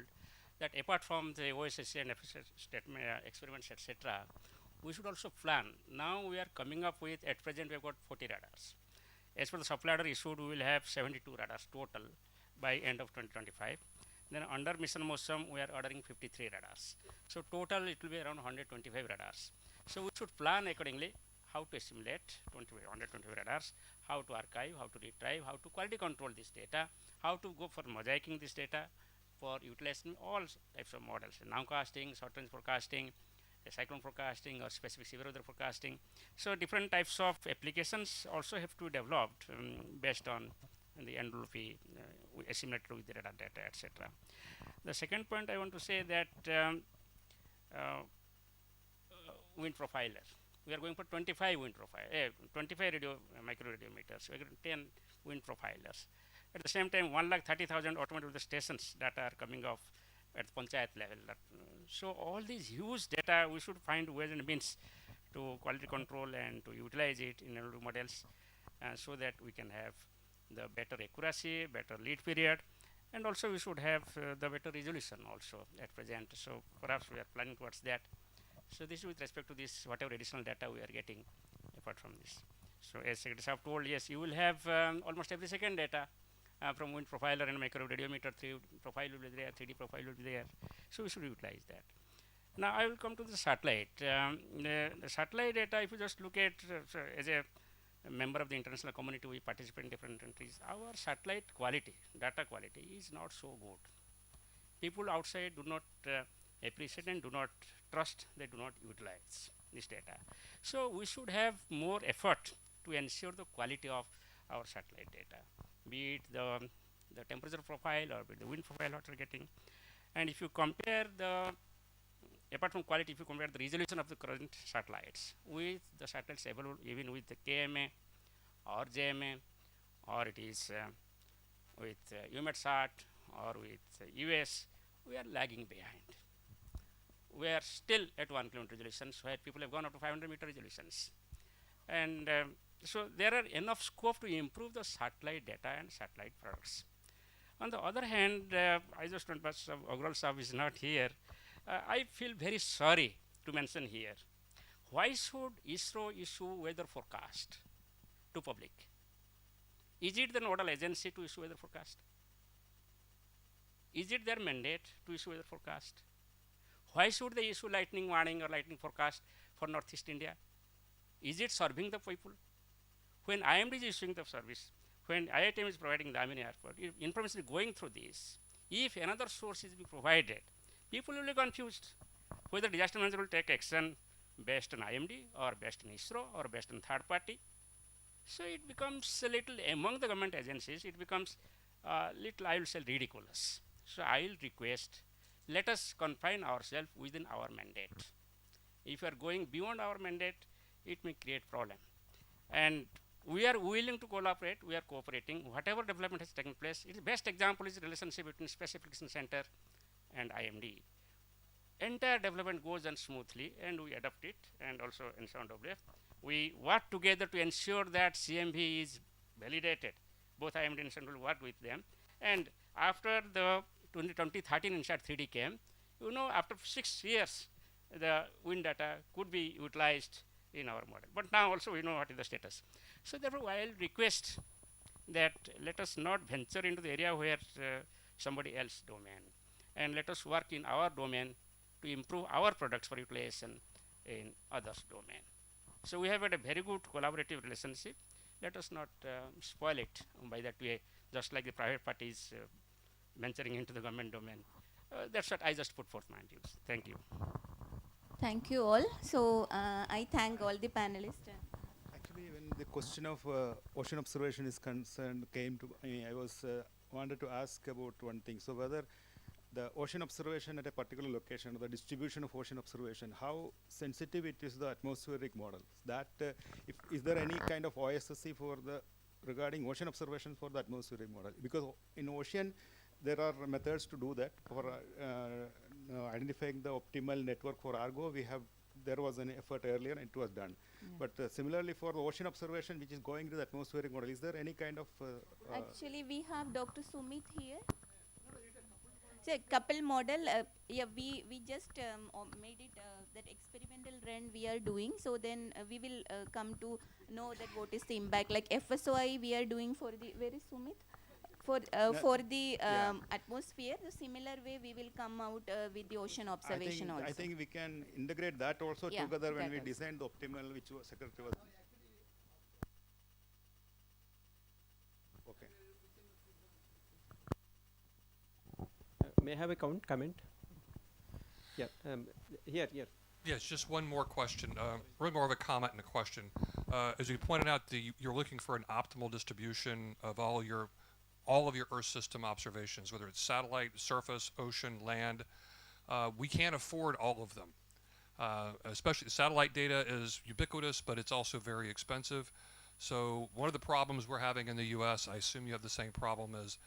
that apart from the OSSC and experiments, etc., we should also plan. Now we are coming up with, at present we have got 40 radars. As per the supply issued, we will have 72 radars total by end of 2025. Then under Mission Mosam, we are ordering 53 radars. So total it will be around 125 radars. So we should plan accordingly how to assimilate 125 radars, how to archive, how to retrieve, how to quality control this data, how to go for mosaicing this data for utilizing all types of models, nowcasting, short range forecasting, cyclone forecasting or specific severe weather forecasting. So different types of applications also have to be developed based on the NWP assimilated with the radar data, etc. The second point I want to say that wind profiler. We are going for 25 wind profile, 25 micro radiometers. We are going 10 wind profilers. At the same time, 1,30,000 automated stations that are coming off at panchayat level. So all these huge data, we should find ways and means to quality control and to utilize it in NLP models so that we can have the better accuracy, better lead period, and also we should have the better resolution also at present. So perhaps we are planning towards that. So this is with respect to this, whatever additional data we are getting apart from this. So as Secretary Saab told, yes, you will have almost every second data from wind profiler and micro radiometer. 3D profile will be there, 3D profile will be there. So we should utilize that. Now I will come to the satellite. The satellite data, if you just look at as a member of the international community, we participate in different countries. Our satellite quality, data quality is not so good. People outside do not appreciate and do not trust, they do not utilize this data. So we should have more effort to ensure the quality of our satellite data, be it the temperature profile or be it the wind profile what we are getting. And if you compare the, apart from quality, if you compare the resolution of the current satellites with the satellites available even with the KMA or JMA, or it is with UMETSAT or with US, we are lagging behind. We are still at 1 kilometer resolutions where people have gone up to 500 meter resolutions. And so there are enough scope to improve the satellite data and satellite products. On the other hand, I just don't, but Agrawal Saab is not here. I feel very sorry to mention here. Why should ISRO issue weather forecast to public? Is it the nodal agency to issue weather forecast? Is it their mandate to issue weather forecast? Why should they issue lightning warning or lightning forecast for Northeast India? Is it serving the people? When IMD is issuing the service, when IITM is providing the Amini airport, if information is going through this, if another source is being provided, people will be confused whether disaster manager will take action based on IMD or based on ISRO or based on third party. So it becomes a little, among the government agencies, it becomes a little, I will say, ridiculous. So I will request, let us confine ourselves within our mandate. If we are going beyond our mandate, it may create problem. And we are willing to collaborate, we are cooperating. Whatever development has taken place, its best example is the relationship between Space Application Center and IMD. Entire development goes on smoothly and we adopt it, and also in NWF. We work together to ensure that CMV is validated. Both IMD and NWF work with them. And after the 2013 INSAT 3D came, you know, after 6 years, the wind data could be utilized in our model. But now also we know what is the status. So therefore, I will request that let us not venture into the area where somebody else's domain, and let us work in our domain to improve our products for utilization in others' domain. So we have had a very good collaborative relationship. Let us not spoil it by that way, just like the private parties venturing into the government domain. That's what I just put forth my views. Thank you. Thank you all. So I thank all the panelists. Actually, when the question of ocean observation is concerned came to me, I was wanted to ask about one thing. So whether the ocean observation at a particular location, or the distribution of ocean observation, how sensitive it is to the atmospheric models. That is there any kind of OSSC for the regarding ocean observation for the atmospheric model? Because in ocean there are methods to do that for identifying the optimal network for Argo. There was an effort earlier and it was done. Yeah. But similarly for the ocean observation which is going to the atmospheric model, is there any kind of actually we have Dr. Sumit here. So couple model, yeah, we just made it that experimental run we are doing. So then we will come to know that what is the impact. Like FSOI we are doing for the, where is Sumit? For the atmosphere, the similar way we will come out with the ocean observation also. I think we can integrate that also together when we design the optimal, which was Secretary was. Okay. May I have a comment? Yeah, here. Yes, just one more question. Really more of a comment and a question. As you pointed out, you're looking for an optimal distribution of all of your Earth system observations, whether it's satellite, surface, ocean, land. We can't afford all of them. Especially satellite data is ubiquitous, but it's also very expensive. So one of the problems we're having in the U.S., I assume you have the same problem, is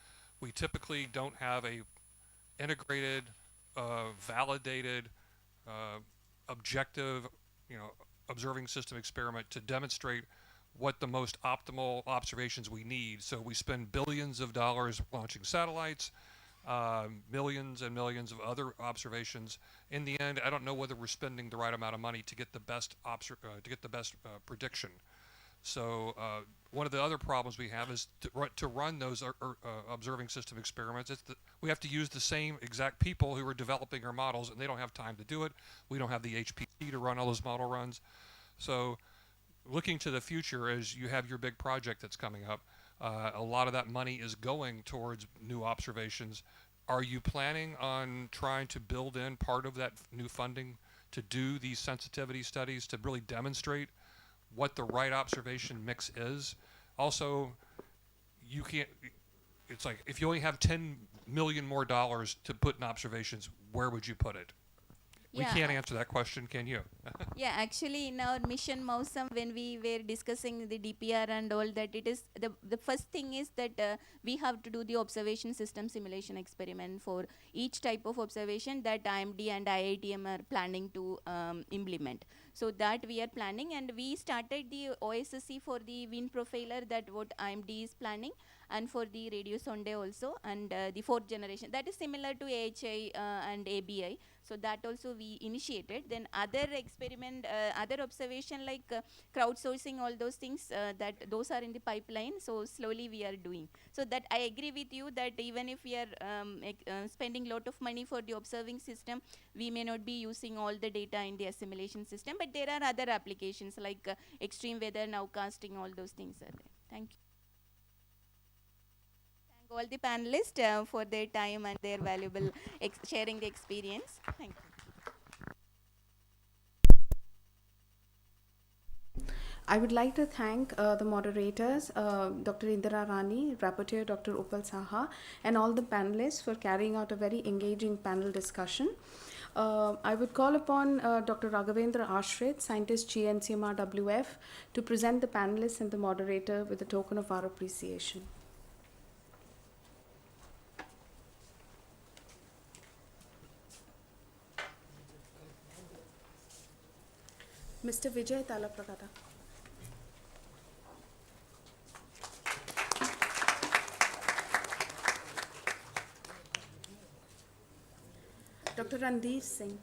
we typically don't have a integrated, validated, objective, observing system experiment to demonstrate what the most optimal observations we need. So we spend billions of dollars launching satellites, millions and millions of other observations. In the end, I don't know whether we're spending the right amount of money to get the best prediction. So one of the other problems we have is to run those observing system experiments. We have to use the same exact people who are developing our models, and they don't have time to do it. We don't have the HPC to run all those model runs. So looking to the future, as you have your big project that's coming up, a lot of that money is going towards new observations. Are you planning on trying to build in part of that new funding to do these sensitivity studies to really demonstrate what the right observation mix is? Also, you can't, it's like, if you only have 10 million more dollars to put in observations, where would you put it? We can't answer that question, can you? Yeah, actually in our mission Mausam, when we were discussing the DPR and all that, it is the first thing is that we have to do the observation system simulation experiment for each type of observation that IMD and IITM are planning to implement. So that we are planning, and we started the OSSC for the wind profiler, that what IMD is planning, and for the radio sonde also, and the fourth generation that is similar to AHI and ABI. So that also we initiated. Then other experiment, other observation like crowdsourcing, all those things, that those are in the pipeline. So slowly we are doing. So that I agree with you that even if we are spending lot of money for the observing system, we may not be using all the data in the assimilation system. But there are other applications like extreme weather nowcasting, all those things are there. Thank you. All the panelists for their time and their valuable sharing the experience. Thank you. I would like to thank the moderators, Dr. Indira Rani, rapporteur Dr. Upal Saha, and all the panelists for carrying out a very engaging panel discussion. I would call upon Dr. Raghavendra Ashrit, scientist GNCMR WF, to present the panelists and the moderator with a token of our appreciation. Mr. Vijay Talapragada. Dr. Randeep Singh.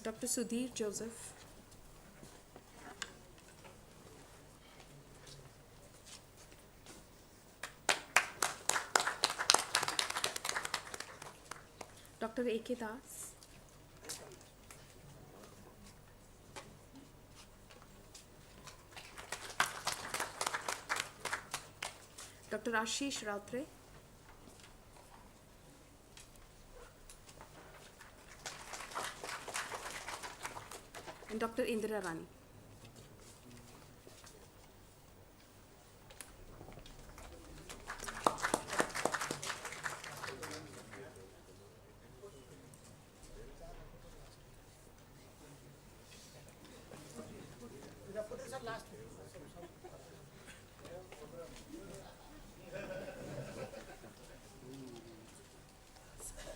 Dr. Sudhir Joseph. Dr. A.K. Das. Dr. Ashish Rautre. And Dr. Indira Rani.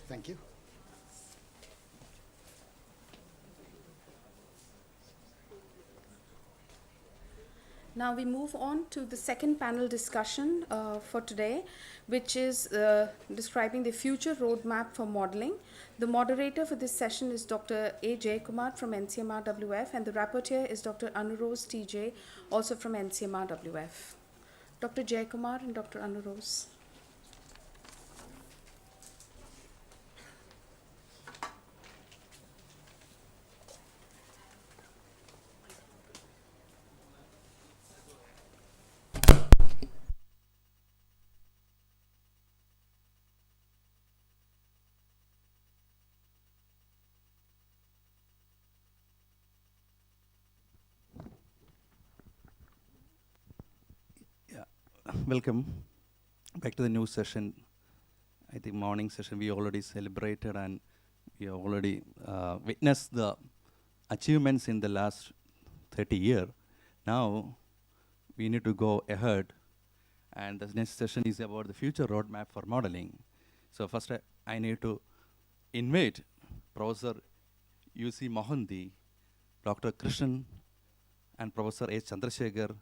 Thank you. Now we move on to the second panel discussion for today, which is describing the future roadmap for modeling. The moderator for this session is Dr. A. Jayakumar from NCMR WF, and the rapporteur is Dr. Anurose TJ, also from NCMR WF. Dr. Jayakumar and Dr. Anurose. welcome back to the new session. I think morning session we already celebrated and we already witnessed the achievements in the last 30 years. Now we need to go ahead, and the next session is about the future roadmap for modeling. So first I need to invite Professor U.C. Mohanty, Dr. Krishnan, and Professor H. Chandrasekhar,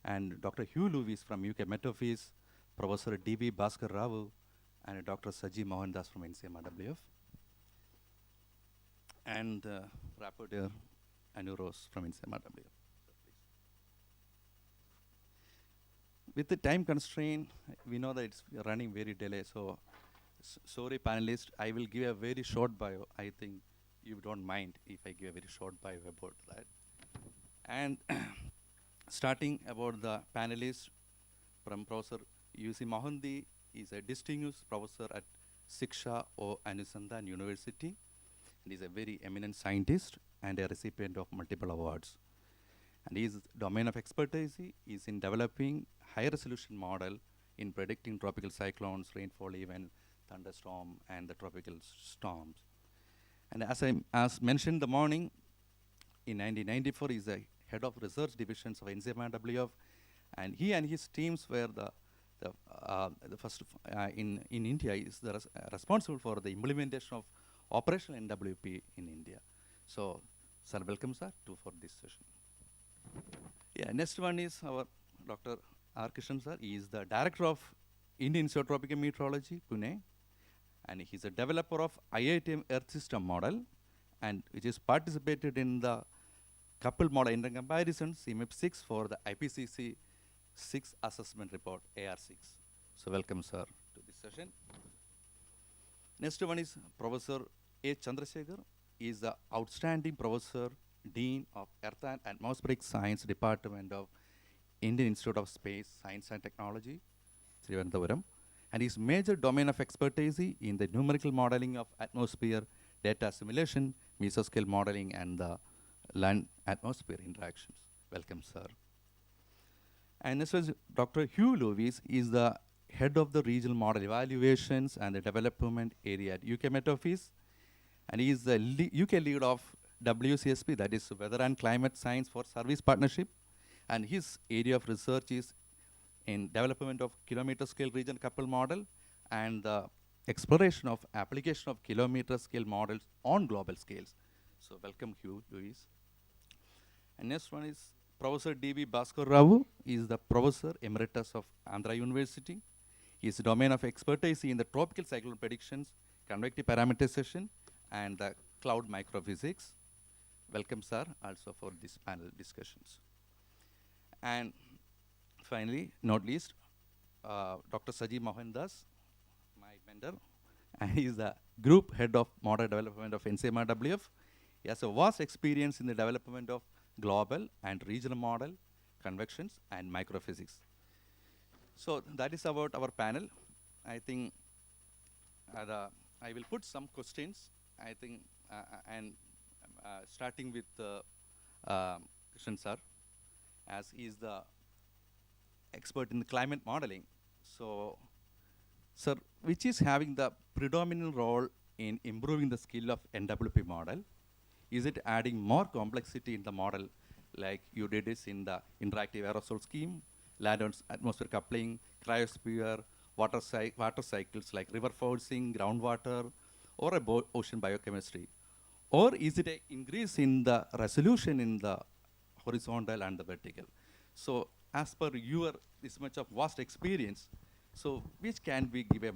and Dr. Hugh Lewis from UK Met Office, Professor D.B. Bhaskar Rao, and Dr. Saji Mohandas from NCMRWF, and Rapporteur Anu Rose from NCMRWF. With the time constraint, we know that it's running very delayed, so sorry panelists, I will give a very short bio. I think you don't mind if I give a very short bio about that. And starting about the panelists, from Professor U.C. Mohanty is a distinguished professor at Shiksha or Anusandhan University, and is a very eminent scientist and a recipient of multiple awards. And his domain of expertise is in developing high-resolution model in predicting tropical cyclones, rainfall event, thunderstorm, and the tropical storms. And as mentioned in the morning, in 1994, he is the head of research divisions of NCMRWF, and he and his teams were the first in India is responsible for the implementation of operational NWP in India. So, sir, welcome, sir, for this session. Yeah, next one is our Dr. R. Krishnan, sir. He is the director of Indian Institute of Tropical Meteorology, Pune, and he's a developer of IITM Earth System model, and which is participated in the coupled model intercomparison CMIP 6 for the IPCC 6 assessment report, AR6. So welcome, sir, to this session. Next one is Professor H. Chandrasekhar. He is the outstanding professor, Dean of Earth and Atmospheric Science Department of Indian Institute of Space, Science and Technology, Thiruvananthapuram. And his major domain of expertise in the numerical modeling of atmosphere, data simulation, mesoscale modeling, and the land-atmosphere interactions. Welcome, sir. And this was Dr. Hugh Lewis is the head of the regional model evaluations and the development area at UK Met Office, and he is the UK lead of WCSP, that is Weather and Climate Science for Service Partnership, and his area of research is in development of kilometer scale region coupled model and the exploration of application of kilometer scale models on global scales. So welcome, Hugh Lewis. And next one is Professor D.B. Bhaskar Rao. He is the Professor Emeritus of Andhra University. His domain of expertise in the tropical cyclone predictions, convective parameterization, and the cloud microphysics. Welcome, sir, also for this panel discussions. And finally, not least, Dr. Saji Mohandas, my mentor, and he is the group head of model development of NCMRWF. He has a vast experience in the development of global and regional model, convections, and microphysics. So that is about our panel. I think I will put some questions, I think, and starting with Krishnan sir, as he is the expert in the climate modeling. So, sir, which is having the predominant role in improving the skill of NWP model? Is it adding more complexity in the model, like you did this in the interactive aerosol scheme, land atmosphere coupling, cryosphere, water cycles like river forcing, groundwater, or ocean biochemistry? Or is it an increase in the resolution in the horizontal and the vertical? So as per your this much of vast experience, so which can we give a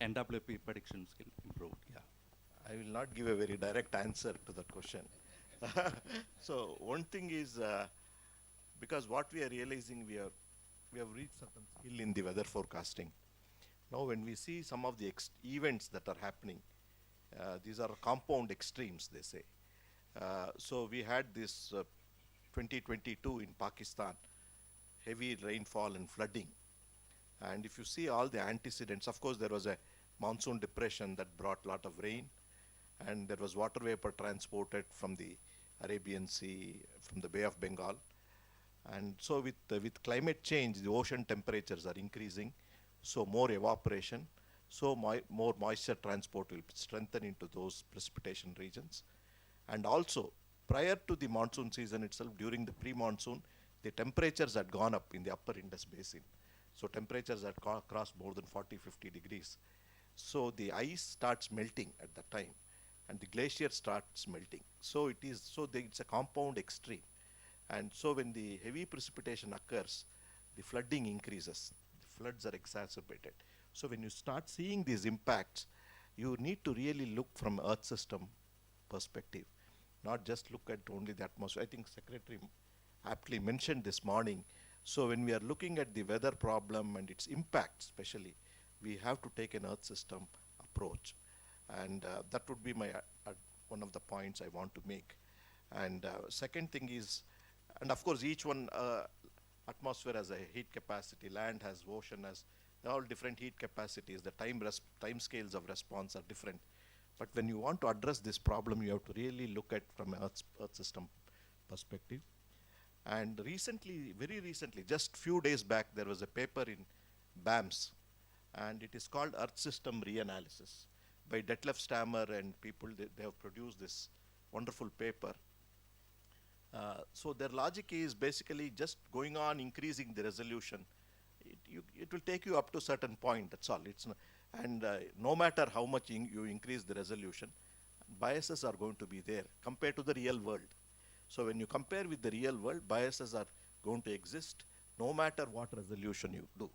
NWP prediction skill improved? Yeah. I will not give a very direct answer to that question. So one thing is, because what we are realizing, we have reached certain skill in the weather forecasting. Now when we see some of the events that are happening, these are compound extremes, they say. So we had this 2022 in Pakistan, heavy rainfall and flooding. And if you see all the antecedents, of course there was a monsoon depression that brought a lot of rain, and there was water vapor transported from the Arabian Sea, from the Bay of Bengal. And so with climate change, the ocean temperatures are increasing, so more evaporation, so more moisture transport will strengthen into those precipitation regions. And also, prior to the monsoon season itself, during the pre-monsoon, the temperatures had gone up in the upper Indus Basin. So temperatures had crossed more than 40-50 degrees. So the ice starts melting at that time, and the glacier starts melting. So it's a compound extreme. And so when the heavy precipitation occurs, the flooding increases. The floods are exacerbated. So when you start seeing these impacts, you need to really look from Earth system perspective, not just look at only the atmosphere. I think Secretary aptly mentioned this morning. So when we are looking at the weather problem and its impact especially, we have to take an Earth system approach. And that would be my one of the points I want to make. And second thing is, and of course each one, atmosphere has a heat capacity, land has, ocean has, they're all different heat capacities. The time scales of response are different. But when you want to address this problem, you have to really look at from an Earth system perspective. And recently, very recently, just few days back, there was a paper in BAMS, and it is called Earth System Reanalysis by Detlef Stammer and people. They have produced this wonderful paper. So their logic is basically just going on increasing the resolution. It will take you up to a certain point, that's all. And no matter how much you increase the resolution, biases are going to be there compared to the real world. So when you compare with the real world, biases are going to exist no matter what resolution you do.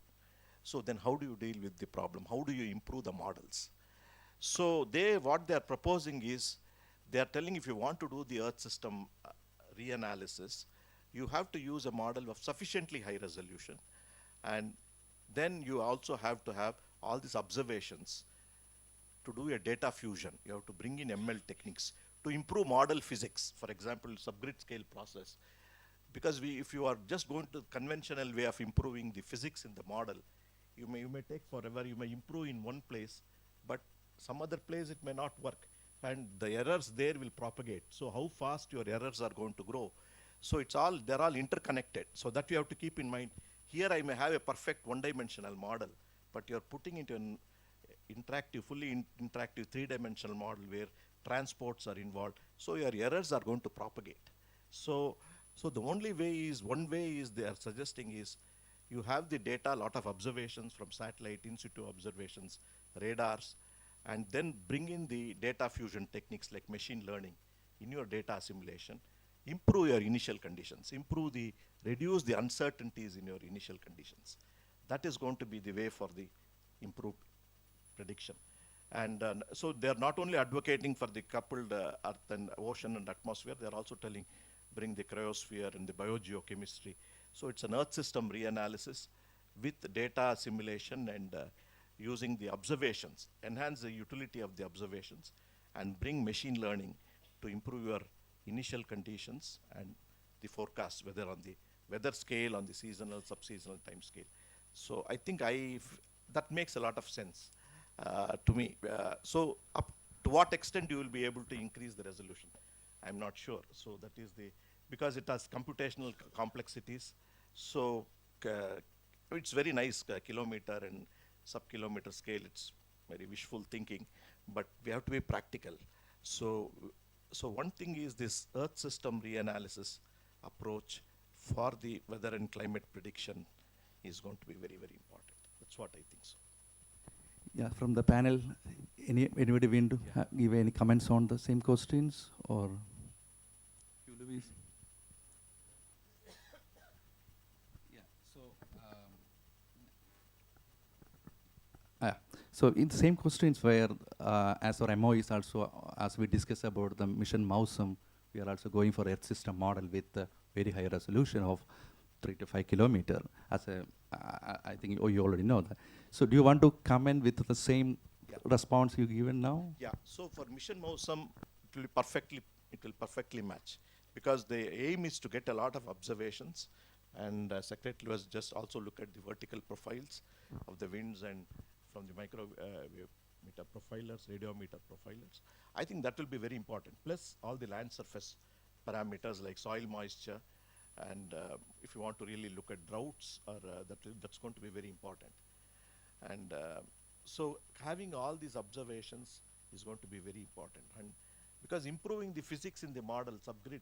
So then how do you deal with the problem? How do you improve the models? So what they are proposing is, they are telling if you want to do the Earth system reanalysis, you have to use a model of sufficiently high resolution. And then you also have to have all these observations to do a data fusion. You have to bring in ML techniques to improve model physics, for example, subgrid scale process. Because if you are just going to conventional way of improving the physics in the model, you may take forever. You may improve in one place, but some other place it may not work, and the errors there will propagate. So how fast your errors are going to grow? So they're all interconnected. So that you have to keep in mind. Here I may have a perfect one-dimensional model, but you're putting into an interactive, fully interactive three-dimensional model where transports are involved. So your errors are going to propagate. So the only way is, one way is they are suggesting is, you have the data, a lot of observations from satellite, in situ observations, radars, and then bring in the data fusion techniques like machine learning in your data assimilation, improve your initial conditions, reduce the uncertainties in your initial conditions. That is going to be the way for the improved prediction. And so they're not only advocating for the coupled earth and ocean and atmosphere, they're also telling bring the cryosphere and the biogeochemistry. So it's an earth system reanalysis with data assimilation and using the observations, enhance the utility of the observations, and bring machine learning to improve your initial conditions and the forecast, whether on the weather scale, on the seasonal, sub-seasonal time scale. So I think that makes a lot of sense to me. So up to what extent you will be able to increase the resolution, I'm not sure. So that is because it has computational complexities. So it's very nice, kilometer and sub-kilometer scale, it's very wishful thinking, but we have to be practical. So one thing is this Earth system reanalysis approach for the weather and climate prediction is going to be very, very important. That's what I think so. Yeah, from the panel, anybody want to give any comments on the same questions, or you, Louise? So in the same questions where, as our MO is also, as we discussed about the mission MOUSM, we are also going for Earth system model with a very high resolution of 3 to 5 kilometer. I think you already know that. So do you want to comment with the same response you given now? Yeah. So for mission MOUSM, it will perfectly match, because the aim is to get a lot of observations, and Secretary was just also look at the vertical profiles of the winds and from the micrometer profilers, radiometer profilers. I think that will be very important. Plus all the land surface parameters like soil moisture And if you want to really look at droughts, or that's going to be very important. And so having all these observations is going to be very important. And because improving the physics in the model subgrid,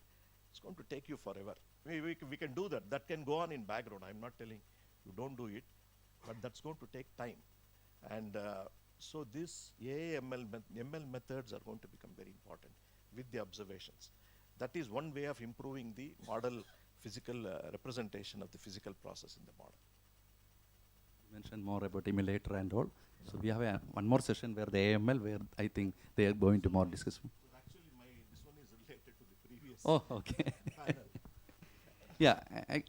it's going to take you forever. We can do that. That can go on in background. I'm not telling you don't do it, but that's going to take time. And so this ML methods are going to become very important with the observations. That is one way of improving the model physical representation of the physical process in the model. You mentioned more about emulator and all. So we have one more session where the AML, where I think they are going to more discuss. Actually, this one is related to the previous. Oh, okay. Yeah,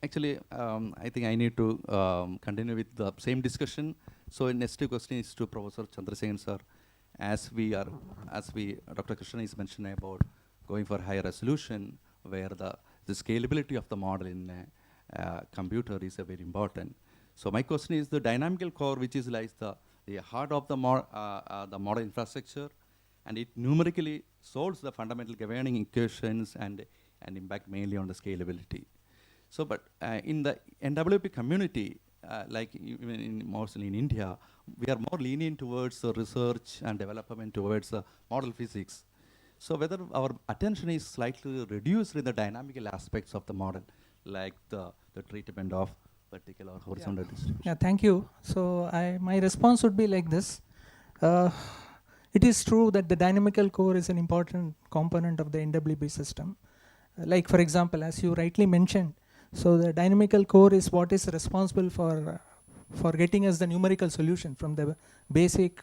actually, I think I need to continue with the same discussion. So next question is to Professor Chandrasekhan sir. As Dr. Krishnan is mentioning about going for higher resolution, where the scalability of the model in a computer is very important. So my question is the dynamical core, which is like the heart of the model infrastructure, and it numerically solves the fundamental governing equations and impact mainly on the scalability. So, but in the NWP community, like even mostly in India, we are more lenient towards the research and development towards the model physics. So whether our attention is slightly reduced in the dynamical aspects of the model, like the treatment of vertical or horizontal distribution. Yeah, thank you. So my response would be like this. It is true that the dynamical core is an important component of the NWP system. Like for example, as you rightly mentioned, so the dynamical core is what is responsible for getting us the numerical solution from the basic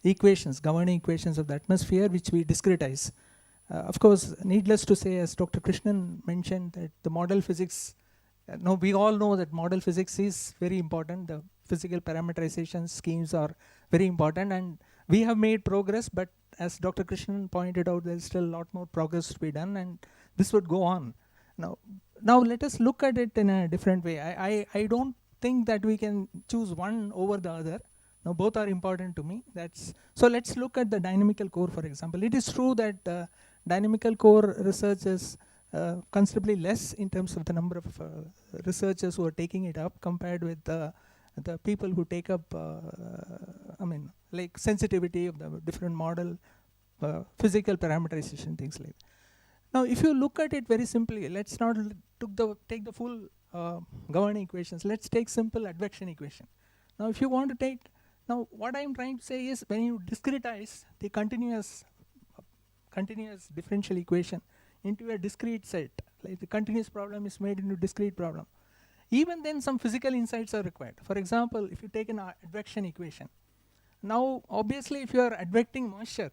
equations, governing equations of the atmosphere, which we discretize. Of course, needless to say, as Dr. Krishnan mentioned, that the model physics, we all know that model physics is very important. The physical parameterization schemes are very important, and we have made progress, but as Dr. Krishnan pointed out, there is still a lot more progress to be done, and this would go on. Now let us look at it in a different way. I don't think that we can choose one over the other. Now both are important to me. So let's look at the dynamical core, for example. It is true that dynamical core research is considerably less in terms of the number of researchers who are taking it up compared with the people who take up, like sensitivity of the different model, physical parameterization, things like that. Now, if you look at it very simply, let's not take the full governing equations. Let's take simple advection equation. Now, if you want to take, now what I'm trying to say is when you discretize the continuous differential equation into a discrete set, like the continuous problem is made into discrete problem, even then some physical insights are required. For example, if you take an advection equation, now obviously if you are advecting moisture,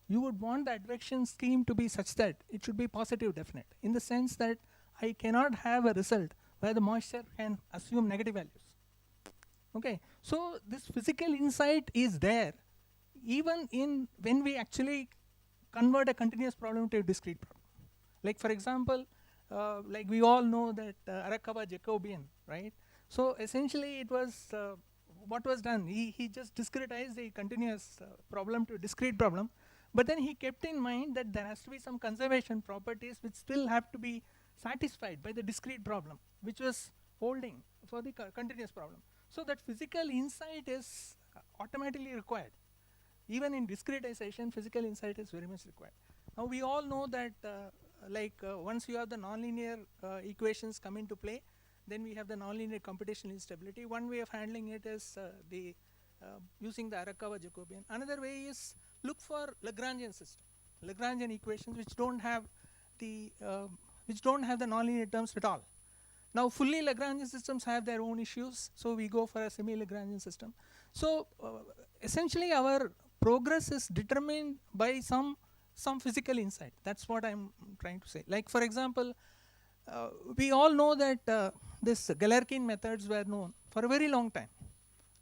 you would want the advection scheme to be such that it should be positive definite, in the sense that I cannot have a result where the moisture can assume negative values. Okay, so this physical insight is there even when we actually convert a continuous problem to a discrete problem. Like for example, like we all know that Arakawa Jacobian, right? So essentially it was, what was done, he just discretized the continuous problem to a discrete problem, but then he kept in mind that there has to be some conservation properties which still have to be satisfied by the discrete problem, which was holding for the continuous problem. So that physical insight is automatically required. Even in discretization, physical insight is very much required. Now we all know that once you have the nonlinear equations come into play, then we have the nonlinear computational instability. One way of handling it is using the Arakawa Jacobian. Another way is look for Lagrangian system, Lagrangian equations which don't have the nonlinear terms at all. Now fully Lagrangian systems have their own issues, so we go for a semi-Lagrangian system. So essentially our progress is determined by some physical insight. That's what I'm trying to say. Like for example, we all know that this Galerkin methods were known for a very long time.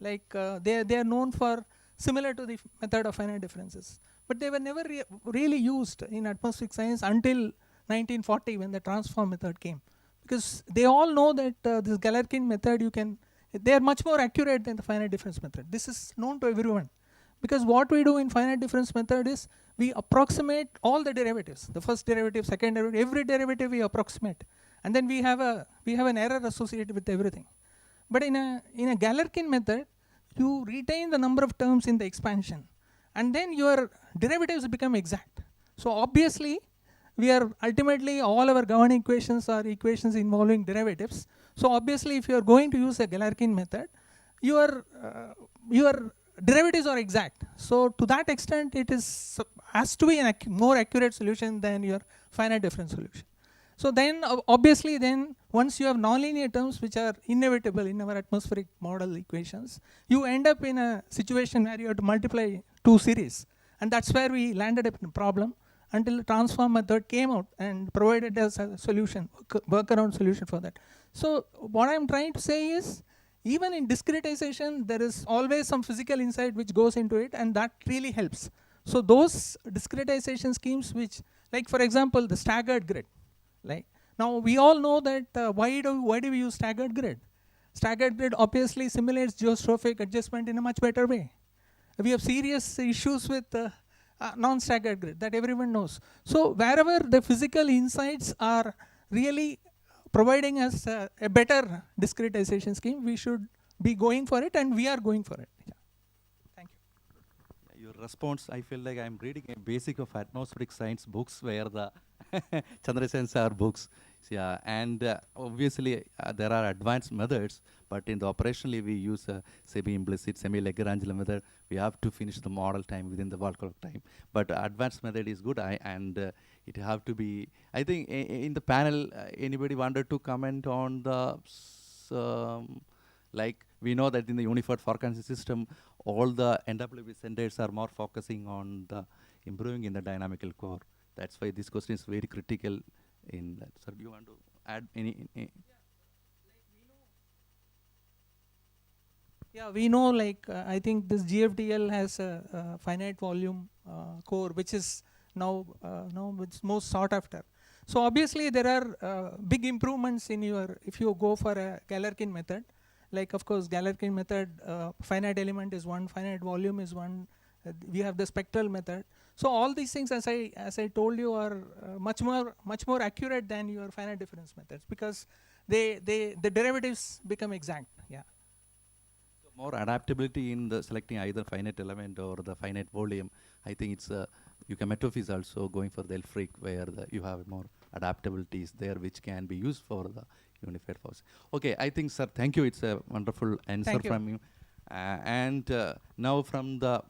Like they are known for similar to the method of finite differences, but they were never really used in atmospheric science until 1940 when the transform method came, because they all know that this Galerkin method they are much more accurate than the finite difference method. This is known to everyone, because what we do in finite difference method is we approximate all the derivatives, the first derivative, second derivative, every derivative we approximate, and then we have an error associated with everything. But in a Galerkin method, you retain the number of terms in the expansion, and then your derivatives become exact. So obviously, we are ultimately all our governing equations are equations involving derivatives. So obviously, if you are going to use a Galerkin method, your derivatives are exact. So to that extent, it has to be a more accurate solution than your finite difference solution. So then obviously then once you have nonlinear terms which are inevitable in our atmospheric model equations, you end up in a situation where you have to multiply two series. And that's where we landed up in a problem until the transform method came out and provided us a solution, workaround solution for that. So what I'm trying to say is, even in discretization, there is always some physical insight which goes into it, and that really helps. So those discretization schemes which, like for example, the staggered grid. Like now we all know that why do we use staggered grid? Staggered grid obviously simulates geostrophic adjustment in a much better way. We have serious issues with non-staggered grid that everyone knows. So wherever the physical insights are really providing us a better discretization scheme, we should be going for it, and we are going for it. Yeah. Thank you. Your response, I feel like I'm reading a basic of atmospheric science books where the Chandrasen sir books. Yeah, and obviously there are advanced methods, but in the operationally we use a semi-implicit, semi-Lagrange method. We have to finish the model time within the world clock time. But advanced method is good, and it have to be. I think in the panel, anybody wanted to comment on the like we know that in the unified forecasting system, all the NWP centers are more focusing on the improving in the dynamical core. That's why this question is very critical in that. Sir, do you want to add any? Yeah, we know, like I think this GFDL has a finite volume core, which is now it's most sought after. So obviously there are big improvements in if you go for a Galerkin method. Like of course Galerkin method, finite element is one, finite volume is one. We have the spectral method. So all these things, as I told you, are much more accurate than your finite difference methods, because the derivatives become exact. Yeah. So more adaptability in the selecting either finite element or the finite volume. I think it's UCAMETOF is also going for the Elfric, where you have more adaptabilities there which can be used for the unified force. Okay, I think, sir, thank you. It's a wonderful answer from you. And now from the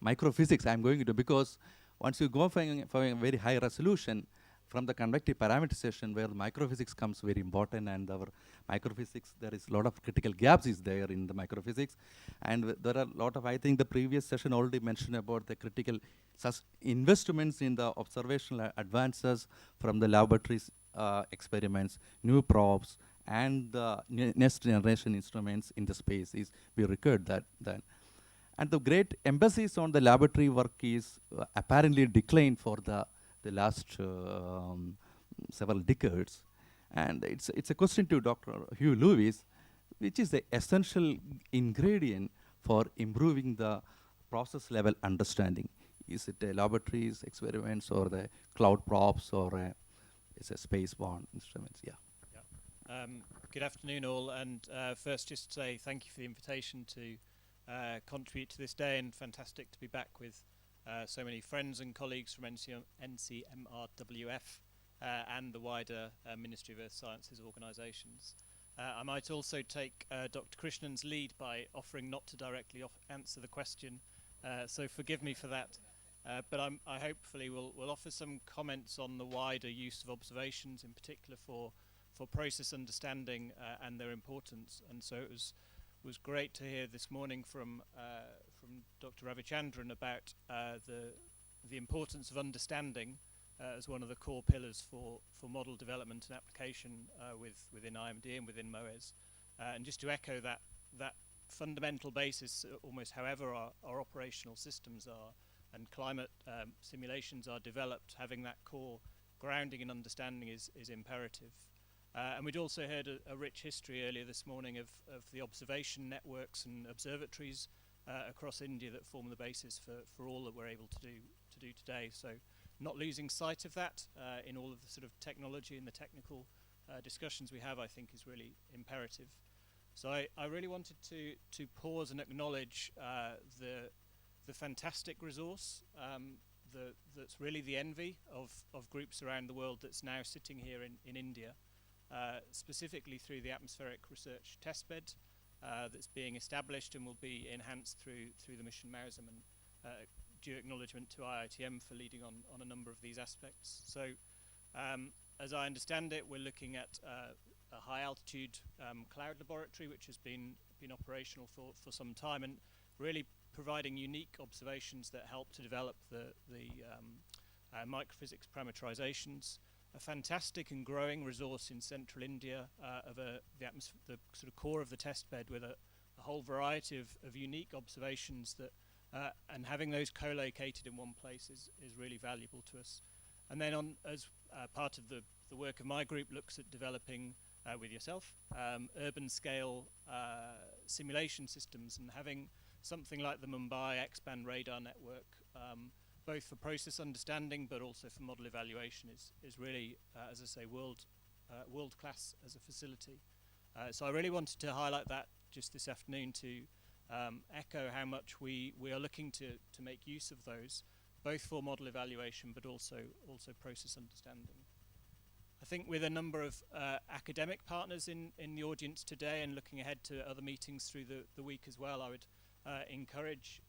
microphysics, I'm going to, because once you go for a very high resolution, from the convective parameterization where the microphysics comes very important, and our microphysics, there is a lot of critical gaps is there in the microphysics. And there are a lot of, I think the previous session already mentioned about the critical investments in the observational advances from the laboratories experiments, new probes, and the next generation instruments in the space is, we record that then. And the great emphasis on the laboratory work is apparently declined for the last several decades. And it's a question to Dr. Hugh Lewis, which is the essential ingredient for improving the process level understanding. Is it laboratories, experiments, or the cloud probes, or it's a space-borne instruments? Yeah. Good afternoon all, and first just to say thank you for the invitation to contribute to this day, and fantastic to be back with so many friends and colleagues from NCMRWF and the wider Ministry of Earth Sciences organisations. I might also take Dr. Krishnan's lead by offering not to directly answer the question, so forgive me for that. But I hopefully will offer some comments on the wider use of observations, in particular for process understanding and their importance. And so it was great to hear this morning from Dr. Ravichandran about the importance of understanding as one of the core pillars for model development and application within IMD and within MOES. And just to echo that fundamental basis, almost however our operational systems are and climate simulations are developed, having that core grounding and understanding is imperative. And we'd also heard a rich history earlier this morning of the observation networks and observatories across India that form the basis for all that we're able to do today. So not losing sight of that in all of the sort of technology and the technical discussions we have, I think, is really imperative. So I really wanted to pause and acknowledge the fantastic resource that's really the envy of groups around the world that's now sitting here in India, specifically through the atmospheric research testbed that's being established and will be enhanced through the mission MAUSM, and due acknowledgement to IITM for leading on a number of these aspects. So as I understand it, we're looking at a high altitude cloud laboratory which has been operational for some time, and really providing unique observations that help to develop the microphysics parameterizations. A fantastic and growing resource in central India of the sort of core of the test bed, with a whole variety of unique observations that and having those co-located in one place is really valuable to us. And then as part of the work of my group looks at developing with yourself urban scale simulation systems, and having something like the Mumbai X-band radar network both for process understanding but also for model evaluation is really, as I say, world class as a facility. So I really wanted to highlight that just this afternoon to echo how much we are looking to make use of those, both for model evaluation but also process understanding. I think with a number of academic partners in the audience today, and looking ahead to other meetings through the week as well, I would encourage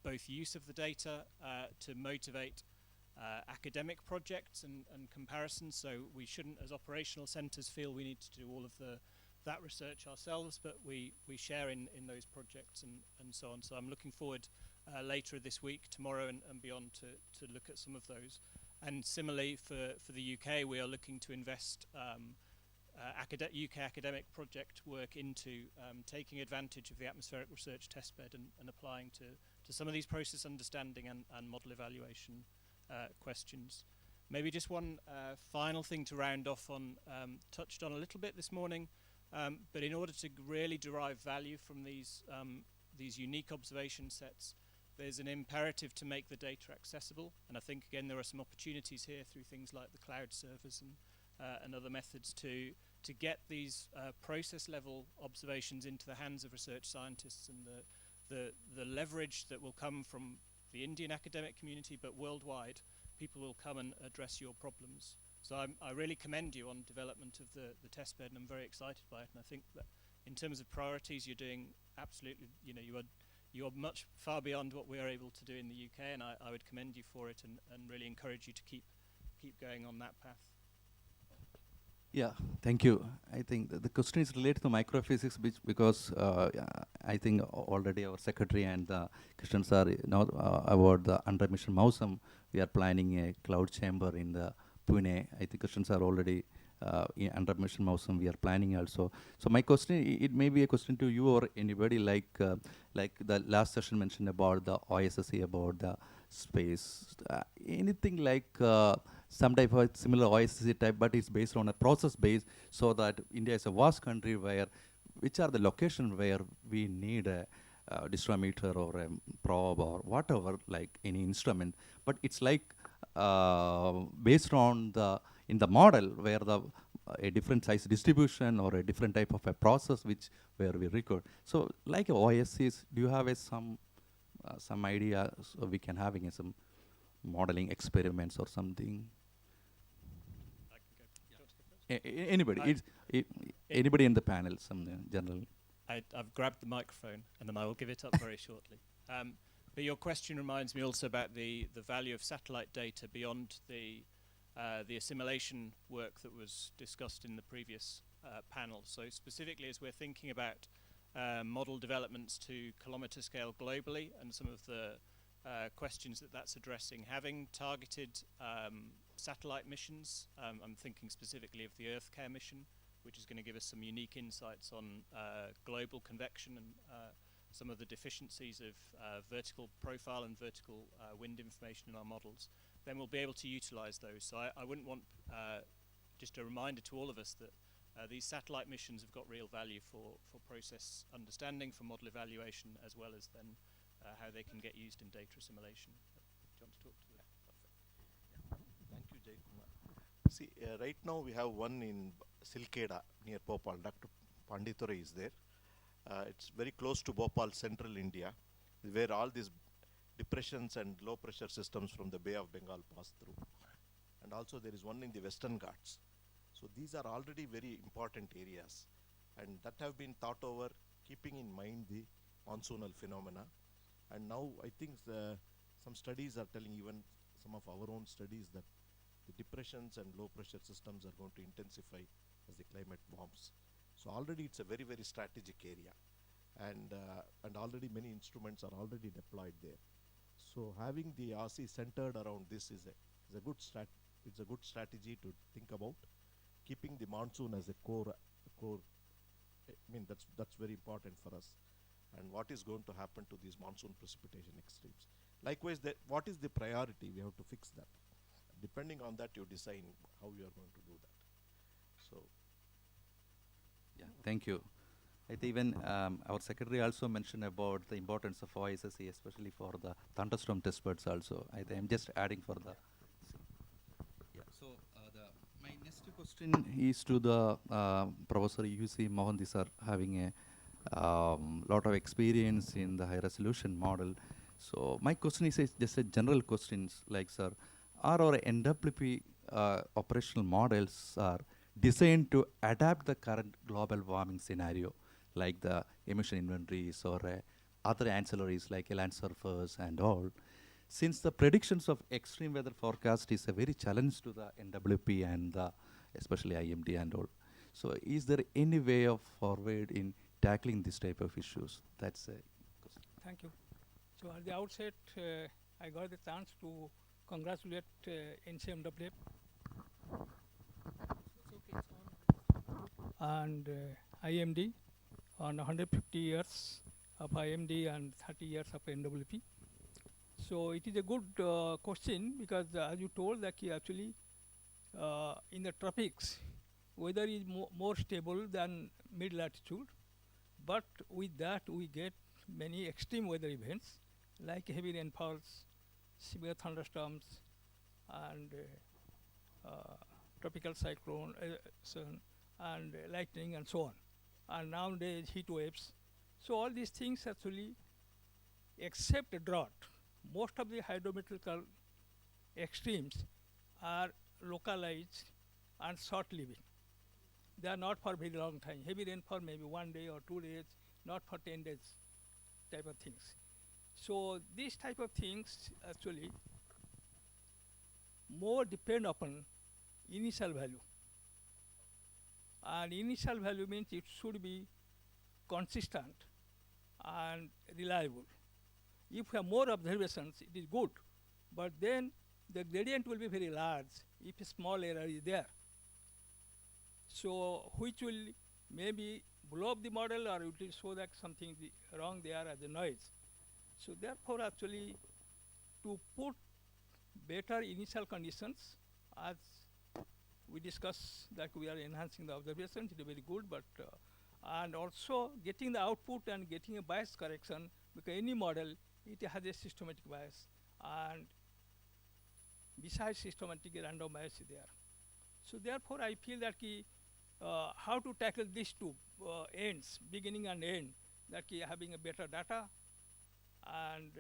both use of the data to motivate academic projects and comparisons. So we shouldn't, as operational centres, feel we need to do all of that research ourselves, but we share in those projects and so on. So I'm looking forward later this week, tomorrow and beyond, to look at some of those. And similarly for the UK, we are looking to invest UK academic project work into taking advantage of the atmospheric research testbed and applying to some of these process understanding and model evaluation questions. Maybe just one final thing to round off on, touched on a little bit this morning, but in order to really derive value from these unique observation sets, there's an imperative to make the data accessible. And I think, again, there are some opportunities here through things like the cloud servers and other methods to get these process level observations into the hands of research scientists, and the leverage that will come from the Indian academic community, but worldwide, people will come and address your problems. So I really commend you on development of the testbed, and I'm very excited by it. And I think that in terms of priorities, you're doing absolutely, you are much far beyond what we are able to do in the UK, and I would commend you for it and really encourage you to keep going on that path. Yeah, thank you. I think the question is related to microphysics, because I think already our secretary and Krishnan sir know about the Intermission MAUSM. We are planning a cloud chamber in the Pune. I think Krishnan sir already in Intermission MAUSM we are planning also. So my question, it may be a question to you or anybody, like the last session mentioned about the OSSE, about the space. Anything like some type of similar OSSE type, but it's based on a process base, so that India is a vast country which are the locations where we need a distrometer or a probe or whatever, like any instrument. But it's like based on in the model where a different size distribution or a different type of a process where we record. So like OSCs, do you have some idea so we can having some modeling experiments or something? Anybody, anybody in the panel, some general. I've grabbed the microphone and then I will give it up very shortly. But your question reminds me also about the value of satellite data beyond the assimilation work that was discussed in the previous panel. So specifically, as we're thinking about model developments to kilometre scale globally, and some of the questions that's addressing, having targeted satellite missions, I'm thinking specifically of the EarthCare mission, which is going to give us some unique insights on global convection and some of the deficiencies of vertical profile and vertical wind information in our models. Then we'll be able to utilize those. So I wouldn't want, just a reminder to all of us that these satellite missions have got real value for process understanding, for model evaluation, as well as then how they can get used in data assimilation. Do you want to talk to that? See, right now we have one in Silkeda near Bhopal. Dr. Panditore is there. It's very close to Bhopal, central India, where all these depressions and low pressure systems from the Bay of Bengal pass through. And also there is one in the Western Ghats. So these are already very important areas, and that have been thought over keeping in mind the monsoonal phenomena. And now I think some studies are telling, even some of our own studies, that the depressions and low pressure systems are going to intensify as the climate warms. So already it's a very, very strategic area, and already many instruments are already deployed there. So having the RC centered around this is a good strategy to think about, keeping the monsoon as a core. I mean, that's very important for us, and what is going to happen to these monsoon precipitation extremes. Likewise, what is the priority? We have to fix that. Depending on that, you decide how you are going to do that. So, yeah, thank you. I think even our secretary also mentioned about the importance of OSSE, especially for the thunderstorm test beds also. I'm just adding for the. Yeah, so my next question is to the Professor U.C. Mohanty sir, having a lot of experience in the high resolution model. So my question is just a general questions like, sir, are our NWP operational models are designed to adapt the current global warming scenario, like the emission inventories or other ancillaries like land surface and all? Since the predictions of extreme weather forecast is a very challenge to the NWP and especially IMD and all. So is there any way of forward in tackling this type of issues? That's a question. Thank you. So at the outset, I got the chance to congratulate NCMWF and IMD on 150 years of IMD and 30 years of NWP. So it is a good question, because as you told that actually in the tropics weather is more stable than mid latitude, but with that we get many extreme weather events like heavy rainfalls, severe thunderstorms, and tropical cyclone and lightning and so on, and nowadays heat waves. So all these things actually, except drought, most of the hydrometeorological extremes are localized and short-living. They are not for very long time. Heavy rainfall maybe 1 day or 2 days, not for 10 days type of things. So these type of things actually more depend upon initial value. And initial value means it should be consistent and reliable. If you have more observations, it is good, but then the gradient will be very large if a small error is there. So which will maybe blow up the model, or it will show that something wrong there as a noise. So therefore actually, to put better initial conditions, as we discussed that we are enhancing the observations, it is very good, but and also getting the output and getting a bias correction, because any model, it has a systematic bias, and besides systematic, random bias is there. So therefore I feel that how to tackle these two ends, beginning and end, that having a better data, and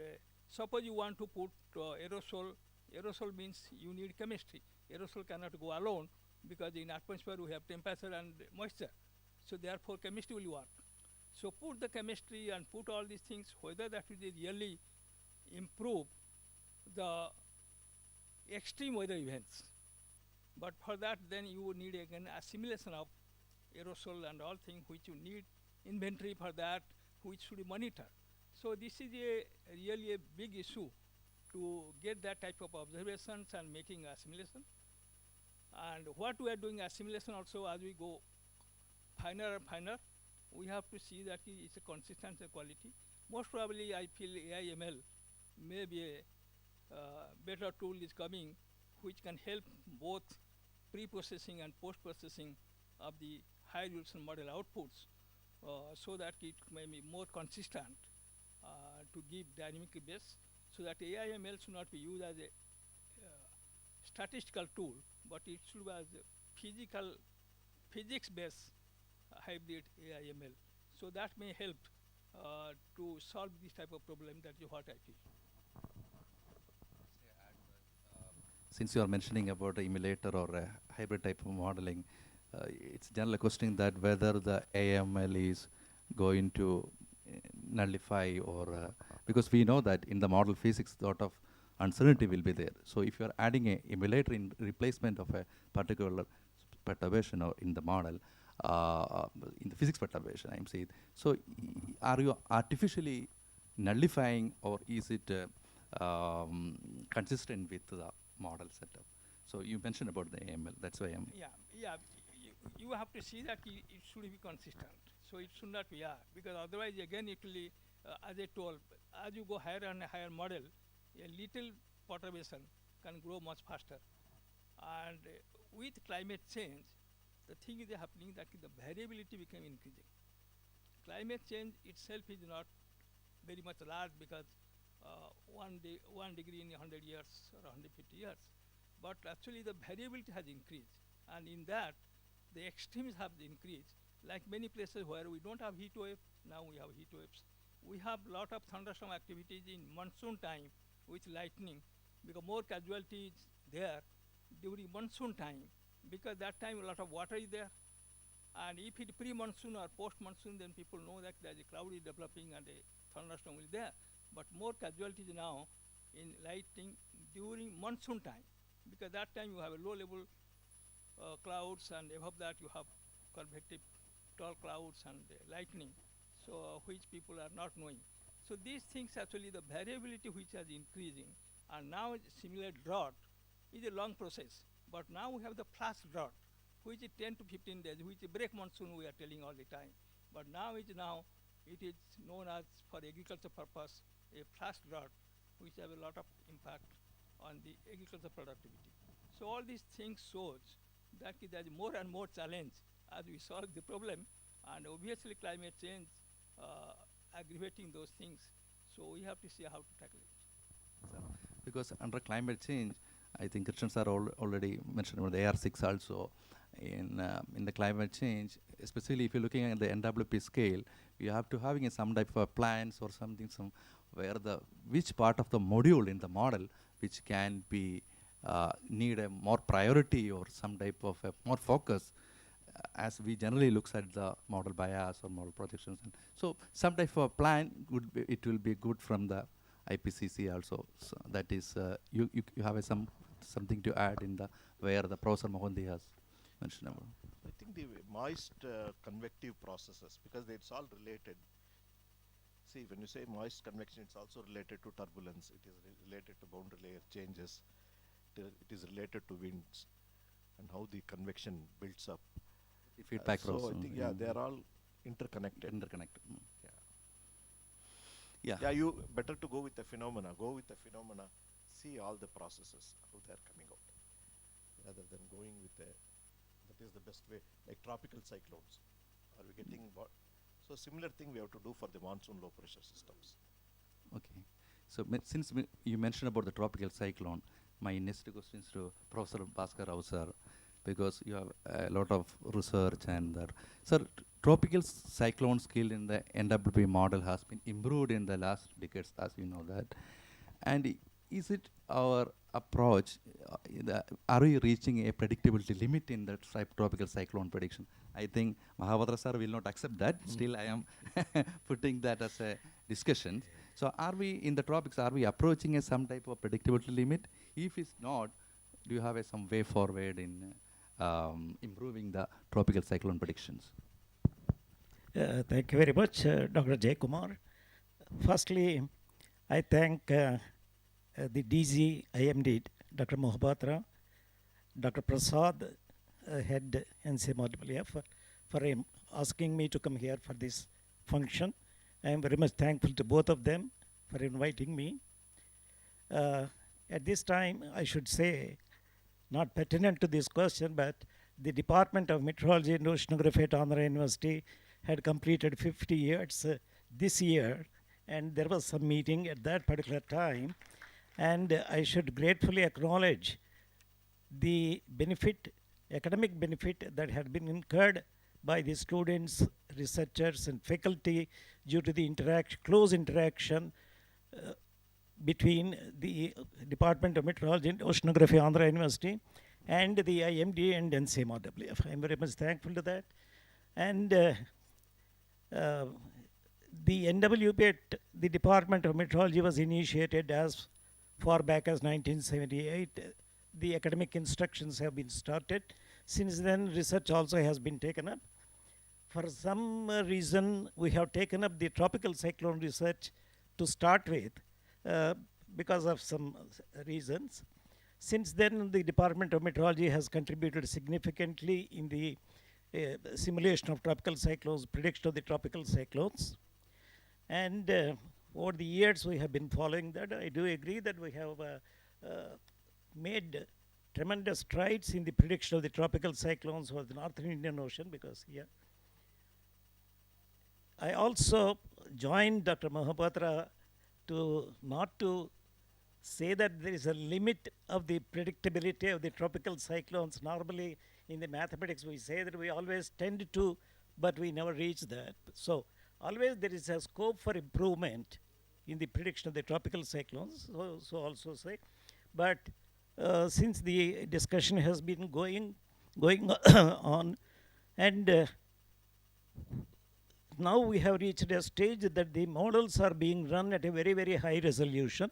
suppose you want to put aerosol means you need chemistry. Aerosol cannot go alone, because in atmosphere we have temperature and moisture. So therefore chemistry will work. So put the chemistry and put all these things, whether that will really improve the extreme weather events. But for that, then you would need again a simulation of aerosol and all things, which you need inventory for that, which should monitor. So this is really a big issue to get that type of observations and making a simulation. And what we are doing assimilation also, as we go finer and finer, we have to see that it's a consistent quality. Most probably I feel AI/ML may be a better tool is coming, which can help both pre-processing and post-processing of the high resolution model outputs, so that it may be more consistent to give dynamic base, so that AI/ML should not be used as a statistical tool, but it should be as a physics-based hybrid AI/ML. So that may help to solve this type of problem. That is what I feel. Since you are mentioning about a emulator or a hybrid type of modeling, it's generally questioning that whether the AML is going to nullify or because we know that in the model physics a lot of uncertainty will be there. So if you are adding a emulator in replacement of a particular perturbation or in the model, in the physics perturbation, I'm saying. So are you artificially nullifying or is it consistent with the model setup? So you mentioned about the AML, that's why I'm... Yeah, you have to see that it should be consistent. So it should not be, because otherwise again it will, as I told, as you go higher and higher model, a little perturbation can grow much faster. And with climate change, the thing is happening that the variability became increasing. Climate change itself is not very much large because 1 degree in 100 years or 150 years. But actually the variability has increased. And in that, the extremes have increased. Like many places where we don't have heat wave, now we have heat waves. We have a lot of thunderstorm activities in monsoon time with lightning, because more casualties there during monsoon time, because that time a lot of water is there. And if it's pre-monsoon or post-monsoon, then people know that there's a cloud is developing and a thunderstorm is there. But more casualties now in lightning during monsoon time, because that time you have a low-level clouds, and above that you have convective tall clouds and lightning, so which people are not knowing. So these things actually the variability which is increasing, and now similar drought is a long process. But now we have the flash drought, which is 10 to 15 days, which is break monsoon we are telling all the time. But now it is known as for agriculture purpose a flash drought, which have a lot of impact on the agriculture productivity. So all these things shows that there is more and more challenge as we solve the problem, and obviously climate change aggravating those things. So we have to see how to tackle it. Because under climate change, I think Christians are already mentioned about the AR6 also. In the climate change, especially if you're looking at the NWP scale, you have to having some type of plans or something, where which part of the module in the model which can be need a more priority or some type of a more focus, as we generally looks at the model bias or model projections. And so some type of plan it will be good from the IPCC also. So that is you have something to add in the where the Professor Mohanty has mentioned about. I think the moist convective processes, because it's all related. See, when you say moist convection, it's also related to turbulence. It is related to boundary layer changes. It is related to winds and how the convection builds up. The feedback so I think they are all interconnected. Yeah, you better to go with the phenomena. Go with the phenomena. See all the processes how they are coming out, rather than going with that is the best way. Like tropical cyclones, are we getting so similar thing we have to do for the monsoon low pressure systems. Okay, so since you mentioned about the tropical cyclone, my next question is to Professor Bhaskar Rao sir, because you have a lot of research and sir, tropical cyclone skill in the NWP model has been improved in the last decades, as you know that. And is it our approach, are we reaching a predictability limit in that tropical cyclone prediction? I think Mahavadra sir will not accept that. Still I am putting that as a discussion. So are we in the tropics, are we approaching some type of predictability limit? If it's not, do you have some way forward in improving the tropical cyclone predictions? Thank you very much, Dr. Jay Kumar. Firstly, I thank the DG IMD, Dr. Mohapatra, Dr. Prasad, head NCMRWF, for him asking me to come here for this function. I am very much thankful to both of them for inviting me. At this time, I should say, not pertinent to this question, but the Department of Meteorology and Oceanography at Andhra University had completed 50 years this year, and there was some meeting at that particular time. And I should gratefully acknowledge the benefit, academic benefit that had been incurred by the students, researchers, and faculty due to the close interaction between the Department of Meteorology and Oceanography, Andhra University, and the IMD and NCMRWF. I'm very much thankful to that. And the NWP at the Department of Meteorology was initiated as far back as 1978. The academic instructions have been started. Since then, research also has been taken up. For some reason, we have taken up the tropical cyclone research to start with because of some reasons. Since then, the Department of Meteorology has contributed significantly in the simulation of tropical cyclones, prediction of the tropical cyclones. And over the years, we have been following that. I do agree that we have made tremendous strides in the prediction of the tropical cyclones for the Northern Indian Ocean, because here I also joined Dr. Mohapatra to not to say that there is a limit of the predictability of the tropical cyclones. Normally in the mathematics we say that we always tend to, but we never reach that. So always there is a scope for improvement in the prediction of the tropical cyclones, so also say. But since the discussion has been going on, and now we have reached a stage that the models are being run at a very, very high resolution,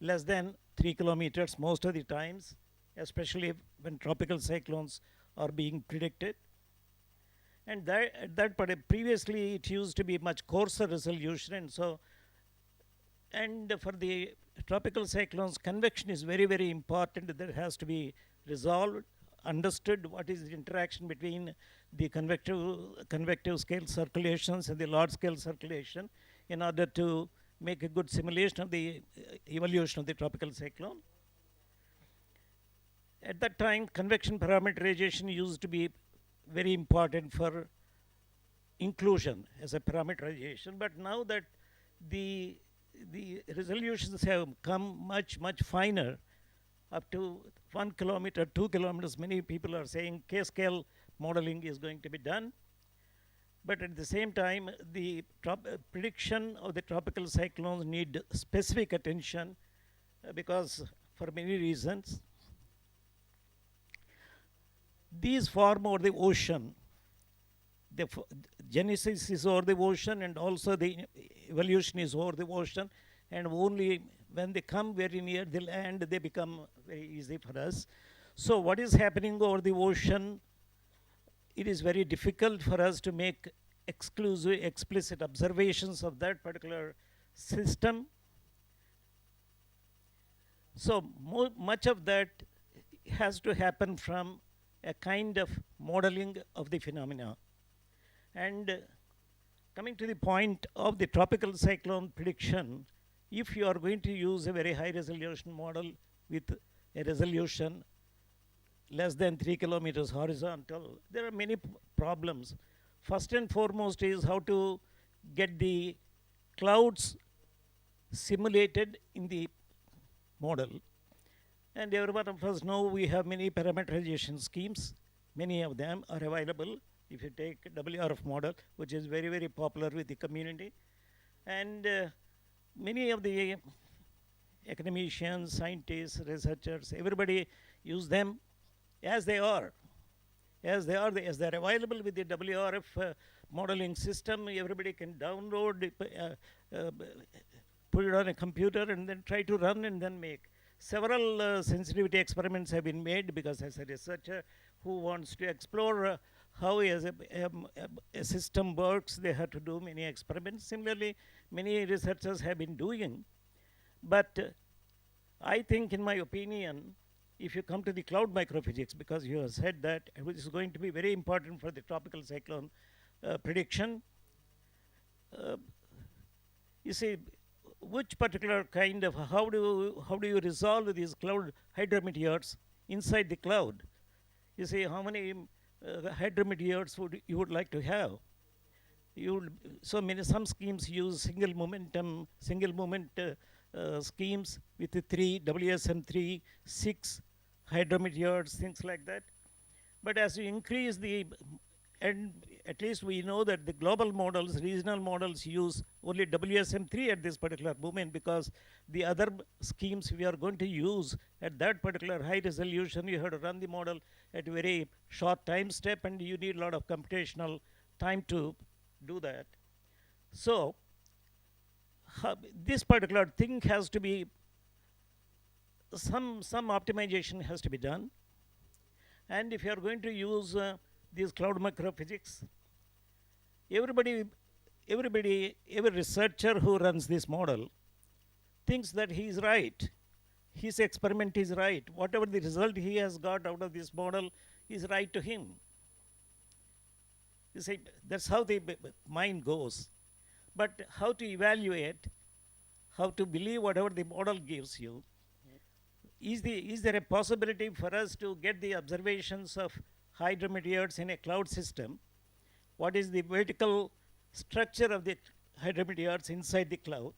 less than 3 kilometers most of the times, especially when tropical cyclones are being predicted. And previously it used to be much coarser resolution, and so, and for the tropical cyclones, convection is very, very important. That has to be resolved, understood what is the interaction between the convective scale circulations and the large scale circulation in order to make a good simulation of the evolution of the tropical cyclone. At that time, convection parameterization used to be very important for inclusion as a parameterization, but now that the resolutions have come much, much finer, up to 1 kilometer, 2 kilometers, many people are saying K-scale modeling is going to be done. But at the same time, the prediction of the tropical cyclones need specific attention because for many reasons. These form over the ocean. The genesis is over the ocean, and also the evolution is over the ocean, and only when they come very near the land, they become very easy for us. So what is happening over the ocean, it is very difficult for us to make explicit observations of that particular system. So much of that has to happen from a kind of modeling of the phenomena. And coming to the point of the tropical cyclone prediction, if you are going to use a very high resolution model with a resolution less than 3 kilometers horizontal, there are many problems. First and foremost is how to get the clouds simulated in the model. And every one of us know we have many parameterization schemes. Many of them are available. If you take WRF model, which is very, very popular with the community. And many of the academicians, scientists, researchers, everybody use them as they are. As they're available with the WRF modeling system, everybody can download, put it on a computer and then try to run and then make. Several sensitivity experiments have been made because as a researcher who wants to explore how a system works, they have to do many experiments. Similarly, many researchers have been doing. But I think, in my opinion, if you come to the cloud microphysics, because you have said that which is going to be very important for the tropical cyclone prediction, you see, which particular kind of, how do you resolve these cloud hydrometeors inside the cloud? You see, how many hydrometeors you would like to have? Some schemes use single moment schemes with the 3 WSM3, 6 hydrometeors, things like that. But as you increase the, and at least we know that the global models, regional models use only WSM3 at this particular moment, because the other schemes we are going to use at that particular high resolution, you have to run the model at a very short time step, and you need a lot of computational time to do that. So this particular thing has to be, some optimization has to be done. And if you are going to use these cloud microphysics, every researcher who runs this model thinks that he is right. His experiment is right. Whatever the result he has got out of this model is right to him. You see, that's how the mind goes. But how to evaluate, how to believe whatever the model gives you, is there a possibility for us to get the observations of hydrometeors in a cloud system? What is the vertical structure of the hydrometeors inside the cloud?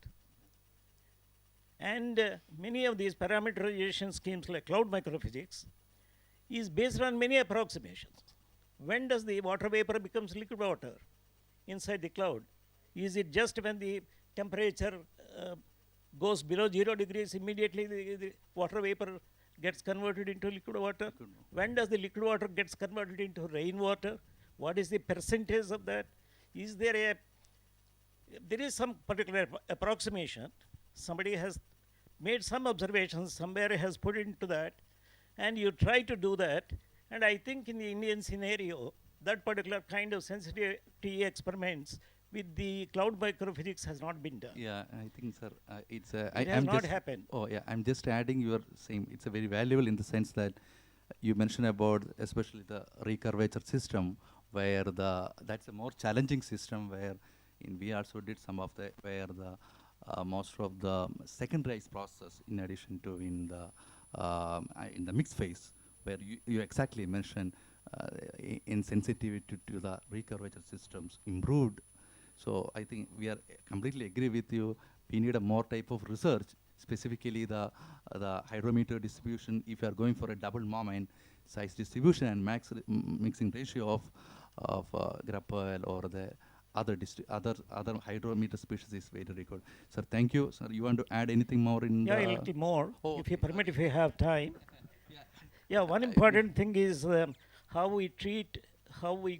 And many of these parameterization schemes like cloud microphysics is based on many approximations. When does the water vapor becomes liquid water inside the cloud? Is it just when the temperature goes below 0 degrees, immediately the water vapor gets converted into liquid water? When does the liquid water gets converted into rainwater? What is the percentage of that? Is there is some particular approximation. Somebody has made some observations, somewhere has put into that, and you try to do that. And I think in the Indian scenario, that particular kind of sensitivity experiments with the cloud microphysics has not been done. Yeah, I think, sir, it has not happened. Oh, yeah, I'm just adding your same. It's a very valuable in the sense that you mentioned about especially the recurvature system, where that's a more challenging system, where we also did some of the, where the most of the secondarized process in addition to in the mixed phase, where you exactly mentioned in sensitivity to the recurvature systems improved. So I think we are completely agree with you. We need a more type of research, specifically the hydrometer distribution. If you are going for a double moment size distribution and mixing ratio of graphite or the other hydrometer species is very good. Sir, thank you. Sir, you want to add anything more in? Yeah, a little more, if you permit, if you have time. Yeah, one important thing is how we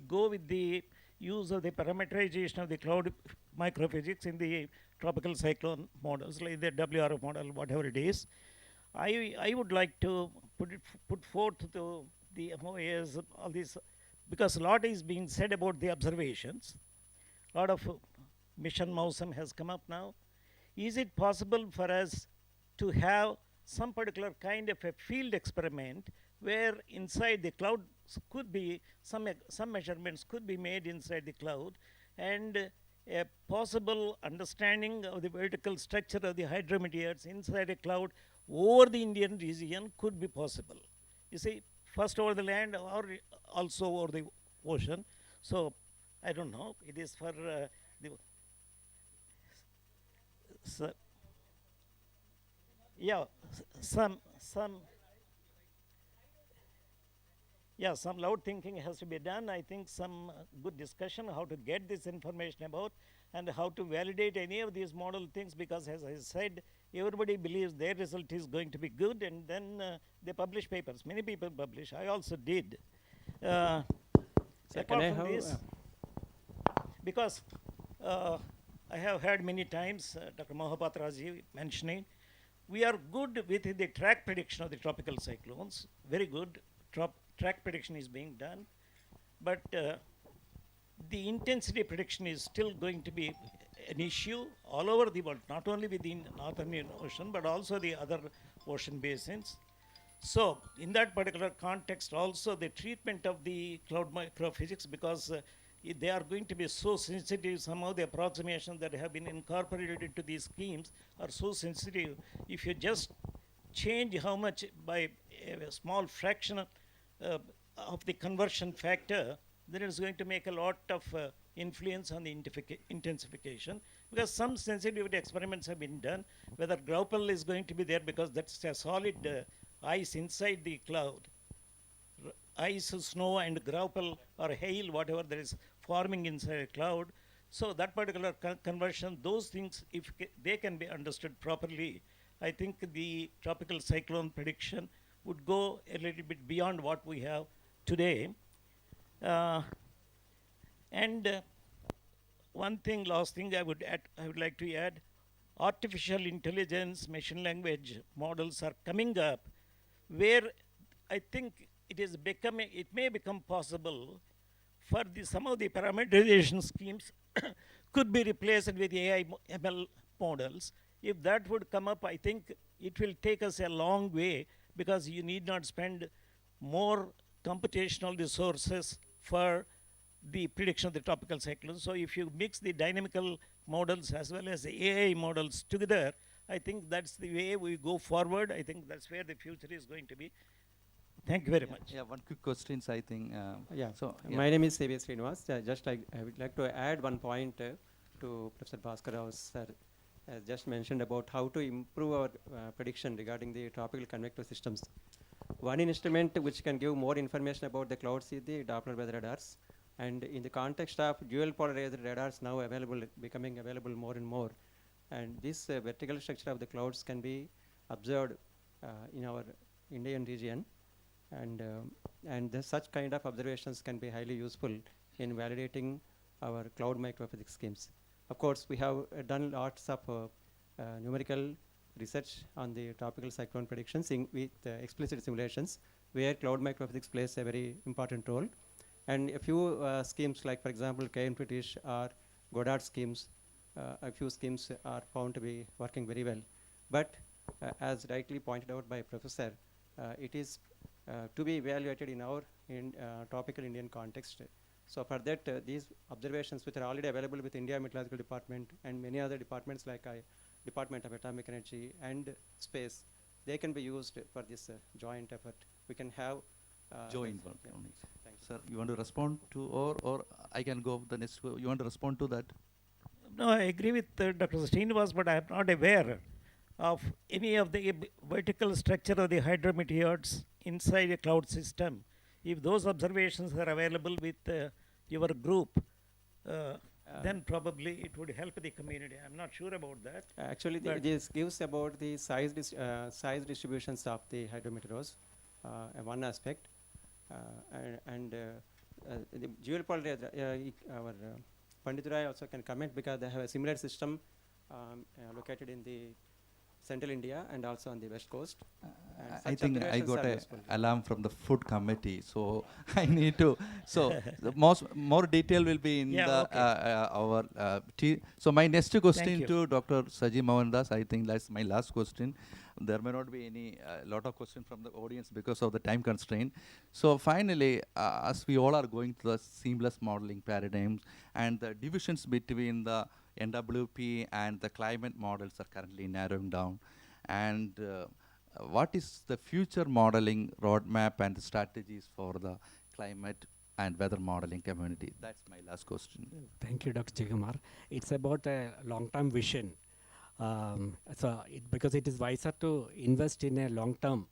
go with the use of the parameterization of the cloud microphysics in the tropical cyclone models, like the WRF model, whatever it is. I would like to put forth to the MOAs all this, because a lot is being said about the observations. A lot of mission MOUSM has come up now. Is it possible for us to have some particular kind of a field experiment where inside the cloud could be some measurements could be made inside the cloud, and a possible understanding of the vertical structure of the hydrometeors inside a cloud over the Indian region could be possible. You see, first over the land or also over the ocean. So I don't know, it is for some loud thinking has to be done. I think some good discussion how to get this information about and how to validate any of these model things, because as I said, everybody believes their result is going to be good, and then they publish papers. Many people publish. I also did. Apart from this, because I have heard many times Dr. Mohapatraji mentioning, we are good with the track prediction of the tropical cyclones. Very good. Track prediction is being done, but the intensity prediction is still going to be an issue all over the world, not only within Northern Ocean, but also the other ocean basins. So in that particular context also, the treatment of the cloud microphysics, because they are going to be so sensitive, some of the approximations that have been incorporated into these schemes are so sensitive. If you just change how much by a small fraction of the conversion factor, then it's going to make a lot of influence on the intensification, because some sensitivity experiments have been done, whether Graupel is going to be there, because that's a solid ice inside the cloud, ice, snow, and graupel or hail, whatever there is forming inside a cloud. So that particular conversion, those things, if they can be understood properly, I think the tropical cyclone prediction would go a little bit beyond what we have today. And one thing, last thing I would like to add, artificial intelligence, machine language models are coming up, where I think it may become possible for some of the parameterization schemes could be replaced with AI ML models. If that would come up, I think it will take us a long way, because you need not spend more computational resources for the prediction of the tropical cyclones. So if you mix the dynamical models as well as the AI models together, I think that's the way we go forward. I think that's where the future is going to be. Thank you very much. Yeah, one quick question, I think. My name is C.V. Srinivas. I would like to add one point to Professor Bhaskar sir just mentioned about how to improve our prediction regarding the tropical convective systems. One instrument which can give more information about the clouds is the Doppler weather radars. And in the context of dual polarized radars now becoming available more and more, and this vertical structure of the clouds can be observed in our Indian region, and such kind of observations can be highly useful in validating our cloud microphysics schemes. Of course, we have done lots of numerical research on the tropical cyclone predictions with explicit simulations, where cloud microphysics plays a very important role. And a few schemes, like for example KM-British or Goddard schemes, a few schemes are found to be working very well. But as rightly pointed out by Professor, it is to be evaluated in our tropical Indian context. So for that, these observations which are already available with India Meteorological Department and many other departments like Department of Atomic Energy and Space, they can be used for this joint effort. We can have joint work. Yeah. Sir, you want to respond to, or I can go the next? You want to respond to that? No, I agree with Dr. Srinivas, but I am not aware of any of the vertical structure of the hydrometeors inside a cloud system. If those observations are available with your group, then probably it would help the community. I'm not sure about that. Actually, this gives about the size distributions of the hydrometeors, one aspect. The dual polar, our Pandit Rai also can comment, because they have a similar system located in the central India and also on the west coast. I think I got an alarm from the food committee, so I need to. So the more detail will be in our So my next question to Dr. Saji Mohandas, I think that's my last question. There may not be any lot of questions from the audience because of the time constraint. So finally, as we all are going through the seamless modeling paradigms and the divisions between the NWP and the climate models are currently narrowing down, and what is the future modeling roadmap and the strategies for the climate and weather modeling community? That's my last question. Thank you, Dr. Jayakumar. It's about a long-term vision. Because it is wiser to invest in a long-term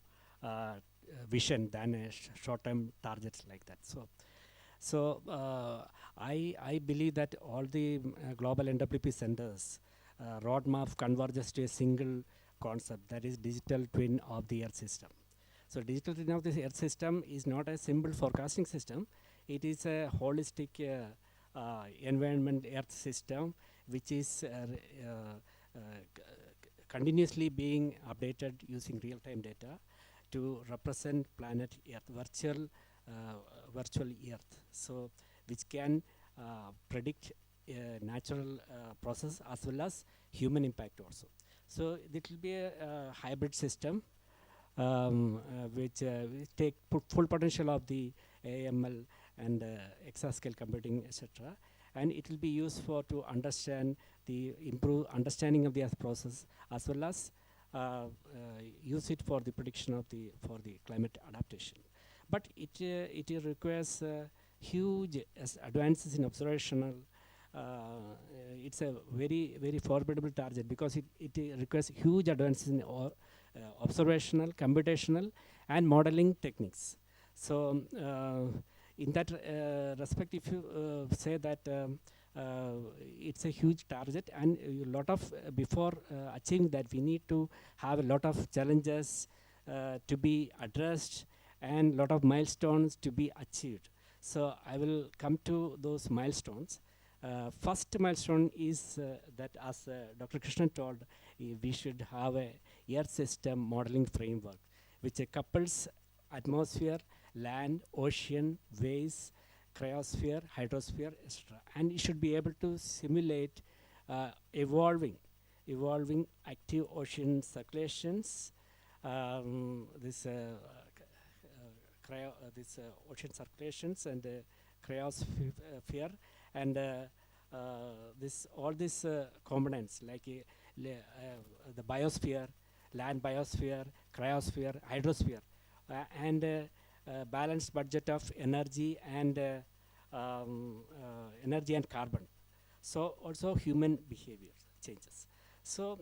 vision than a short-term targets like that. So I believe that all the global NWP centers roadmap converges to a single concept, that is digital twin of the Earth system. So digital twin of the Earth system is not a simple forecasting system. It is a holistic environment Earth system, which is continuously being updated using real-time data to represent planet Earth, virtual Earth, so which can predict natural process as well as human impact also. So it will be a hybrid system which take full potential of the AML and exascale computing, etc. And it will be used for to understand the improve understanding of the Earth process, as well as use it for the prediction of the climate adaptation. But it requires huge advances in observational it's a very formidable target because it requires huge advances in observational, computational, and modeling techniques. So in that respect, if you say that it's a huge target, and a lot of before achieving that, we need to have a lot of challenges to be addressed and lot of milestones to be achieved. So I will come to those milestones. First milestone is that, as Dr. Krishnan told, we should have a Earth system modeling framework which couples atmosphere, land, ocean, waves, cryosphere, hydrosphere, etc. And it should be able to simulate evolving active ocean circulations, this ocean circulations and cryosphere, and all these components like the biosphere, land biosphere, cryosphere, hydrosphere, and balanced budget of energy and carbon. So also human behavior changes. So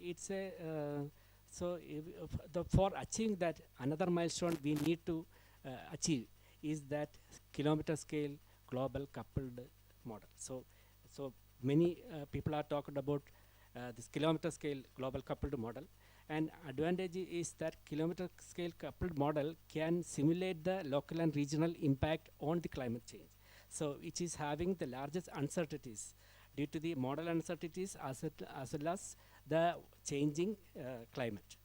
it's a for achieving that, another milestone we need to achieve is that kilometer scale global coupled model. So many people are talking about this kilometer scale global coupled model, and advantage is that kilometer scale coupled model can simulate the local and regional impact on the climate change. So it is having the largest uncertainties due to the model uncertainties as well as the changing climate.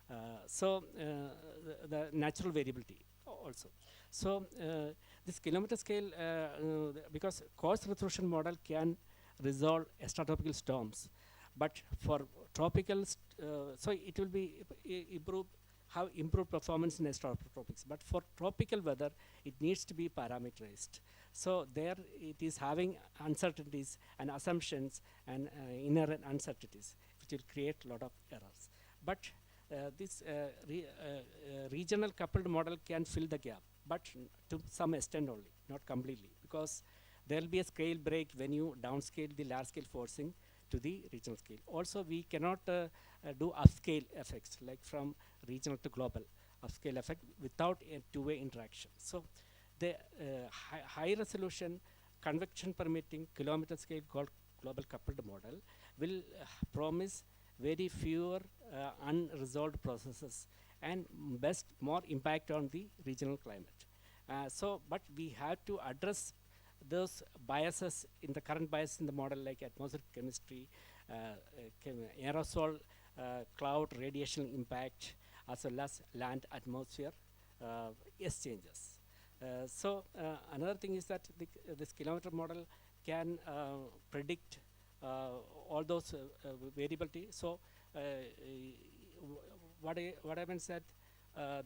The natural variability also. So this kilometer scale, because coarse resolution model can resolve extratropical storms, but for tropical, so it will be have improved performance in extratropics. But for tropical weather, it needs to be parameterized. So there it is having uncertainties and assumptions and inherent uncertainties, which will create a lot of errors. But this regional coupled model can fill the gap, but to some extent only, not completely, because there will be a scale break when you downscale the large scale forcing to the regional scale. Also, we cannot do upscale effects like from regional to global upscale effect without a two-way interaction. So the high resolution convection permitting kilometer scale global coupled model will promise very fewer unresolved processes and more impact on the regional climate. But we have to address those biases in the current bias in the model, like atmospheric chemistry, aerosol, cloud radiation impact, as well as land atmosphere exchanges. Another thing is that this kilometer model can predict all those variability. So what I meant said,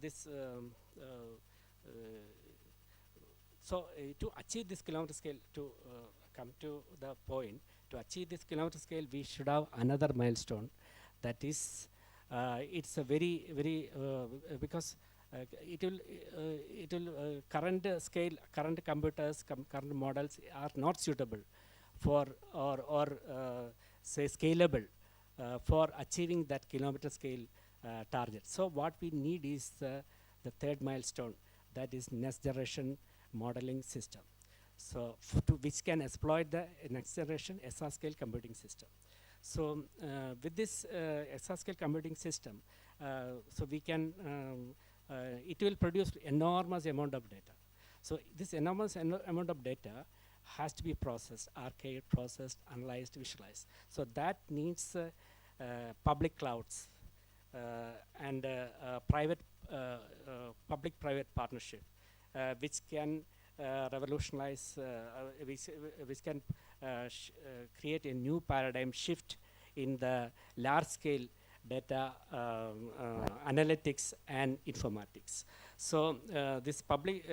this to achieve this kilometer scale, to come to the point, to achieve this kilometer scale, we should have another milestone. That is, it's a very because it will current scale, current computers, current models are not suitable for or say scalable for achieving that kilometer scale target. So what we need is the third milestone, that is next generation modeling system. So which can exploit the next generation exascale computing system. So with this exascale computing system, so we can it will produce enormous amount of data. So this enormous amount of data has to be processed, archived, processed, analyzed, visualized. So that needs public clouds and private public-private partnership, which can revolutionize, which can create a new paradigm shift in the large-scale data analytics and informatics. So this public,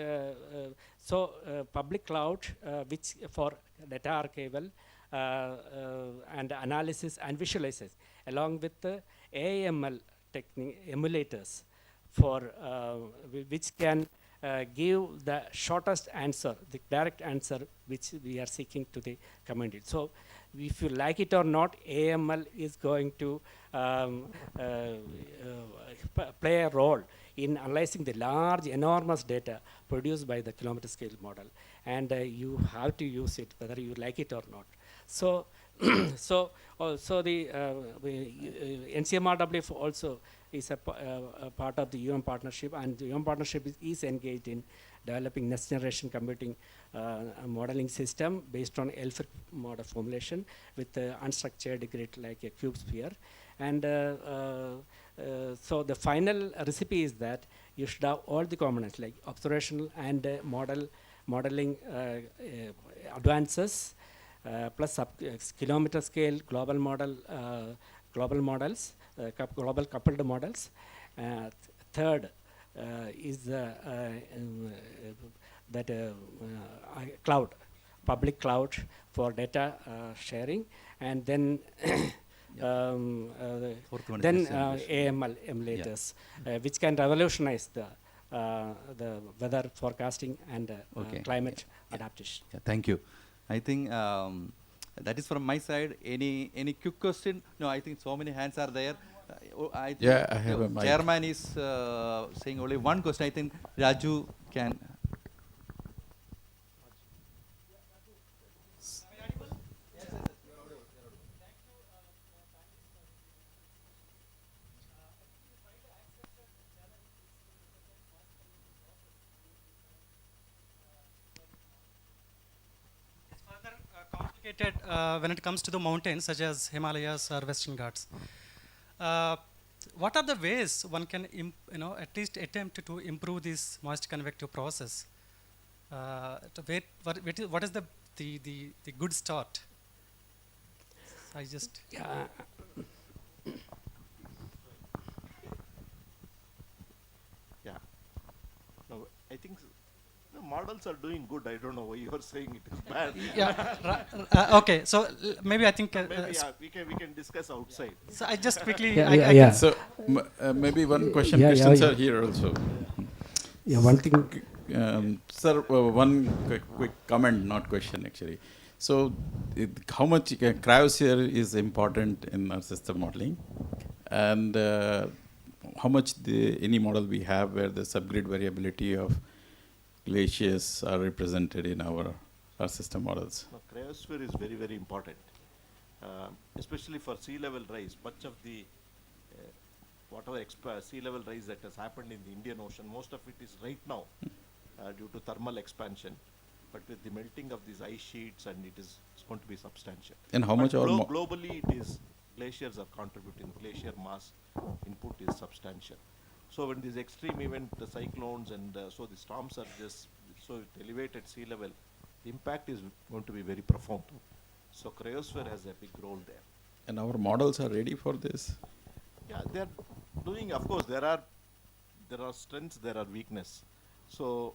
public cloud, which for data archival and analysis and visualization, along with the AML technique emulators, for which can give the shortest answer, the direct answer which we are seeking to the community. So if you like it or not, AML is going to play a role in analyzing the large, enormous data produced by the kilometer scale model. And you have to use it whether you like it or not. So, so also the NCMRWF also is a part of the UM partnership, and the UM partnership is engaged in developing next generation computing modeling system based on LFIR model formulation with unstructured grid like a cube sphere. And so the final recipe is that you should have all the components like observational and modeling advances, plus kilometer scale global model, global models, global coupled models. Third is that cloud, public cloud for data sharing, and then then AML emulators, which can revolutionize the weather forecasting and climate adaptation. Yeah, thank you. I think that is from my side. Any quick question? No, I think so many hands are there. I think I have a mic. Chairman is saying only one question. I think Raju can. When it comes to the mountains such as Himalayas or Western Ghats, what are the ways one can at least attempt to improve this moist convective process? What is the good start? I just No, I think the models are doing good. I don't know why you are saying it is bad. Okay, so maybe I think we can discuss outside. So I just quickly So maybe one question. Questions are here also. Yeah, one thing. Sir, one quick comment, not question actually. So, how much cryosphere is important in our system modeling, and how much any model we have where the subgrid variability of glaciers are represented in our system models? No, cryosphere is very, very important, especially for sea level rise. Much of the whatever sea level rise that has happened in the Indian Ocean, most of it is right now due to thermal expansion. But with the melting of these ice sheets, and it's going to be substantial. And how much globally it is, glaciers are contributing. Glacier mass input is substantial. So when these extreme event, the cyclones, and so the storms are just so elevated sea level, the impact is going to be very profound. So cryosphere has a big role there. And our models are ready for this? Yeah, they are doing. Of course, there are strengths, there are weakness. So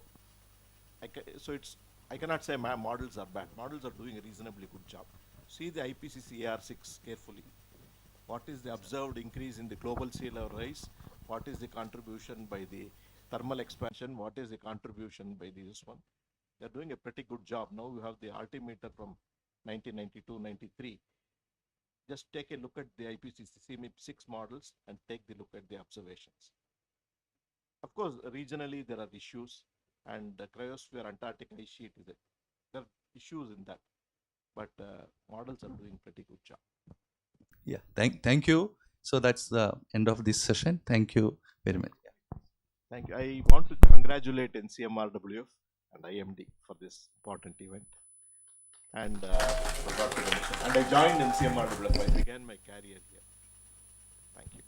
I cannot say my models are bad. Models are doing a reasonably good job. See the IPCC AR6 carefully. What is the observed increase in the global sea level rise? What is the contribution by the thermal expansion? What is the contribution by this one? They're doing a pretty good job. Now we have the altimeter from 1992-93. Just take a look at the IPCC CMIP6 models and take the look at the observations. Of course, regionally there are issues, and the cryosphere Antarctic ice sheet there are issues in that, but models are doing pretty good job. Yeah, thank you. So that's the end of this session. Thank you very much. Thank you. I want to congratulate NCMRWF and IMD for this important event. And forgot to mention, and I joined NCMRWF. I began my career here. Thank you.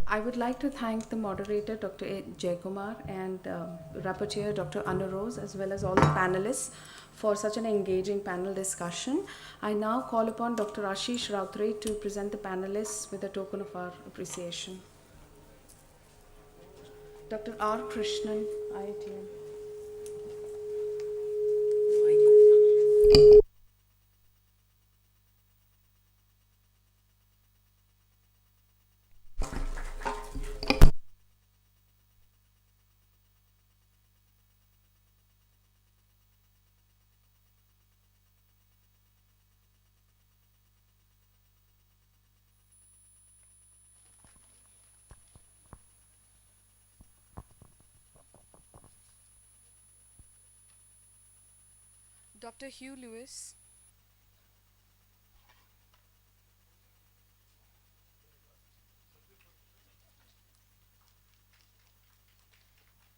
I would like to thank the moderator, Dr. Jaykumar, and rapporteur, Dr. Anurose, as well as all the panelists for such an engaging panel discussion. I now call upon Dr. Ashish Rautre to present the panelists with a token of our appreciation. Dr. R. Krishnan, IITM. Dr. Hugh Lewis.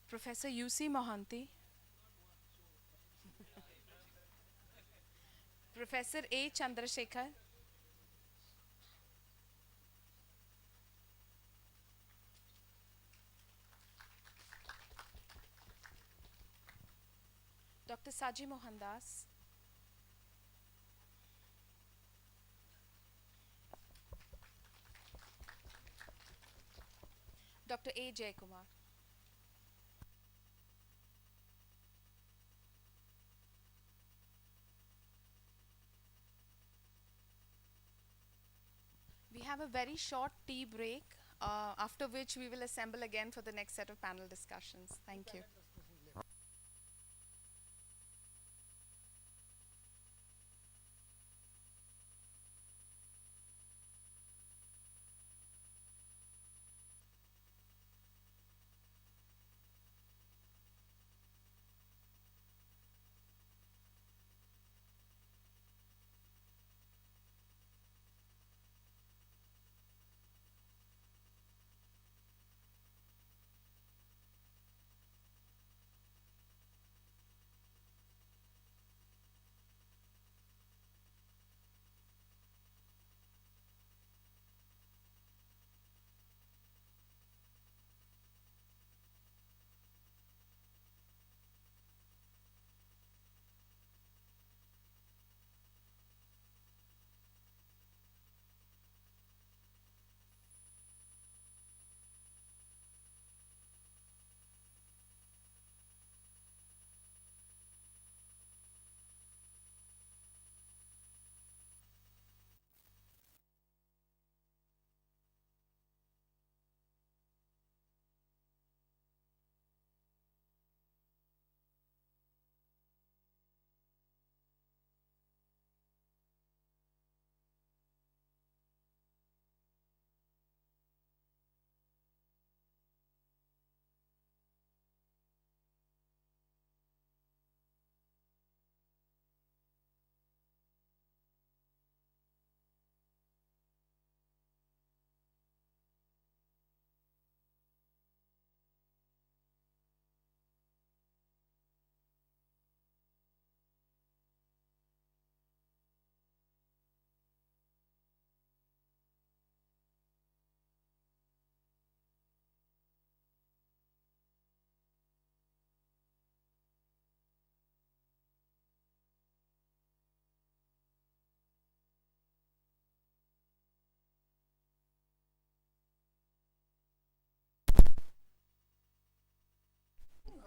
Professor UC Mohanty. Professor A. Chandrasekhar. Dr. Saji Mohandas. Dr. A. Jayakumar. We have a very short tea break, after which we will assemble again for the next set of panel discussions. Thank you.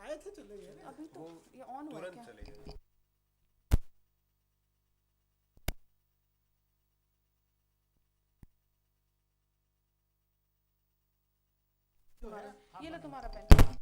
आए थे चले गए ना अभी तो ये on हुआ है तुरंत क्या? चले गए ये लो तुम्हारा pen.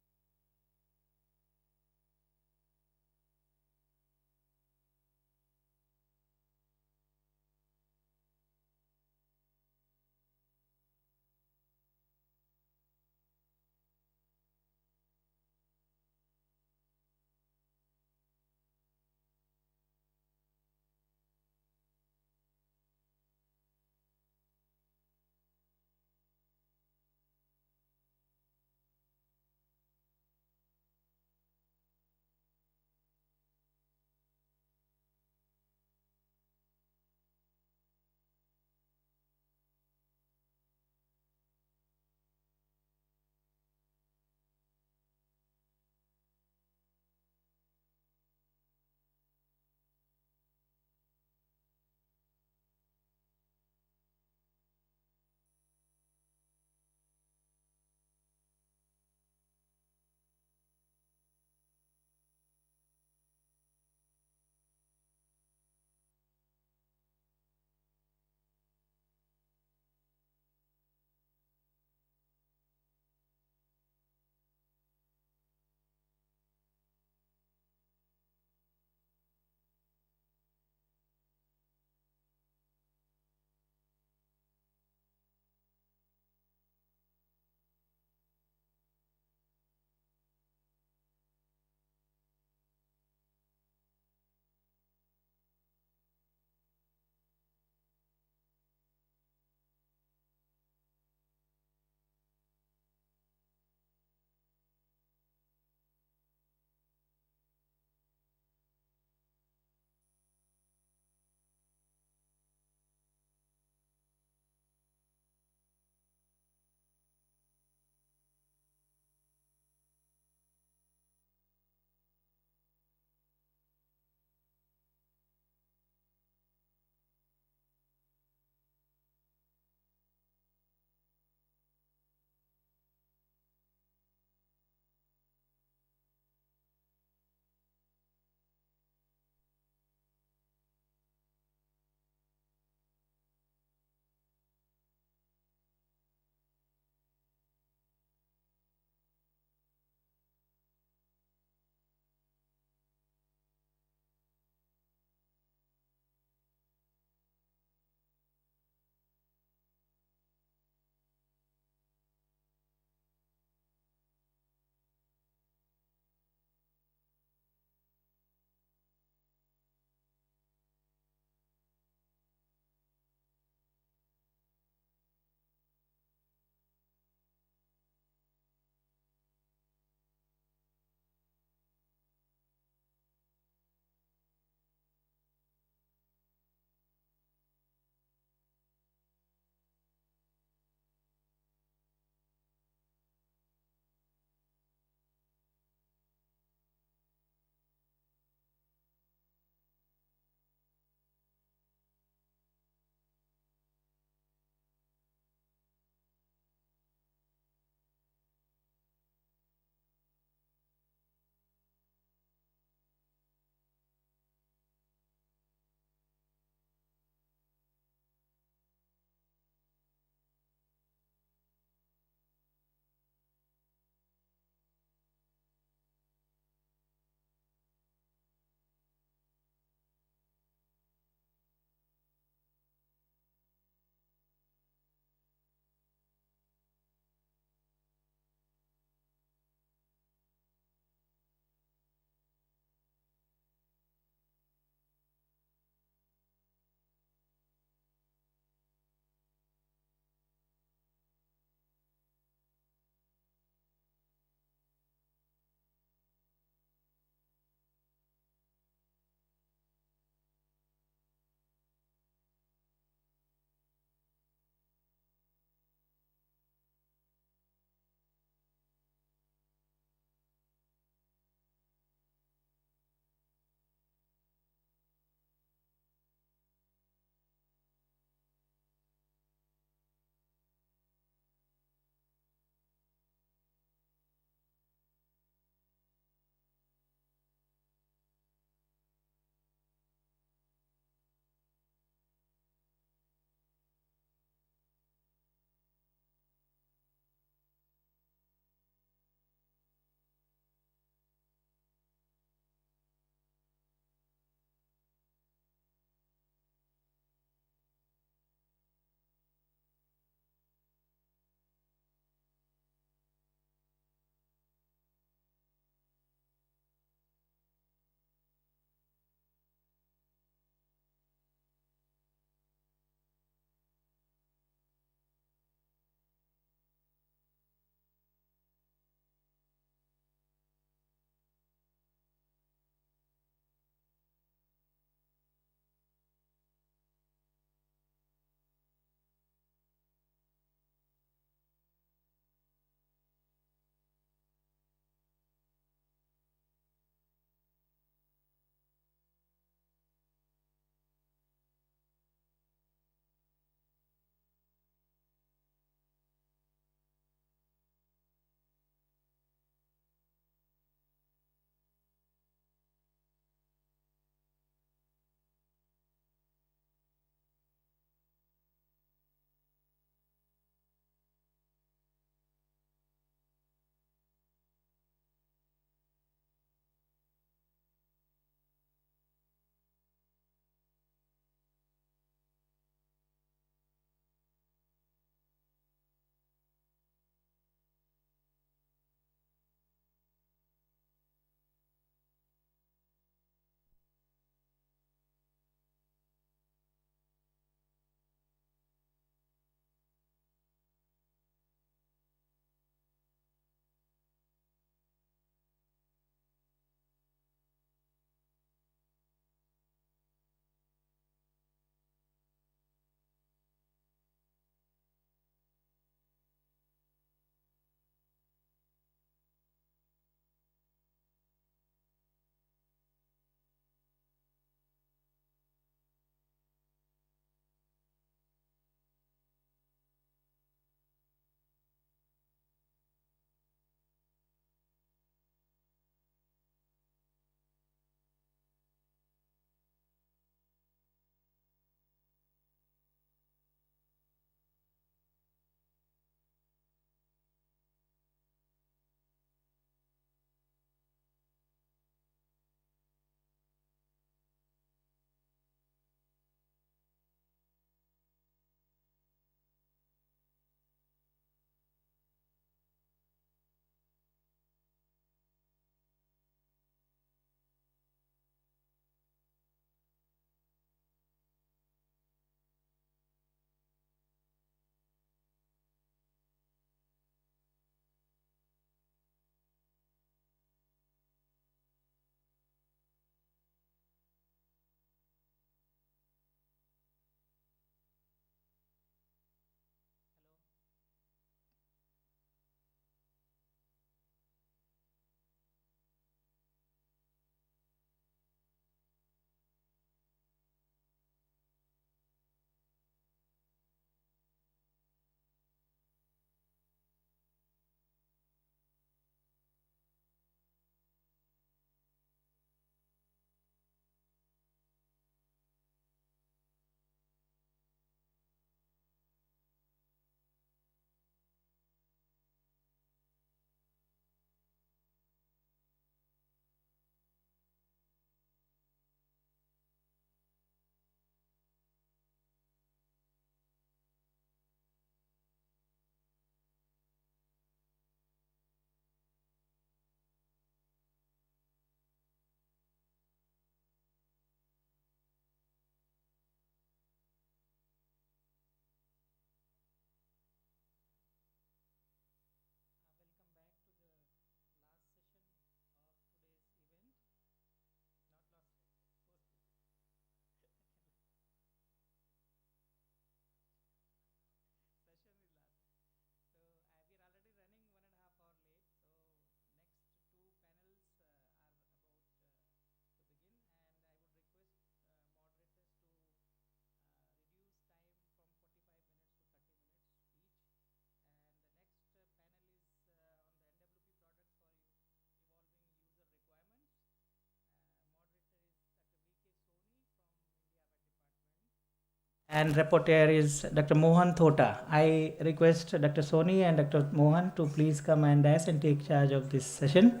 and rapporteur is Dr. Mohan Thota. I request Dr. Soni and Dr. Mohan to please come and dais and take charge of this session.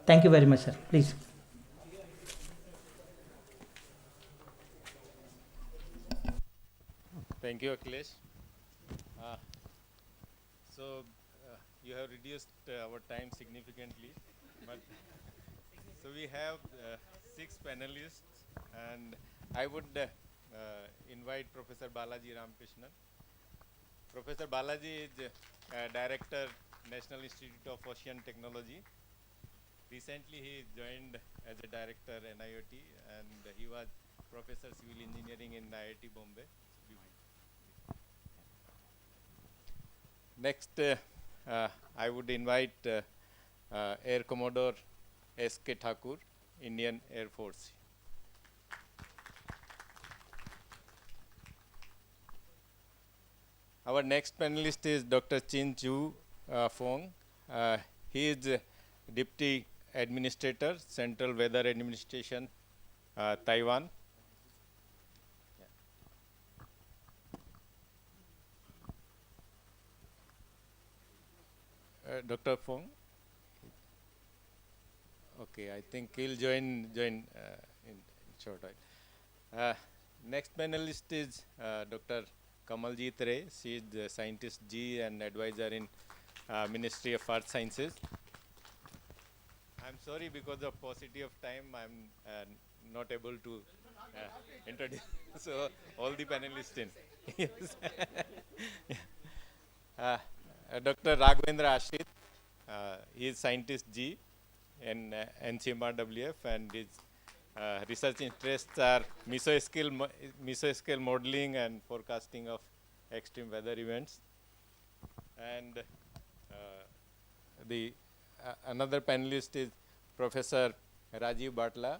Thank you very much, sir. Please. Thank you, Akhilesh. You have reduced our time significantly, but so we have 6 panelists, and I would invite Professor Balaji Ramakrishnan. Professor Balaji is Director, National Institute of Ocean Technology. Recently, he joined as a Director NIOT, and he was Professor Civil Engineering in IIT Bombay. Next, I would invite Air Commodore S.K. Thakur, Indian Air Force. Our next panelist is Dr. Chin Chu Fong. He is Deputy Administrator, Central Weather Administration, Taiwan. Dr. Fong. Okay, I think he'll join in short while. Next panelist is Dr. Kamaljeet Ray. She is the Scientist G and Advisor in Ministry of Earth Sciences. I'm sorry, because of paucity of time, I'm not able to introduce so all the panelists in. Yes. Dr. Raghavendra Ashit, he is Scientist G in NCMRWF, and his research interests are mesoscale modeling and forecasting of extreme weather events. And another panelist is Professor Rajiv Batla.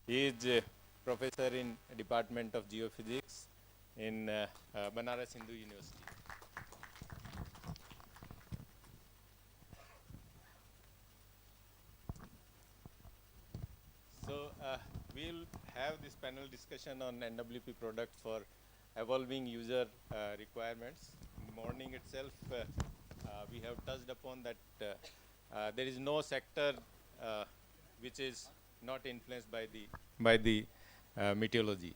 He is a professor in Department of Geophysics in Banaras Hindu University. So we'll have this panel discussion on NWP products for evolving user requirements. In the morning itself, we have touched upon that there is no sector which is not influenced by the meteorology.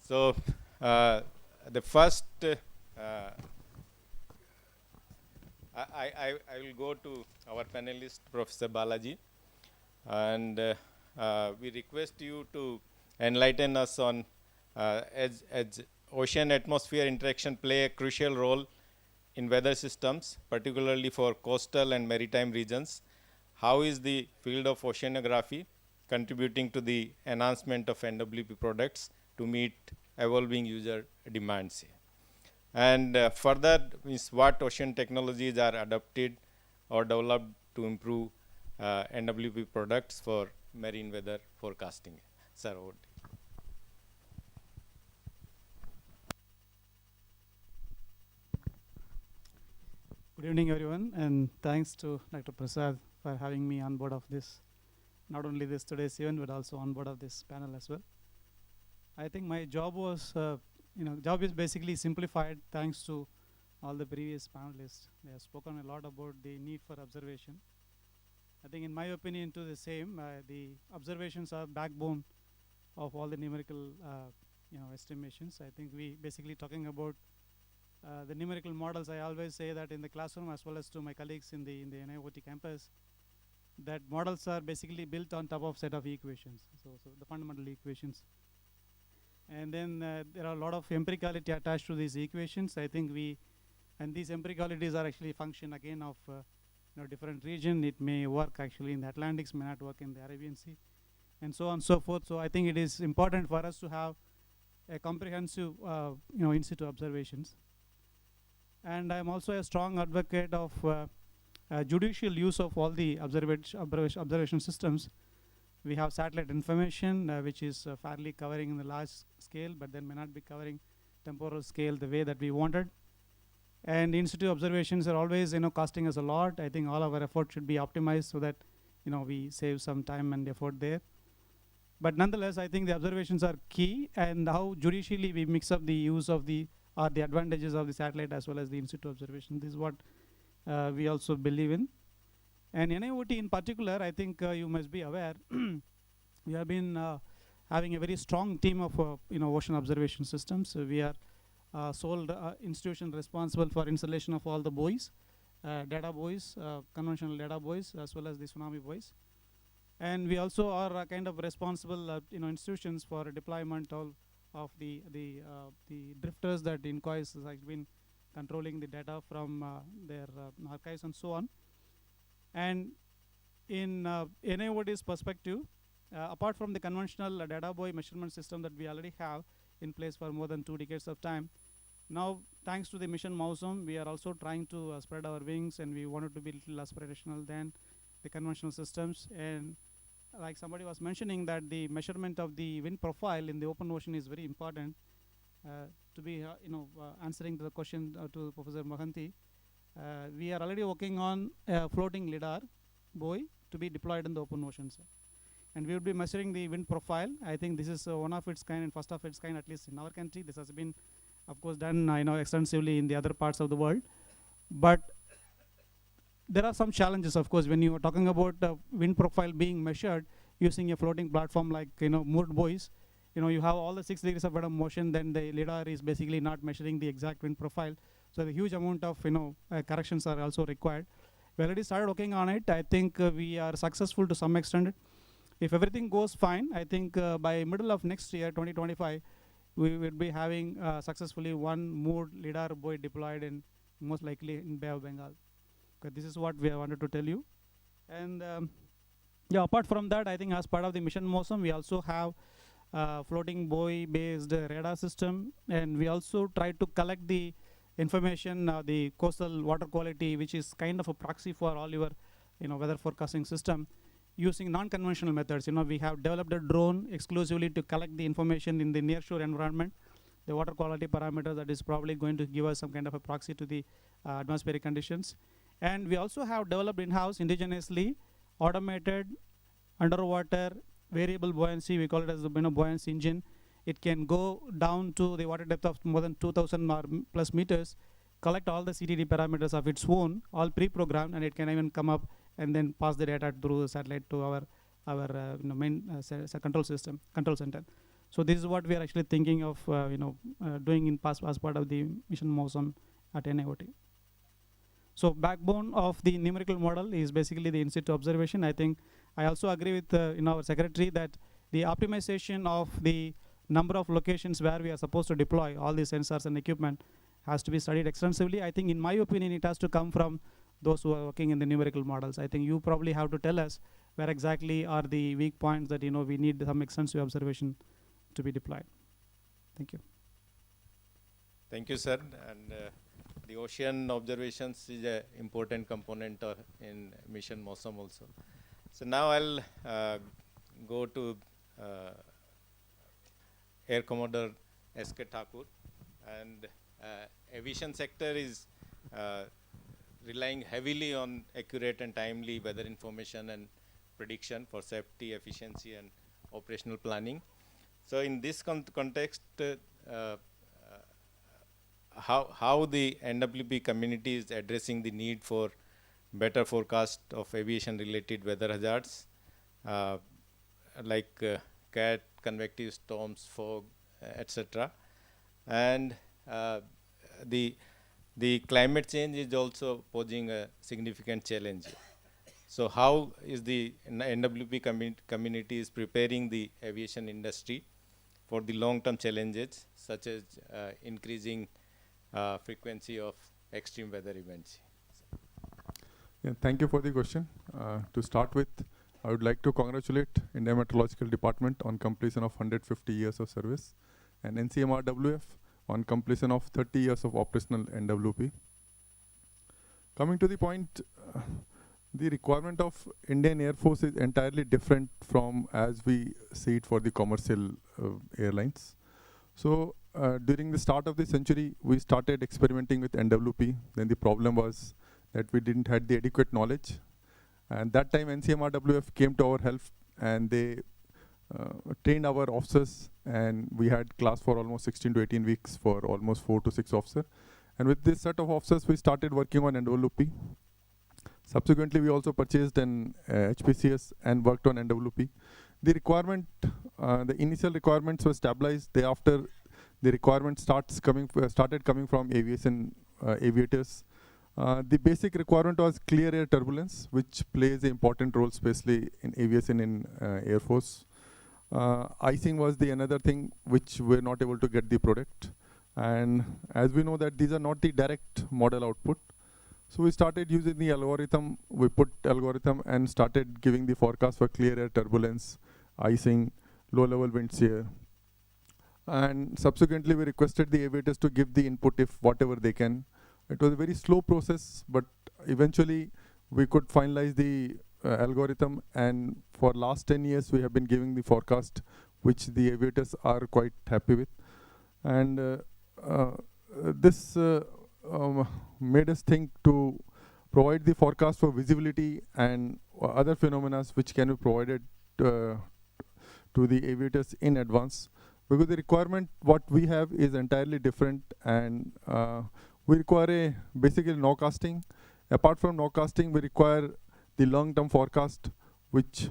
So the first, I will go to our panelist, Professor Balaji, and we request you to enlighten us on as ocean-atmosphere interaction play a crucial role in weather systems, particularly for coastal and maritime regions. How is the field of oceanography contributing to the enhancement of NWP products to meet evolving user demands? And further, what ocean technologies are adopted or developed to improve NWP products for marine weather forecasting? Sir, over to you. Good evening, everyone, and thanks to Dr. Prasad for having me on board of this, not only this today's event, but also on board of this panel as well. I think my job was, job is basically simplified thanks to all the previous panelists. They have spoken a lot about the need for observation. I think in my opinion too the same, the observations are backbone of all the numerical estimations. I think we basically talking about the numerical models. I always say that in the classroom as well as to my colleagues in the NIOT campus, that models are basically built on top of set of equations, so the fundamental equations. And then there are a lot of empiricality attached to these equations. I think and these empiricalities are actually a function again of different region. It may work actually in the Atlantic, may not work in the Arabian Sea, and so on and so forth. So I think it is important for us to have a comprehensive in situ observations. And I'm also a strong advocate of judicial use of all the observation systems. We have satellite information, which is fairly covering in the large scale, but then may not be covering temporal scale the way that we wanted. And in-situ observations are always, costing us a lot. I think all of our effort should be optimized so that, we save some time and effort there. But nonetheless, I think the observations are key, and how judicially we mix up the use of the advantages of the satellite as well as the in situ observation. This is what we also believe in. And NIOT in particular, I think you must be aware, we have been having a very strong team of ocean observation systems. We are sole institution responsible for installation of all the buoys, data buoys, conventional data buoys, as well as the tsunami buoys. And we also are kind of responsible institutions for deployment of the drifters that INCOIS has been controlling the data from their archives and so on. And in NIOT's perspective, apart from the conventional data buoy measurement system that we already have in place for more than 2 decades of time, now thanks to the mission Mausam, we are also trying to spread our wings, and we wanted to be a little aspirational than the conventional systems. And like somebody was mentioning, that the measurement of the wind profile in the open ocean is very important. To be answering to the question to Professor Mohanty, we are already working on a floating lidar buoy to be deployed in the open ocean, sir. And we will be measuring the wind profile. I think this is one of its kind and first of its kind, at least in our country. This has been, of course, done extensively in the other parts of the world. But there are some challenges, of course, when you are talking about wind profile being measured using a floating platform like moored buoys. You have all the 6 degrees of freedom motion, then the lidar is basically not measuring the exact wind profile. So the huge amount of corrections are also required. We already started working on it. I think we are successful to some extent. If everything goes fine, I think by middle of next year, 2025, we will be having successfully one moored lidar buoy deployed in most likely in Bay of Bengal. Okay, this is what we wanted to tell you. And yeah, apart from that, I think as part of the mission Mosam, we also have floating buoy based radar system, and we also try to collect the information, the coastal water quality, which is kind of a proxy for all your weather forecasting system, using non-conventional methods. We have developed a drone exclusively to collect the information in the nearshore environment, the water quality parameter that is probably going to give us some kind of a proxy to the atmospheric conditions. And we also have developed in-house indigenously automated underwater variable buoyancy. We call it as the buoyancy engine. It can go down to the water depth of more than 2,000 or plus meters, collect all the CTD parameters of its own, all pre-programmed, and it can even come up and then pass the data through the satellite to our main control center. So this is what we are actually thinking of doing as part of the mission Mosam at NIOT. So backbone of the numerical model is basically the in situ observation. I think I also agree with our secretary that the optimization of the number of locations where we are supposed to deploy all these sensors and equipment has to be studied extensively. I think in my opinion, it has to come from those who are working in the numerical models. I think you probably have to tell us where exactly are the weak points that we need some extensive observation to be deployed. Thank you. Thank you, sir. And the ocean observations is an important component in mission Mosam also. So now I'll go to Air Commodore S.K. Thakur. And aviation sector is relying heavily on accurate and timely weather information and prediction for safety, efficiency, and operational planning. So in this context, how the NWP community is addressing the need for better forecast of aviation-related weather hazards, like CAT, convective storms, fog, etc. And the climate change is also posing a significant challenge. So how is the NWP community is preparing the aviation industry for the long-term challenges, such as increasing frequency of extreme weather events? Yeah, thank you for the question. To start with, I would like to congratulate India Meteorological Department on completion of 150 years of service, and NCMRWF on completion of 30 years of operational NWP. Coming to the point, the requirement of Indian Air Force is entirely different from as we see it for the commercial airlines. So during the start of the century, we started experimenting with NWP. Then the problem was that we didn't have the adequate knowledge. And that time NCMRWF came to our help, and they trained our officers, and we had class for almost 16 to 18 weeks for almost 4 to 6 officers. And with this set of officers, we started working on NWP. Subsequently, we also purchased an HPCS and worked on NWP. The requirement, the initial requirements were stabilized. Thereafter, the requirement started coming from aviation aviators. The basic requirement was clear air turbulence, which plays an important role, especially in aviation in Air Force. Icing was the another thing which we're not able to get the product. And as we know that these are not the direct model output. So we started using the algorithm. We put algorithm and started giving the forecast for clear air turbulence, icing, low level wind shear. And subsequently we requested the aviators to give the input if whatever they can. It was a very slow process, but eventually we could finalize the algorithm, and for last 10 years we have been giving the forecast which the aviators are quite happy with. And this made us think to provide the forecast for visibility and other phenomena which can be provided to the aviators in advance, because the requirement what we have is entirely different, and we require basically nowcasting. Apart from nowcasting, we require the long-term forecast, which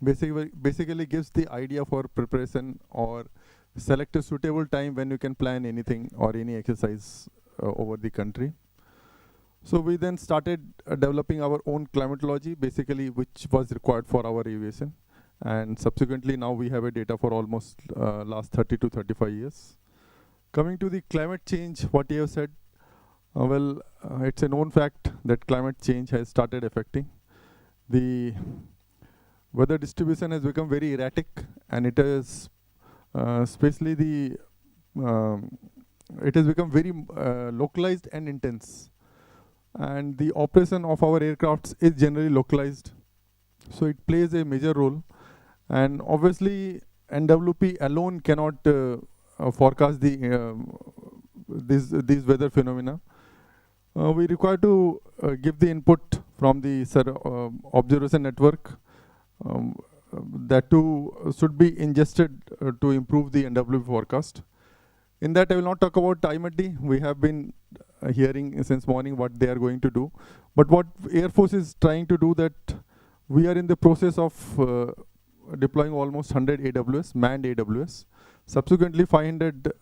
basically gives the idea for preparation or select a suitable time when you can plan anything or any exercise over the country. So we then started developing our own climatology, basically, which was required for our aviation. And subsequently, now we have a data for almost last 30 to 35 years. Coming to the climate change, what you have said, it's a known fact that climate change has started affecting. The weather distribution has become very erratic, and it is especially it has become very localized and intense. And the operation of our aircrafts is generally localized, so it plays a major role. And obviously, NWP alone cannot forecast these weather phenomena. We require to give the input from the observation network. That too should be ingested to improve the NWP forecast. In that, I will not talk about IMD. We have been hearing since morning what they are going to do. But what Air Force is trying to do, that we are in the process of deploying almost 100 AWS, manned AWS. Subsequently, 500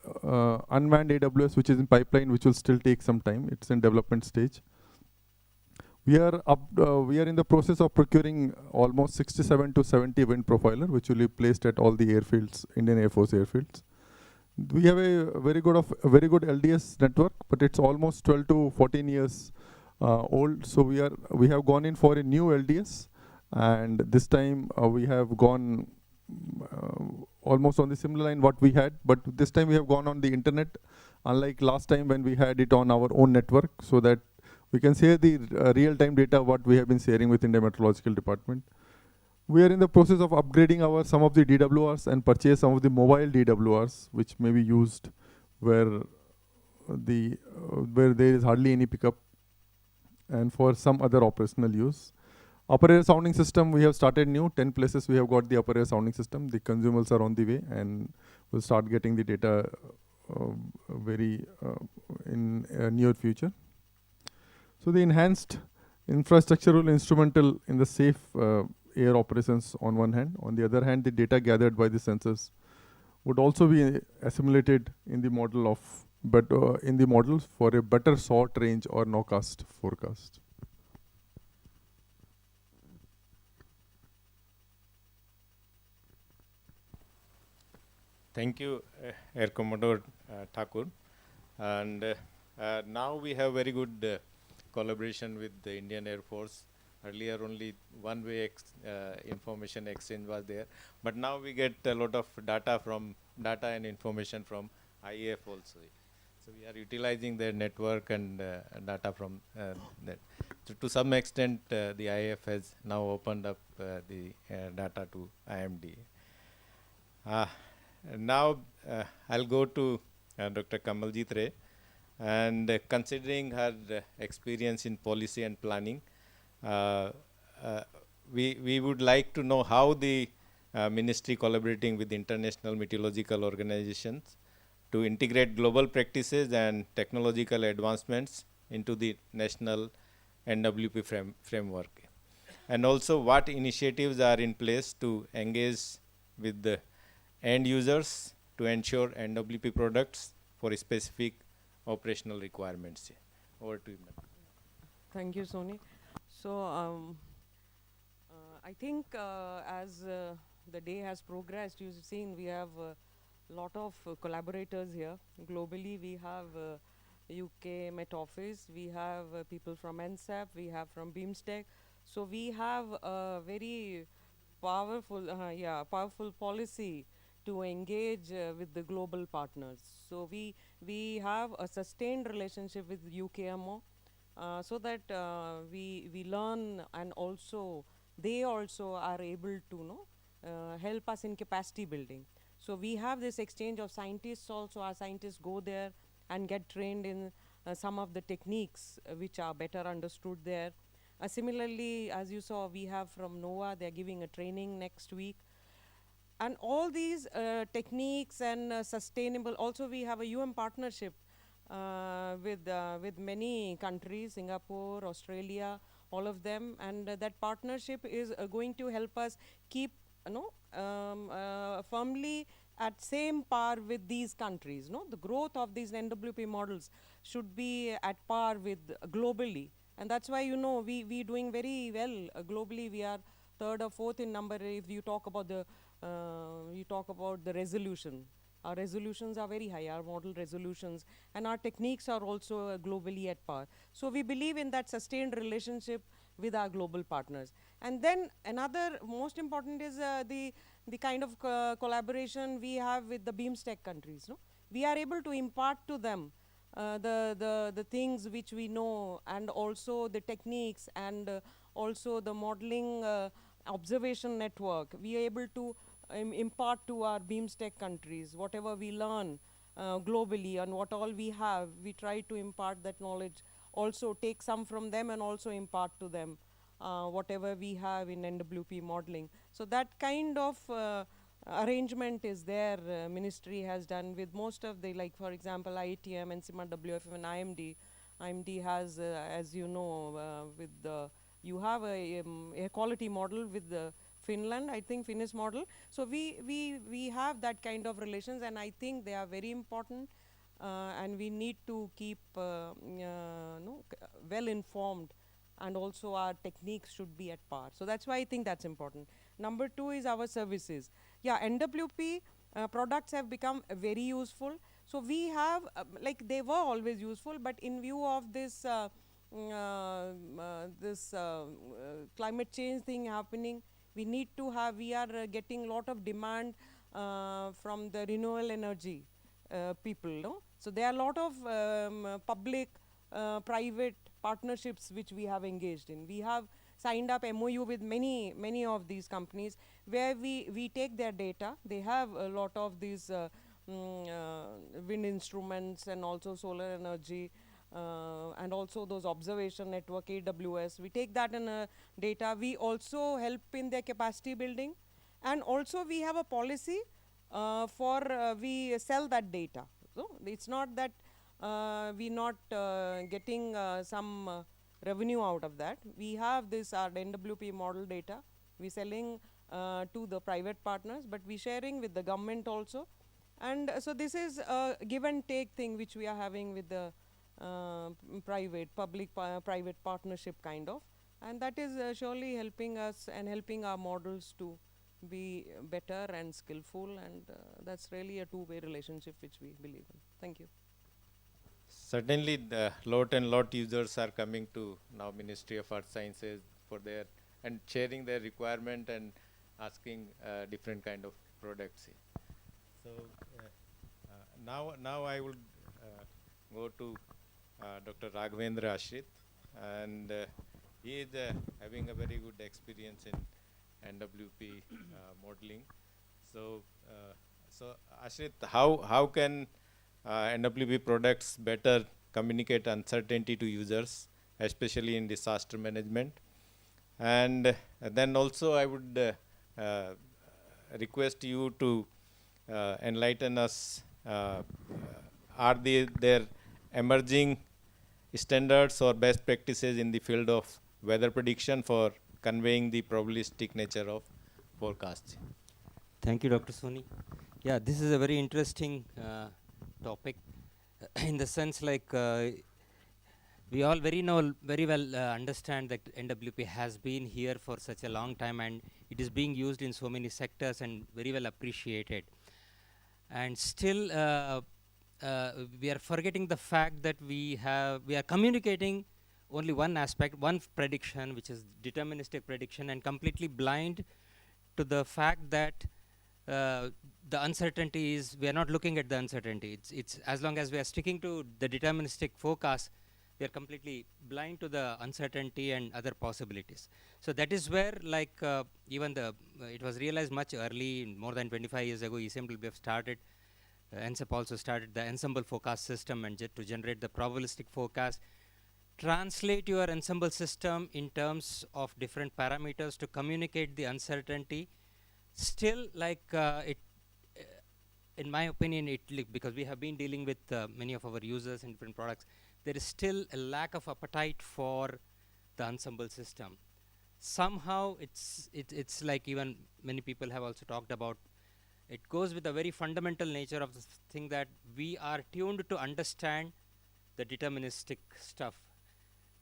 unmanned AWS, which is in pipeline, which will still take some time. It's in development stage. We are in the process of procuring almost 67 to 70 wind profiler, which will be placed at all the airfields, Indian Air Force airfields. We have a very good LDS network, but it's almost 12 to 14 years old. So we have gone in for a new LDS, and this time we have gone almost on the similar line what we had, but this time we have gone on the internet, unlike last time when we had it on our own network, so that we can share the real-time data what we have been sharing with India Meteorological Department. We are in the process of upgrading some of the DWRs and purchase some of the mobile DWRs, which may be used where there is hardly any pickup, and for some other operational use. Upper air sounding system, we have started new. 10 places we have got the upper air sounding system. The consumables are on the way, and we'll start getting the data in near future. So the enhanced infrastructure will instrumental in the safe air operations on one hand. On the other hand, the data gathered by the sensors would also be assimilated in the model for a better short range or nowcast forecast. Thank you, Air Commodore Thakur. And now we have very good collaboration with the Indian Air Force. Earlier only one-way information exchange was there, but now we get a lot of data and information from IAF also. So we are utilizing their network and data from that. So to some extent, the IAF has now opened up the data to IMD. Now I'll go to Dr. Kamaljeet Ray, and considering her experience in policy and planning, we would like to know how the ministry collaborating with international meteorological organizations to integrate global practices and technological advancements into the national NWP framework. And also what initiatives are in place to engage with the end users to ensure NWP products for specific operational requirements. Over to you, ma'am. Thank you, Sony. So I think as the day has progressed, you've seen we have a lot of collaborators here. Globally, we have UK Met Office, we have people from NSAP, we have from BIMSTEC. So we have a very powerful, powerful policy to engage with the global partners. So we have a sustained relationship with UKMO so that we learn, and also they also are able to help us in capacity building. So we have this exchange of scientists also. Our scientists go there and get trained in some of the techniques which are better understood there. Similarly, as you saw, we have from NOAA, they're giving a training next week. And all these techniques and sustainable, also we have a partnership with many countries, Singapore, Australia, all of them, and that partnership is going to help us keep firmly at same par with these countries. The growth of these NWP models should be at par with globally, and that's why we doing very well globally. We are third or fourth in number. If you talk about the resolution, our resolutions are very high, our model resolutions, and our techniques are also globally at par. So we believe in that sustained relationship with our global partners. And then another most important is the kind of collaboration we have with the BIMSTEC countries. We are able to impart to them the things which we know, and also the techniques, and also the modeling observation network. We are able to impart to our BIMSTEC countries whatever we learn globally, and what all we have, we try to impart that knowledge, also take some from them and also impart to them whatever we have in NWP modeling. So that kind of arrangement is there, ministry has done with most of the, like for example, IATM, NCMA, WF, and IMD. IMD has, as you know, with the, you have a air quality model with the Finland, I think Finnish model. So we have that kind of relations, and I think they are very important, and we need to keep well informed, and also our techniques should be at par. So that's why I think that's important. Number two is our services. Yeah, NWP products have become very useful. So we have, like they were always useful, but in view of this climate change thing happening, we need to have, we are getting a lot of demand from the renewable energy people. So there are a lot of public, private partnerships which we have engaged in. We have signed up MOU with many of these companies where we take their data. They have a lot of these wind instruments and also solar energy and also those observation network, AWS. We take that in data. We also help in their capacity building, and also we have a policy for we sell that data. So it's not that we're not getting some revenue out of that. We have this our NWP model data. We're selling to the private partners, but we're sharing with the government also. And so this is a give and take thing which we are having with the public-private partnership kind of. And that is surely helping us and helping our models to be better and skillful, and that's really a two-way relationship which we believe in. Thank you. Certainly the lot users are coming to now Ministry of Earth Sciences for their and sharing their requirement and asking different kind of products. So now I would go to Dr. Raghavendra Ashrit, and he is having a very good experience in NWP modeling. So Ashrit, how can NWP products better communicate uncertainty to users, especially in disaster management? And then also I would request you to enlighten us. Are there emerging standards or best practices in the field of weather prediction for conveying the probabilistic nature of forecasts? Thank you, Dr. Soni. Yeah, this is a very interesting topic in the sense like we all very well understand that NWP has been here for such a long time and it is being used in so many sectors and very well appreciated. And still we are forgetting the fact that we are communicating only one aspect, one prediction, which is deterministic prediction, and completely blind to the fact that the uncertainty is, we are not looking at the uncertainty. It's as long as we are sticking to the deterministic forecast, we are completely blind to the uncertainty and other possibilities. So that is where like even it was realized much early, more than 25 years ago, ECMWF started, NCEP also started the ensemble forecast system and to generate the probabilistic forecast. Translate your ensemble system in terms of different parameters to communicate the uncertainty. Still, like in my opinion, because we have been dealing with many of our users in different products, there is still a lack of appetite for the ensemble system. Somehow, it's like even many people have also talked about. It goes with the very fundamental nature of the thing that we are tuned to understand the deterministic stuff.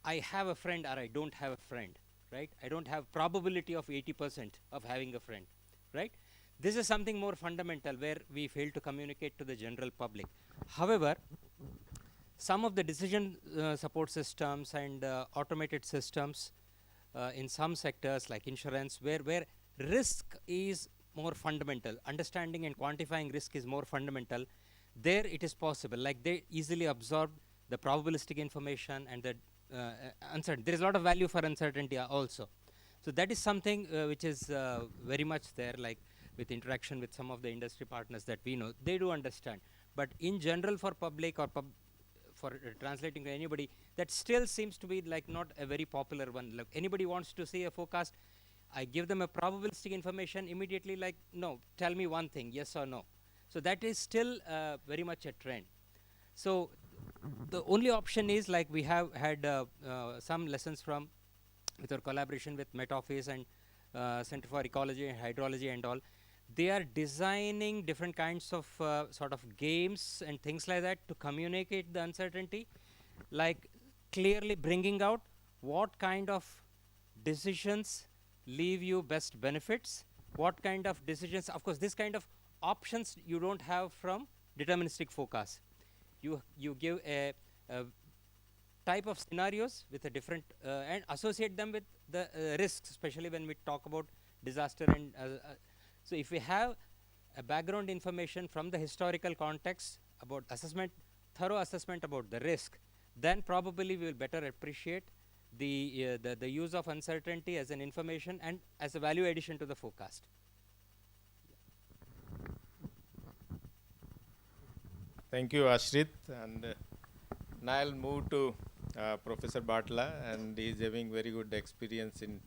I have a friend or I don't have a friend, right? I don't have probability of 80% of having a friend, right? This is something more fundamental where we fail to communicate to the general public. However, some of the decision support systems and automated systems in some sectors like insurance, where risk is more fundamental, understanding and quantifying risk is more fundamental, there it is possible. Like they easily absorb the probabilistic information and the uncertainty. There is a lot of value for uncertainty also. So that is something which is very much there, like with interaction with some of the industry partners that we know, they do understand. But in general for public or for translating to anybody, that still seems to be like not a very popular one. Like anybody wants to see a forecast, I give them a probabilistic information immediately, like, no, tell me one thing, yes or no. So that is still very much a trend. So the only option is like we have had some lessons with our collaboration with Met Office and Center for Ecology and Hydrology and all. They are designing different kinds of sort of games and things like that to communicate the uncertainty, like clearly bringing out what kind of decisions leave you best benefits, what kind of decisions, of course this kind of options you don't have from deterministic forecast. You give a type of scenarios with a different and associate them with the risks, especially when we talk about disaster and so if we have a background information from the historical context about assessment, thorough assessment about the risk, then probably we will better appreciate the use of uncertainty as an information and as a value addition to the forecast. Thank you, Ashrit. And now I'll move to Professor Bartla, and he is having very good experience in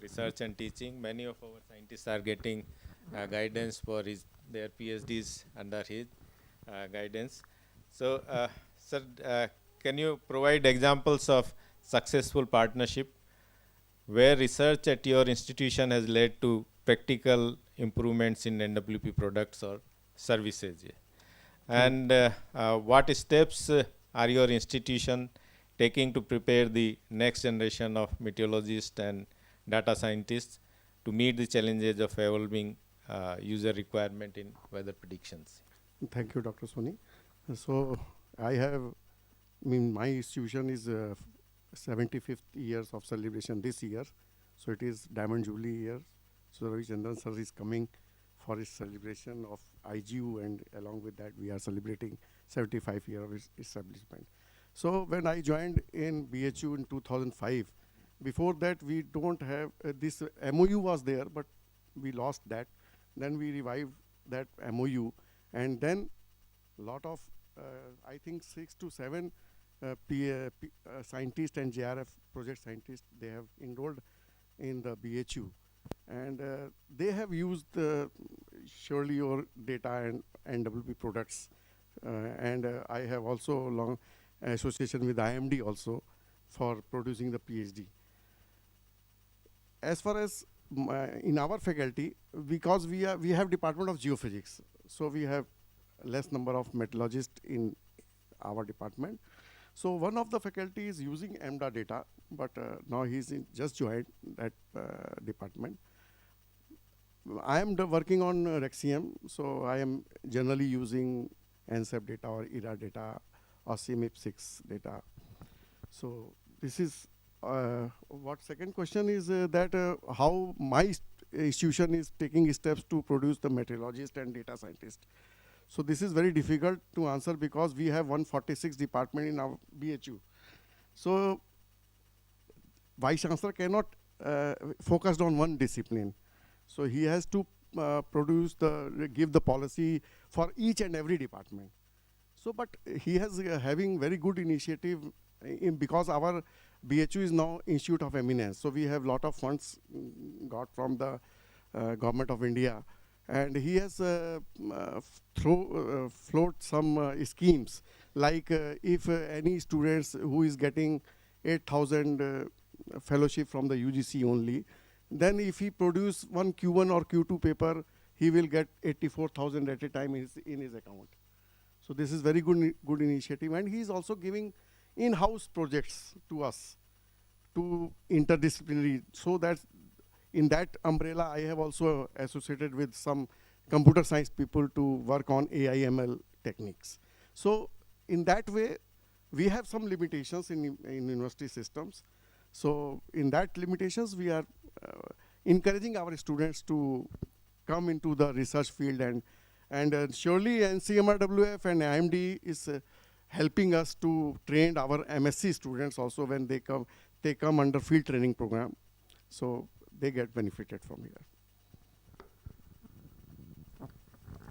research and teaching. Many of our scientists are getting guidance for their PhDs under his guidance. So, sir, can you provide examples of successful partnership where research at your institution has led to practical improvements in NWP products or services? And what steps are your institution taking to prepare the next generation of meteorologists and data scientists to meet the challenges of evolving user requirement in weather predictions? Thank you, Dr. Soni. So my institution is 75th years of celebration this year. So it is Diamond Jubilee year. So Ravi Chandran sir is coming for his celebration of IGU, and along with that we are celebrating 75 years of its establishment. So when I joined in BHU in 2005, before that we don't have this MOU was there, but we lost that. Then we revived that MOU, and then lot of I think 6 to 7 scientists and JRF project scientists, they have enrolled in the BHU, and they have used surely your data and NWP products. And I have also long association with IMD also for producing the PhD. As far as in our faculty, because we have Department of Geophysics, so we have less number of metallurgists in our department. So one of the faculty is using EMDA data, but now he's just joined that department. I am working on Rexium, so I am generally using NSEP data or ERA data or CMIP6 data. So this is what second question is that how my institution is taking steps to produce the meteorologist and data scientist. So this is very difficult to answer because we have 146 department in our BHU. So Vice Chancellor cannot focus on one discipline. So he has to give the policy for each and every department. So, but he has having very good initiative because our BHU is now Institute of Eminence. So we have lot of funds got from the government of India. And he has float some schemes like if any students who is getting 8,000 fellowship from the UGC only, then if he produce one Q1 or Q2 paper, he will get 84,000 at a time in his account. So this is very good initiative, and he is also giving in-house projects to us, to interdisciplinary, so that in that umbrella, I have also associated with some computer science people to work on AI/ML techniques. So in that way, we have some limitations in university systems. So in that limitations, we are encouraging our students to come into the research field, and surely NCMRWF and IMD is helping us to train our MSc students also when they come under field training program. So they get benefited from here.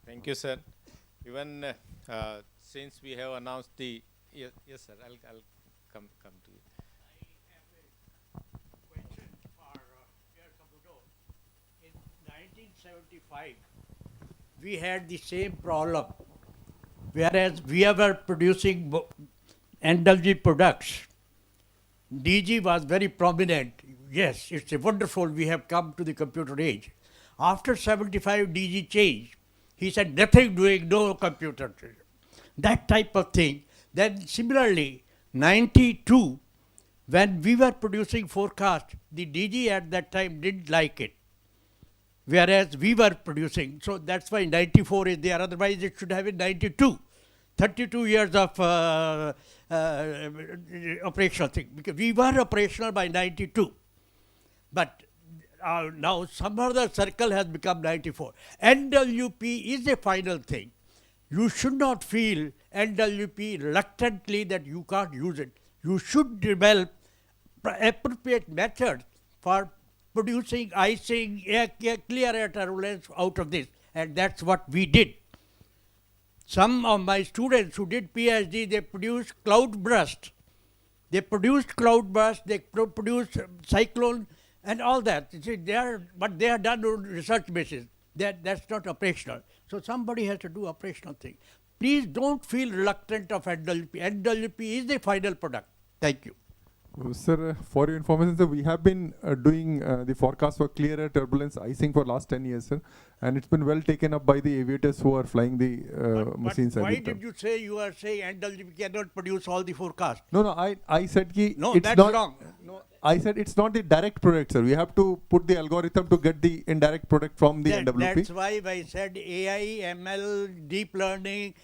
Thank you, sir. Even since we have announced the yes, sir, I'll come to you. I have a question for Pierre Caputo. In 1975, we had the same problem, whereas we were producing NWP products. DG was very prominent. Yes, it's a wonderful, we have come to the computer age. After 75 DG changed, he said nothing doing, no computer. That type of thing. Then similarly, 92, when we were producing forecast, the DG at that time didn't like it, whereas we were producing. So that's why 94 is there, otherwise it should have been 92. 32 years of operational thing, because we were operational by 92. But now some other circle has become 94. NWP is a final thing. You should not feel NWP reluctantly that you can't use it. You should develop appropriate methods for producing icing, clear air turbulence out of this. And that's what we did. Some of my students who did PhD, they produced cloud burst. They produced cloud burst, they produced cyclone and all that. You see, but they are done on research basis. That's not operational. So somebody has to do operational thing. Please don't feel reluctant of NWP. NWP is the final product. Thank you. Sir, for your information, sir, we have been doing the forecast for clear air turbulence icing for last 10 years, sir. And it's been well taken up by the aviators who are flying the machines. But why did you say you are saying NWP cannot produce all the forecast? No, I said no, it's that's not wrong. No, I said it's not the direct product, sir. We have to put the algorithm to get the indirect product from the NWP. That's why I said AI, ML, deep learning,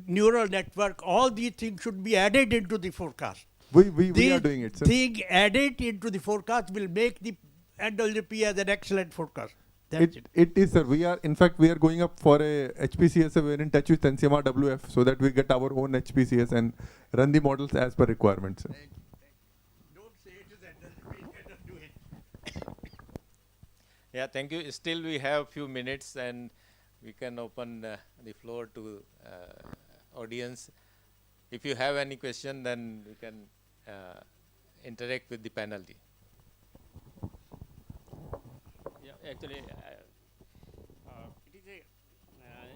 neural network, all these things should be added into the forecast. We are doing it, sir. Thing added into the forecast will make the NWP as an excellent forecast. That's it. It is, sir. In fact, we are going up for a HPCS. We are in touch with NCMRWF so that we get our own HPCS and run the models as per requirements, sir. Don't say it is NWP, cannot do it. Yeah, thank you. Still, we have few minutes, and we can open the floor to audience. If you have any question, then you can interact with the panel. Yeah, actually, it is a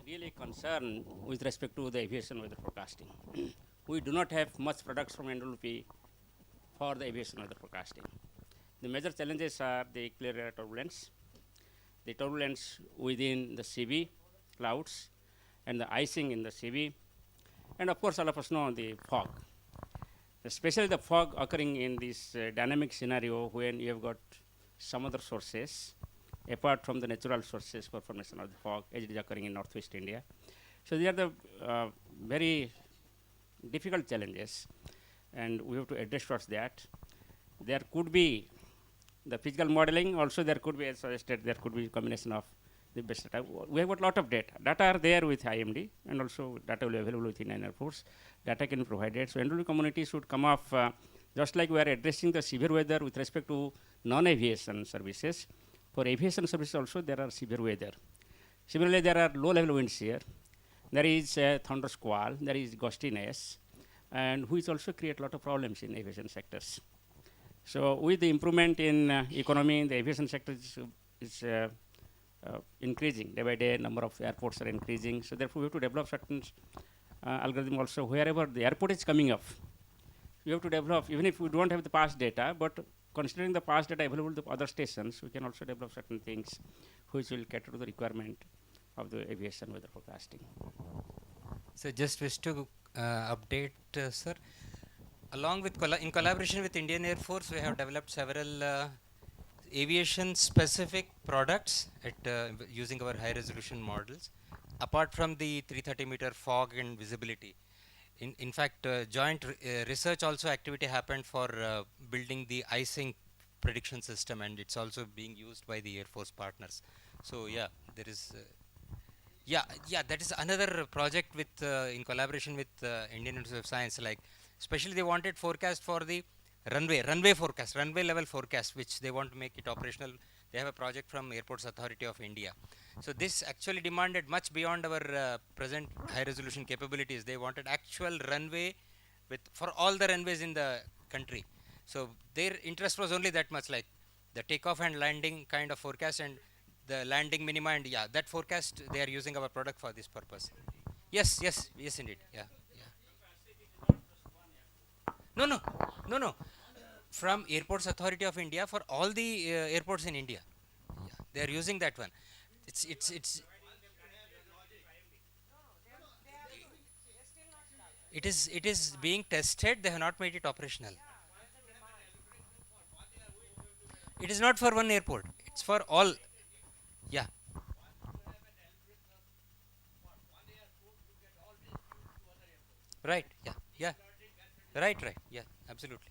really concerned with respect to the aviation weather forecasting. We do not have much products from NWP for the aviation weather forecasting. The major challenges are the clear air turbulence, the turbulence within the CB clouds, and the icing in the CB, and of course all of us know the fog. Especially the fog occurring in this dynamic scenario when you have got some other sources apart from the natural sources for formation of the fog as it is occurring in northwest India. So they are the very difficult challenges, and we have to address towards that. There could be the physical modeling, also there could be, as suggested, there could be a combination of the best data. We have got a lot of data. Data are there with IMD, and also data will be available within Air Force. Data can be provided. So NWP community should come off, just like we are addressing the severe weather with respect to non-aviation services. For aviation services also there are severe weather. Similarly, there are low-level winds here. There is thunder squall, there is gustiness, and which also create a lot of problems in aviation sectors. So with the improvement in economy, the aviation sector is increasing day by day. Number of airports are increasing. So therefore, we have to develop certain algorithm also wherever the airport is coming up. We have to develop, even if we don't have the past data, but considering the past data available to other stations, we can also develop certain things which will cater to the requirement of the aviation weather forecasting. So just wish to update, sir. Along with in collaboration with Indian Air Force, we have developed several aviation specific products at using our high resolution models. Apart from the 330 meter fog and visibility, in fact, joint research also activity happened for building the icing prediction system, and it's also being used by the Air Force partners. So yeah, there is. That is another project with in collaboration with Indian Institute of Science. Like, especially they wanted forecast for the runway forecast, runway level forecast, which they want to make it operational. They have a project from Airports Authority of India. So this actually demanded much beyond our present high resolution capabilities. They wanted actual runway for all the runways in the country. So their interest was only that much, like the takeoff and landing kind of forecast and the landing minima, and that forecast they are using our product for this purpose. Yes, indeed. No. From Airports Authority of India for all the airports in India. They are using that one. It is being tested. They have not made it operational. It is not for one airport. It's for all. Yeah. Right. Yeah. Right. Yeah. Absolutely.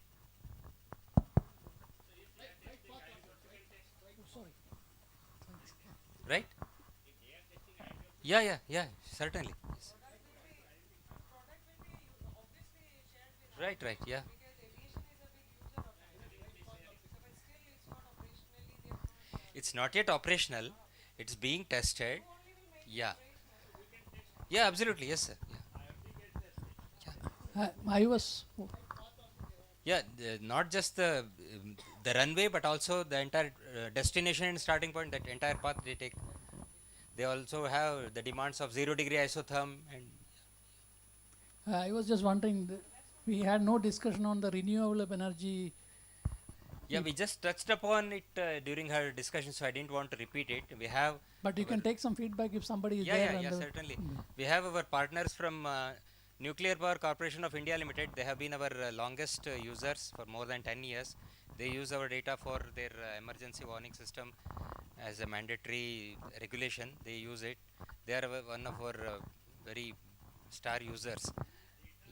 Right? Yeah. Certainly. Yes. Right. Yeah. It's not yet operational. It's being tested. Yeah. Absolutely. Yes, sir. I was. Yeah, not just the runway, but also the entire destination and starting point, that entire path they take. They also have the demands of 0 degree isotherm. And I was just wondering, we had no discussion on the renewable energy. Yeah, we just touched upon it during her discussion, so I didn't want to repeat it. We have. But you can take some feedback if somebody is there. Yeah, certainly. We have our partners from Nuclear Power Corporation of India Limited. They have been our longest users for more than 10 years. They use our data for their emergency warning system as a mandatory regulation. They use it. They are one of our very star users.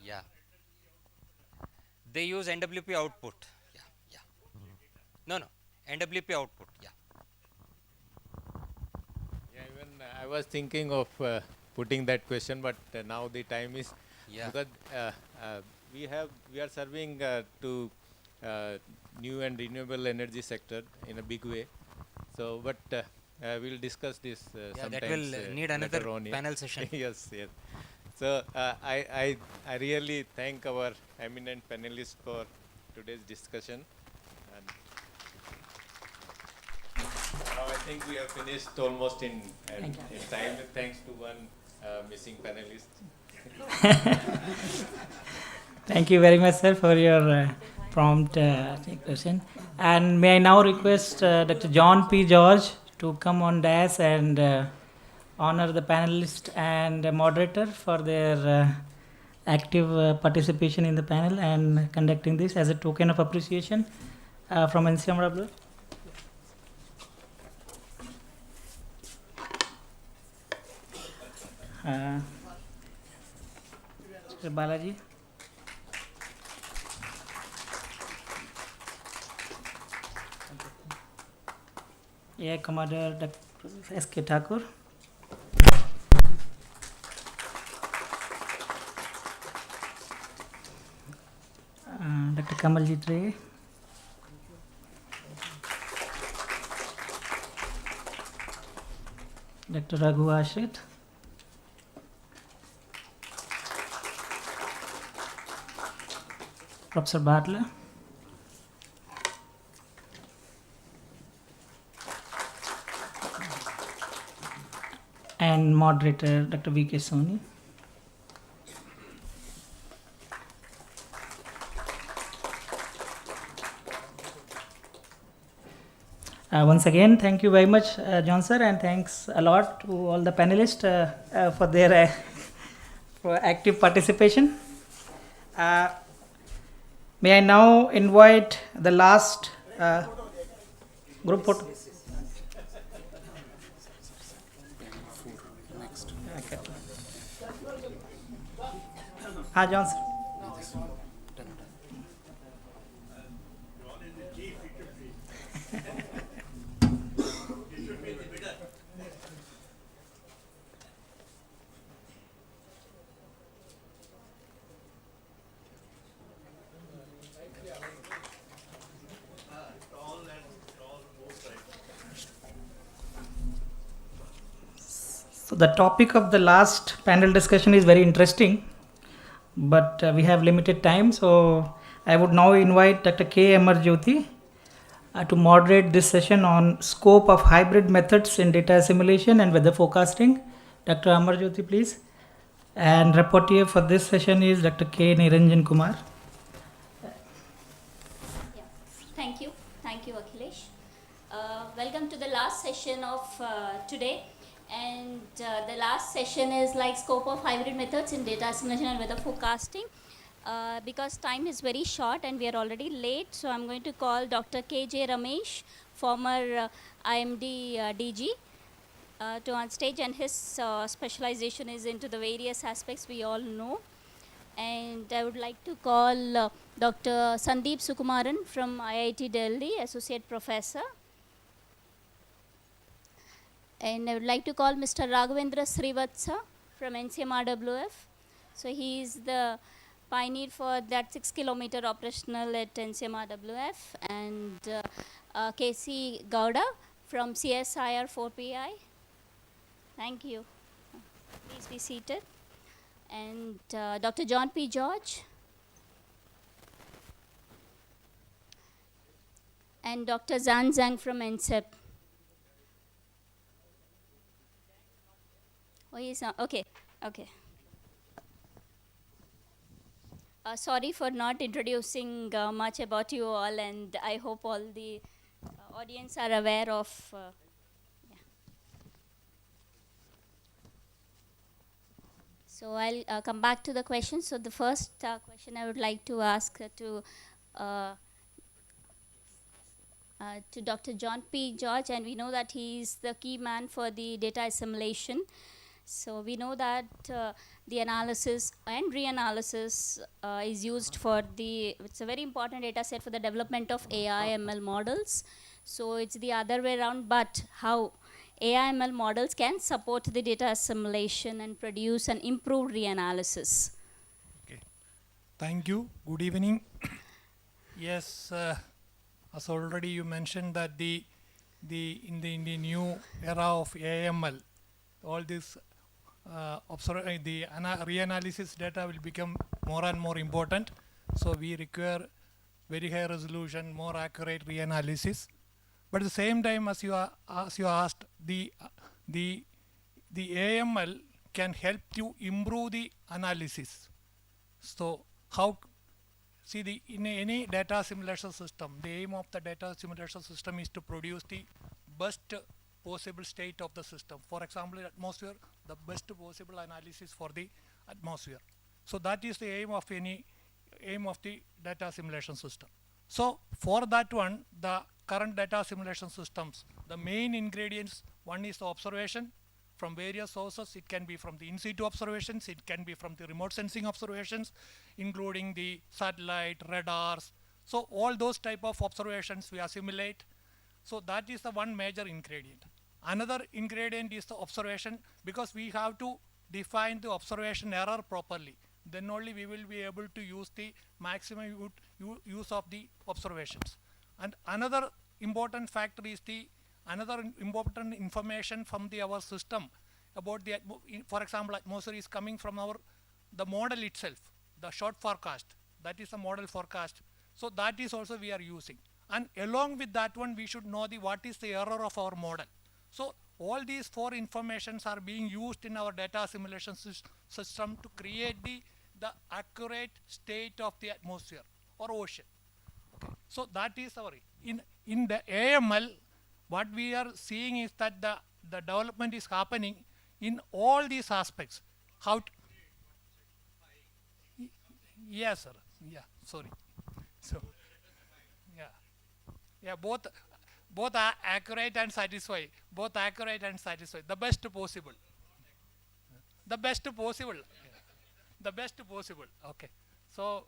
Yeah. They use NWP output. No, NWP output. Yeah, even I was thinking of putting that question, but now the time is because we are serving to new and renewable energy sector in a big way. So, but we'll discuss this sometimes. That will need another panel session. Yes. So I really thank our eminent panelists for today's discussion. Now I think we have finished almost in time. Thanks to one missing panelist. Thank you very much, sir, for your prompt question. And may I now request Dr. John P. George to come on dais and honor the panelist and moderator for their active participation in the panel and conducting this as a token of appreciation from NCMW. Mr. Balaji. Air Commander Dr. S.K. Thakur. Dr. Kamaljeet Ray. Dr. Raghu Ashrit. Professor Bartlett. And moderator Dr. V.K. Soni. Once again, thank you very much, John sir, and thanks a lot to all the panelists for their for active participation. May I now invite the last group photo. Okay. John sir. So the topic of the last panel discussion is very interesting, but we have limited time. So I would now invite Dr. K. Amarjyoti to moderate this session on scope of hybrid methods in data assimilation and weather forecasting. Dr. Amarjyoti, please. And rapporteur for this session is Dr. K. Niranjan Kumar. Thank you, Akhilesh. Welcome to the last session of today. And the last session is like scope of hybrid methods in data assimilation and weather forecasting. Because time is very short and we are already late, so I'm going to call Dr. K.J. Ramesh, former IMD DG, to on stage, and his specialization is into the various aspects we all know. And I would like to call Dr. Sandeep Sukumaran from IIT Delhi, Associate Professor. And I would like to call Mr. Raghavendra Srivatsa from NCMRWF. So he is the pioneer for that 6-kilometer operational at NCMRWF. And KC Gowda from CSIR 4PI. Thank you. Please be seated. And Dr. John P. George. And Dr. Zan Zhang from NCEP. Oh, he's not. Okay. Sorry for not introducing much about you all, and I hope all the audience are aware of. So I'll come back to the questions. So the first question I would like to ask to Dr. John P. George, and we know that he is the key man for the data assimilation. So we know that the analysis and reanalysis is used for it's a very important data set for the development of AI ML models. So it's the other way around, but how AI ML models can support the data assimilation and produce an improved reanalysis. Okay, thank you. Good evening. Yes, as already you mentioned that in the new era of AML, all this reanalysis data will become more and more important. So we require very high resolution, more accurate reanalysis. But at the same time, as you asked, the AML can help you improve the analysis. So how, see, in any data simulation system, the aim of the data simulation system is to produce the best possible state of the system. For example, in atmosphere, the best possible analysis for the atmosphere. So that is the aim of the data simulation system. So for that one, the current data simulation systems, the main ingredients, one is the observation from various sources. It can be from the in situ observations, it can be from the remote sensing observations, including the satellite, radars. So all those type of observations we assimilate. So that is the one major ingredient. Another ingredient is the observation, because we have to define the observation error properly. Then only we will be able to use the maximum use of the observations. And another important factor is another important information from our system about the, for example, atmosphere is coming from the model itself, the short forecast. That is the model forecast. So that is also we are using. And along with that one, we should know what is the error of our model. So all these four informations are being used in our data simulation system to create the accurate state of the atmosphere or ocean. Okay. So that is our, in the AML, what we are seeing is that the development is happening in all these aspects. How to, yes, sir. Yeah, sorry. So, yeah, both are accurate and satisfy. Both accurate and satisfy. The best possible. The best possible. The best possible. Okay. So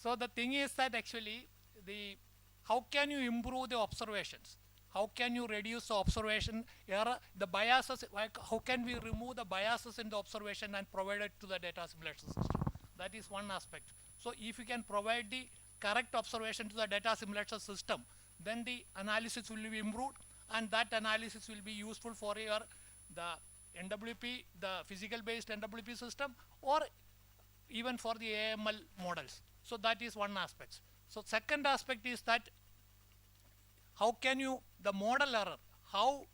the thing is that actually how can you improve the observations? How can you reduce the observation error, the biases? Like how can we remove the biases in the observation and provide it to the data simulation system? That is one aspect. So if you can provide the correct observation to the data simulation system, then the analysis will be improved, and that analysis will be useful for the NWP, the physical based NWP system, or even for the AML models. So that is one aspect. So second aspect is that how can you, the model error, how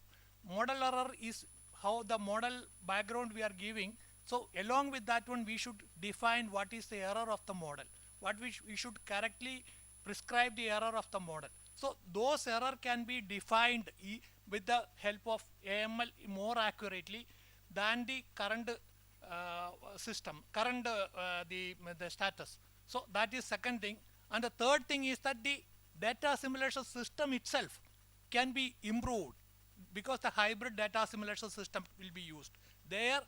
model error is, how the model background we are giving. So along with that one, we should define what is the error of the model, we should correctly prescribe the error of the model. So those error can be defined with the help of AML more accurately than the current system, the status. So that is second thing. And the third thing is that the data simulation system itself can be improved, because the hybrid data simulation system will be used. There,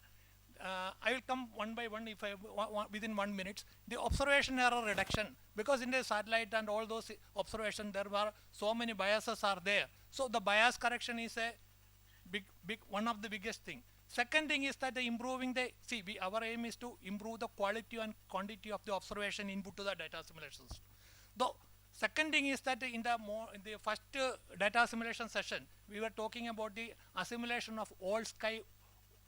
I will come one by one if I within 1 minute. The observation error reduction, because in the satellite and all those observations, there were so many biases are there. So the bias correction is a big one of the biggest thing. Second thing is that improving our aim is to improve the quality and quantity of the observation input to the data simulation system. The second thing is that in the first data simulation session, we were talking about the assimilation of all sky,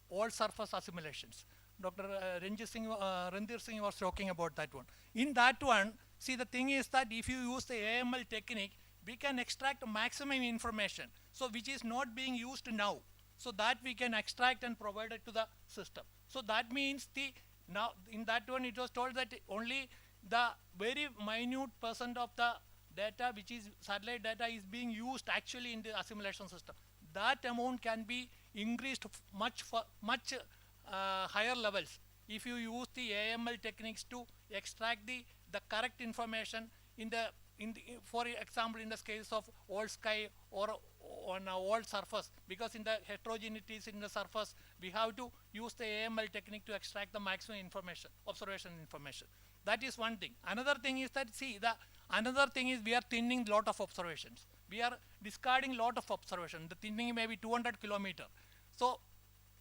all surface assimilations. Dr. Randir Singh was talking about that one. In that one, the thing is that if you use the AML technique, we can extract maximum information, so which is not being used now. So that we can extract and provide it to the system. So that means now in that one it was told that only the very minute % of the data, which is satellite data, is being used actually in the assimilation system. That amount can be increased much higher levels if you use the AML techniques to extract the correct information for example, in the case of all sky or on a all surface, because in the heterogeneities in the surface, we have to use the AML technique to extract the maximum information, observation information. That is one thing. Another thing is that another thing is we are thinning lot of observations. We are discarding lot of observation. The thinning may be 200 kilometer. So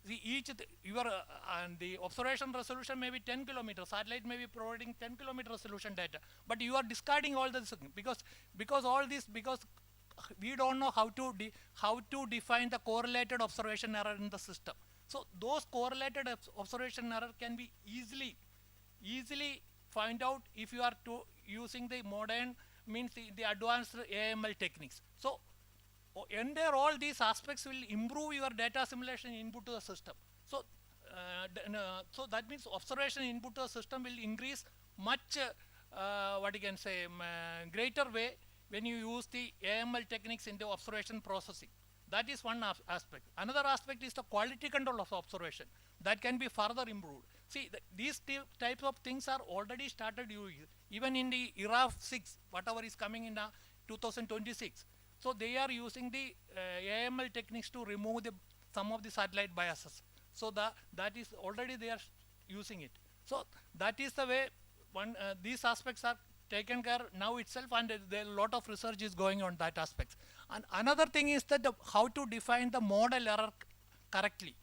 the observation resolution may be 10 kilometers. Satellite may be providing 10 kilometer resolution data, but you are discarding all this because all this, because we don't know how to define the correlated observation error in the system. So those correlated observation error can be easily find out if you are using the modern, means the advanced AML techniques. So all these aspects will improve your data simulation input to the system. So so that means observation input to the system will increase much, what you can say, greater way when you use the AML techniques in the observation processing. That is one aspect. Another aspect is the quality control of observation. That can be further improved. See, these types of things are already started even in the era of 6, whatever is coming in 2026. So they are using the AML techniques to remove some of the satellite biases. So that is already they are using it. So that is the way these aspects are taken care now itself, and there a lot of research is going on that aspect. And another thing is that how to define the model error correctly.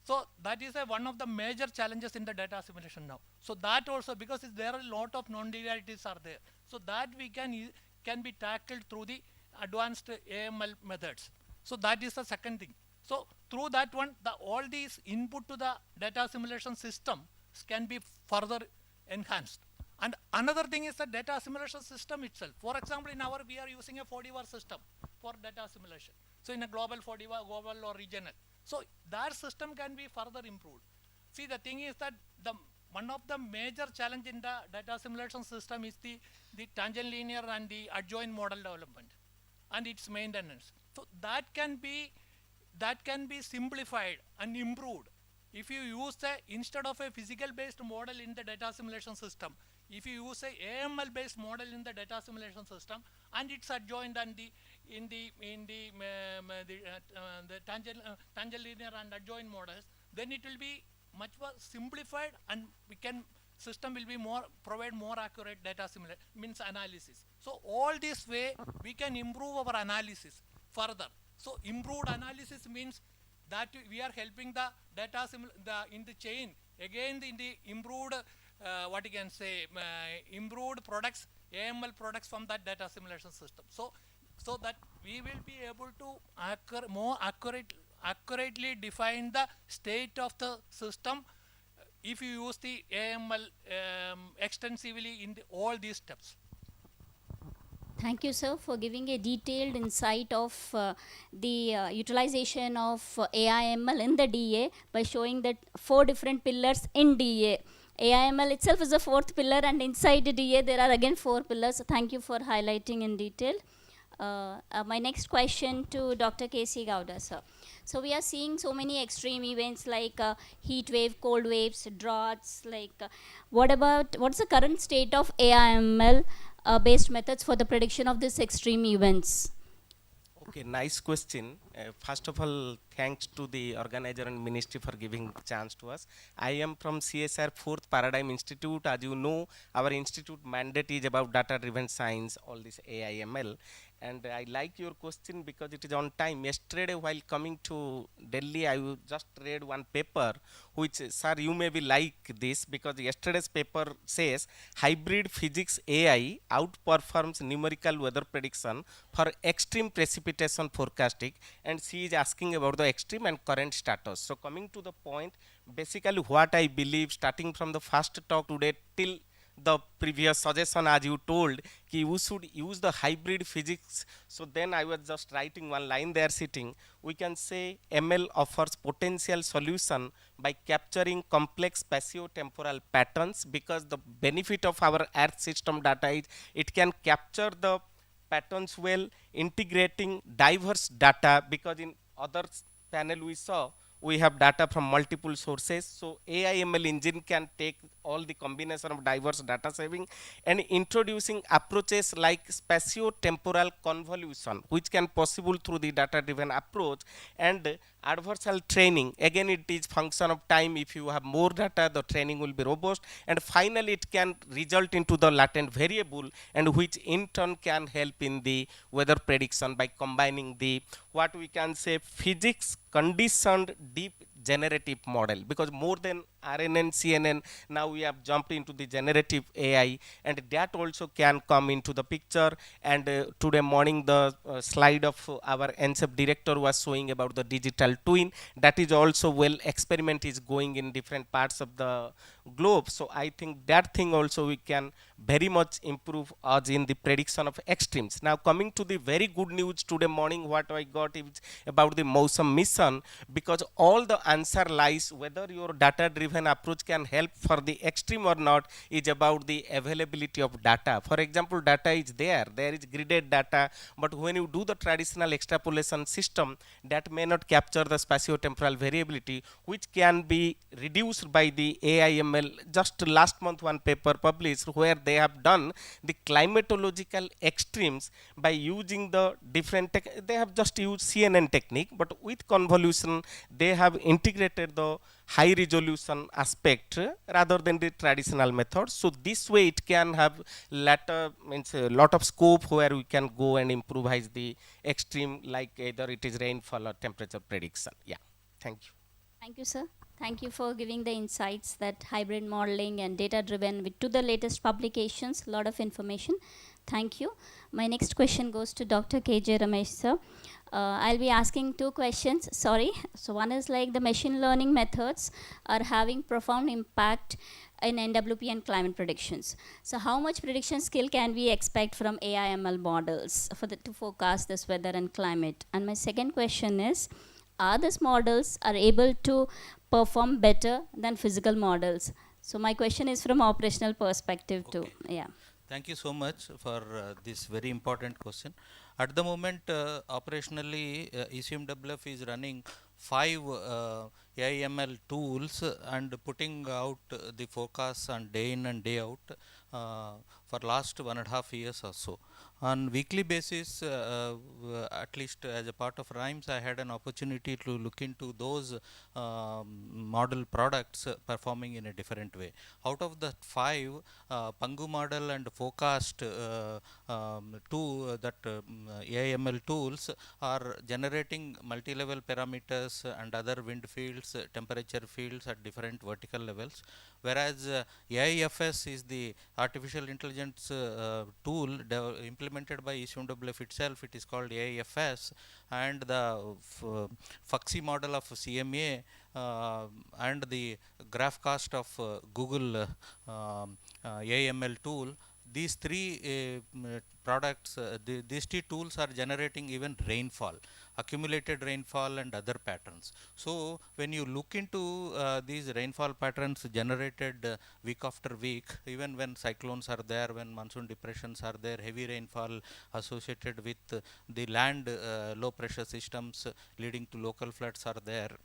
So that is one of the major challenges in the data assimilation now. So that also, because there are a lot of non-linearities are there. So that we can be tackled through the advanced AML methods. So that is the second thing. So through that one, all these input to the data assimilation system can be further enhanced. And another thing is the data assimilation system itself. For example, we are using a 4D-var system for data assimilation. So in a global 4D-var, global or regional. So that system can be further improved. See, the thing is that one of the major challenge in the data assimilation system is the tangent linear and the adjoint model development and its maintenance. So that can be simplified and improved if you use instead of a physical based model in the data assimilation system, if you use a AML based model in the data assimilation system and it's adjoined and the tangent linear and adjoint models, then it will be much more simplified, and system will be provide more accurate data analysis. So all this way we can improve our analysis further. So improved analysis means that we are helping the data in the chain again in the improved what you can say improved products, AML products from that data assimilation system. So that we will be able to more accurately define the state of the system if you use the AML extensively in all these steps. Thank you, sir, for giving a detailed insight of the utilization of AIML in the DA by showing that 4 different pillars in DA. AIML itself is the 4th pillar, and inside the DA there are again 4 pillars. So thank you for highlighting in detail. My next question to Dr. K.C. Gowda, sir. So we are seeing so many extreme events like heat wave, cold waves, droughts. What's the current state of AIML based methods for the prediction of these extreme events? Okay, nice question. First of all, thanks to the organizer and ministry for giving the chance to us. I am from CSR 4th Paradigm Institute. As you know, our institute mandate is about data-driven science, all this AIML. And I like your question because it is on time. Yesterday, while coming to Delhi, I just read one paper, which, sir, you may be like this, because yesterday's paper says hybrid physics AI outperforms numerical weather prediction for extreme precipitation forecasting, and she is asking about the extreme and current status. So coming to the point, basically what I believe, starting from the first talk today till the previous suggestion, as you told, you should use the hybrid physics. So then I was just writing one line there sitting. We can say ML offers potential solution by capturing complex spatio-temporal patterns, because the benefit of our Earth system data is it can capture the patterns well, integrating diverse data, because in other panel we saw we have data from multiple sources. So AIML engine can take all the combination of diverse data saving and introducing approaches like spatio-temporal convolution, which can possible through the data-driven approach, and adversarial training. Again, it is function of time. If you have more data, the training will be robust, and finally it can result into the latent variable, and which in turn can help in the weather prediction by combining the what we can say physics conditioned deep generative model, because more than RNN, CNN. Now we have jumped into the generative AI, and that also can come into the picture. And today morning, the slide of our NSEP director was showing about the digital twin. That is also experiment is going in different parts of the globe. So I think that thing also we can very much improve us in the prediction of extremes. Now coming to the very good news today morning, what I got is about the Mosam mission, because all the answer lies whether your data driven approach can help for the extreme or not is about the availability of data. For example, data is there is gridded data, but when you do the traditional extrapolation system, that may not capture the spatiotemporal variability, which can be reduced by the AIML. Just last month one paper published where they have done the climatological extremes by using the different they have just used CNN technique, but with convolution they have integrated the high resolution aspect rather than the traditional method. So this way it can have latter means a lot of scope where we can go and improvise the extreme, like either it is rainfall or temperature prediction. Yeah, thank you. Thank you, sir. Thank you for giving the insights that hybrid modeling and data driven to the latest publications, a lot of information. Thank you. My next question goes to Dr. KJ Ramesh, sir. I'll be asking two questions, sorry. So one is like the machine learning methods are having profound impact in NWP and climate predictions. So how much prediction skill can we expect from AI/ML models to forecast this weather and climate? And my second question is, are these models are able to perform better than physical models? So my question is from operational perspective too. Yeah. Thank you so much for this very important question. At the moment, operationally, ECMWF is running 5 AIML tools and putting out the forecasts on day in and day out for last 1.5 years or so. On weekly basis, at least as a part of RHYMES, I had an opportunity to look into those model products performing in a different way. Out of the 5, Pangu model and forecast AIML tools are generating multi-level parameters and other wind fields, temperature fields at different vertical levels, whereas AIFS is the artificial intelligence tool implemented by ECMWF itself. It is called AIFS, and the FUXI model of CMA and the GraphCast of Google AIML tool. These three products, these two tools are generating even rainfall, accumulated rainfall and other patterns. So when you look into these rainfall patterns generated week after week, even when cyclones are there, when monsoon depressions are there, heavy rainfall associated with the land low pressure systems leading to local floods are there.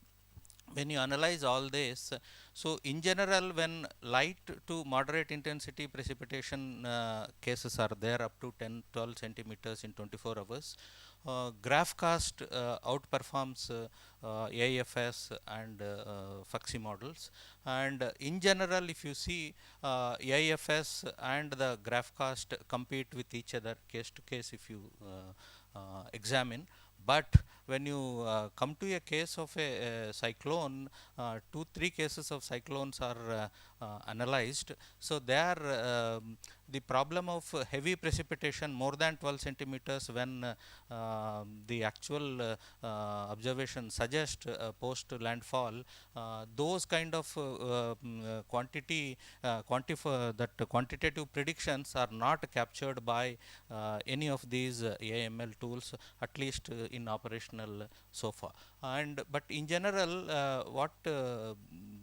When you analyze all this, so in general, when light to moderate intensity precipitation cases are there up to 10-12 centimeters in 24 hours, GraphCast outperforms AIFS and FUXI models. And in general, if you see, AIFS and the GraphCast compete with each other case to case if you examine. But when you come to a case of a cyclone, 2-3 cases of cyclones are analyzed. So there the problem of heavy precipitation more than 12 centimeters when the actual observation suggests post landfall, those kind of quantitative predictions are not captured by any of these AIML tools, at least in operational so far. But in general, what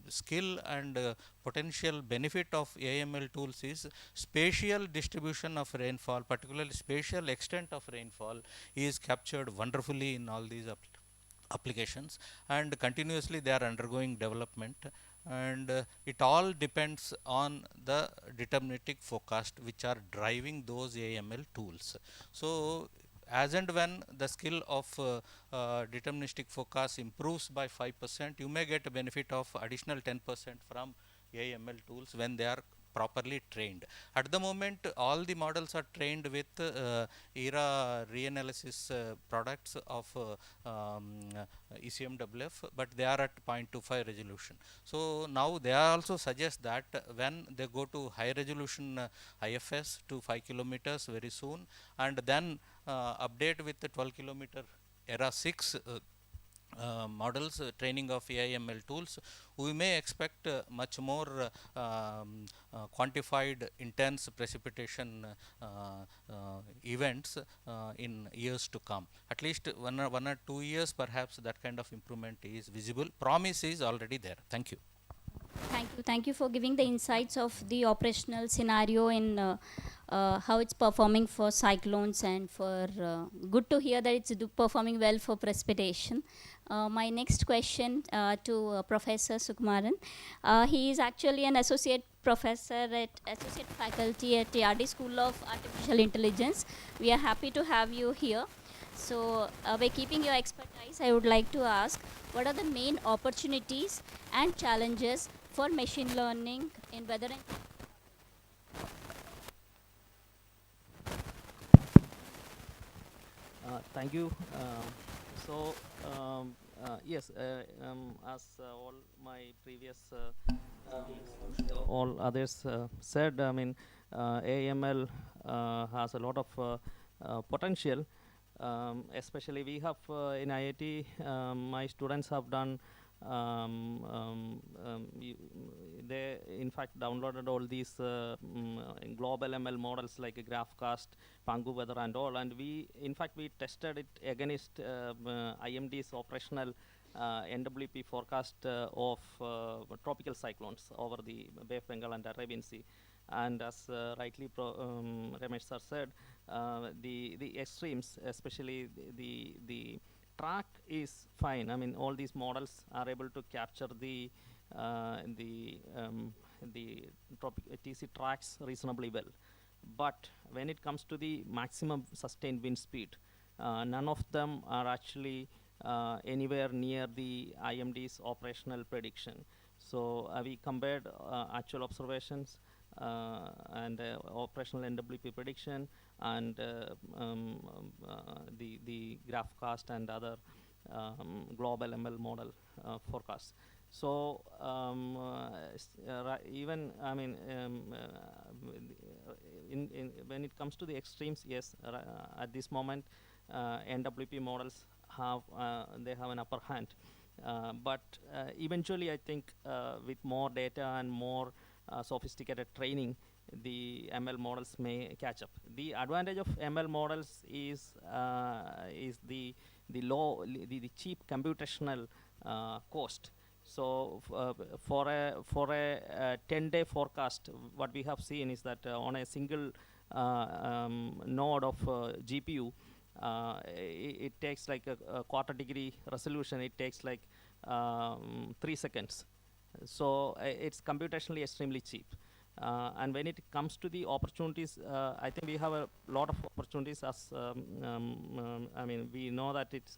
skill and potential benefit of AIML tools is spatial distribution of rainfall, particularly spatial extent of rainfall is captured wonderfully in all these applications, and continuously they are undergoing development, and it all depends on the deterministic forecast which are driving those AIML tools. So as and when the skill of deterministic forecast improves by 5%, you may get a benefit of additional 10% from AIML tools when they are properly trained. At the moment, all the models are trained with ERA reanalysis products of ECMWF, but they are at 0.25 resolution. So now they also suggest that when they go to high resolution IFS to 5 kilometers very soon, and then update with the 12 kilometer ERA 6 models, training of AI/ML tools, we may expect much more quantified intense precipitation events in years to come. At least 1 or 2 years, perhaps that kind of improvement is visible. Promise is already there. Thank you. Thank you. Thank you for giving the insights of the operational scenario in how it's performing for cyclones, and for good to hear that it's performing well for precipitation. My next question to Professor Sukumaran. He is actually an associate faculty at TRD School of Artificial Intelligence. We are happy to have you here. So by keeping your expertise, I would like to ask, what are the main opportunities and challenges for machine learning in weather and thank you. Yes, as all my previous all others said, I mean, AML has a lot of potential. Especially we have in IIT, my students have done they in fact downloaded all these global ML models like GraphCast, Pangu Weather and all, and we tested it against IMD's operational NWP forecast of tropical cyclones over the Bay of Bengal and Arabian Sea. And as rightly Ramesh sir said, the extremes, especially the track is fine. I mean, all these models are able to capture the TC tracks reasonably well. But when it comes to the maximum sustained wind speed, none of them are actually anywhere near the IMD's operational prediction. So we compared actual observations and operational NWP prediction and the GraphCast and other global ML model forecasts. So even I mean when it comes to the extremes, yes, at this moment NWP models have they have an upper hand, but eventually I think with more data and more sophisticated training, the ML models may catch up. The advantage of ML models is the cheap computational cost. So for a 10-day forecast, what we have seen is that on a single node of GPU, it takes like a quarter degree resolution. It takes like 3 seconds. So it's computationally extremely cheap. And when it comes to the opportunities, I think we have a lot of opportunities. As I mean, we know that it's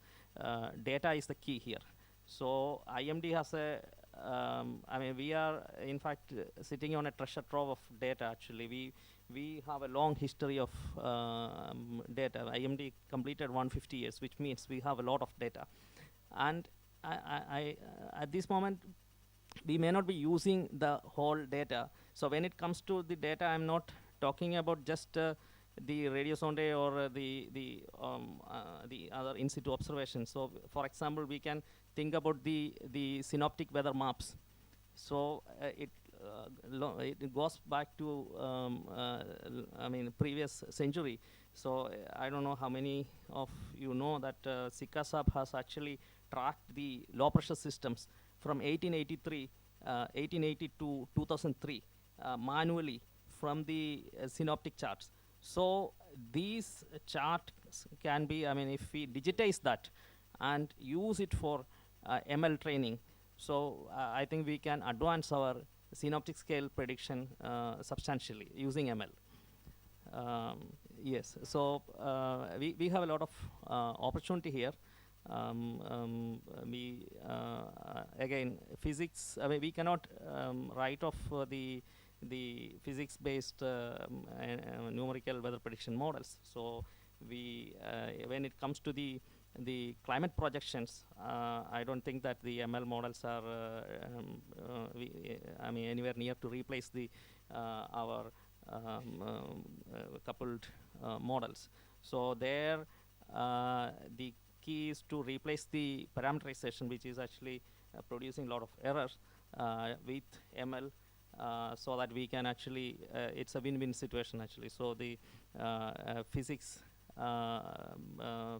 data is the key here. So IMD has a I mean, we are in fact sitting on a treasure trove of data. Actually, we have a long history of data. IMD completed 150 years, which means we have a lot of data. And I at this moment, we may not be using the whole data. So when it comes to the data, I'm not talking about just the radio sonde or the other in situ observations. So for example, we can think about the synoptic weather maps. So it goes back to I mean previous century. So I don't know how many of you know that SICASAB has actually tracked the low pressure systems from 1883, 1880 to 2003 manually from the synoptic charts. So these charts can be, I mean, if we digitize that and use it for ML training, so I think we can advance our synoptic scale prediction substantially using ML. Yes, so we have a lot of opportunity here. Again, physics, I mean, we cannot write off the the physics-based numerical weather prediction models. So when it comes to the climate projections, I don't think that the ML models are anywhere near to replace our coupled models. So there the key is to replace the parameterization, which is actually producing a lot of errors with ML, so that we can actually it's a win-win situation actually. So the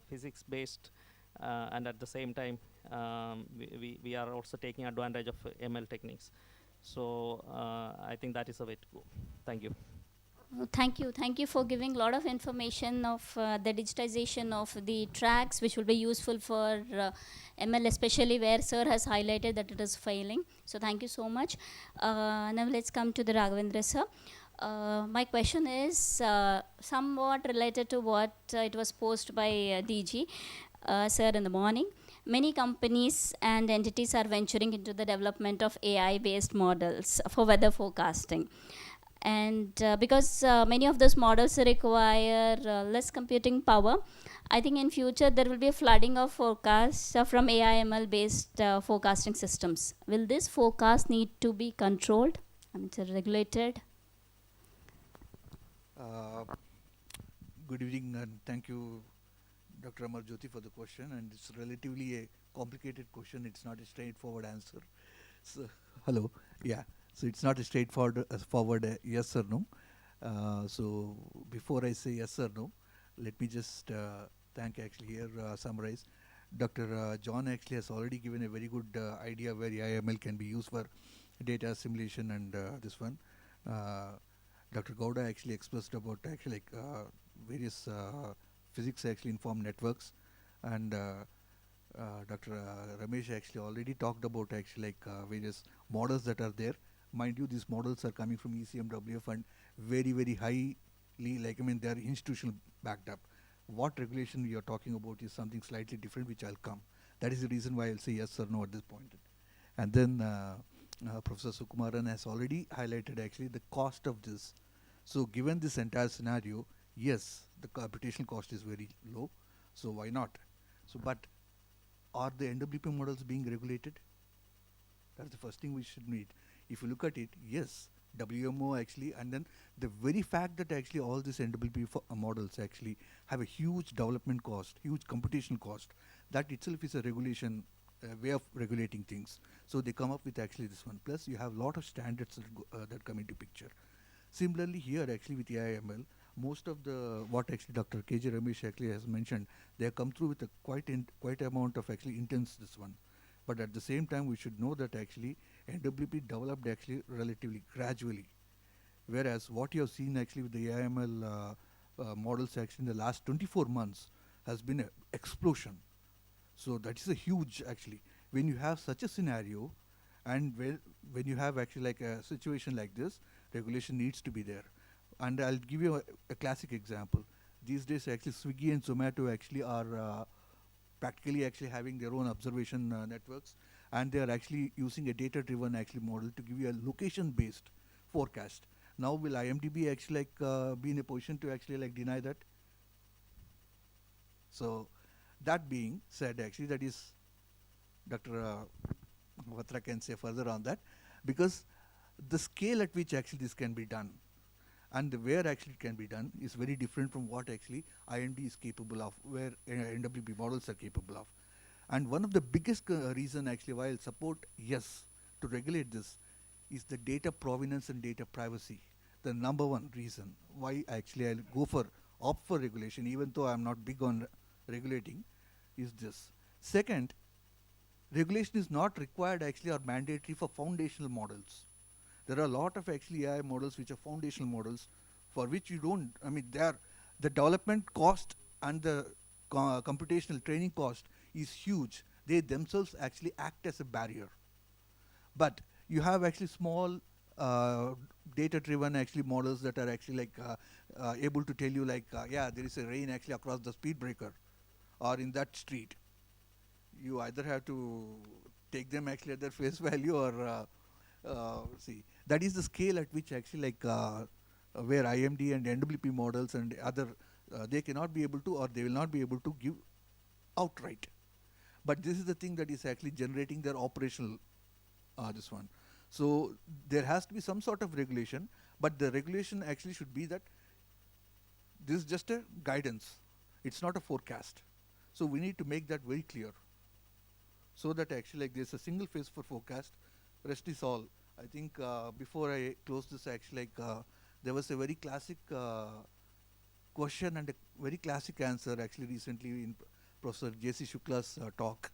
physics-based and at the same time we are also taking advantage of ML techniques. So I think that is the way to go. Thank you. Thank you for giving a lot of information of the digitization of the tracks, which will be useful for ML, especially where sir has highlighted that it is failing. So thank you so much. Now let's come to the Raghavendra sir. My question is somewhat related to what it was posed by DG sir in the morning. Many companies and entities are venturing into the development of AI-based models for weather forecasting. And because many of those models require less computing power, I think in future there will be a flooding of forecasts from AI/ML based forecasting systems. Will this forecast need to be controlled? It's regulated. Good evening and thank you, Dr. Amar Jyoti, for the question. And it's relatively a complicated question. It's not a straightforward answer. So, hello. Yeah. So it's not a straightforward yes or no. So before I say yes or no, let me just thank actually here summarize. Dr. John actually has already given a very good idea where AI/ML can be used for data assimilation and this one. Dr. Gowda actually expressed about actually various physics actually informed networks, and Dr. Ramesh actually already talked about actually various models that are there. Mind you, these models are coming from ECMWF and very, very highly, they are institutional backed up. What regulation we are talking about is something slightly different, which I'll come. That is the reason why I'll say yes or no at this point. And then Professor Sukumaran has already highlighted actually the cost of this. So given this entire scenario, yes, the computational cost is very low. So why not? So, but are the NWP models being regulated? That's the first thing we should need. If you look at it, yes, WMO actually, and then the very fact that actually all these NWP models actually have a huge development cost, huge computational cost, that itself is a regulation, way of regulating things. So they come up with actually this one. Plus you have a lot of standards that come into picture. Similarly here actually with AI/ML, most of the, what actually Dr. K.J. Ramesh actually has mentioned, they have come through with a quite amount of actually intense this one. But at the same time, we should know that actually NWP developed actually relatively gradually. Whereas what you have seen actually with the AI/ML models actually in the last 24 months has been an explosion. So that is a huge actually. When you have such a scenario and when you have actually like a situation like this, regulation needs to be there. And I'll give you a classic example. These days actually Swiggy and Zomato actually are practically actually having their own observation networks, and they are actually using a data-driven actually model to give you a location-based forecast. Now will IMDb actually be in a position to actually deny that? So that being said, actually that is Dr. Vatra can say further on that, because the scale at which actually this can be done and where actually it can be done is very different from what actually IMD is capable of, where NWP models are capable of. And one of the biggest reason actually why I'll support yes to regulate this is the data provenance and data privacy. The number one reason why actually I'll opt for regulation, even though I'm not big on regulating, is this. Second, regulation is not required actually or mandatory for foundational models. There are a lot of actually AI models which are foundational models for which you don't, they are, the development cost and the computational training cost is huge. They themselves actually act as a barrier. But you have actually small data-driven actually models that are actually able to tell you yeah, there is a rain actually across the speed breaker or in that street. You either have to take them actually at their face value or See, that is the scale at which actually like where IMD and NWP models and other, they cannot be able to, or they will not be able to give outright. But this is the thing that is actually generating their operational, this one. So there has to be some sort of regulation, but the regulation actually should be that this is just a guidance. It's not a forecast. So we need to make that very clear. So that actually like there's a single phase for forecast, rest is all. I think before I close this, actually like there was a very classic question and a very classic answer actually recently in Professor J.C. Shukla's talk.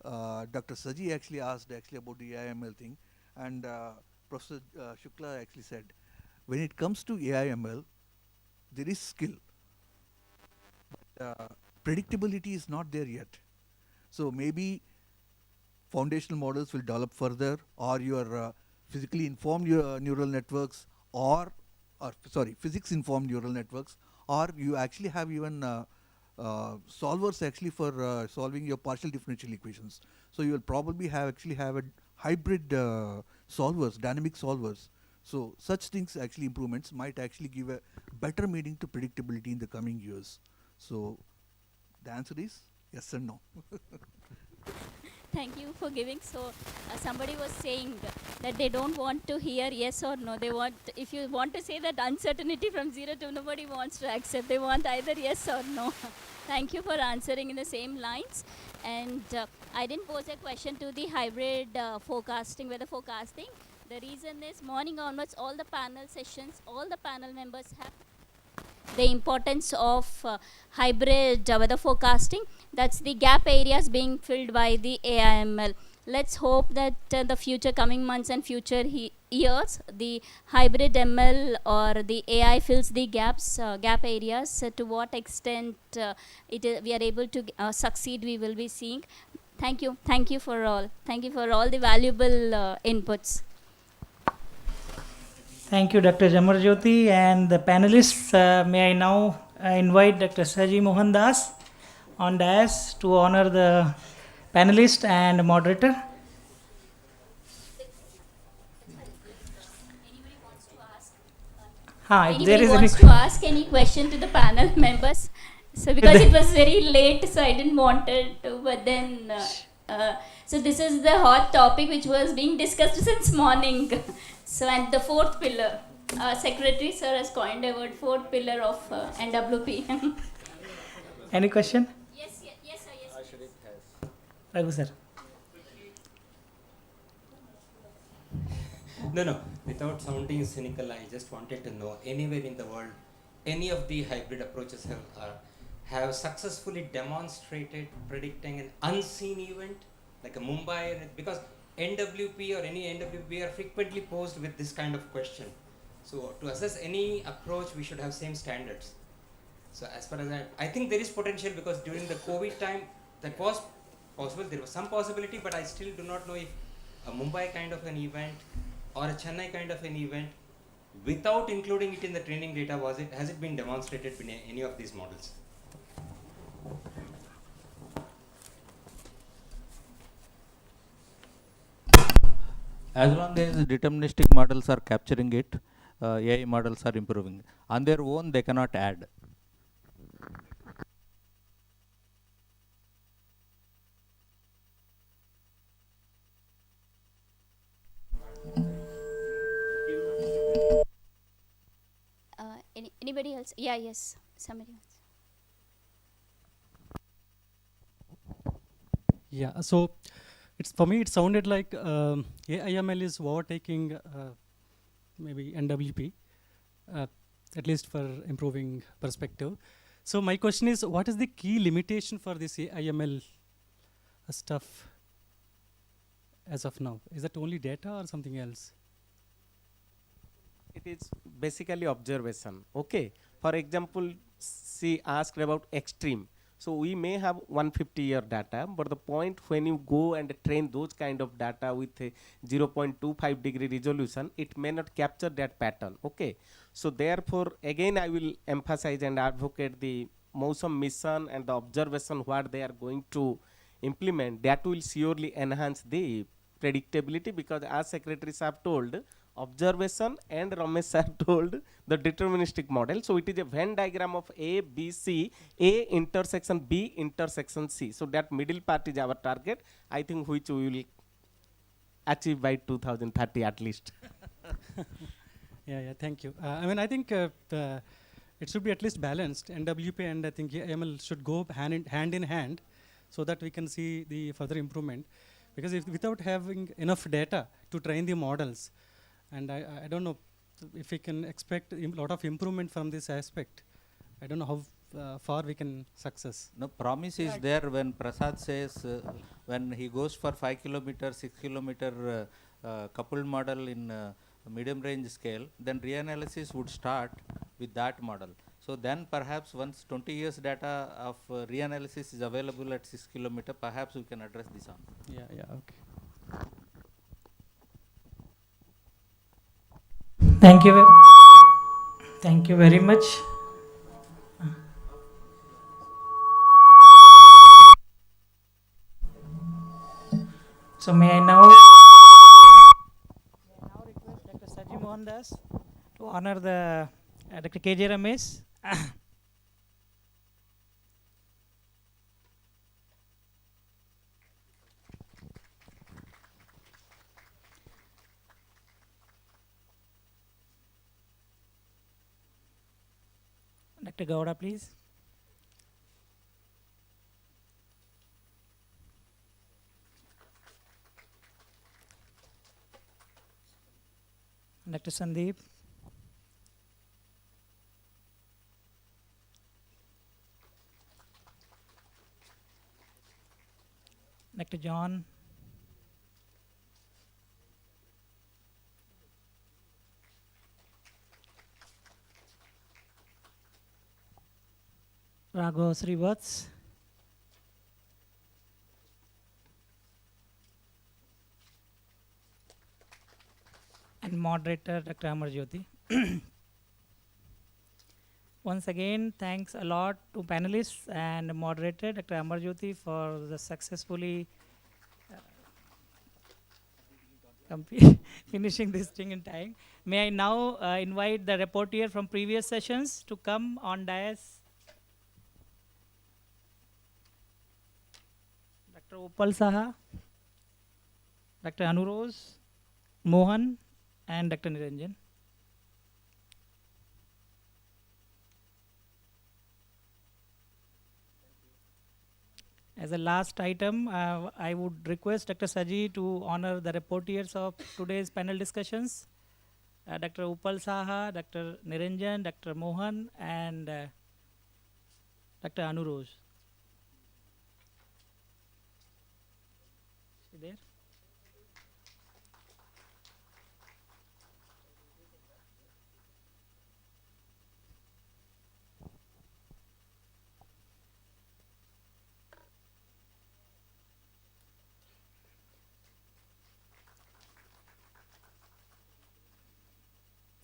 Dr. Saji actually asked actually about the AIML thing, and Professor Shukla actually said, when it comes to AIML, there is skill. But, predictability is not there yet. So maybe foundational models will develop further, or your physically informed neural networks, or sorry, physics informed neural networks, or you actually have even solvers actually for solving your partial differential equations. So you will probably actually have a hybrid solvers, dynamic solvers. So such things, actually improvements, might actually give a better meaning to predictability in the coming years. So the answer is yes and no. Thank you for giving. So somebody was saying that they don't want to hear yes or no. They want, if you want to say that uncertainty from 0 to nobody wants to accept. They want either yes or no. Thank you for answering in the same lines. And I didn't pose a question to the hybrid forecasting, weather forecasting. The reason is morning onwards, all the panel sessions, all the panel members have the importance of hybrid weather forecasting. That's the gap areas being filled by the AIML. Let's hope that the future coming months and future years, the hybrid ML or the AI fills the gaps, gap areas. To what extent we are able to succeed, we will be seeing. Thank you. Thank you for all. Thank you for all the valuable inputs. Thank you, Dr. Jamarjyoti, and the panelists. May I now invite Dr. Saji Mohan Das on dais to honor the panelist and moderator. Anybody wants to ask any question to the panel members? So because it was very late, so I didn't want it to, but then so this is the hot topic which was being discussed since morning. So, and the fourth pillar, Secretary Sir has coined a word, fourth pillar of NWP. Any question? Yes, yes, sir, yes. Raghu sir. No, without sounding cynical, I just wanted to know, anywhere in the world, any of the hybrid approaches have successfully demonstrated predicting an unseen event, like a Mumbai, because NWP or any NWP are frequently posed with this kind of question. So to assess any approach, we should have same standards. So as far as I think there is potential, because during the COVID time, that was possible, there was some possibility, but I still do not know if a Mumbai kind of an event or a Chennai kind of an event, without including it in the training data, has it been demonstrated in any of these models? As long as deterministic models are capturing it, AI models are improving. On their own, they cannot add. Anybody else? Yeah, yes, somebody else. Yeah, so it's, for me, it sounded like AIML is overtaking maybe NWP, at least for improving perspective. So my question is, what is the key limitation for this AIML stuff as of now? Is that only data or something else? It is basically observation. Okay. For example, she asked about extreme. So we may have 150-year data, but the point when you go and train those kind of data with a 0.25 degree resolution, it may not capture that pattern. Okay. So therefore, again, I will emphasize and advocate the MOSAM mission and the observation what they are going to implement. That will surely enhance the predictability, because as secretaries have told, observation and Ramesh have told the deterministic model. So it is a Venn diagram of A, B, C, A intersection B intersection C. So that middle part is our target, I think, which we will achieve by 2030 at least. Yeah, thank you. I think it should be at least balanced. NWP and I think AML should go hand in hand, so that we can see the further improvement. Because if without having enough data to train the models, and I don't know if we can expect a lot of improvement from this aspect. I don't know how far we can success. No, promise is there when Prasad says when he goes for 5 kilometer, 6 kilometer coupled model in medium range scale, then reanalysis would start with that model. So then perhaps once 20 years data of reanalysis is available at 6 kilometer, perhaps we can address this on. Yeah, okay. Thank you very much. So may I now request Dr. Saji Mohandas to honor the Dr. K.J. Ramesh. Dr. Gowda, please. Dr. Sandeep. Dr. John. Raghav Srivats. And moderator Dr. Amar Jyoti. Once again, thanks a lot to panelists and moderator Dr. Amar Jyoti for the successfully finishing this thing in time. May I now invite the rapporteur from previous sessions to come on dais. Dr. Upal Saha, Dr. Anurose, Mohan, and Dr. Niranjan. As a last item, I would request Dr. Saji to honor the rapporteurs of today's panel discussions, Dr. Upal Saha, Dr. Niranjan, Dr. Mohan, and Dr. Anurose. Is she there?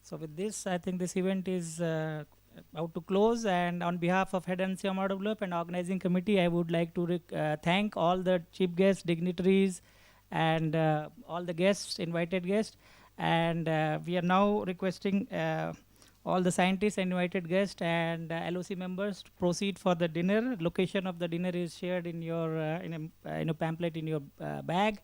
So with this, I think this event is about to close, and on behalf of Head NCMRWF and Organizing Committee, I would like to thank all the chief guests, dignitaries, and all the guests, invited guests. And we are now requesting all the scientists, invited guests, and LOC members to proceed for the dinner. Location of the dinner is shared in your in a pamphlet in your bag.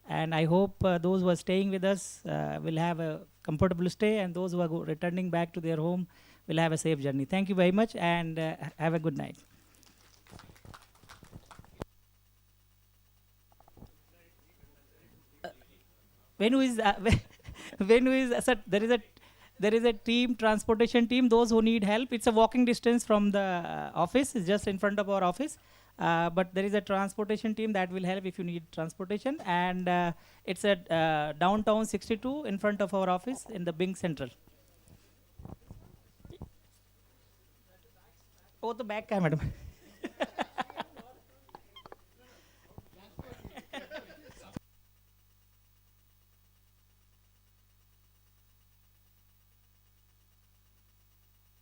And I hope those who are staying with us will have a comfortable stay, and those who are returning back to their home will have a safe journey. Thank you very much, and have a good night. When there is a team, transportation team, those who need help. It's a walking distance from the office. It's just in front of our office. But there is a transportation team that will help if you need transportation. And it's at downtown 62 in front of our office in the Bing Central. Oh, the back, madam.